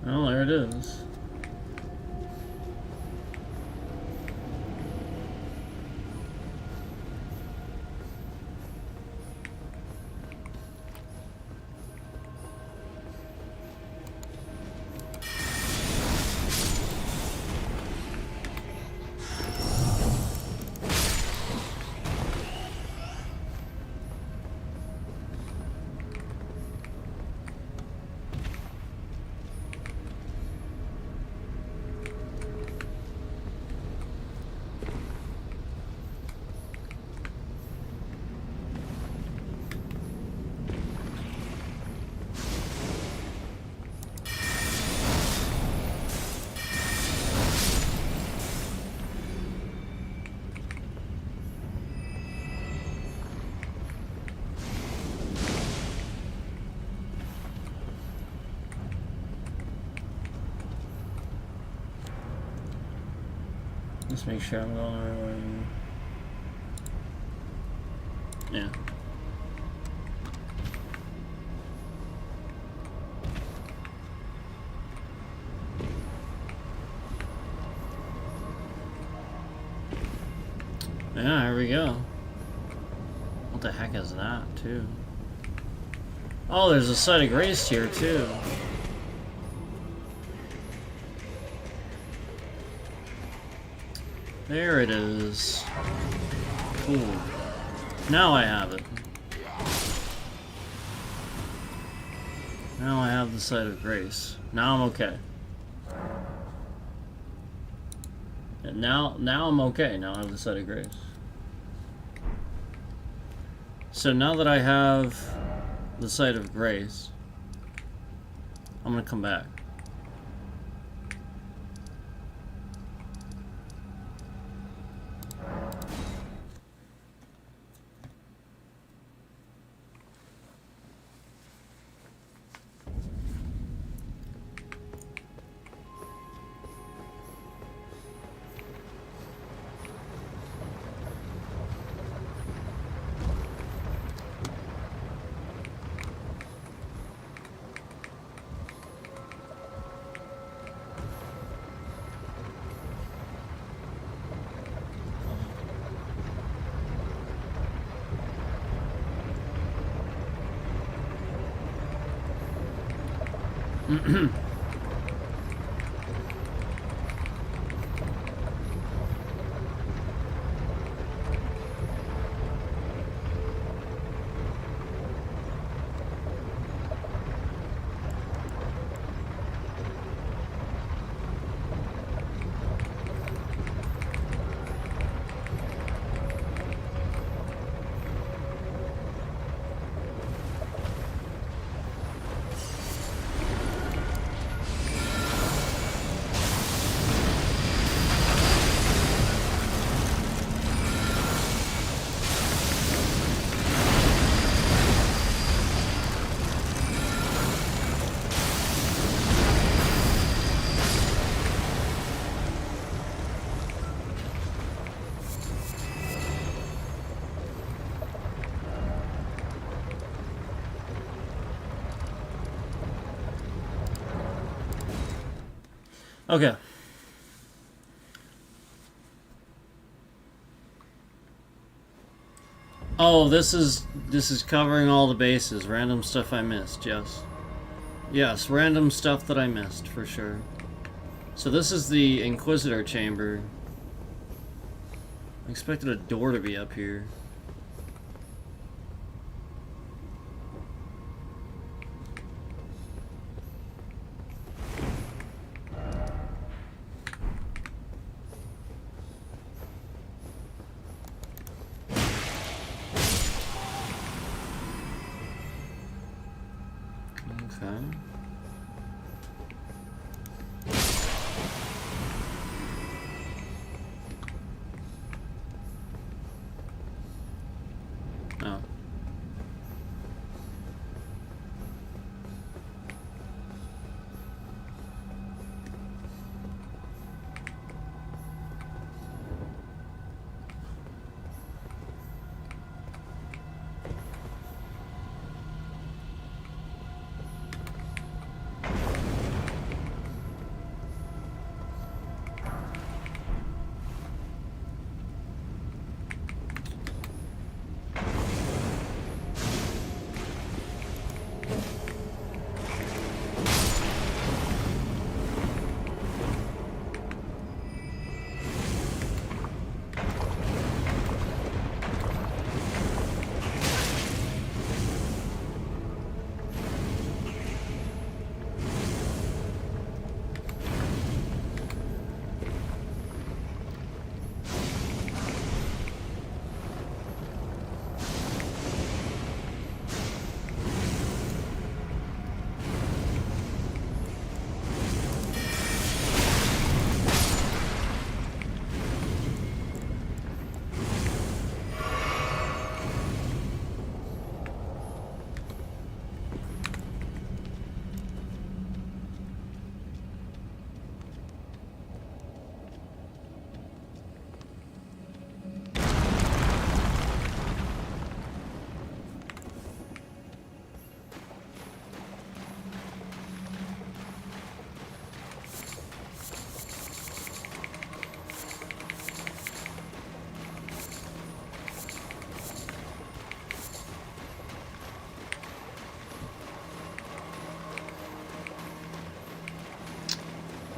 A: Oh, there it is. Let's make sure I'm going the right way. Yeah. Yeah, here we go. What the heck is that, too? Oh, there's a site of grace here, too. There it is. Cool. Now I have it. Now I have the site of grace. Now I'm okay. And now I'm okay. Now I have the site of grace. So now that I have the site of grace, I'm gonna come back. Okay. Oh, this is covering all the bases. Random stuff I missed, yes. Yes, random stuff that I missed, for sure. So this is the Inquisitor chamber. I expected a door to be up here. Okay. Oh.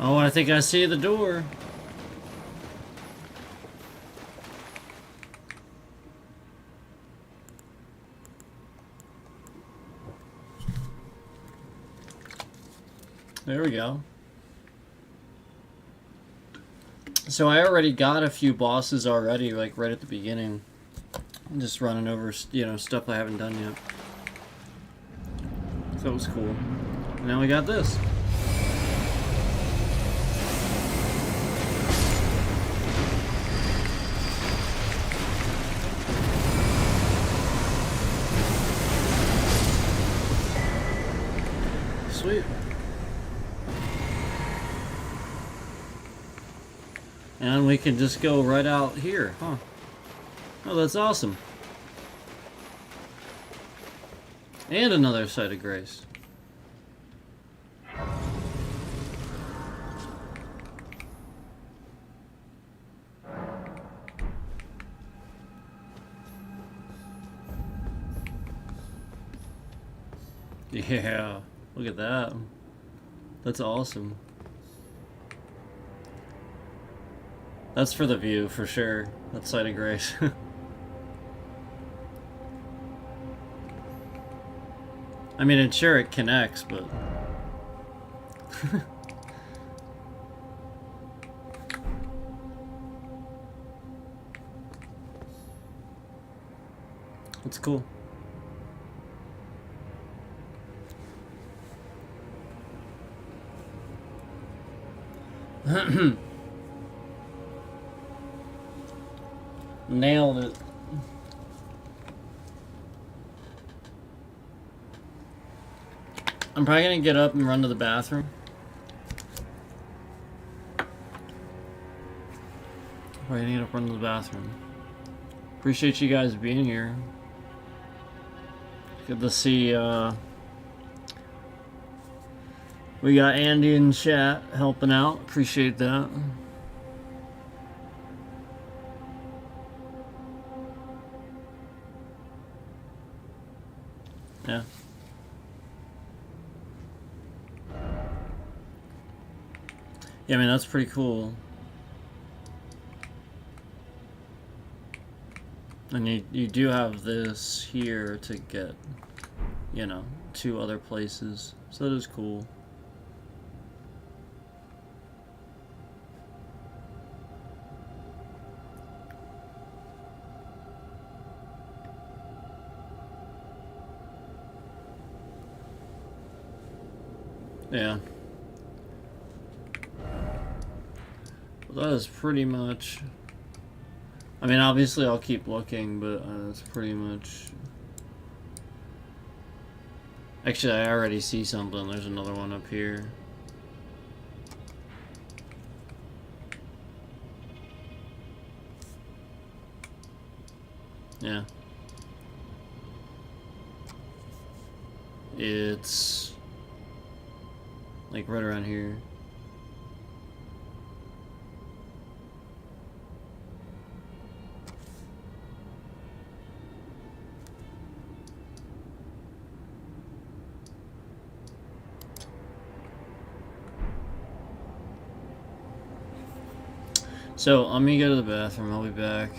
A: Oh, I think I see the door. There we go. So I already got a few bosses already, like right at the beginning. I'm just running over, you know, stuff I haven't done yet. So it was cool. Now we got this. Sweet. And we can just go right out here, huh? Oh, that's awesome. And another site of grace. Yeah, look at that. That's awesome. That's for the view, for sure. That site of grace. I mean, it's sure it connects, but... It's cool. Nailed it. I'm probably gonna get up and run to the bathroom. Probably need to run to the bathroom. Appreciate you guys being here. Good to see, we got Andy in chat helping out. Appreciate that. Yeah. Yeah, I mean, that's pretty cool. And you do have this here to get, you know, to other places. So that is cool. Yeah. Well, that is pretty much... I mean, obviously I'll keep looking, but that's pretty much... Actually, I already see something. There's another one up here. Yeah. It's... like right around here. So, let me go to the bathroom. I'll be back.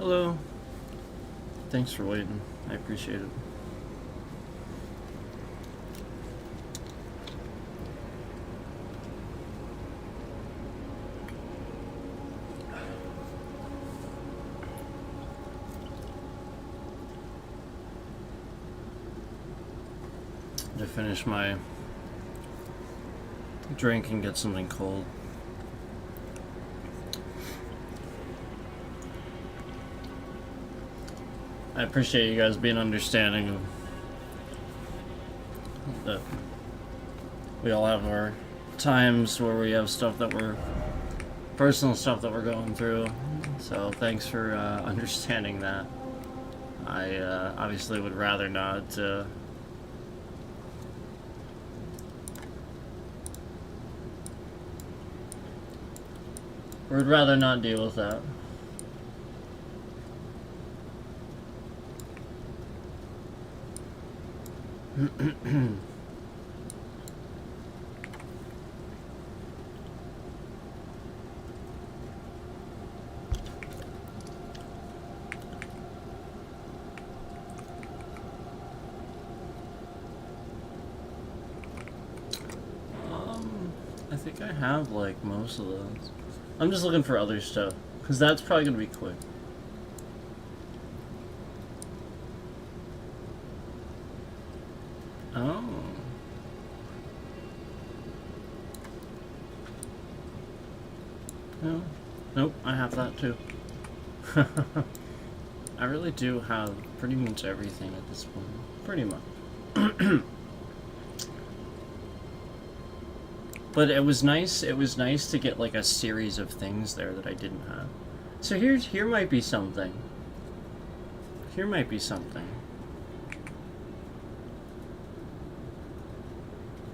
A: Hello. Thanks for waiting. I appreciate it. To finish my drink and get something cold. I appreciate you guys being understanding of that. We all have our times where we have stuff that we're personal stuff that we're going through. So thanks for understanding that. I obviously would rather not. Would rather not deal with that. I think I have like most of those. I'm just looking for other stuff, because that's probably going to be quick. Oh. No. Nope, I have that too. I really do have pretty much everything at this point. Pretty much. But it was nice to get like a series of things there that I didn't have. So here might be something. Here might be something.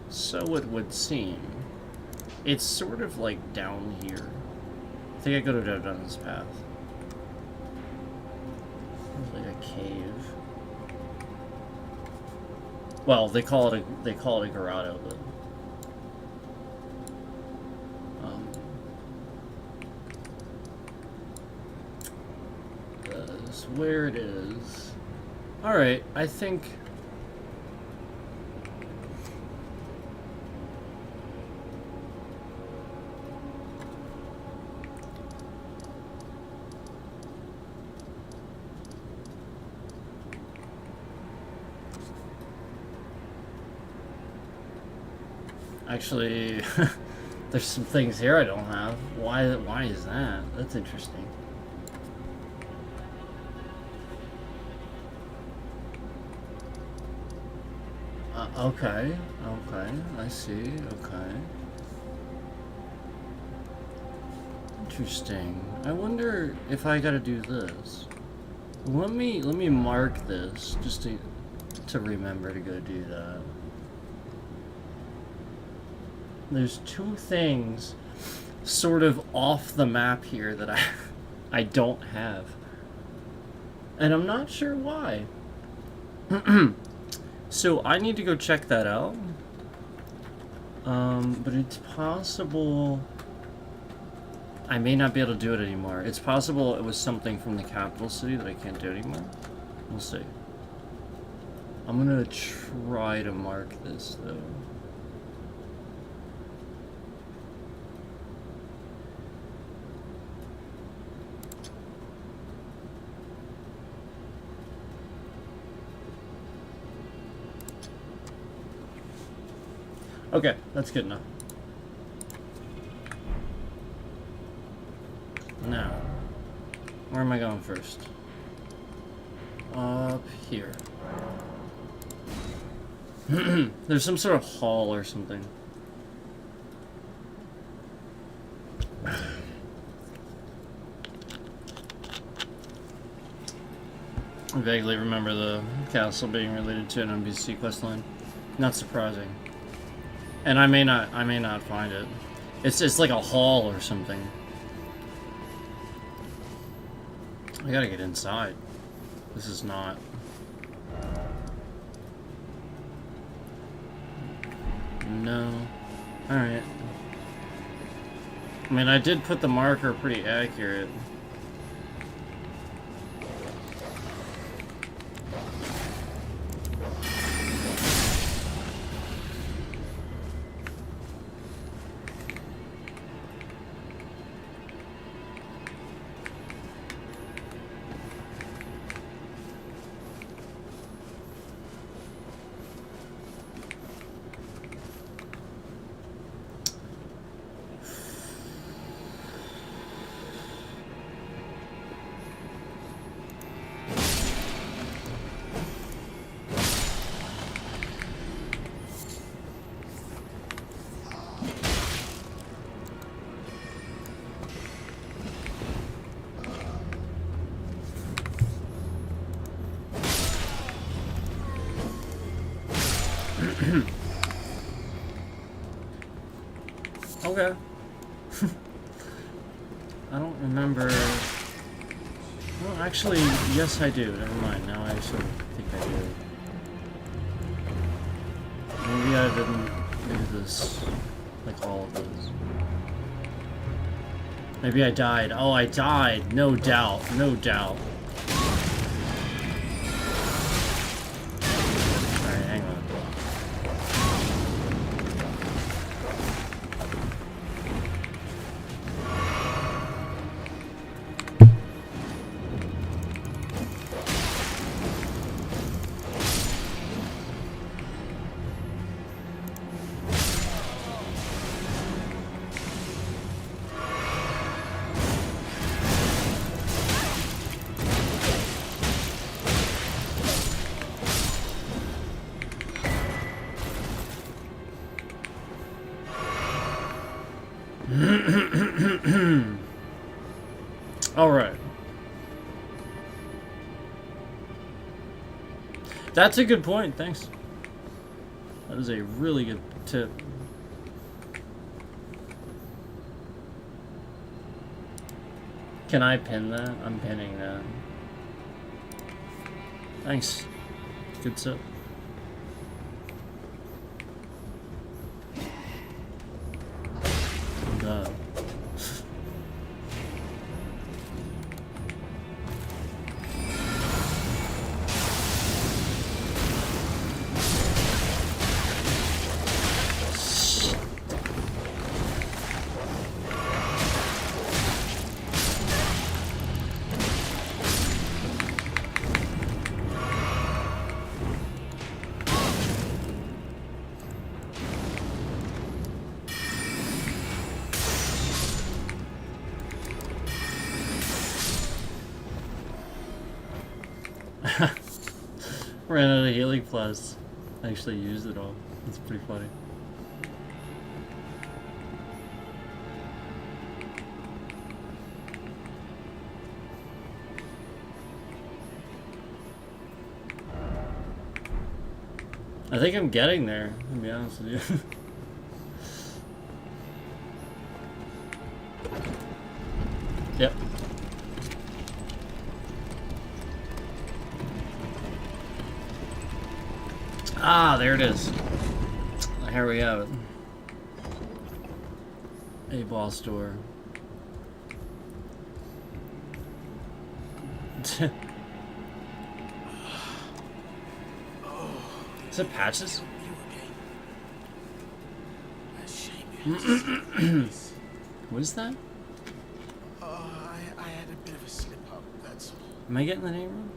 A: So it would seem. It's sort of like down here. I think I could have done this path. There's like a cave. Well, they call it a grotto, but that's where it is. All right, I think. Actually, there's some things here I don't have. Why is that? That's interesting. Okay, I see, okay. Interesting. I wonder if I gotta do this. Let me mark this just to remember to go do that. There's two things sort of off the map here that I don't have. And I'm not sure why. So I need to go check that out. But it's possible I may not be able to do it anymore. It's possible it was something from the capital city that I can't do anymore. We'll see. I'm gonna try to mark this though. Okay, that's good enough. Now, where am I going first? Up here. There's some sort of hall or something. I vaguely remember the castle being related to an NPC questline. Not surprising. And I may not find it. It's like a hall or something. I gotta get inside. This is not. No. Alright. I mean, I did put the marker pretty accurate. Okay. I don't remember. Well, actually, yes, I do. Never mind. Now I sort of think I do. Maybe I didn't do this, like all of this. Maybe I died. Oh, I died. No doubt. No doubt. Alright, hang on. All right. That's a good point. Thanks. That is a really good tip. Can I pin that? I'm pinning that. Thanks. Good tip. I'm done. Ran out of healing plus. I actually used it all. That's pretty funny. I think I'm getting there, to be honest with you. Yep. Ah, there it is. Here we have it. A boss door. Is it patches? What is that?
D: I had a bit of a slip up, that's all.
A: Am I getting the name wrong?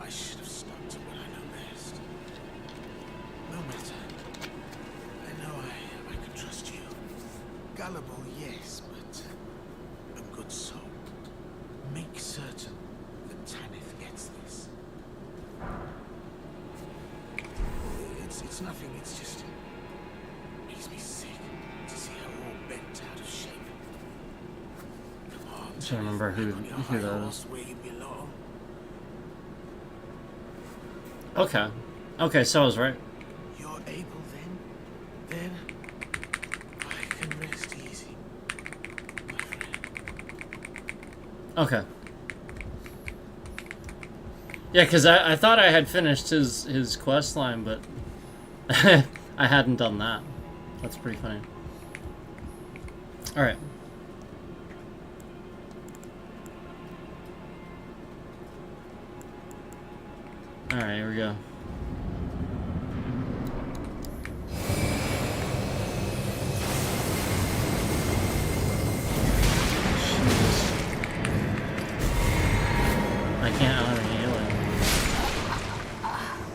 D: I should have stuck to what I know best. No matter. I know I can trust you. Gullible, yes, but a good soul. Make certain that Tanith gets this. It's nothing, it's just... makes me sick to see her all bent out of shape. Come on,
A: I'm trying to remember who that is.
D: Where you belong.
A: Okay. Okay, so I was right.
D: You're able then I can rest easy, my friend.
A: Okay. Yeah, because I thought I had finished his quest line, but I hadn't done that. That's pretty funny. Alright. Alright, here we go. I can't heal it.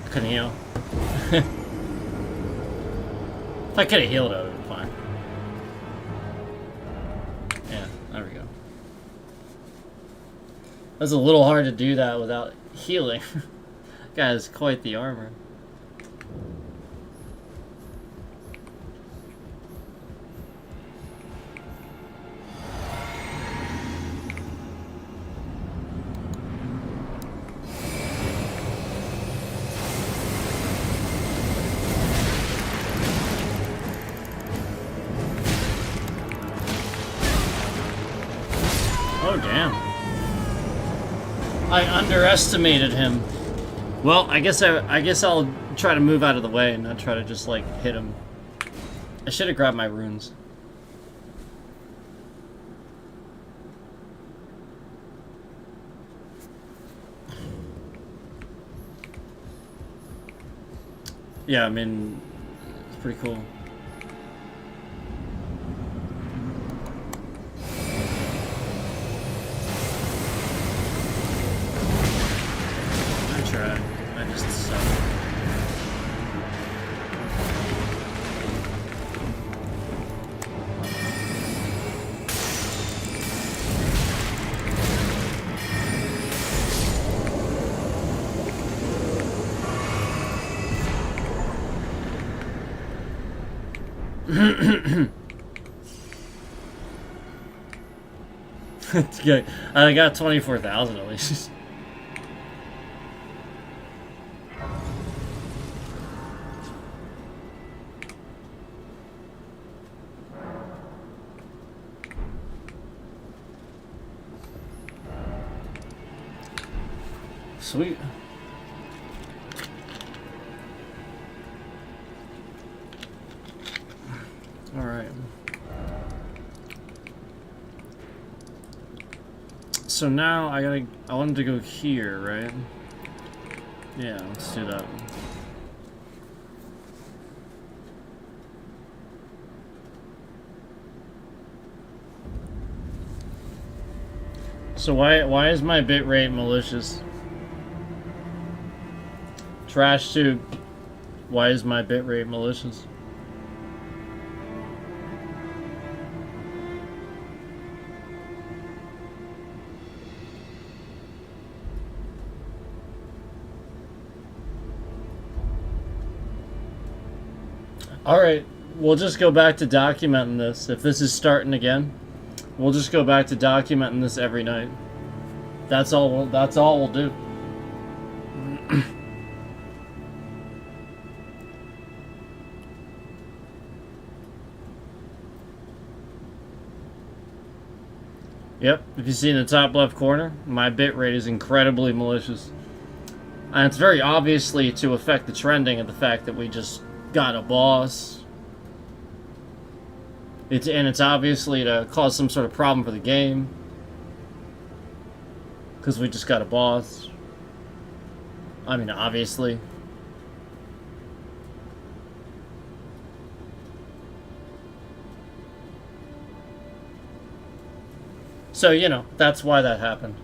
A: I couldn't heal. If I could have healed, I would have been fine. Yeah, there we go. That's a little hard to do that without healing. Guy has quite the armor. Oh, damn. I underestimated him. Well, I guess I'll try to move out of the way and not try to just, like, hit him. I should have grabbed my runes. Yeah, I mean, it's pretty cool. I tried. I just suck. Okay, I got 24,000 at least. Sweet. All right. So now I wanted to go here, right? Yeah, let's do that. So why is my bitrate malicious? Trash tube. Why is my bitrate malicious? Alright, we'll just go back to documenting this. If this is starting again, we'll just go back to documenting this every night. That's all we'll do. Yep, if you see in the top left corner, my bitrate is incredibly malicious. And it's very obviously to affect the trending of the fact that we just got a boss. It's obviously to cause some sort of problem for the game. Because we just got a boss. I mean, obviously. So, you know, that's why that happened.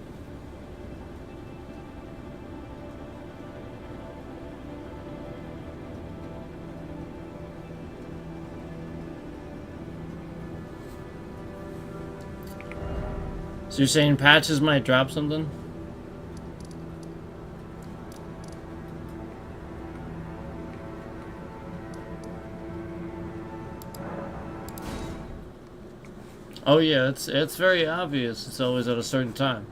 A: So you're saying patches might drop something? Oh yeah, it's very obvious. It's always at a certain time.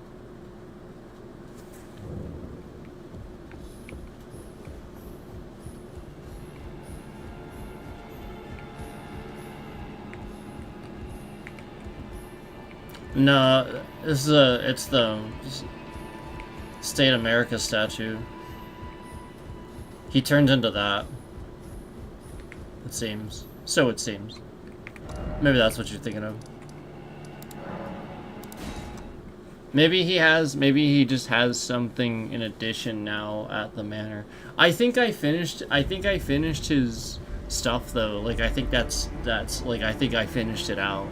A: No, it's the State America statue. He turns into that. It seems. So it seems. Maybe that's what you're thinking of. Maybe he just has something in addition now at the manor. I think I finished his stuff though. Like I think that's like I think I finished it out.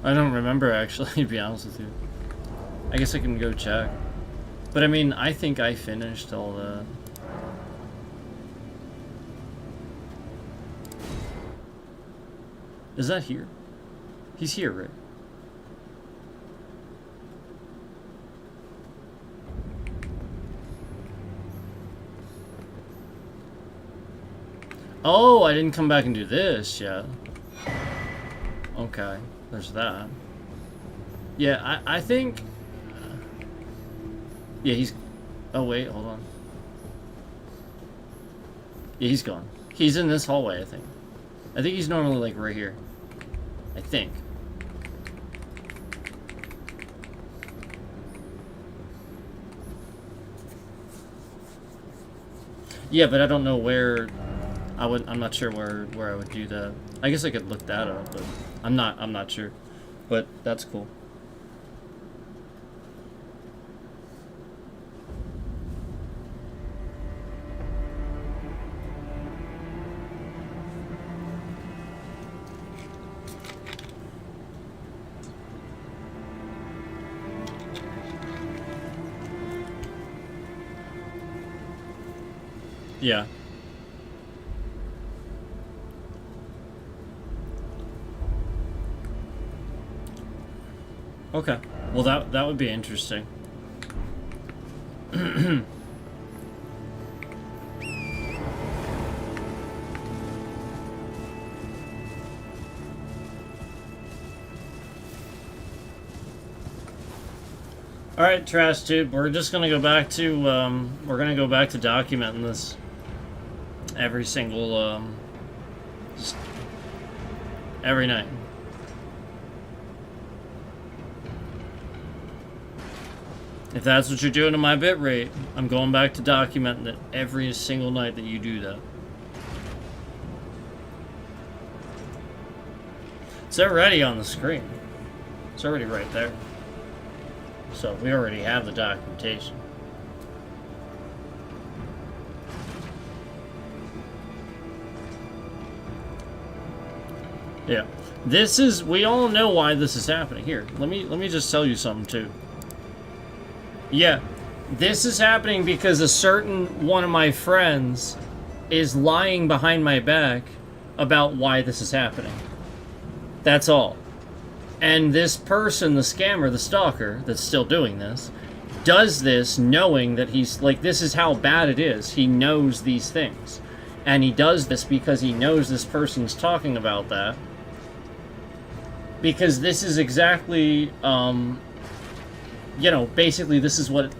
A: I don't remember actually, to be honest with you. I guess I can go check. But I mean, I think I finished all that. Is that here? He's here, right? Oh, I didn't come back and do this yet. Okay, there's that. Yeah, I think... Yeah, he's... Oh, wait, hold on. Yeah, he's gone. He's in this hallway, I think. I think he's normally, like, right here. I think. Yeah, but I don't know where... I'm not sure where I would do that. I guess I could look that up, but I'm not sure. But that's cool. Yeah. Okay. Well, that would be interesting. All right, Trash Tube. We're just gonna go back to documenting this every single just every night. If that's what you're doing to my bitrate, I'm going back to documenting it every single night that you do that. It's already on the screen. It's already right there. So we already have the documentation. Yeah. This is, we all know why this is happening. Here, let me just tell you something too. Yeah, this is happening because a certain one of my friends is lying behind my back about why this is happening. That's all. And this person, the scammer, the stalker, that's still doing this, does this knowing that he's, like, this is how bad it is. He knows these things. And he does this because he knows this person's talking about that. Because this is exactly, you know, basically this is what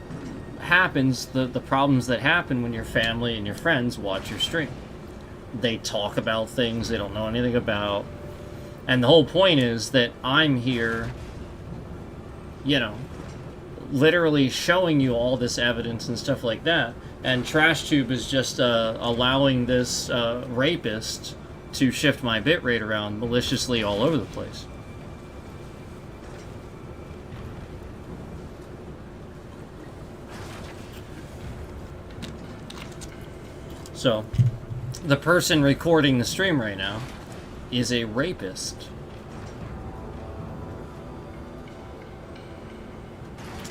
A: happens, the problems that happen when your family and your friends watch your stream. They talk about things they don't know anything about. And the whole point is that I'm here, you know, literally showing you all this evidence and stuff like that. And TrashTube is just allowing this rapist to shift my bitrate around maliciously all over the place. So, the person recording the stream right now is a rapist.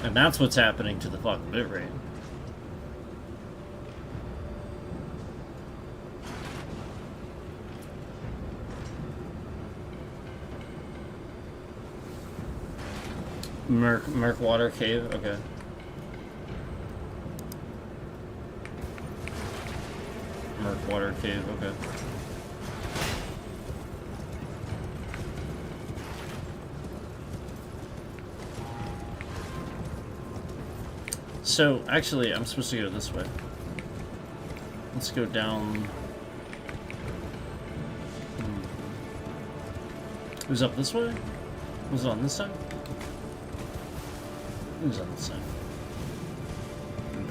A: And that's what's happening to the fucking bitrate. Murkwater Cave, okay. Murkwater Cave, okay. So, actually, I'm supposed to go this way. Let's go down. Who's up this way? Who's on this side? Who's on this side?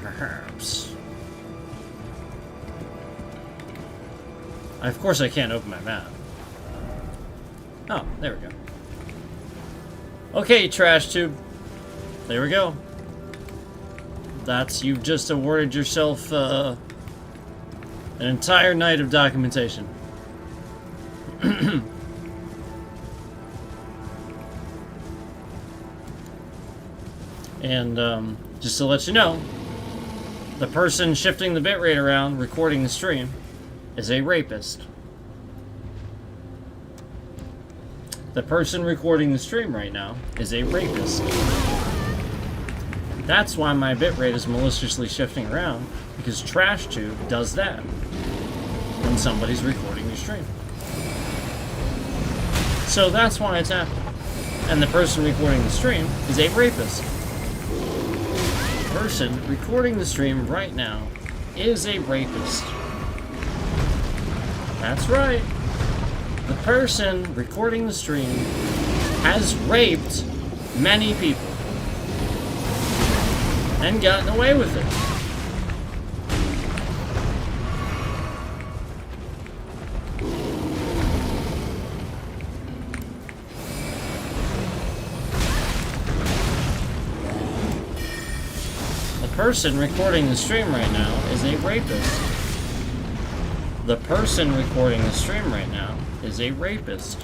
A: Perhaps. Of course I can't open my map. Oh, there we go. Okay, TrashTube. There we go. That's, you've just awarded yourself an entire night of documentation. And just to let you know, the person shifting the bitrate around, recording the stream, is a rapist. The person recording the stream right now is a rapist. That's why my bitrate is maliciously shifting around, because TrashTube does that when somebody's recording your stream. So that's why it's happening. And the person recording the stream is a rapist. person recording the stream right now is a rapist. That's right. The person recording the stream has raped many people and gotten away with it. The person recording the stream right now is a rapist. The person recording the stream right now is a rapist.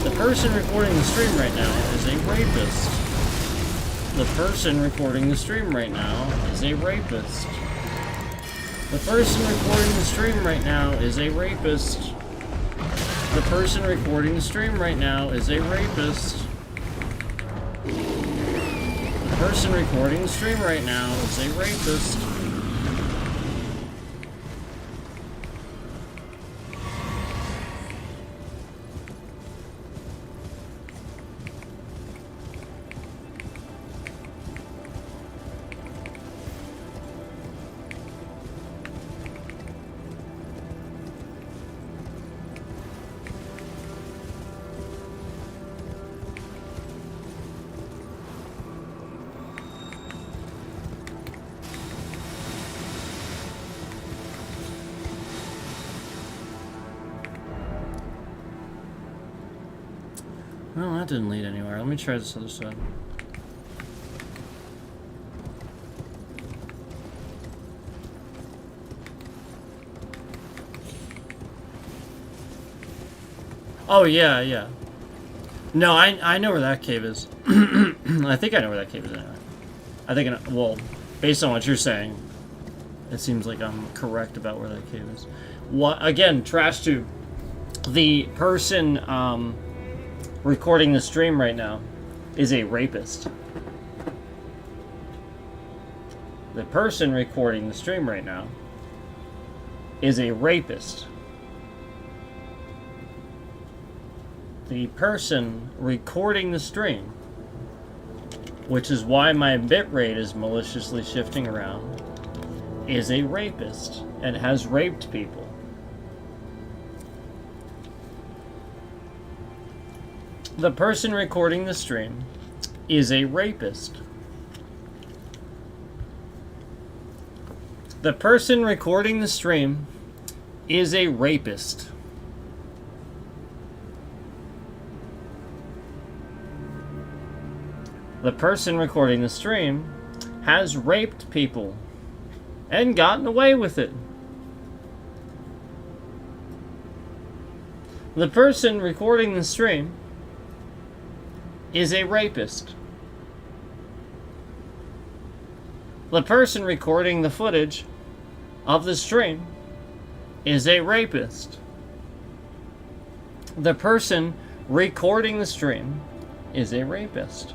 A: The person recording the stream right now is a rapist. The person recording the stream right now is a rapist. The person recording the stream right now is a rapist. The person recording the stream right now is a rapist. The person recording the stream right now is a rapist. Well, that didn't lead anywhere. Let me try this other side. Oh, yeah, yeah. No, I know where that cave is. I think I know where that cave is anyway. I think, well, based on what you're saying, it seems like I'm correct about where that cave is. What, again, Trash Tube, the person, recording the stream right now is a rapist. The person recording the stream right now is a rapist. The person recording the stream, which is why my bitrate is maliciously shifting around, is a rapist and has raped people. The person recording the stream is a rapist. The person recording the stream is a rapist. The person recording the stream has raped people and gotten away with it. The person recording the stream is a rapist. The person recording the footage of the stream is a rapist. The person recording the stream is a rapist.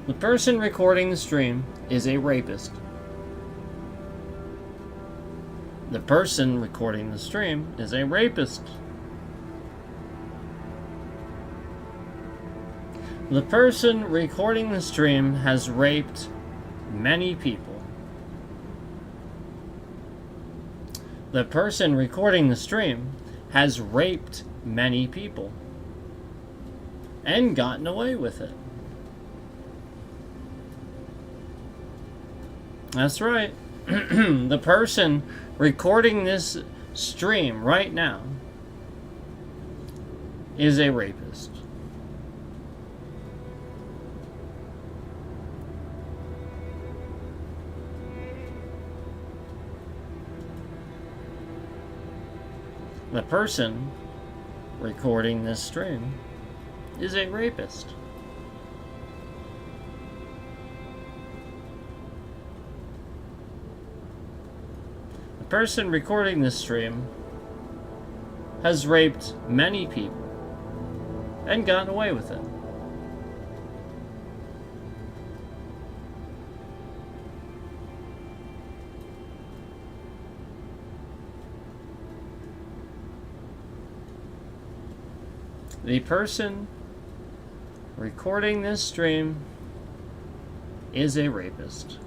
A: The person recording the stream is a rapist. The person recording the stream is a rapist. The person recording the stream has raped many people. The person recording the stream has raped many people and gotten away with it. That's right. The person recording this stream right now is a rapist. The person recording this stream is a rapist. The person recording this stream has raped many people and gotten away with it. The person recording this stream is a rapist.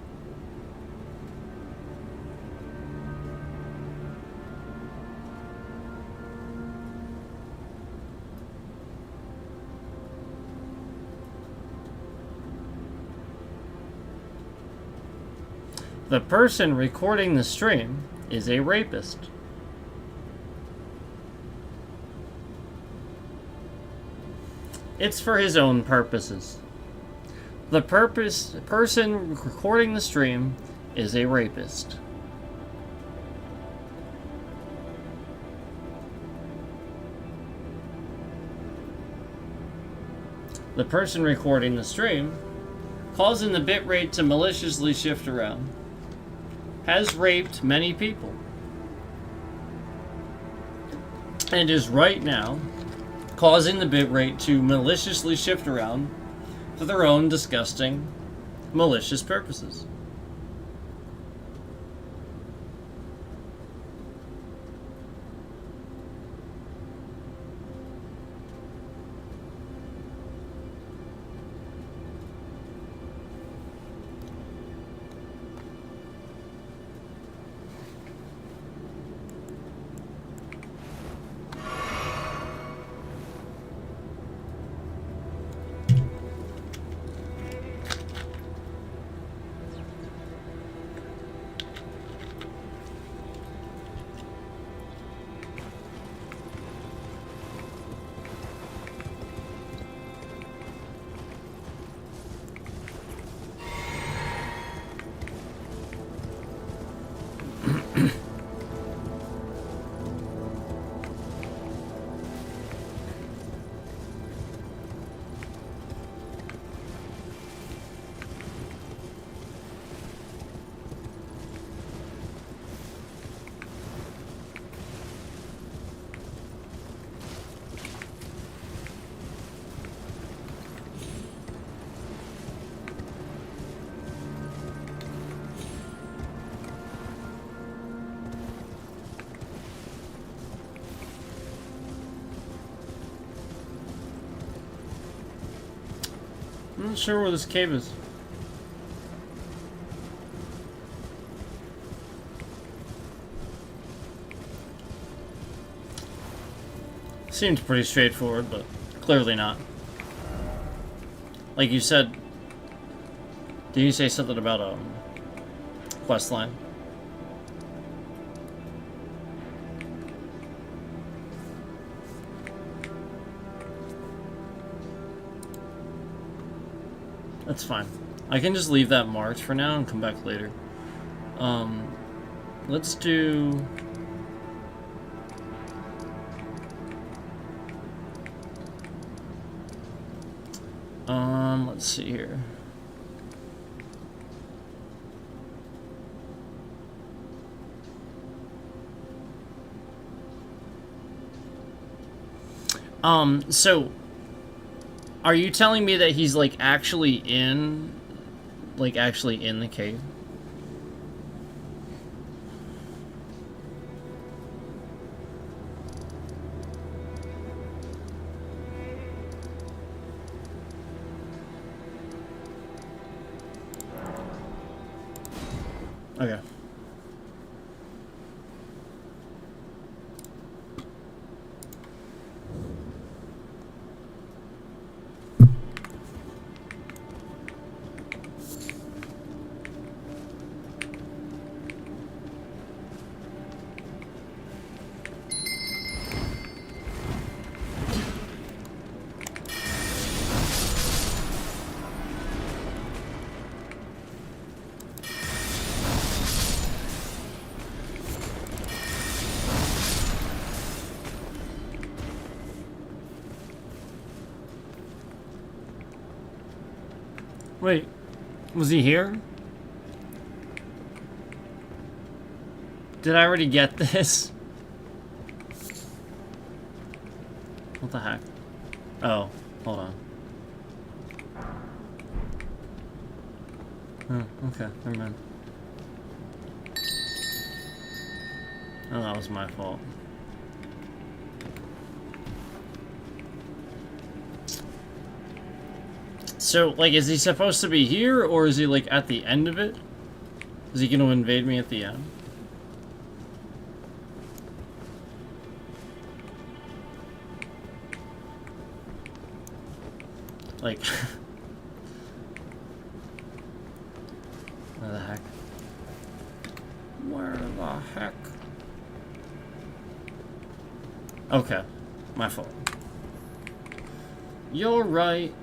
A: The person recording the stream is a rapist. It's for his own purposes. The person recording the stream is a rapist. The person recording the stream, causing the bitrate to maliciously shift around, has raped many people. And is right now causing the bitrate to maliciously shift around for their own disgusting, malicious purposes. I'm not sure where this cave is. Seems pretty straightforward, but clearly not. Like you said, did you say something about quest line? That's fine. I can just leave that marked for now and come back later. Let's do... let's see here. So are you telling me that he's actually in the cave? Okay. Wait, was he here? Did I already get this? What the heck? Oh, hold on. Oh, okay, never mind. Oh, that was my fault. So, like, is he supposed to be here, or is he, like, at the end of it? Is he gonna invade me at the end? Like... Where the heck? Where the heck? Okay. My fault. You're right.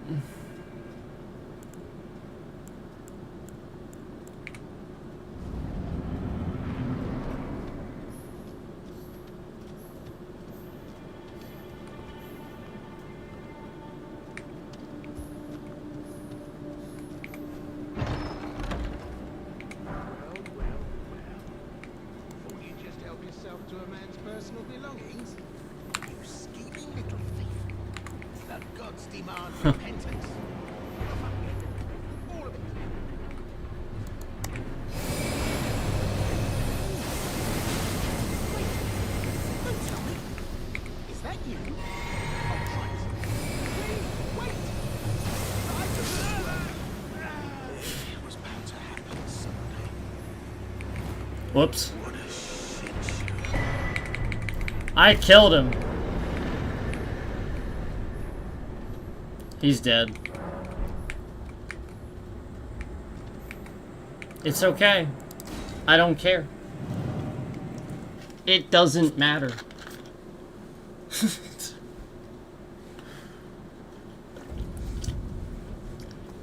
D: Thought you'd just help yourself to a man's personal belongings? You scheming little thief. The gods demand repentance. All of it. Wait, don't tell me. Is that you? Oh, Christ. Wait! It was bound to happen someday.
A: Whoops.
D: What a shit show.
A: I killed him. He's dead. It's okay. I don't care. It doesn't matter.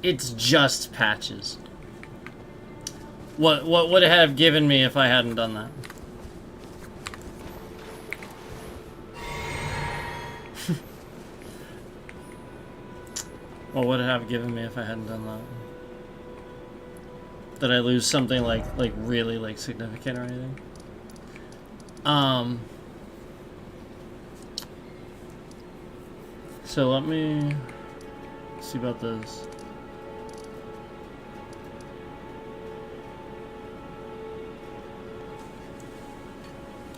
A: It's just patches. What would it have given me if I hadn't done that? What would it have given me if I hadn't done that? Did I lose something like really like significant or anything? So let me see about this.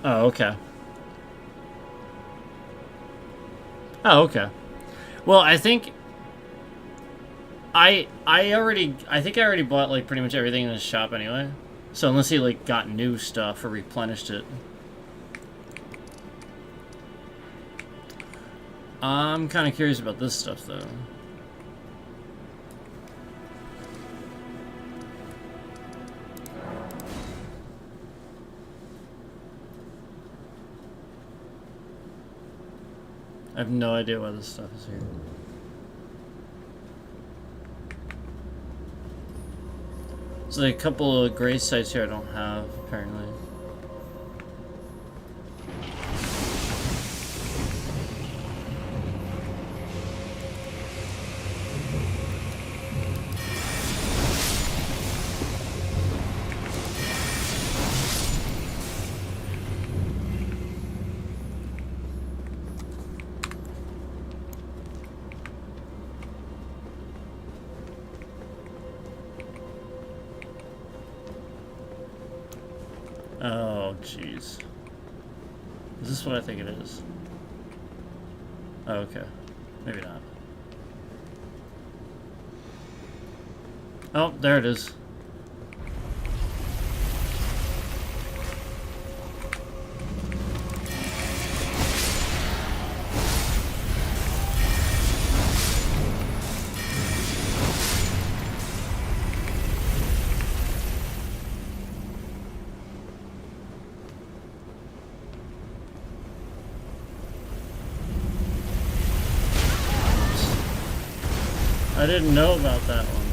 A: Oh, okay. Oh, okay. Well, I think I think I already bought like pretty much everything in the shop anyway. So unless he like got new stuff or replenished it. I'm kind of curious about this stuff though. I have no idea why this stuff is here. So there are a couple of gray sites here I don't have, apparently. Oh, jeez. Is this what I think it is? Oh, okay. Maybe not. Oh, there it is. I didn't know about that one.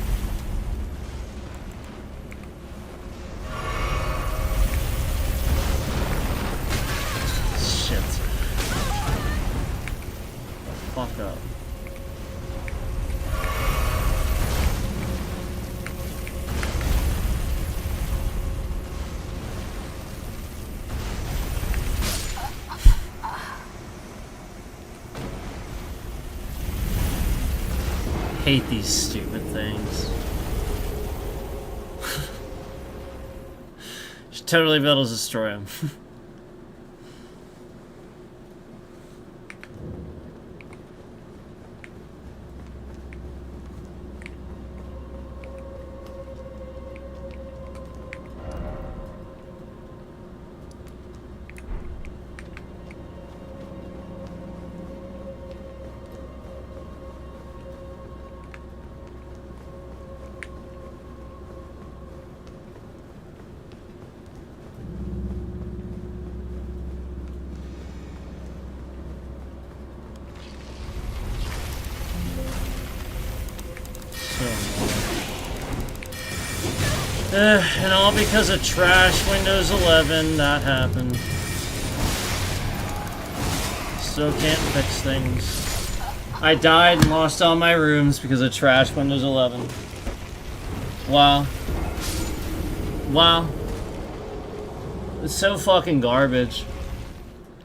A: Shit. Fuck up. Hate these stupid things. Should totally be able to destroy them. And all because of trash Windows 11, that happened. Still can't fix things. I died and lost all my rooms because of trash Windows 11. Wow. Wow. It's so fucking garbage.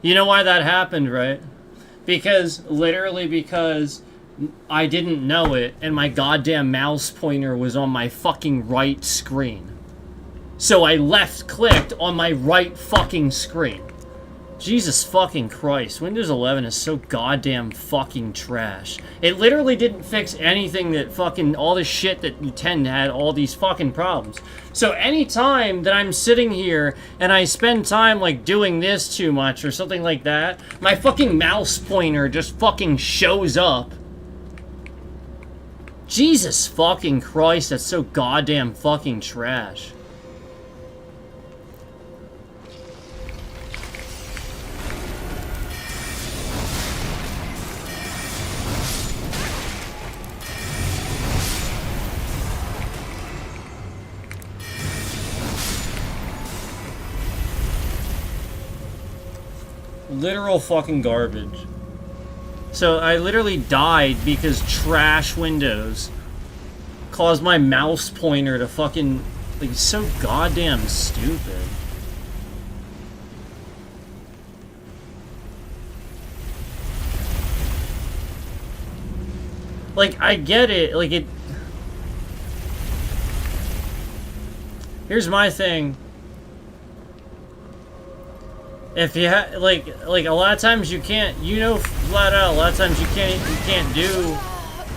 A: You know why that happened, right? Literally because I didn't know it, and my goddamn mouse pointer was on my fucking right screen. So I left-clicked on my right fucking screen. Jesus fucking Christ, Windows 11 is so goddamn fucking trash. It literally didn't fix anything that fucking, all the shit that 10 had, all these fucking problems. So anytime that I'm sitting here and I spend time like doing this too much or something like that, my fucking mouse pointer just fucking shows up. Jesus fucking Christ, that's so goddamn fucking trash. Literal fucking garbage. So I literally died because trash Windows caused my mouse pointer to fucking, like, so goddamn stupid. Like, I get it, like, it... Here's my thing. If you like a lot of times you can't, you know, flat out, a lot of times you can't do,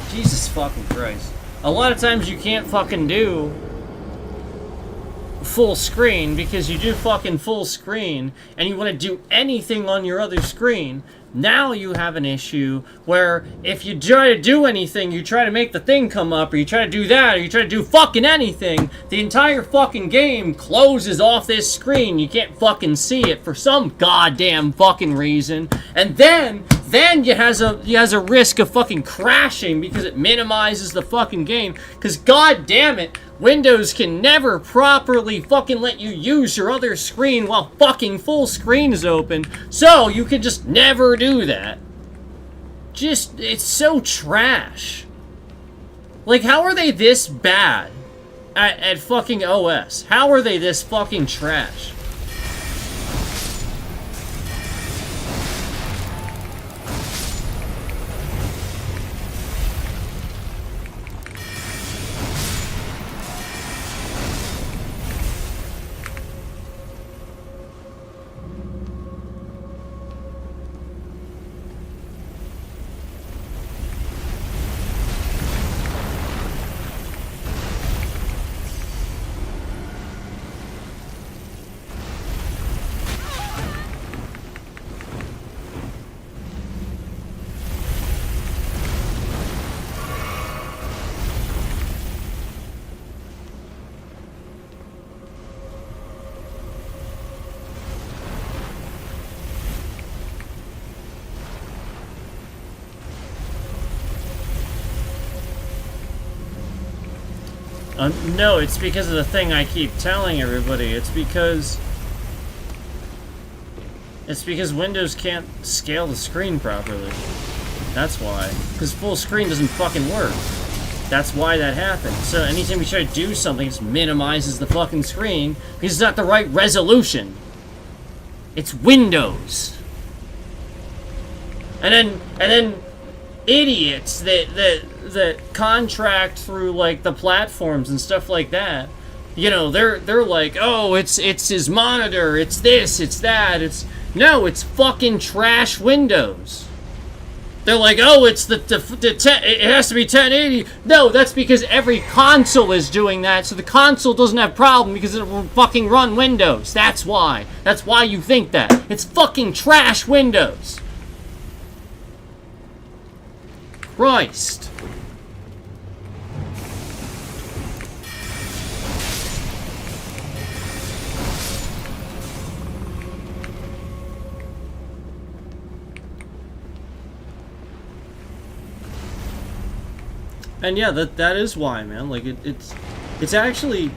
A: Jesus fucking Christ. A lot of times you can't fucking do full screen because you do fucking full screen and you want to do anything on your other screen. Now you have an issue where if you try to do anything, you try to make the thing come up, or you try to do that, or you try to do fucking anything, the entire fucking game closes off this screen. You can't fucking see it for some goddamn fucking reason. And then you has a risk of fucking crashing because it minimizes the fucking game. Because god damn it, Windows can never properly fucking let you use your other screen while fucking full screen is open. So you can just never do that. Just, it's so trash. Like, how are they this bad at fucking OS? How are they this fucking trash? No, it's because of the thing I keep telling everybody. It's because Windows can't scale the screen properly. That's why. Because full screen doesn't fucking work. That's why that happens. So anytime you try to do something, it just minimizes the fucking screen because it's not the right resolution. It's Windows. And then idiots that contract through like the platforms and stuff like that, you know, they're like, oh, it's his monitor, it's this, it's that, no, it's fucking trash Windows. They're like, oh, it's the it has to be 1080. No, that's because every console is doing that, so the console doesn't have problem because it will fucking run Windows. That's why you think that. It's fucking trash Windows. Christ. And yeah, that is why, man. Like it's actually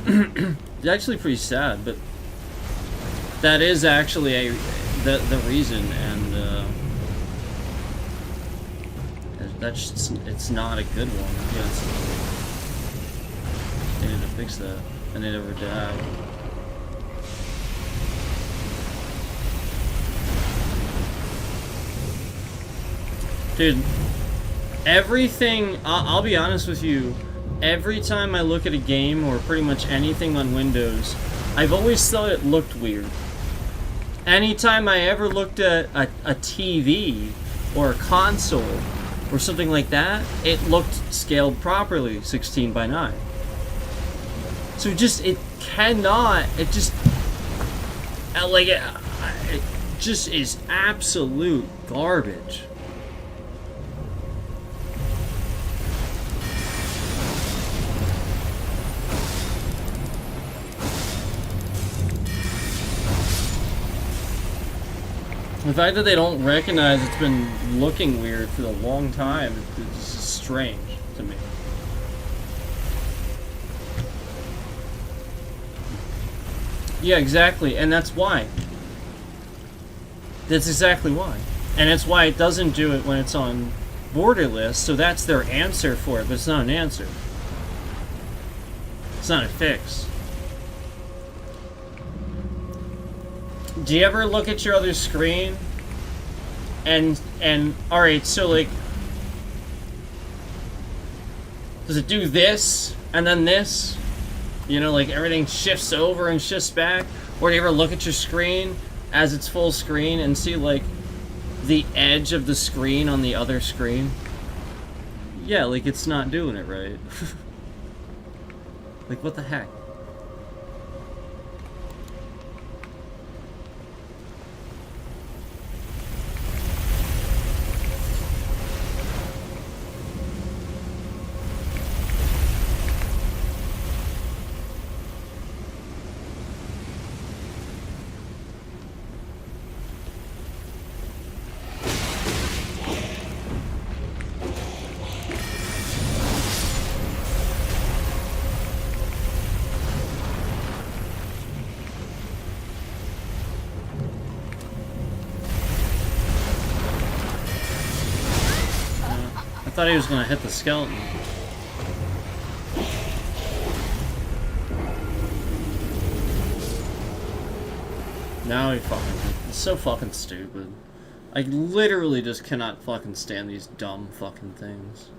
A: It's actually pretty sad, but that is actually the reason, and that's just, it's not a good one. Yes, they need to fix that, and they never did. Dude, everything, I'll be honest with you, every time I look at a game or pretty much anything on Windows, I've always thought it looked weird. Anytime I ever looked at a TV or a console or something like that, it looked scaled properly, 16 by 9. So it cannot, it just, like, it just is absolute garbage. The fact that they don't recognize it's been looking weird for a long time is just strange to me. Yeah, exactly, and that's why. That's exactly why. And that's why it doesn't do it when it's on Borderless, so that's their answer for it, but it's not an answer. It's not a fix. Do you ever look at your other screen and alright, so like, does it do this and then this? You know, like everything shifts over and shifts back? Or do you ever look at your screen as it's full screen and see like the edge of the screen on the other screen? Yeah, like it's not doing it right. Like what the heck? I thought he was gonna hit the skeleton. Now he fucking... It's so fucking stupid. I literally just cannot fucking stand these dumb fucking things.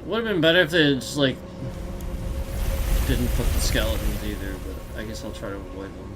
A: Would have been better if they just, like, didn't put the skeletons either, but I guess I'll try to avoid them.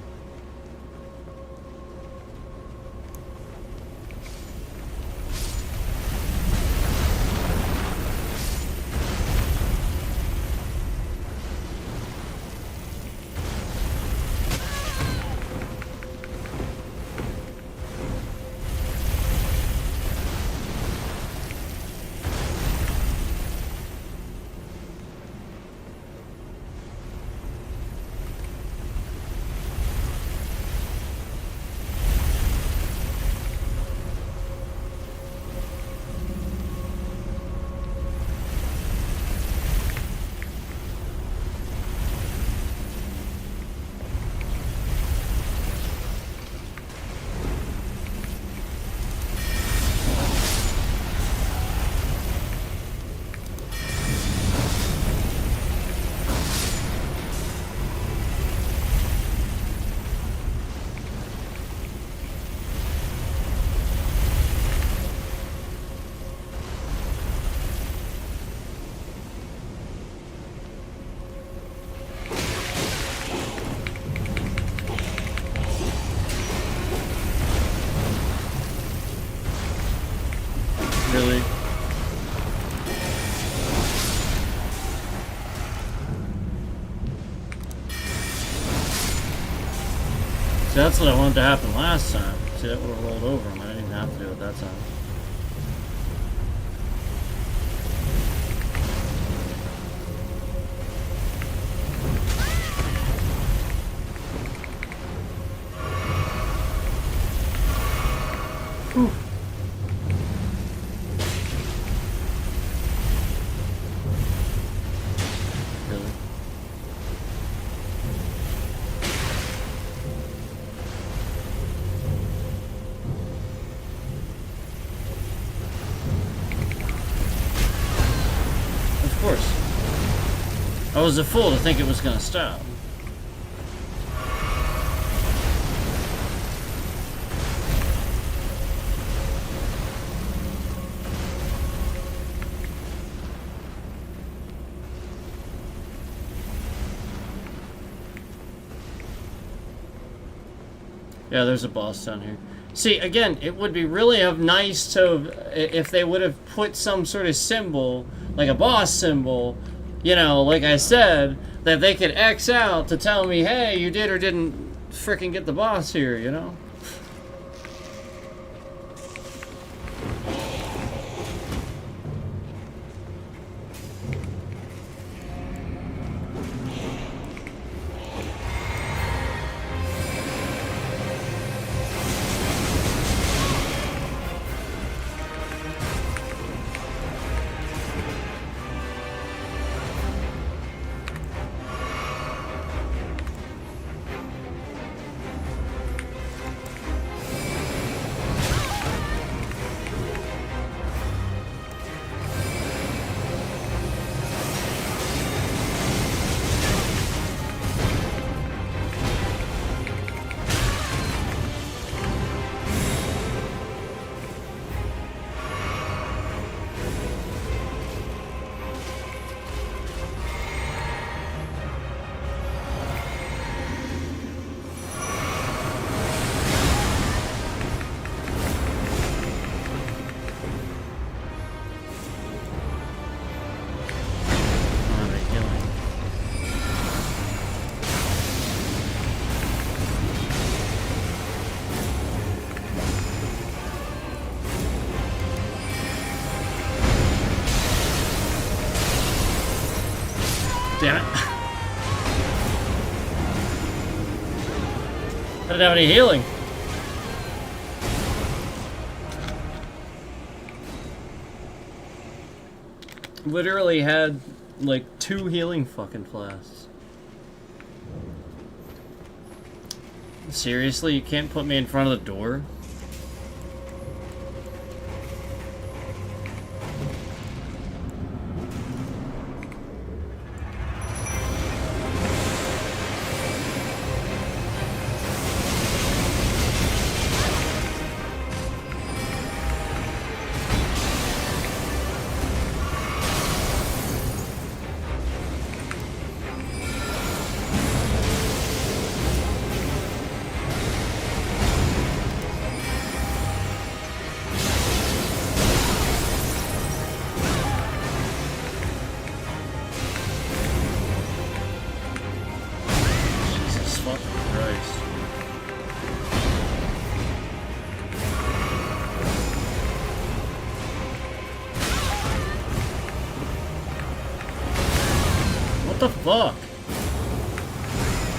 A: Really? See, that's what I wanted to happen last time. See, that would have rolled over him. I didn't even have to do it that time. Really? Of course. I was a fool to think it was gonna stop. Yeah, there's a boss down here. See, again, it would be really nice to, if they would have put some sort of symbol, like a boss symbol, you know, like I said, that they could X out to tell me, hey, you did or didn't frickin' get the boss here, you know? Damn it. I didn't have any healing. Literally had like 2 healing fucking flasks. Seriously, you can't put me in front of the door? What the fuck?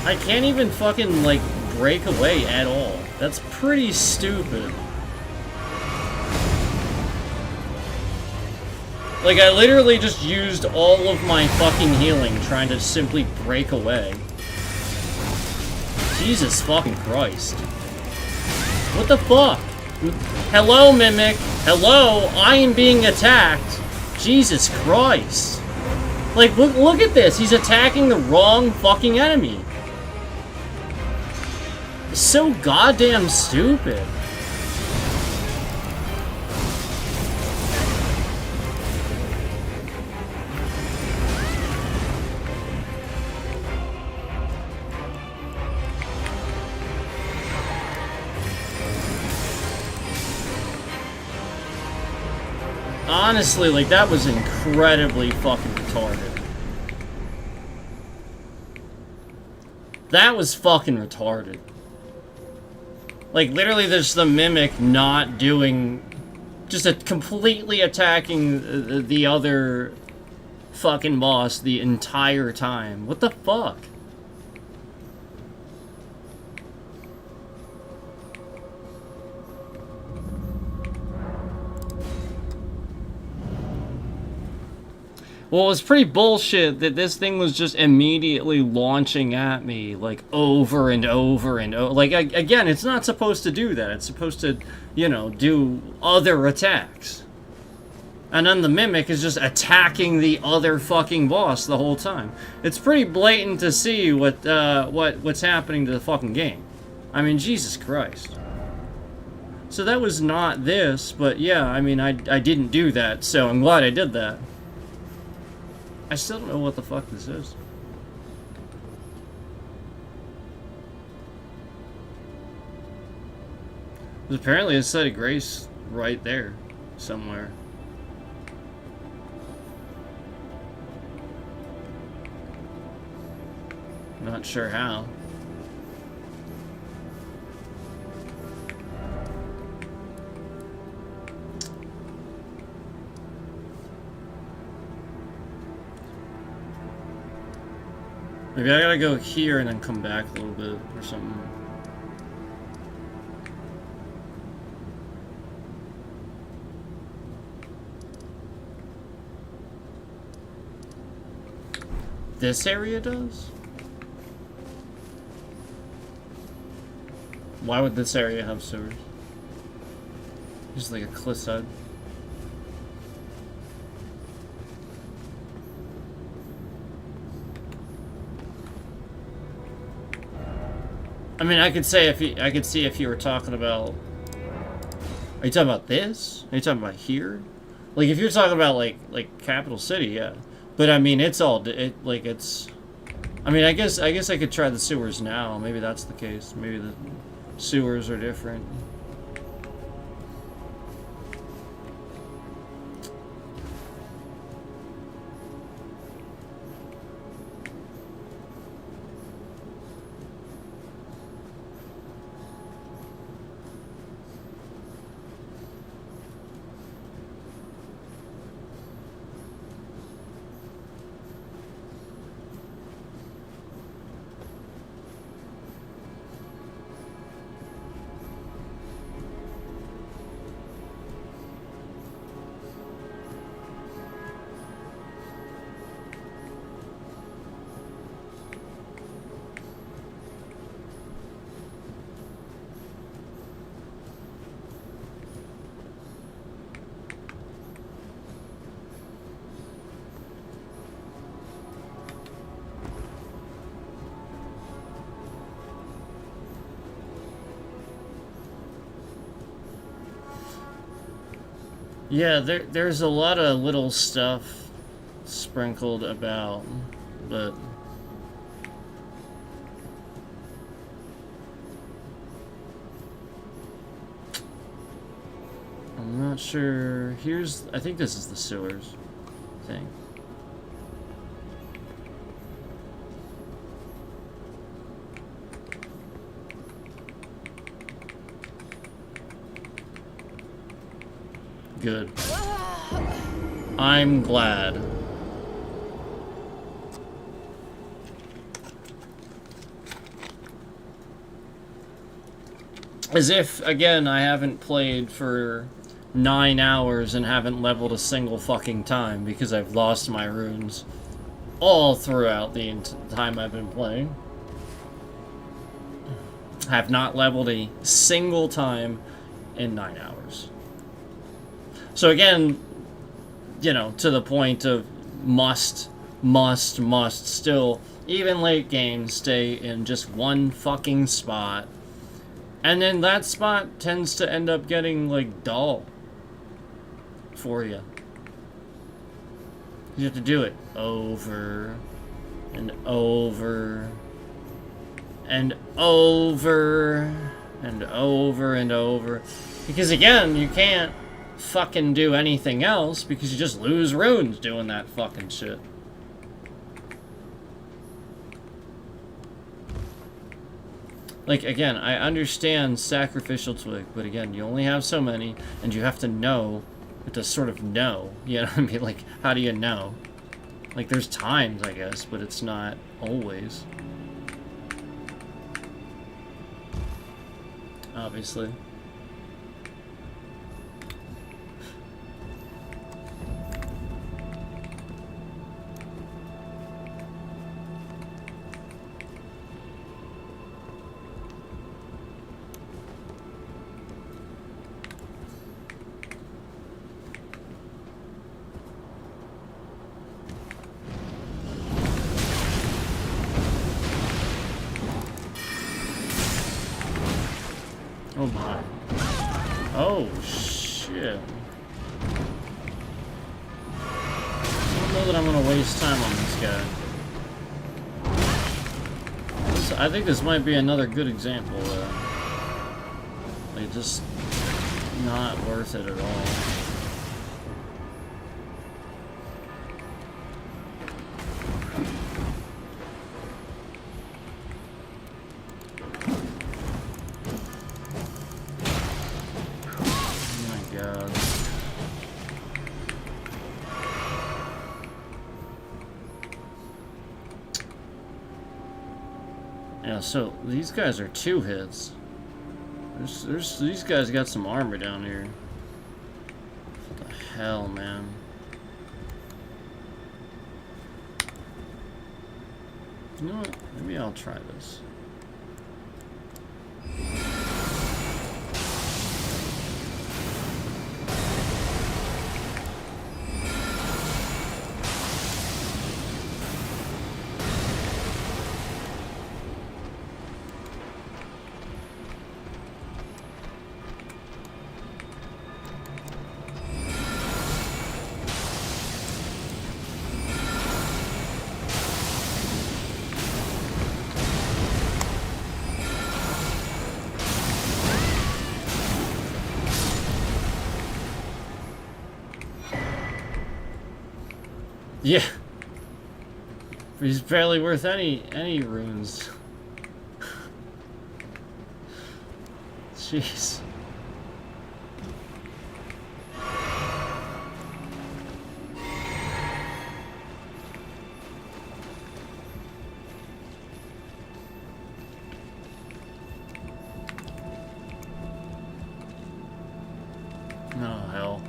A: I can't even fucking, like, break away at all. That's pretty stupid. Like, I literally just used all of my fucking healing trying to simply break away. Jesus fucking Christ. What the fuck? Hello, Mimic. Hello, I am being attacked. Jesus Christ. Like, look at this. He's attacking the wrong fucking enemy. It's so goddamn stupid. Honestly, like, that was incredibly fucking retarded. That was fucking retarded. Like, literally, there's the Mimic not doing... just completely attacking the other fucking boss the entire time. What the fuck? Well, it's pretty bullshit that this thing was just immediately launching at me, like, over and over and over. Like, again, it's not supposed to do that. It's supposed to, you know, do other attacks. And then the Mimic is just attacking the other fucking boss the whole time. It's pretty blatant to see what's happening to the fucking game. I mean, Jesus Christ. So that was not this, but yeah, I mean, I didn't do that, so I'm glad I did that. I still don't know what the fuck this is. There's apparently a site of grace right there, somewhere. Not sure how. Maybe I gotta go here and then come back a little bit or something. This area does? Why would this area have sewers? Just like a cliffside. I mean, I could say I could see if you were talking about. Are you talking about this? Are you talking about here? Like, if you're talking about like Capital City, yeah. But I mean, it's all like it's. I mean, I guess I could try the sewers now. Maybe that's the case. Maybe the sewers are different. Yeah, there's a lot of little stuff sprinkled about, but I'm not sure. I think this is the sewers thing. Good. I'm glad. As if, again, I haven't played for 9 hours and haven't leveled a single fucking time because I've lost my runes all throughout the time I've been playing. Have not leveled a single time in 9 hours. So again, you know, to the point of must still, even late game, stay in just one fucking spot. And then that spot tends to end up getting, like, dull for you. You have to do it over and over and over and over and over. Because again, you can't fucking do anything else because you just lose runes doing that fucking shit. Like, again, I understand Sacrificial Twig, but again, you only have so many, and you have to know, to sort of know, you know what I mean? Like, how do you know? Like, there's times, I guess, but it's not always. Obviously. shit. I don't know that I'm gonna waste time on this guy. I think this might be another good example. Like, just not worth it at all. Oh my god. Yeah, so these guys are 2 hits. These guys got some armor down here. What the hell, man? You know what? Maybe I'll try this. Yeah. He's barely worth any runes. Jeez. Oh, hell.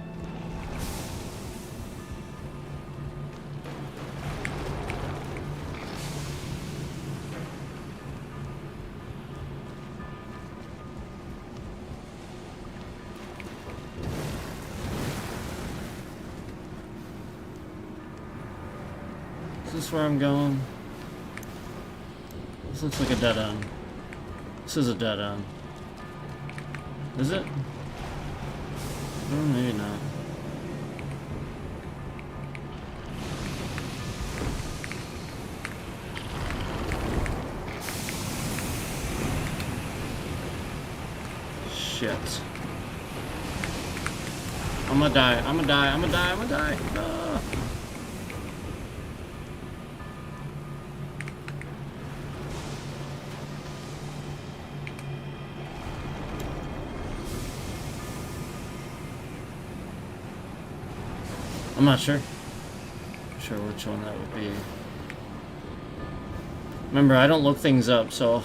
A: Is this where I'm going? This looks like a dead end. This is a dead end. Is it? Oh, maybe not. Shit. I'm gonna die. I'm gonna die. I'm gonna die. I'm gonna die. No. I'm not sure. Not sure which one that would be. Remember, I don't look things up, so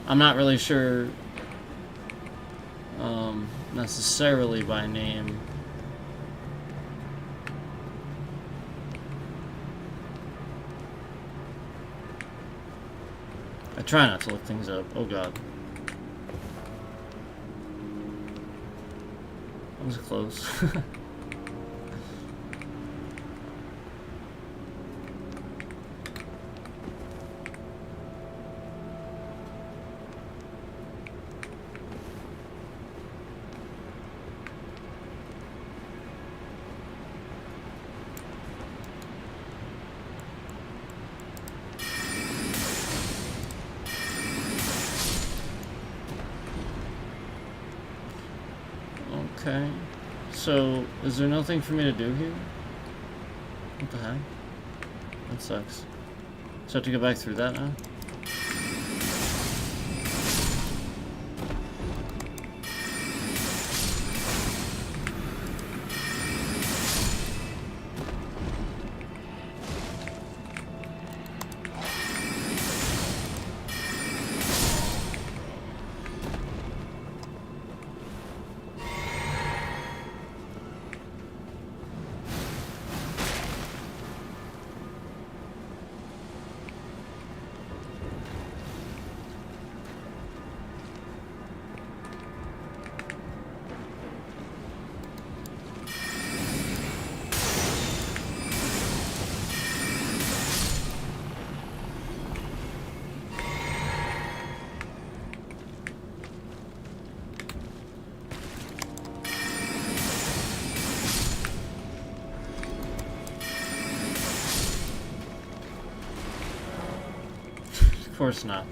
A: I'm not really sure necessarily by name. I try not to look things up. Oh god. That was close. Okay, so is there nothing for me to do here? What the heck? That sucks. So I have to go back through that now? course not.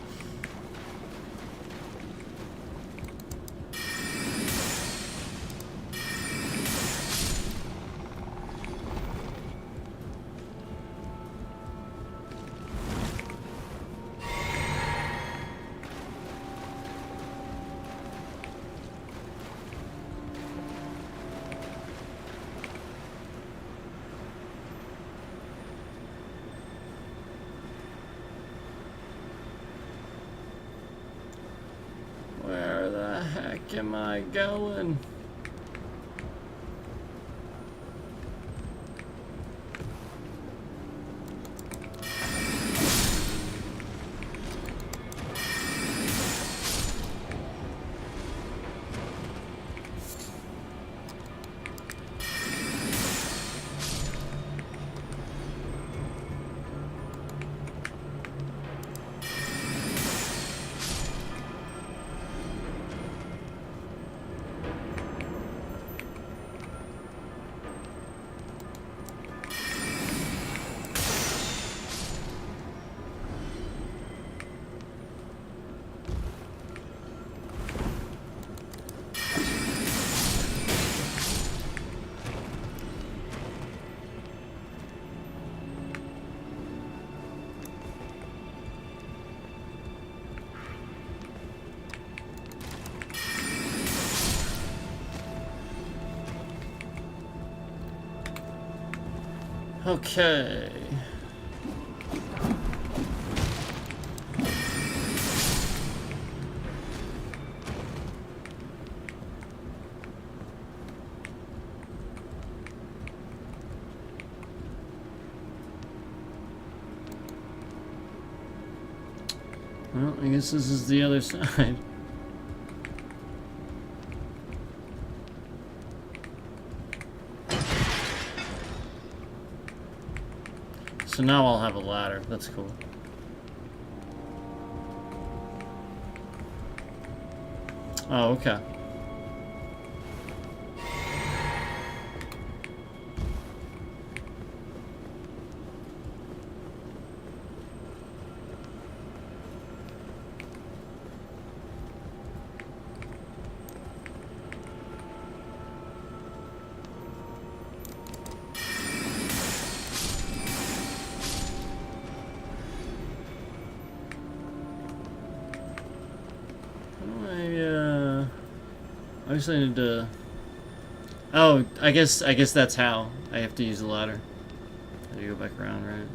A: Where the heck am I going? Okay. Well, I guess this is the other side. So now I'll have a ladder. That's cool. Oh, okay. I guess I need to... Oh, I guess that's how I have to use the ladder. I have to go back around, right?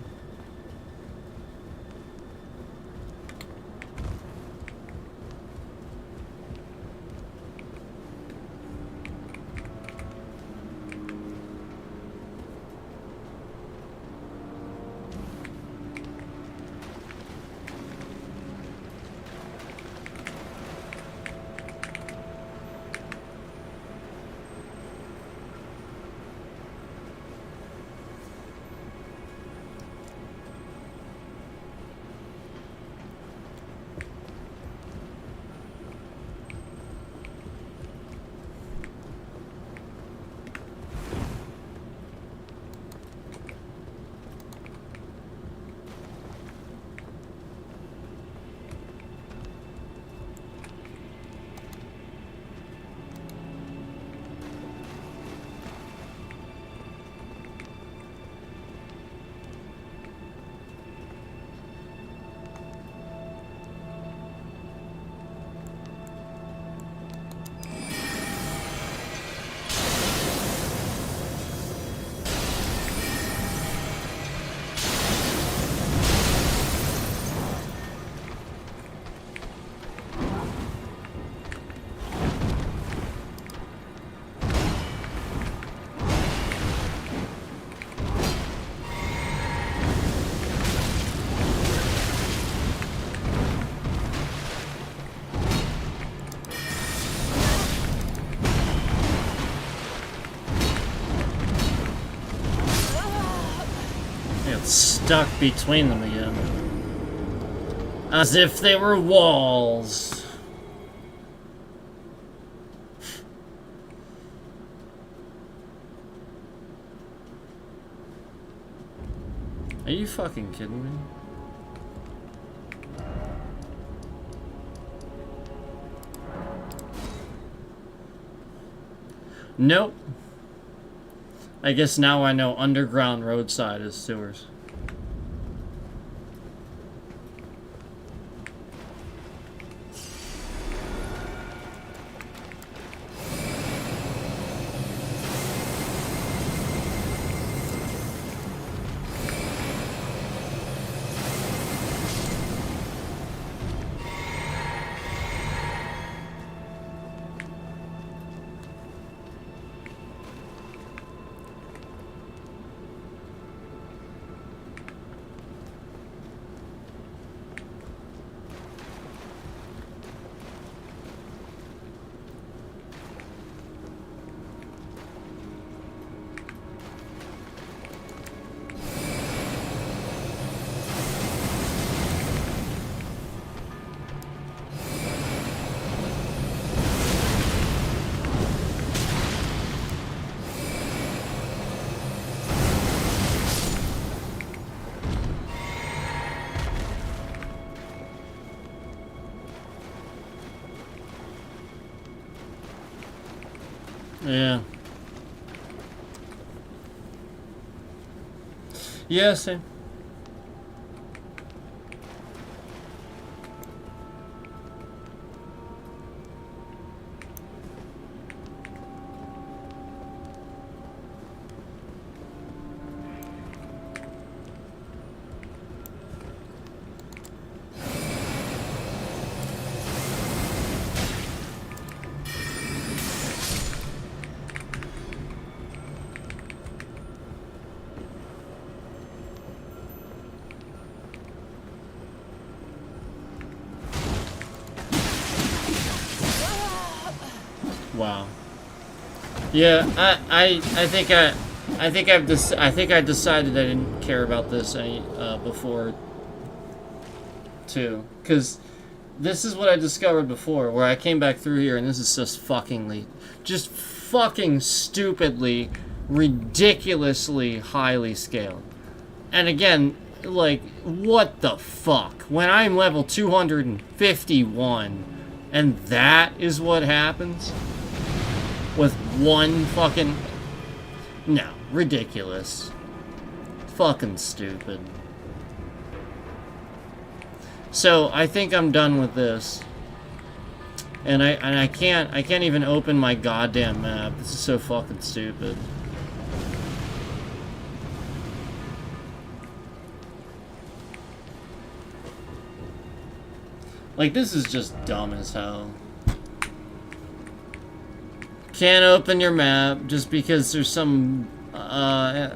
A: Stuck between them again. As if they were walls. Are you fucking kidding me? Nope. I guess now I know underground roadside is sewers. Yeah. Yeah, same. Wow. Yeah, I think I decided I didn't care about this any before too, because this is what I discovered before, where I came back through here and this is just fucking stupidly, ridiculously highly scaled. And again, like, what the fuck? When I'm level 251 and that is what happens? With one fucking... No, ridiculous. Fucking stupid. So, I think I'm done with this. And I can't even open my goddamn map. This is so fucking stupid. Like, this is just dumb as hell. Can't open your map just because there's some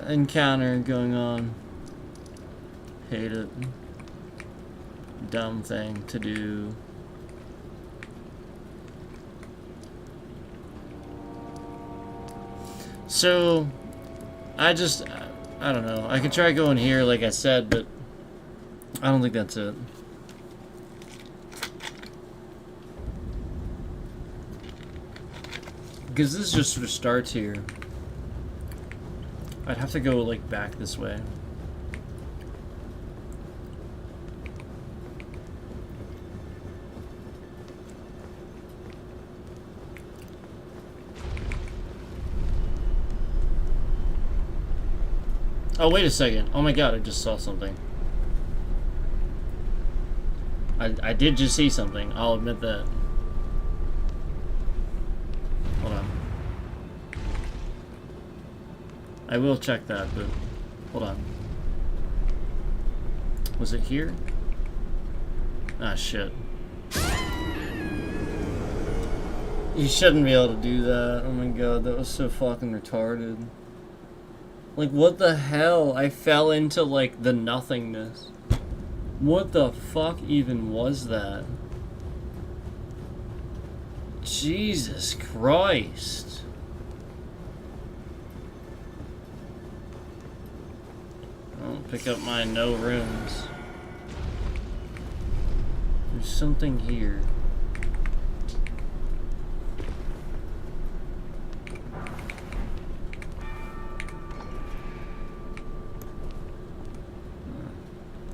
A: encounter going on. Hate it. Dumb thing to do. So, I don't know. I could try going here like I said, but I don't think that's it. Because this just sort of starts here. I'd have to go, like, back this way. Oh, wait a second. Oh my god, I just saw something. I did just see something. I'll admit that. Hold on. I will check that, but hold on. Was it here? Ah, shit. You shouldn't be able to do that. Oh my god, that was so fucking retarded. Like, what the hell? I fell into, like, the nothingness. What the fuck even was that? Jesus Christ. I'll pick up my no runes. There's something here.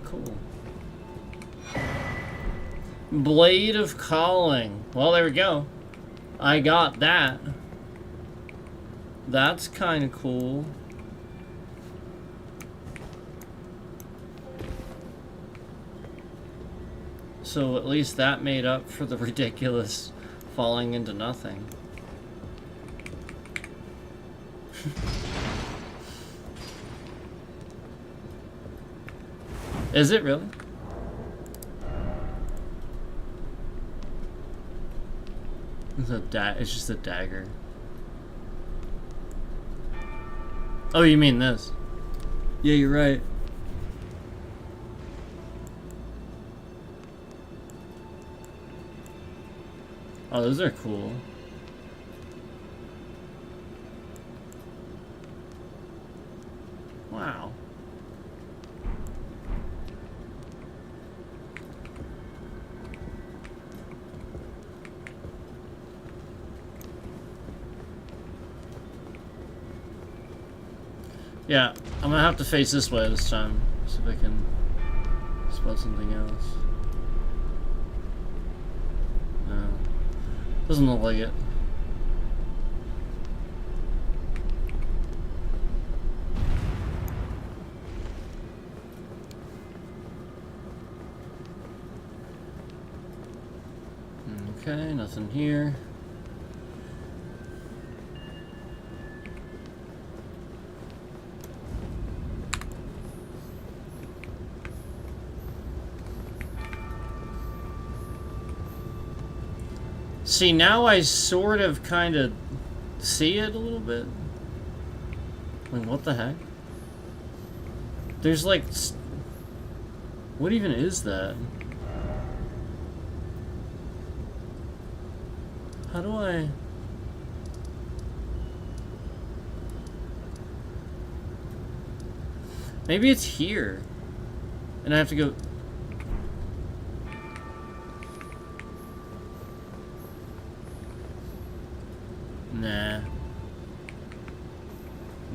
A: Cool. Blade of Calling. Well, there we go. I got that. That's kind of cool. So at least that made up for the ridiculous falling into nothing. Is it really? It's just a dagger. Oh, you mean this? Yeah, you're right. Oh, those are cool. Wow. Yeah, I'm gonna have to face this way this time. See if I can spot something else. No. Doesn't look like it. Okay, nothing here. See, now I sort of kind of see it a little bit. Like, what the heck? There's like... What even is that? How do I... Maybe it's here. And I have to go... Nah.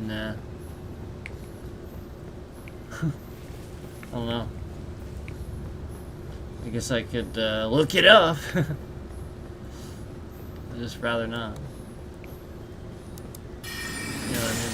A: Nah. I don't know. I guess I could look it up. I'd just rather not. You know what I mean?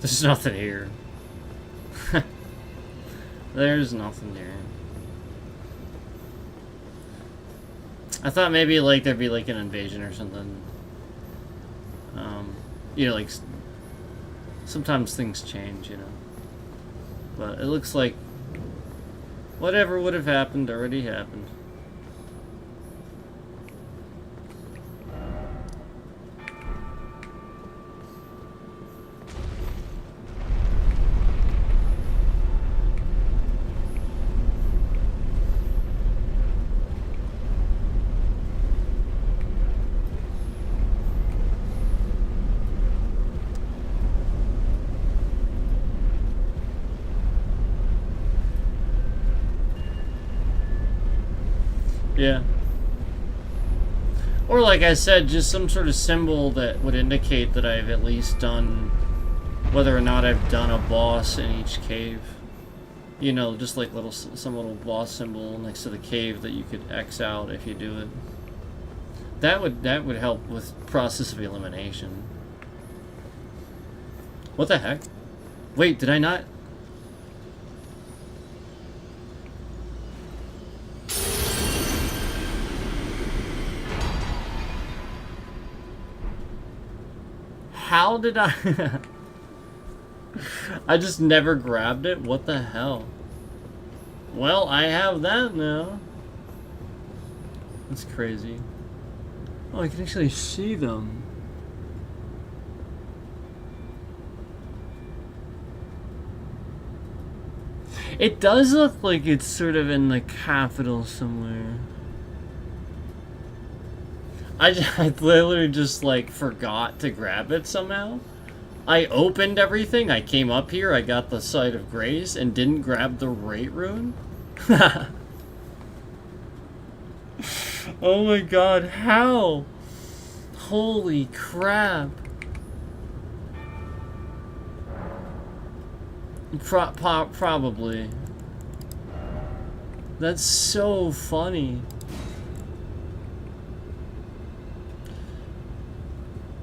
A: There's nothing here. There's nothing here. I thought maybe like there'd be like an invasion or something. You know, like sometimes things change, you know. But it looks like whatever would have happened already happened. Yeah. Or like I said, just some sort of symbol that would indicate that I've at least done, whether or not I've done a boss in each cave. You know, just like some little boss symbol next to the cave that you could X out if you do it. That would help with process of elimination. What the heck? Wait, did I not? How did I... I just never grabbed it? What the hell? Well, I have that now. That's crazy. Oh, I can actually see them. It does look like it's sort of in the capital somewhere. I literally just like forgot to grab it somehow. I opened everything, I came up here, I got the Site of Grace, and didn't grab the Rate Rune? Oh my god, how? Holy crap. Probably. That's so funny.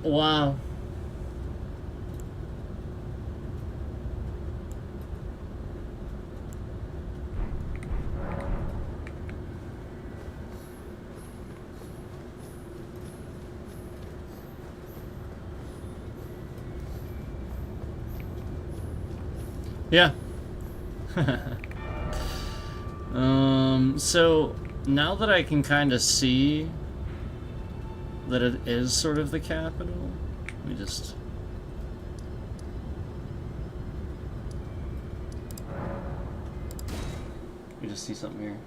A: Wow. Yeah. So now that I can kind of see that it is sort of the capital, let me just... Let me just see something here.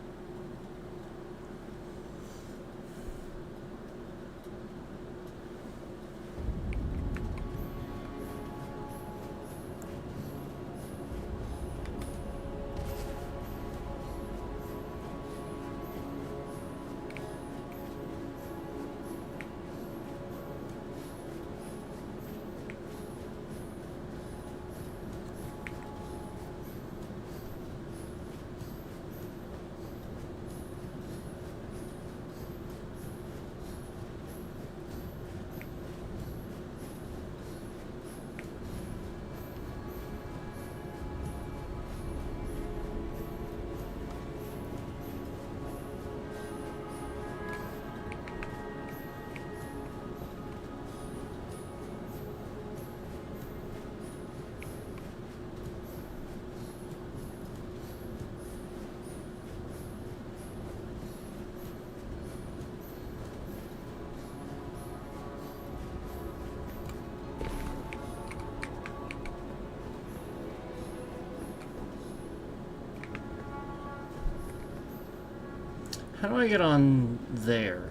A: How do I get on there?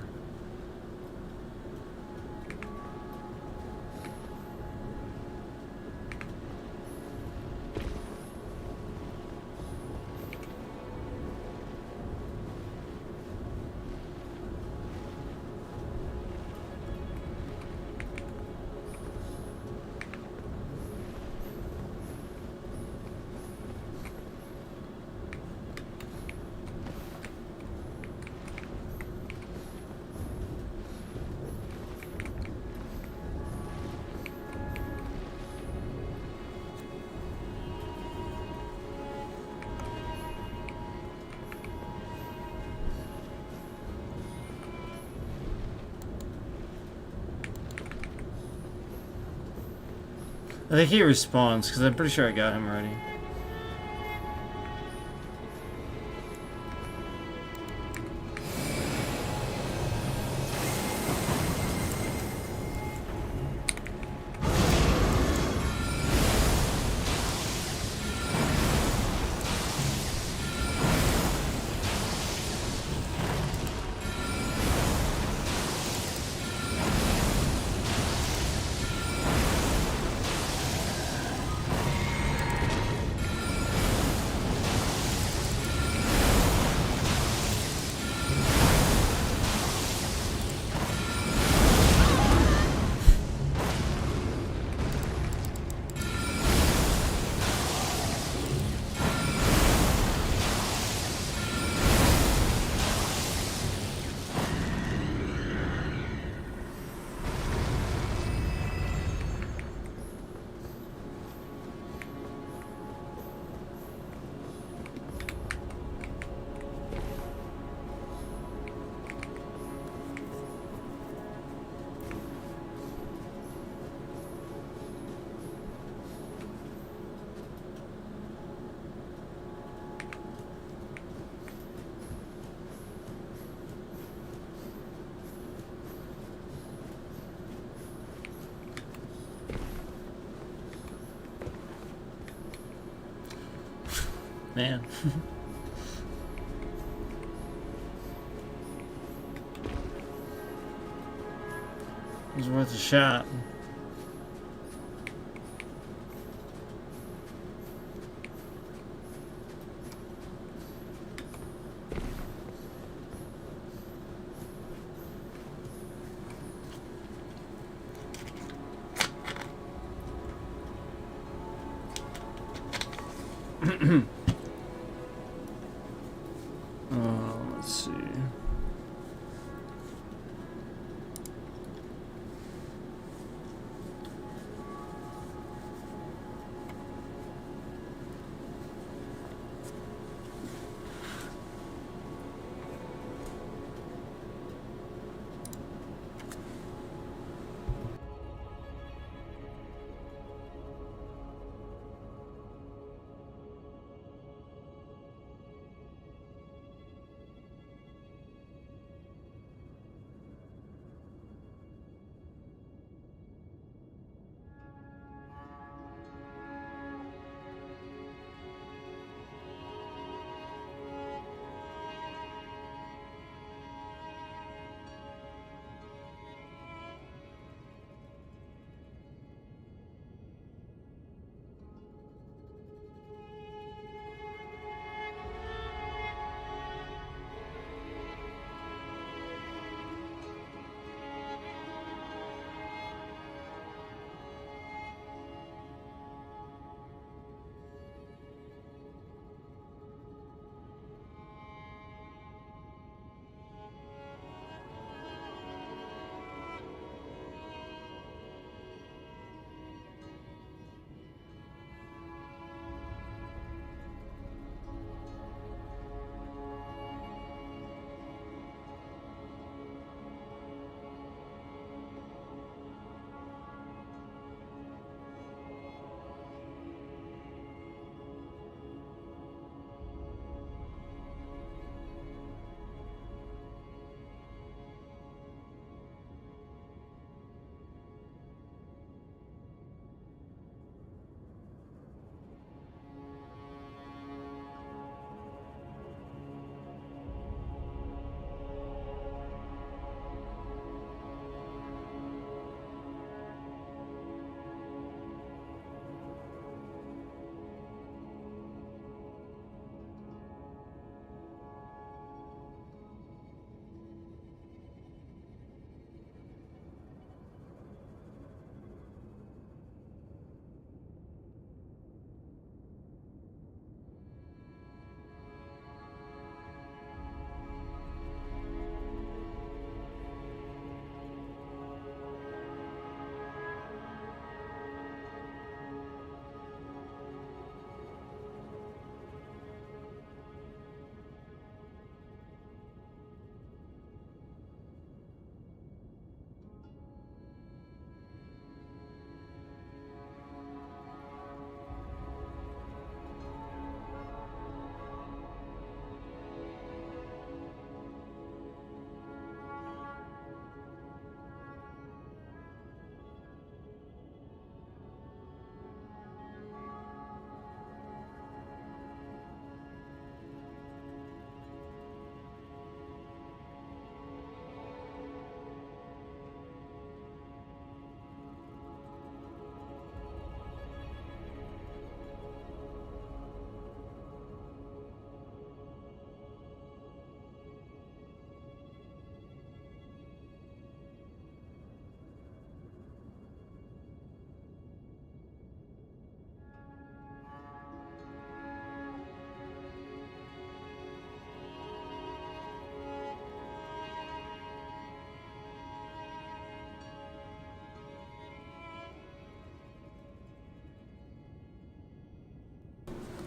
A: I think he responds, because I'm pretty sure I got him already. Man. It was worth a shot. Let's see.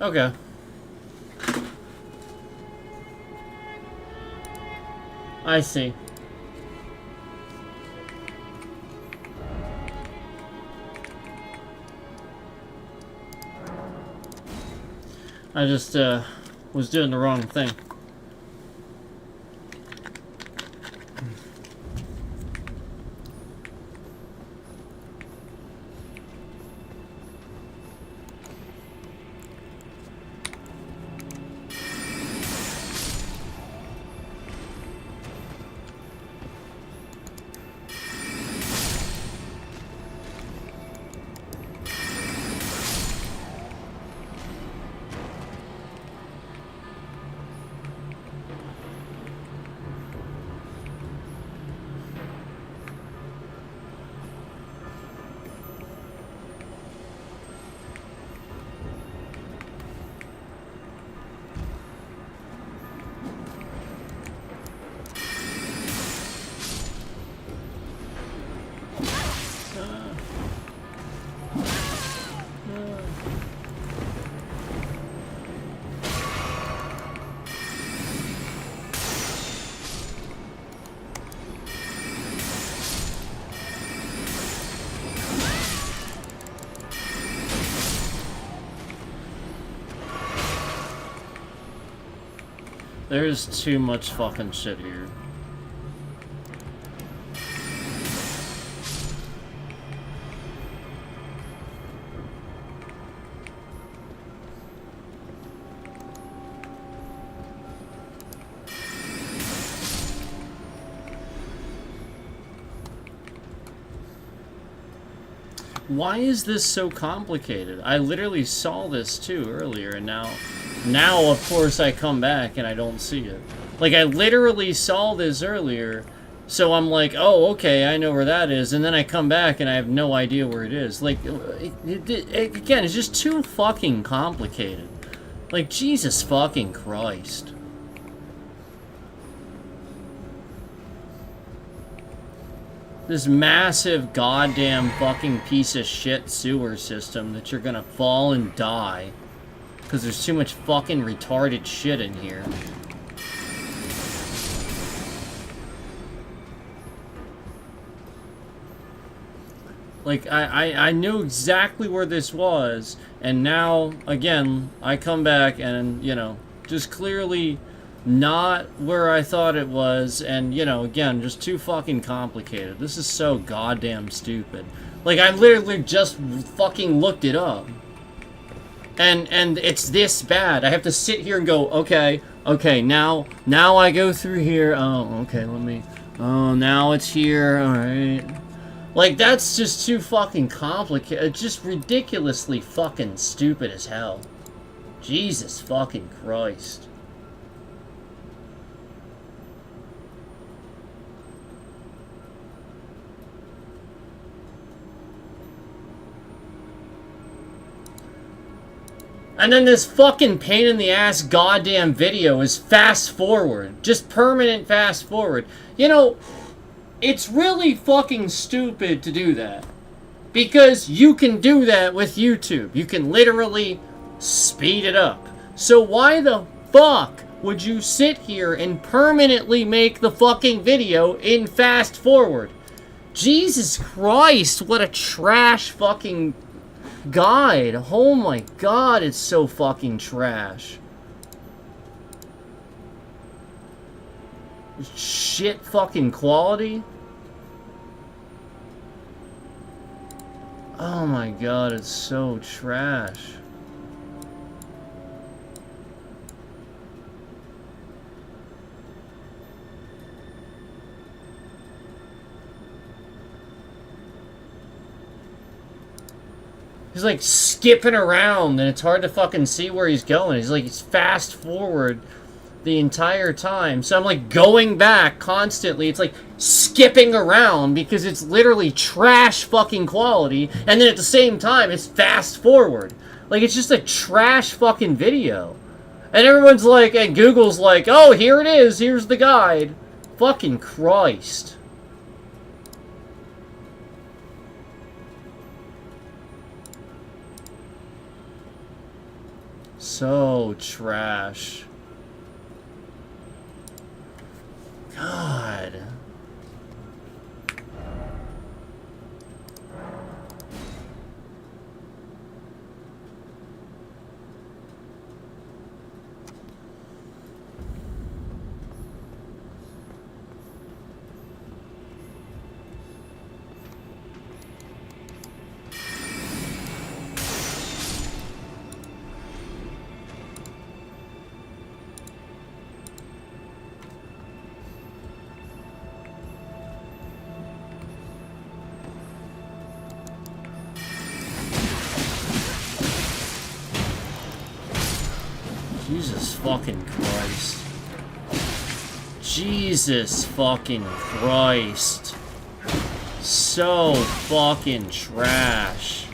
A: Okay. I see. I just, was doing the wrong thing. There's too much fucking shit here. Why is this so complicated? I literally saw this too earlier, and now of course I come back and I don't see it. Like, I literally saw this earlier, so I'm like, oh, okay, I know where that is, and then I come back and I have no idea where it is. Like, again, it's just too fucking complicated. Like, Jesus fucking Christ. This massive goddamn fucking piece of shit sewer system that you're gonna fall and die because there's too much fucking retarded shit in here. Like, I knew exactly where this was, and now, again, I come back and, you know, just clearly not where I thought it was, and, you know, again, just too fucking complicated. This is so goddamn stupid. Like, I literally just fucking looked it up. And it's this bad. I have to sit here and go, okay, now I go through here. Oh, okay, now it's here, alright. Like, that's just too fucking complicated. It's just ridiculously fucking stupid as hell. Jesus fucking Christ. And then this fucking pain in the ass goddamn video is fast forward. Just permanent fast forward. You know, it's really fucking stupid to do that. Because you can do that with YouTube. You can literally speed it up. So why the fuck would you sit here and permanently make the fucking video in fast forward? Jesus Christ, what a trash fucking guide. Oh my god, it's so fucking trash. Shit fucking quality. Oh my god, it's so trash. He's like skipping around and it's hard to fucking see where he's going. He's fast forward the entire time. So I'm like going back constantly. It's like skipping around because it's literally trash fucking quality. And then at the same time, it's fast forward. Like, it's just a trash fucking video. And everyone's like, and Google's like, oh, here it is. Here's the guide. Fucking Christ. So trash. God. Jesus fucking Christ. Jesus fucking Christ. So fucking trash.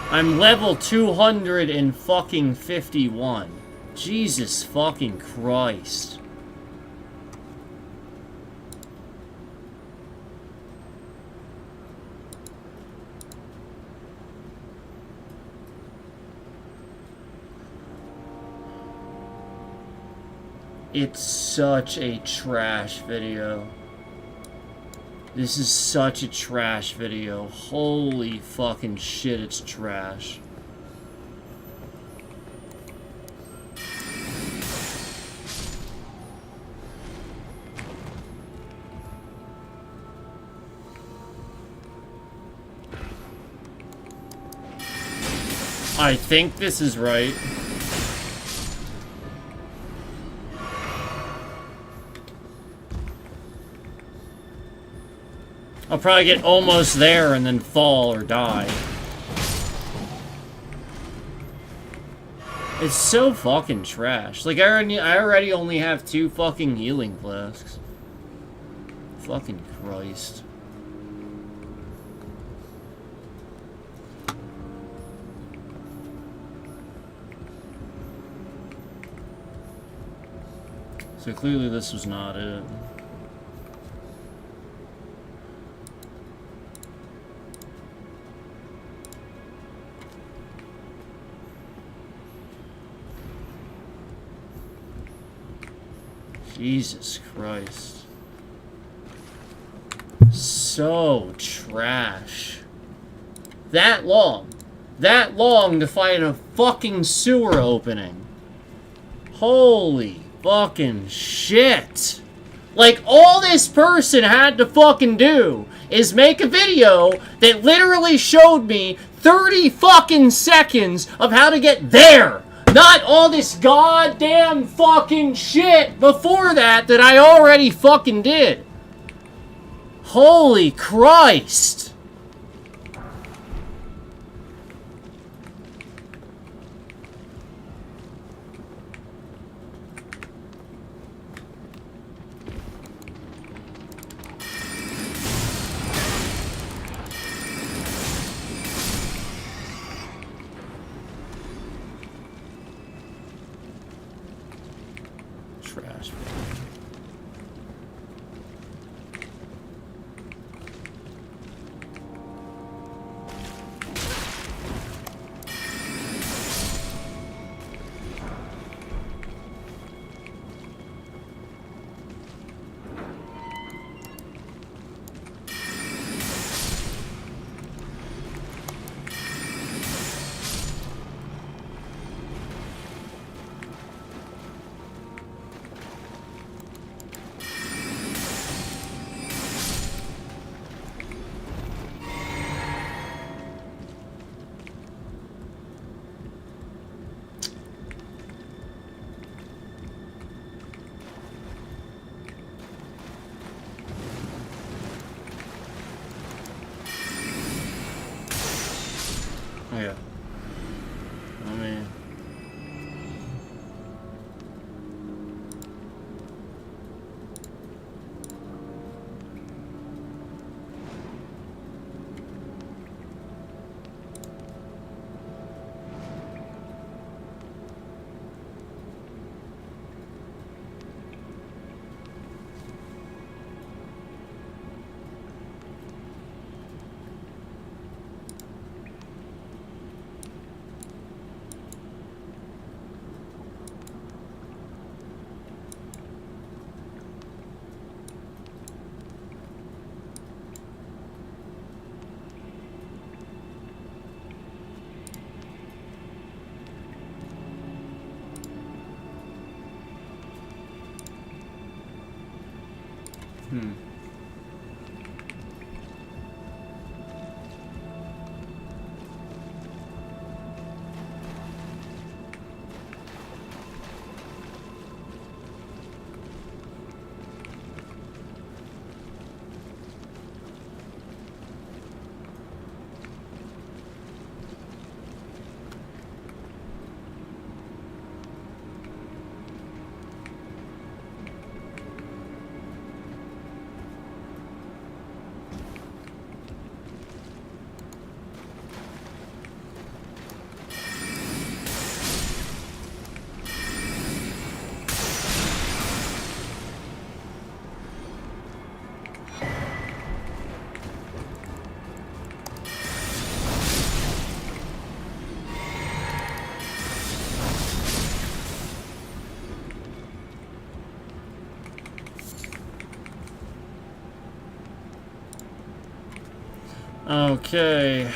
A: I'm level 251. Jesus fucking Christ. It's such a trash video. This is such a trash video. Holy fucking shit, it's trash. I think this is right. I'll probably get almost there and then fall or die. It's so fucking trash. Like, I already only have 2 fucking healing flasks. Fucking Christ. So clearly this was not it. Jesus Christ. So trash. That long. That long to fight a fucking sewer opening. Holy fucking shit. Like, all this person had to fucking do is make a video that literally showed me 30 fucking seconds of how to get there. Not all this goddamn fucking shit before that I already fucking did. Holy Christ. Trash. Yeah. I mean... Okay.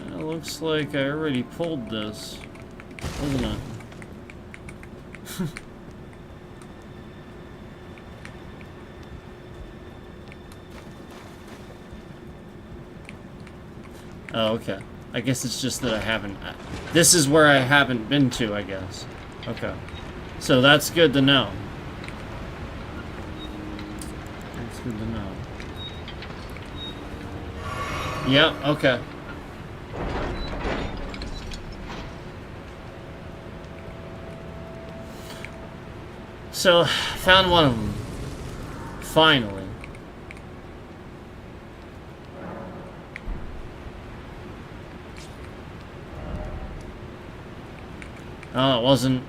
A: It looks like I already pulled this, doesn't it? Oh, okay. I guess it's just that I haven't... This is where I haven't been to, I guess. Okay. So that's good to know. That's good to know. Yep, okay. So, found one of them. Finally. Oh, it wasn't...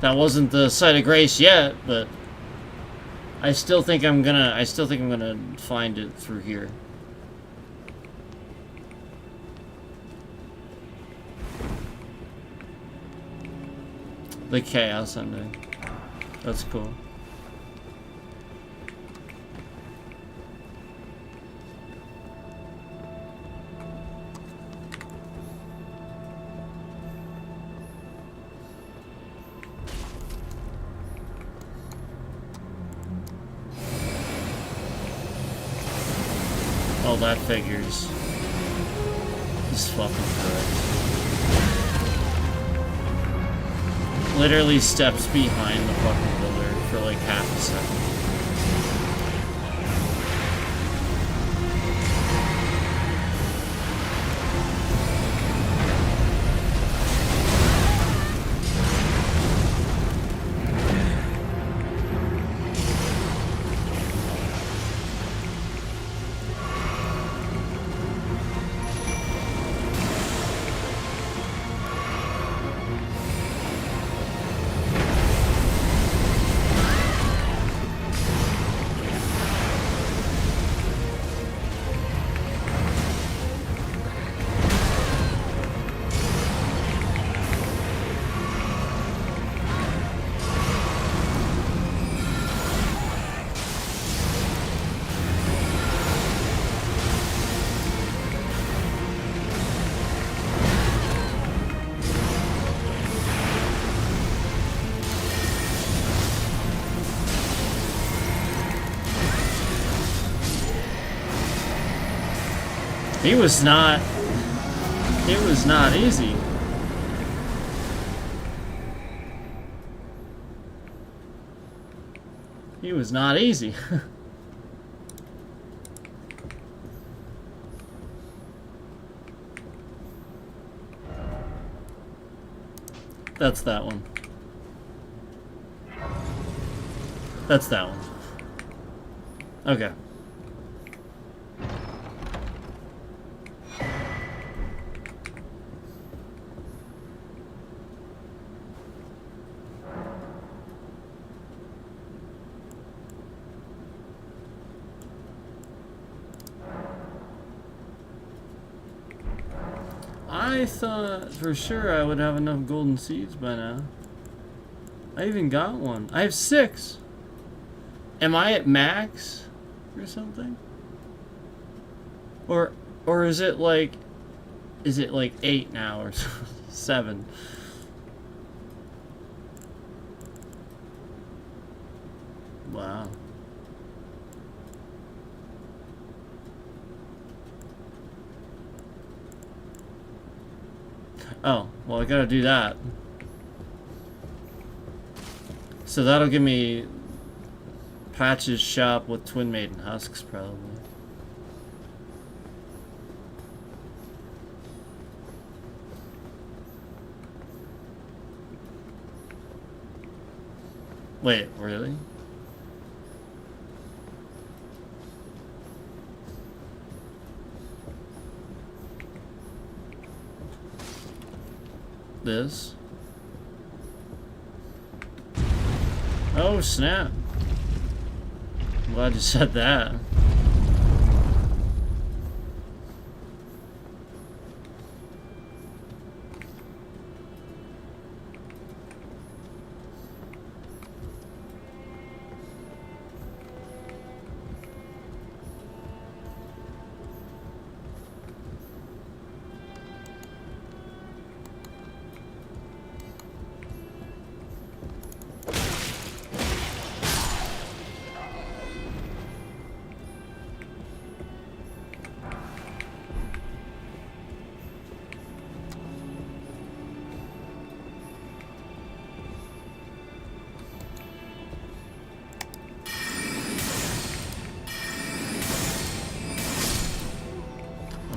A: That wasn't the site of grace yet, but... I still think I'm gonna find it through here. The Chaos Ending. That's cool. Oh, that figures. He's fucking correct. Literally steps behind the fucking builder for like half a second. It was not easy. It was not easy. That's that one. That's that one. Okay. I thought for sure I would have enough golden seeds by now. I even got one. I have 6. Am I at max or something? Or is it like 8 now or 7? Wow. Oh, well, I gotta do that. So that'll give me Patch's shop with Twin Maiden husks, probably. Wait, really? This? Oh, snap. I'm glad you said that.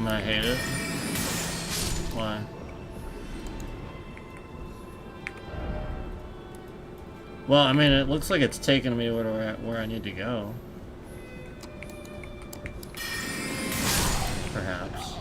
A: I hate it. Why? Well, I mean, it looks like it's taking me where I need to go. Perhaps.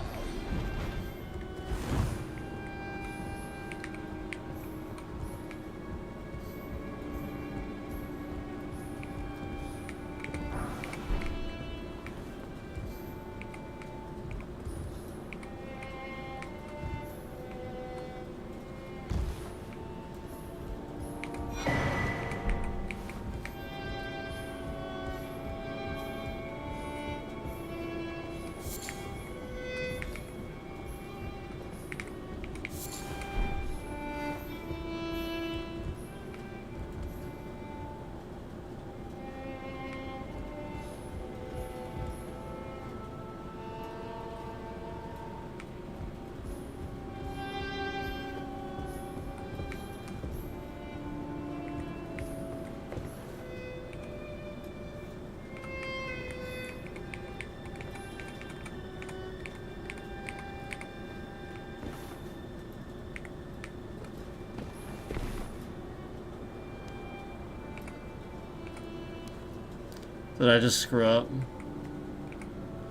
A: Did I just screw up?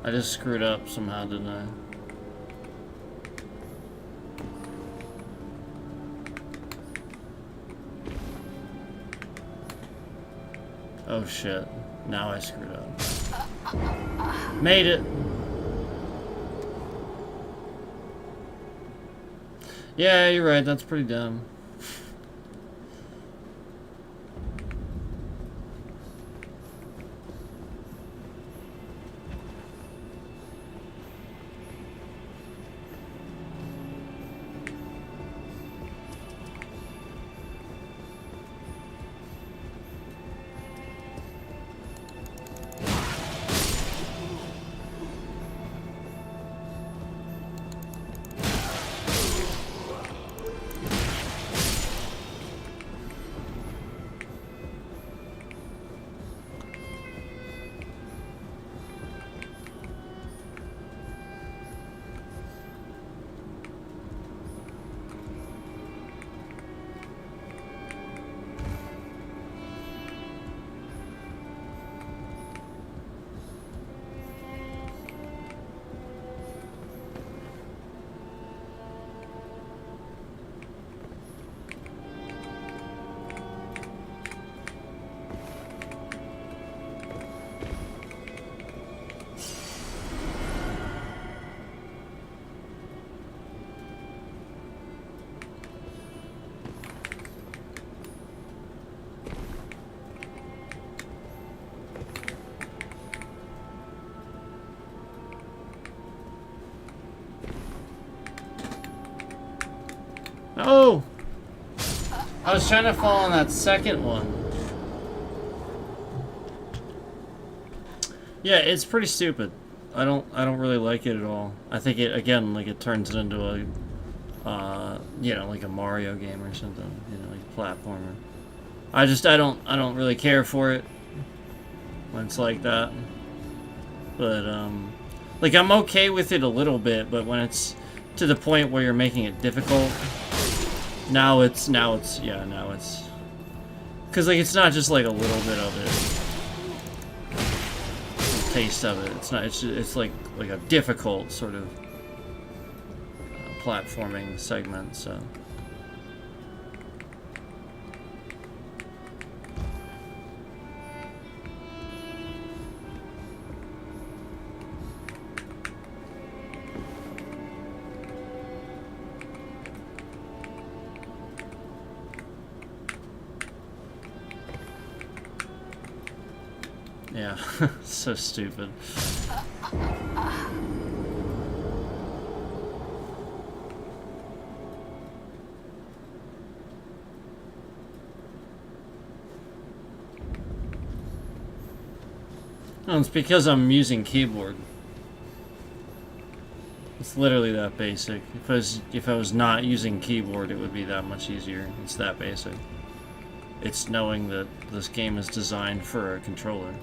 A: I just screwed up somehow, didn't I? Oh shit. Now I screwed up. Made it! Yeah, you're right, that's pretty dumb. No! I was trying to fall on that second one. Yeah, it's pretty stupid. I don't really like it at all. I think it, again, like it turns it into a you know, like a Mario game or something, you know, like a platformer. I don't really care for it when it's like that. But like I'm okay with it a little bit, but when it's to the point where you're making it difficult, now it's because like it's not just like a little bit of it, taste of it. It's not. It's like a difficult sort of platforming segment. So. Yeah, so stupid. No, it's because I'm using keyboard. It's literally that basic. If I was not using keyboard, it would be that much easier. It's that basic. It's knowing that this game is designed for a controller.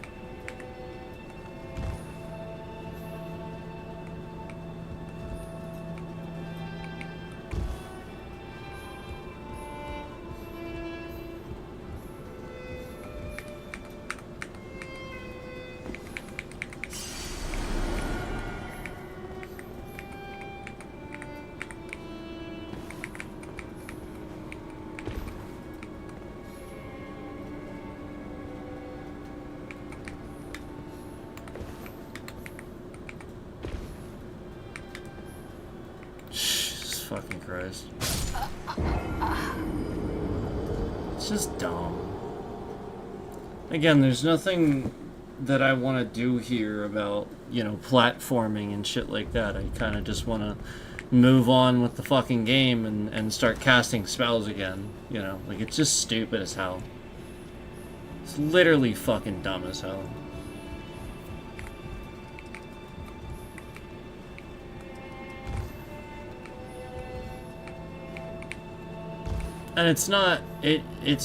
A: Christ. It's just dumb. Again, there's nothing that I want to do here about, you know, platforming and shit like that. I kind of just want to move on with the fucking game and start casting spells again. You know, like, it's just stupid as hell. It's literally fucking dumb as hell. And it's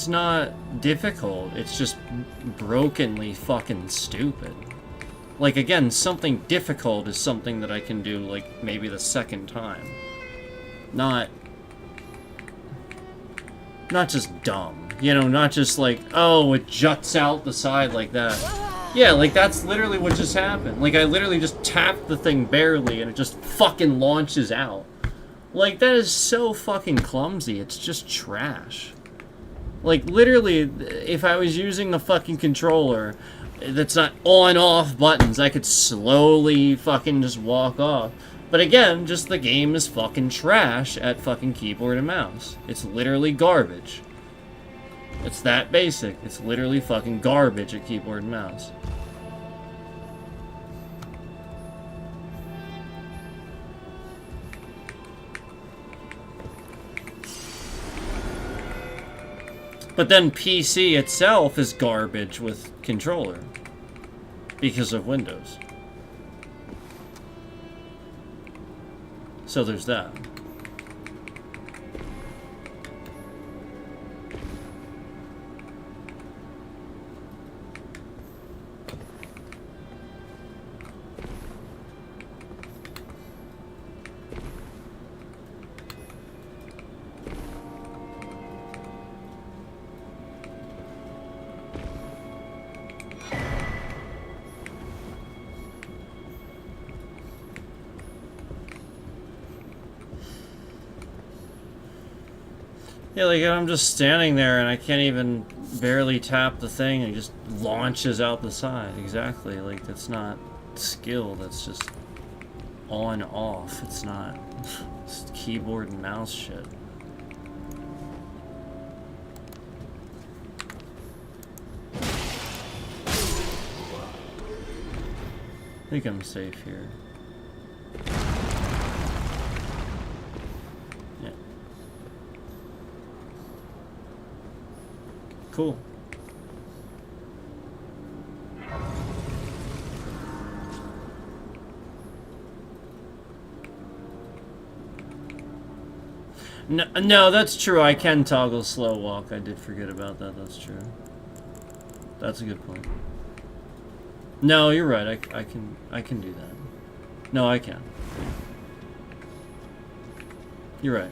A: not difficult, it's just brokenly fucking stupid. Like, again, something difficult is something that I can do, like, maybe the second time. Not just dumb. You know, not just like, oh, it juts out the side like that. Yeah, like, that's literally what just happened. Like, I literally just tapped the thing barely and it just fucking launches out. Like, that is so fucking clumsy. It's just trash. Like, literally, if I was using the fucking controller that's not on-off buttons, I could slowly fucking just walk off. But again, just the game is fucking trash at fucking keyboard and mouse. It's literally garbage. It's that basic. It's literally fucking garbage at keyboard and mouse. But then PC itself is garbage with controller because of Windows. So there's that. Yeah, like, I'm just standing there and I can't even barely tap the thing and it just launches out the side. Exactly. Like, that's not skill, that's just on off. It's not it's keyboard and mouse shit. I think I'm safe here. Yeah. Cool. No, that's true. I can toggle slow walk. I did forget about that. That's true. That's a good point. No, you're right. I can do that. No, I can. You're right.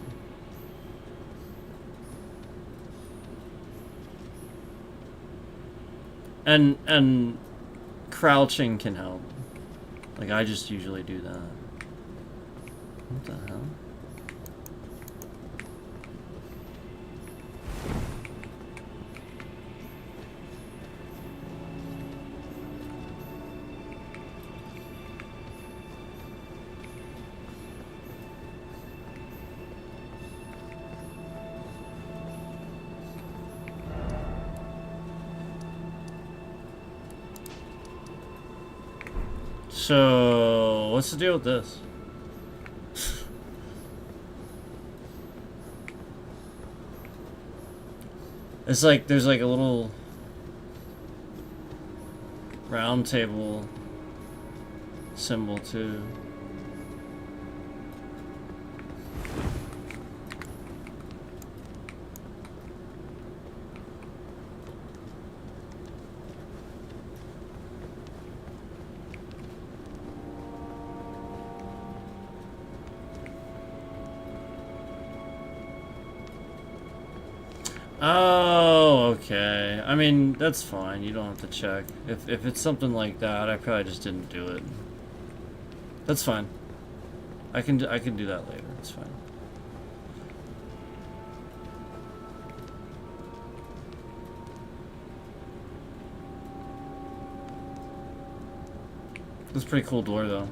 A: And crouching can help. Like, I just usually do that. What the hell? So, what's the deal with this? It's like, there's like a little round table symbol too. Oh, okay. I mean, that's fine. You don't have to check. If it's something like that, I probably just didn't do it. That's fine. I can do that later. It's fine. That's a pretty cool door, though.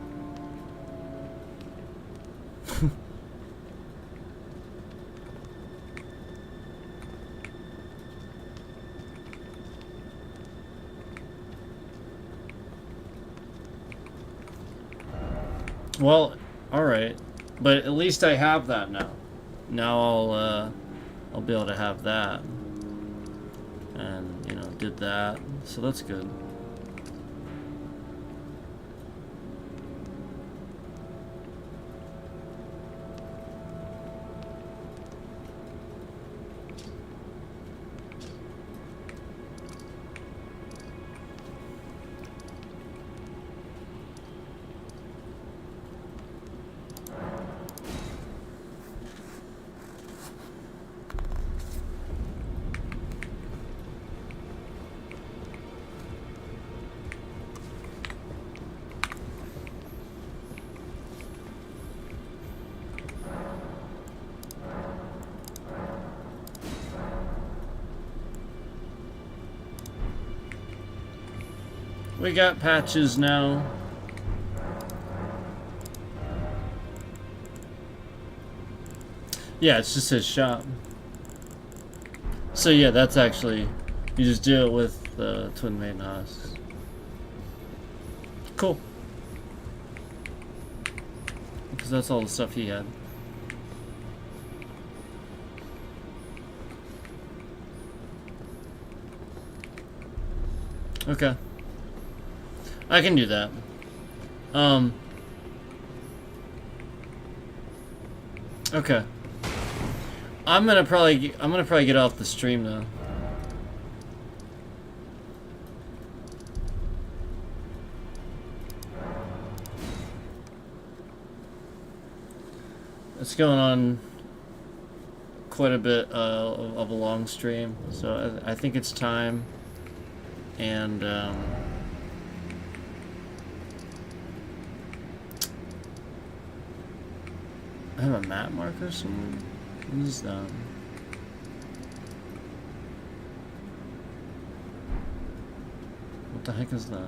A: Well, alright. But at least I have that now. Now I'll be able to have that. And, you know, did that. So that's good. We got patches now. Yeah, it's just his shop. So yeah, that's actually, you just do it with the Twin Maiden husks. Cool. Because that's all the stuff he had. Okay. I can do that. Okay. I'm gonna probably get off the stream though. It's going on quite a bit of a long stream, so I think it's time. And I have a map marker somewhere. What is that? What the heck is that?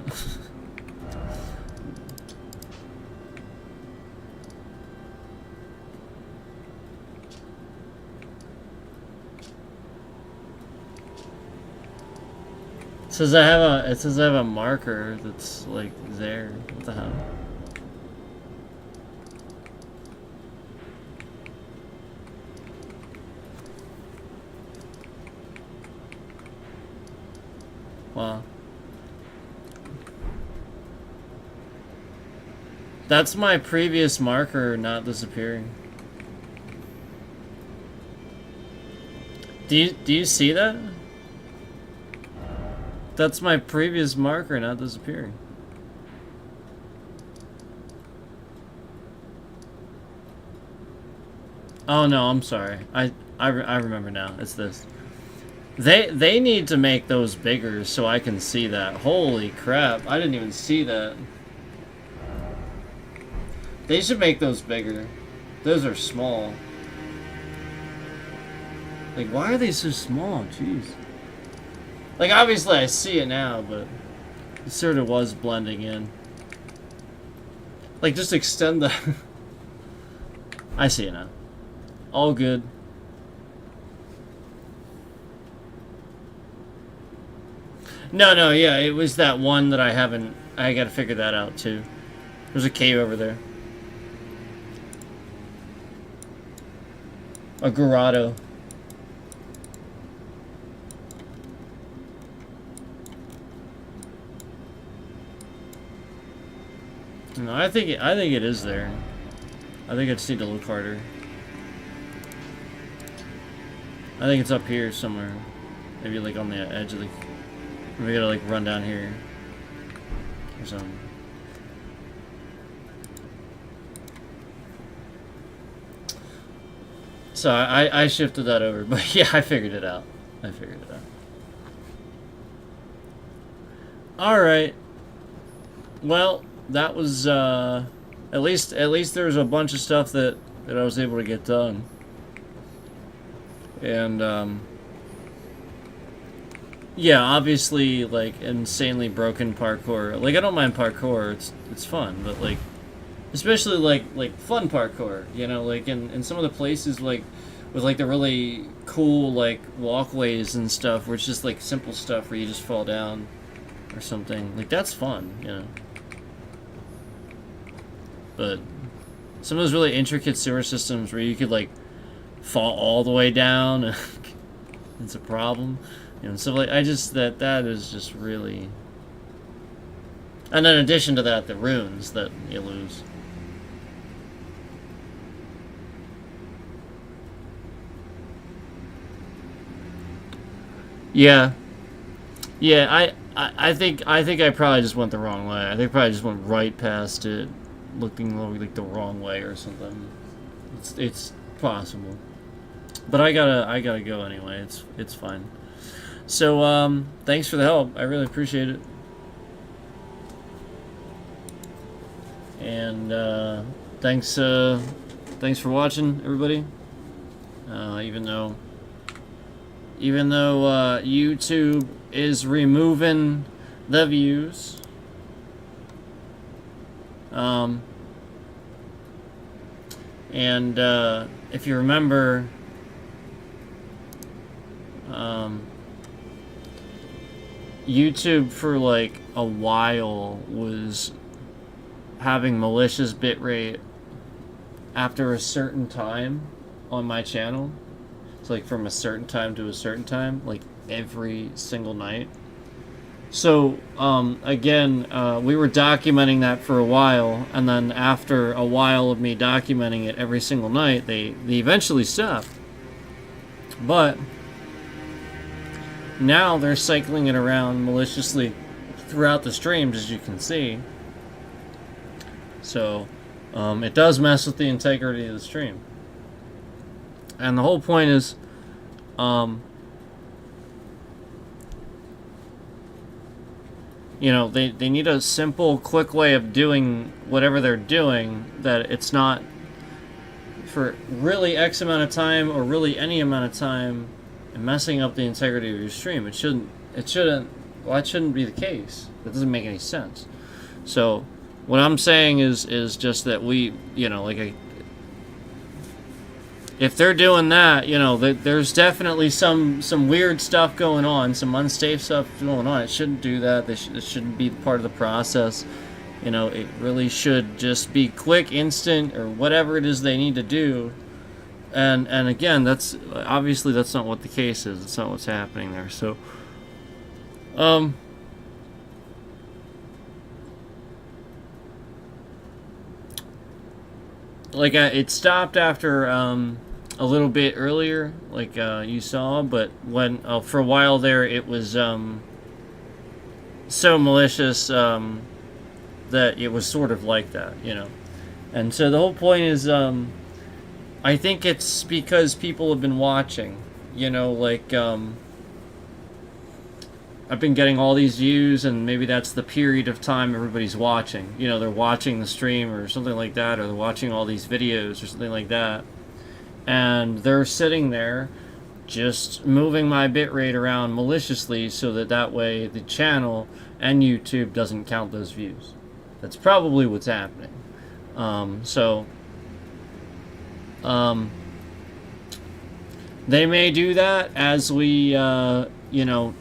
A: It says I have a marker that's like there. What the hell? Wow. That's my previous marker not disappearing. Do you see that? That's my previous marker not disappearing. Oh no, I'm sorry. I remember now. It's this. They need to make those bigger so I can see that. Holy crap, I didn't even see that. They should make those bigger. Those are small. Like, why are they so small? Jeez. Like, obviously I see it now, but it sort of was blending in. Like, just extend the... I see it now. All good. No, yeah, it was that one that I haven't... I gotta figure that out, too. There's a cave over there. A grotto. No, I think it is there. I think I just need to look harder. I think it's up here somewhere. Maybe like on the edge of the... We gotta like run down here. Or something. So I shifted that over, but yeah, I figured it out. Alright. Well, that was at least there was a bunch of stuff that I was able to get done. And yeah, obviously like insanely broken parkour. Like I don't mind parkour, it's fun, but like especially like fun parkour, you know, like in some of the places like with like the really cool like walkways and stuff where it's just like simple stuff where you just fall down or something. Like that's fun, you know. But some of those really intricate sewer systems where you could like fall all the way down, and it's a problem. You know, so like that is just really. And in addition to that, the runes that you lose. Yeah. Yeah, I think I probably just went the wrong way. I think I probably just went right past it, looking like the wrong way or something. It's possible. But I gotta go anyway. It's fine. So thanks for the help. I really appreciate it. And thanks for watching, everybody. Even though YouTube is removing the views, and if you remember, YouTube for like a while was having malicious bitrate after a certain time on my channel. It's like from a certain time to a certain time, like every single night. So again, we were documenting that for a while, and then after a while of me documenting it every single night, they eventually stopped. But now they're cycling it around maliciously throughout the streams, as you can see. So it does mess with the integrity of the stream. And the whole point is, you know, they need a simple, quick way of doing whatever they're doing, that it's not for really X amount of time or really any amount of time and messing up the integrity of your stream. It shouldn't, well, that shouldn't be the case. That doesn't make any sense. So what I'm saying is just that we, you know, like if they're doing that, you know, there's definitely some weird stuff going on, some unsafe stuff going on. It shouldn't do that. It shouldn't be part of the process. You know, it really should just be quick, instant, or whatever it is they need to do. And again, that's obviously that's not what the case is. It's not what's happening there. So, like it stopped after a little bit earlier, like you saw, but when for a while there it was so malicious that it was sort of like that, you know. And so the whole point is, I think it's because people have been watching, you know, like I've been getting all these views, and maybe that's the period of time everybody's watching. You know, they're watching the stream or something like that, or they're watching all these videos or something like that. And they're sitting there just moving my bitrate around maliciously so that way the channel and YouTube doesn't count those views. That's probably what's happening. They may do that as we, you know,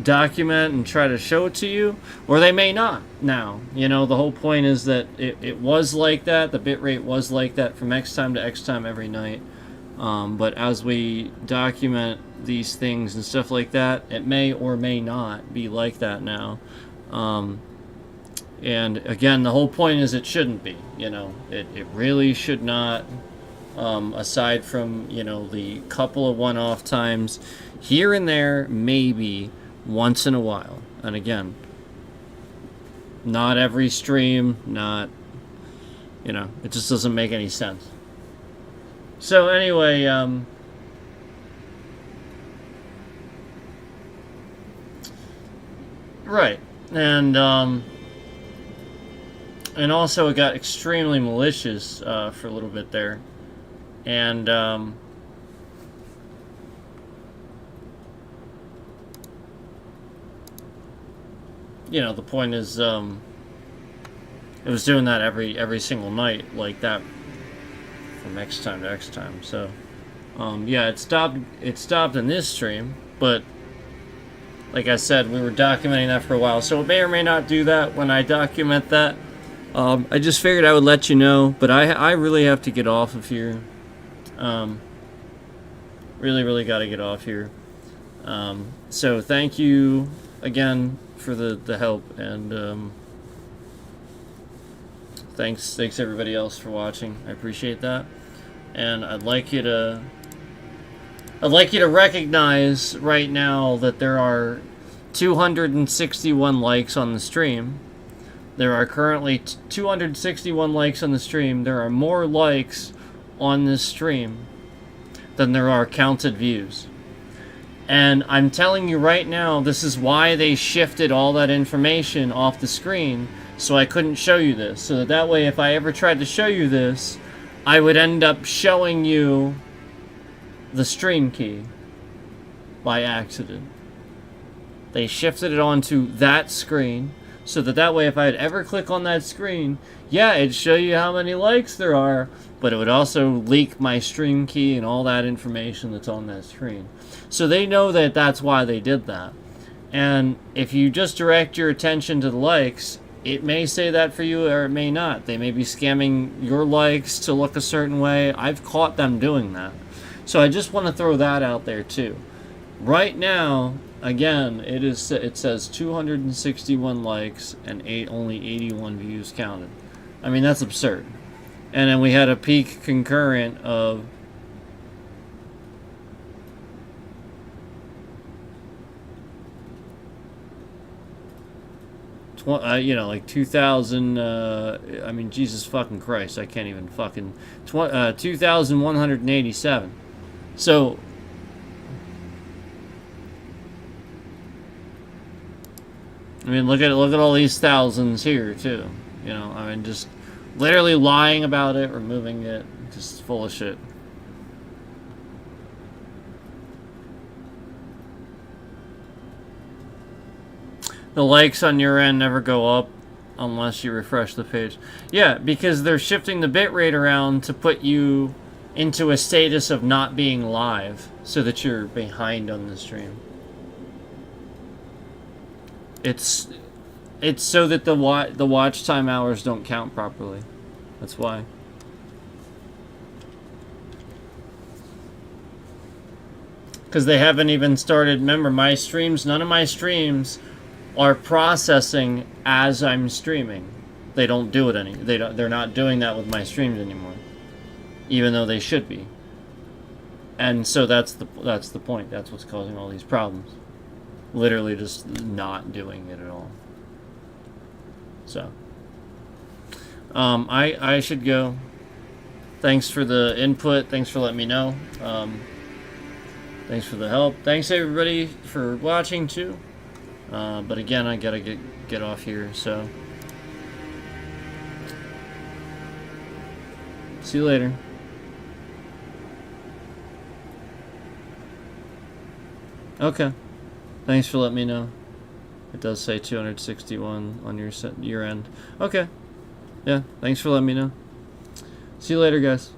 A: document and try to show it to you, or they may not now. You know, the whole point is that it was like that, the bitrate was like that from X time to X time every night. But as we document these things and stuff like that, it may or may not be like that now. And again, the whole point is it shouldn't be, you know, it really should not, aside from, you know, the couple of one-off times here and there, maybe once in a while. And again, not every stream, not, you know, it just doesn't make any sense. So anyway, right, and also it got extremely malicious for a little bit there, and you know, the point is, it was doing that every single night like that from X time to X time. So yeah, it stopped in this stream, but like I said, we were documenting that for a while, so it may or may not do that when I document that. I just figured I would let you know, but I really have to get off of here. Really got to get off here. So thank you again for the help, and thanks everybody else for watching. I appreciate that, and I'd like you to recognize right now that there are 261 likes on the stream. There are currently 261 likes on the stream. There are more likes on this stream than there are counted views. And I'm telling you right now, this is why they shifted all that information off the screen, so I couldn't show you this. So that way, if I ever tried to show you this, I would end up showing you the stream key by accident. They shifted it onto that screen, so that way if I'd ever click on that screen, yeah, it'd show you how many likes there are, but it would also leak my stream key and all that information that's on that screen. So they know that that's why they did that. And if you just direct your attention to the likes, it may say that for you or it may not. They may be scamming your likes to look a certain way. I've caught them doing that. So I just want to throw that out there too. Right now, again, it says 261 likes and only 81 views counted. I mean, that's absurd. And then we had a peak concurrent of like 2,000, I mean, Jesus fucking Christ, I can't even fucking, 2,187. So, I mean, look at all these thousands here, too. You know, I mean, just literally lying about it, removing it, just full of shit. The likes on your end never go up unless you refresh the page. Yeah, because they're shifting the bitrate around to put you into a status of not being live so that you're behind on the stream. It's so that the watch time hours don't count properly. That's why. Because they haven't even started. Remember, my streams, none of my streams are processing as I'm streaming. They don't do it they're not doing that with my streams anymore, even though they should be. And so that's the point. That's what's causing all these problems. Literally just not doing it at all. So I should go. Thanks for the input. Thanks for letting me know. Thanks for the help. Thanks everybody for watching too. But again, I gotta get off here, so see you later. Okay. Thanks for letting me know. It does say 261 on your end. Okay. Yeah, thanks for letting me know. See you later, guys.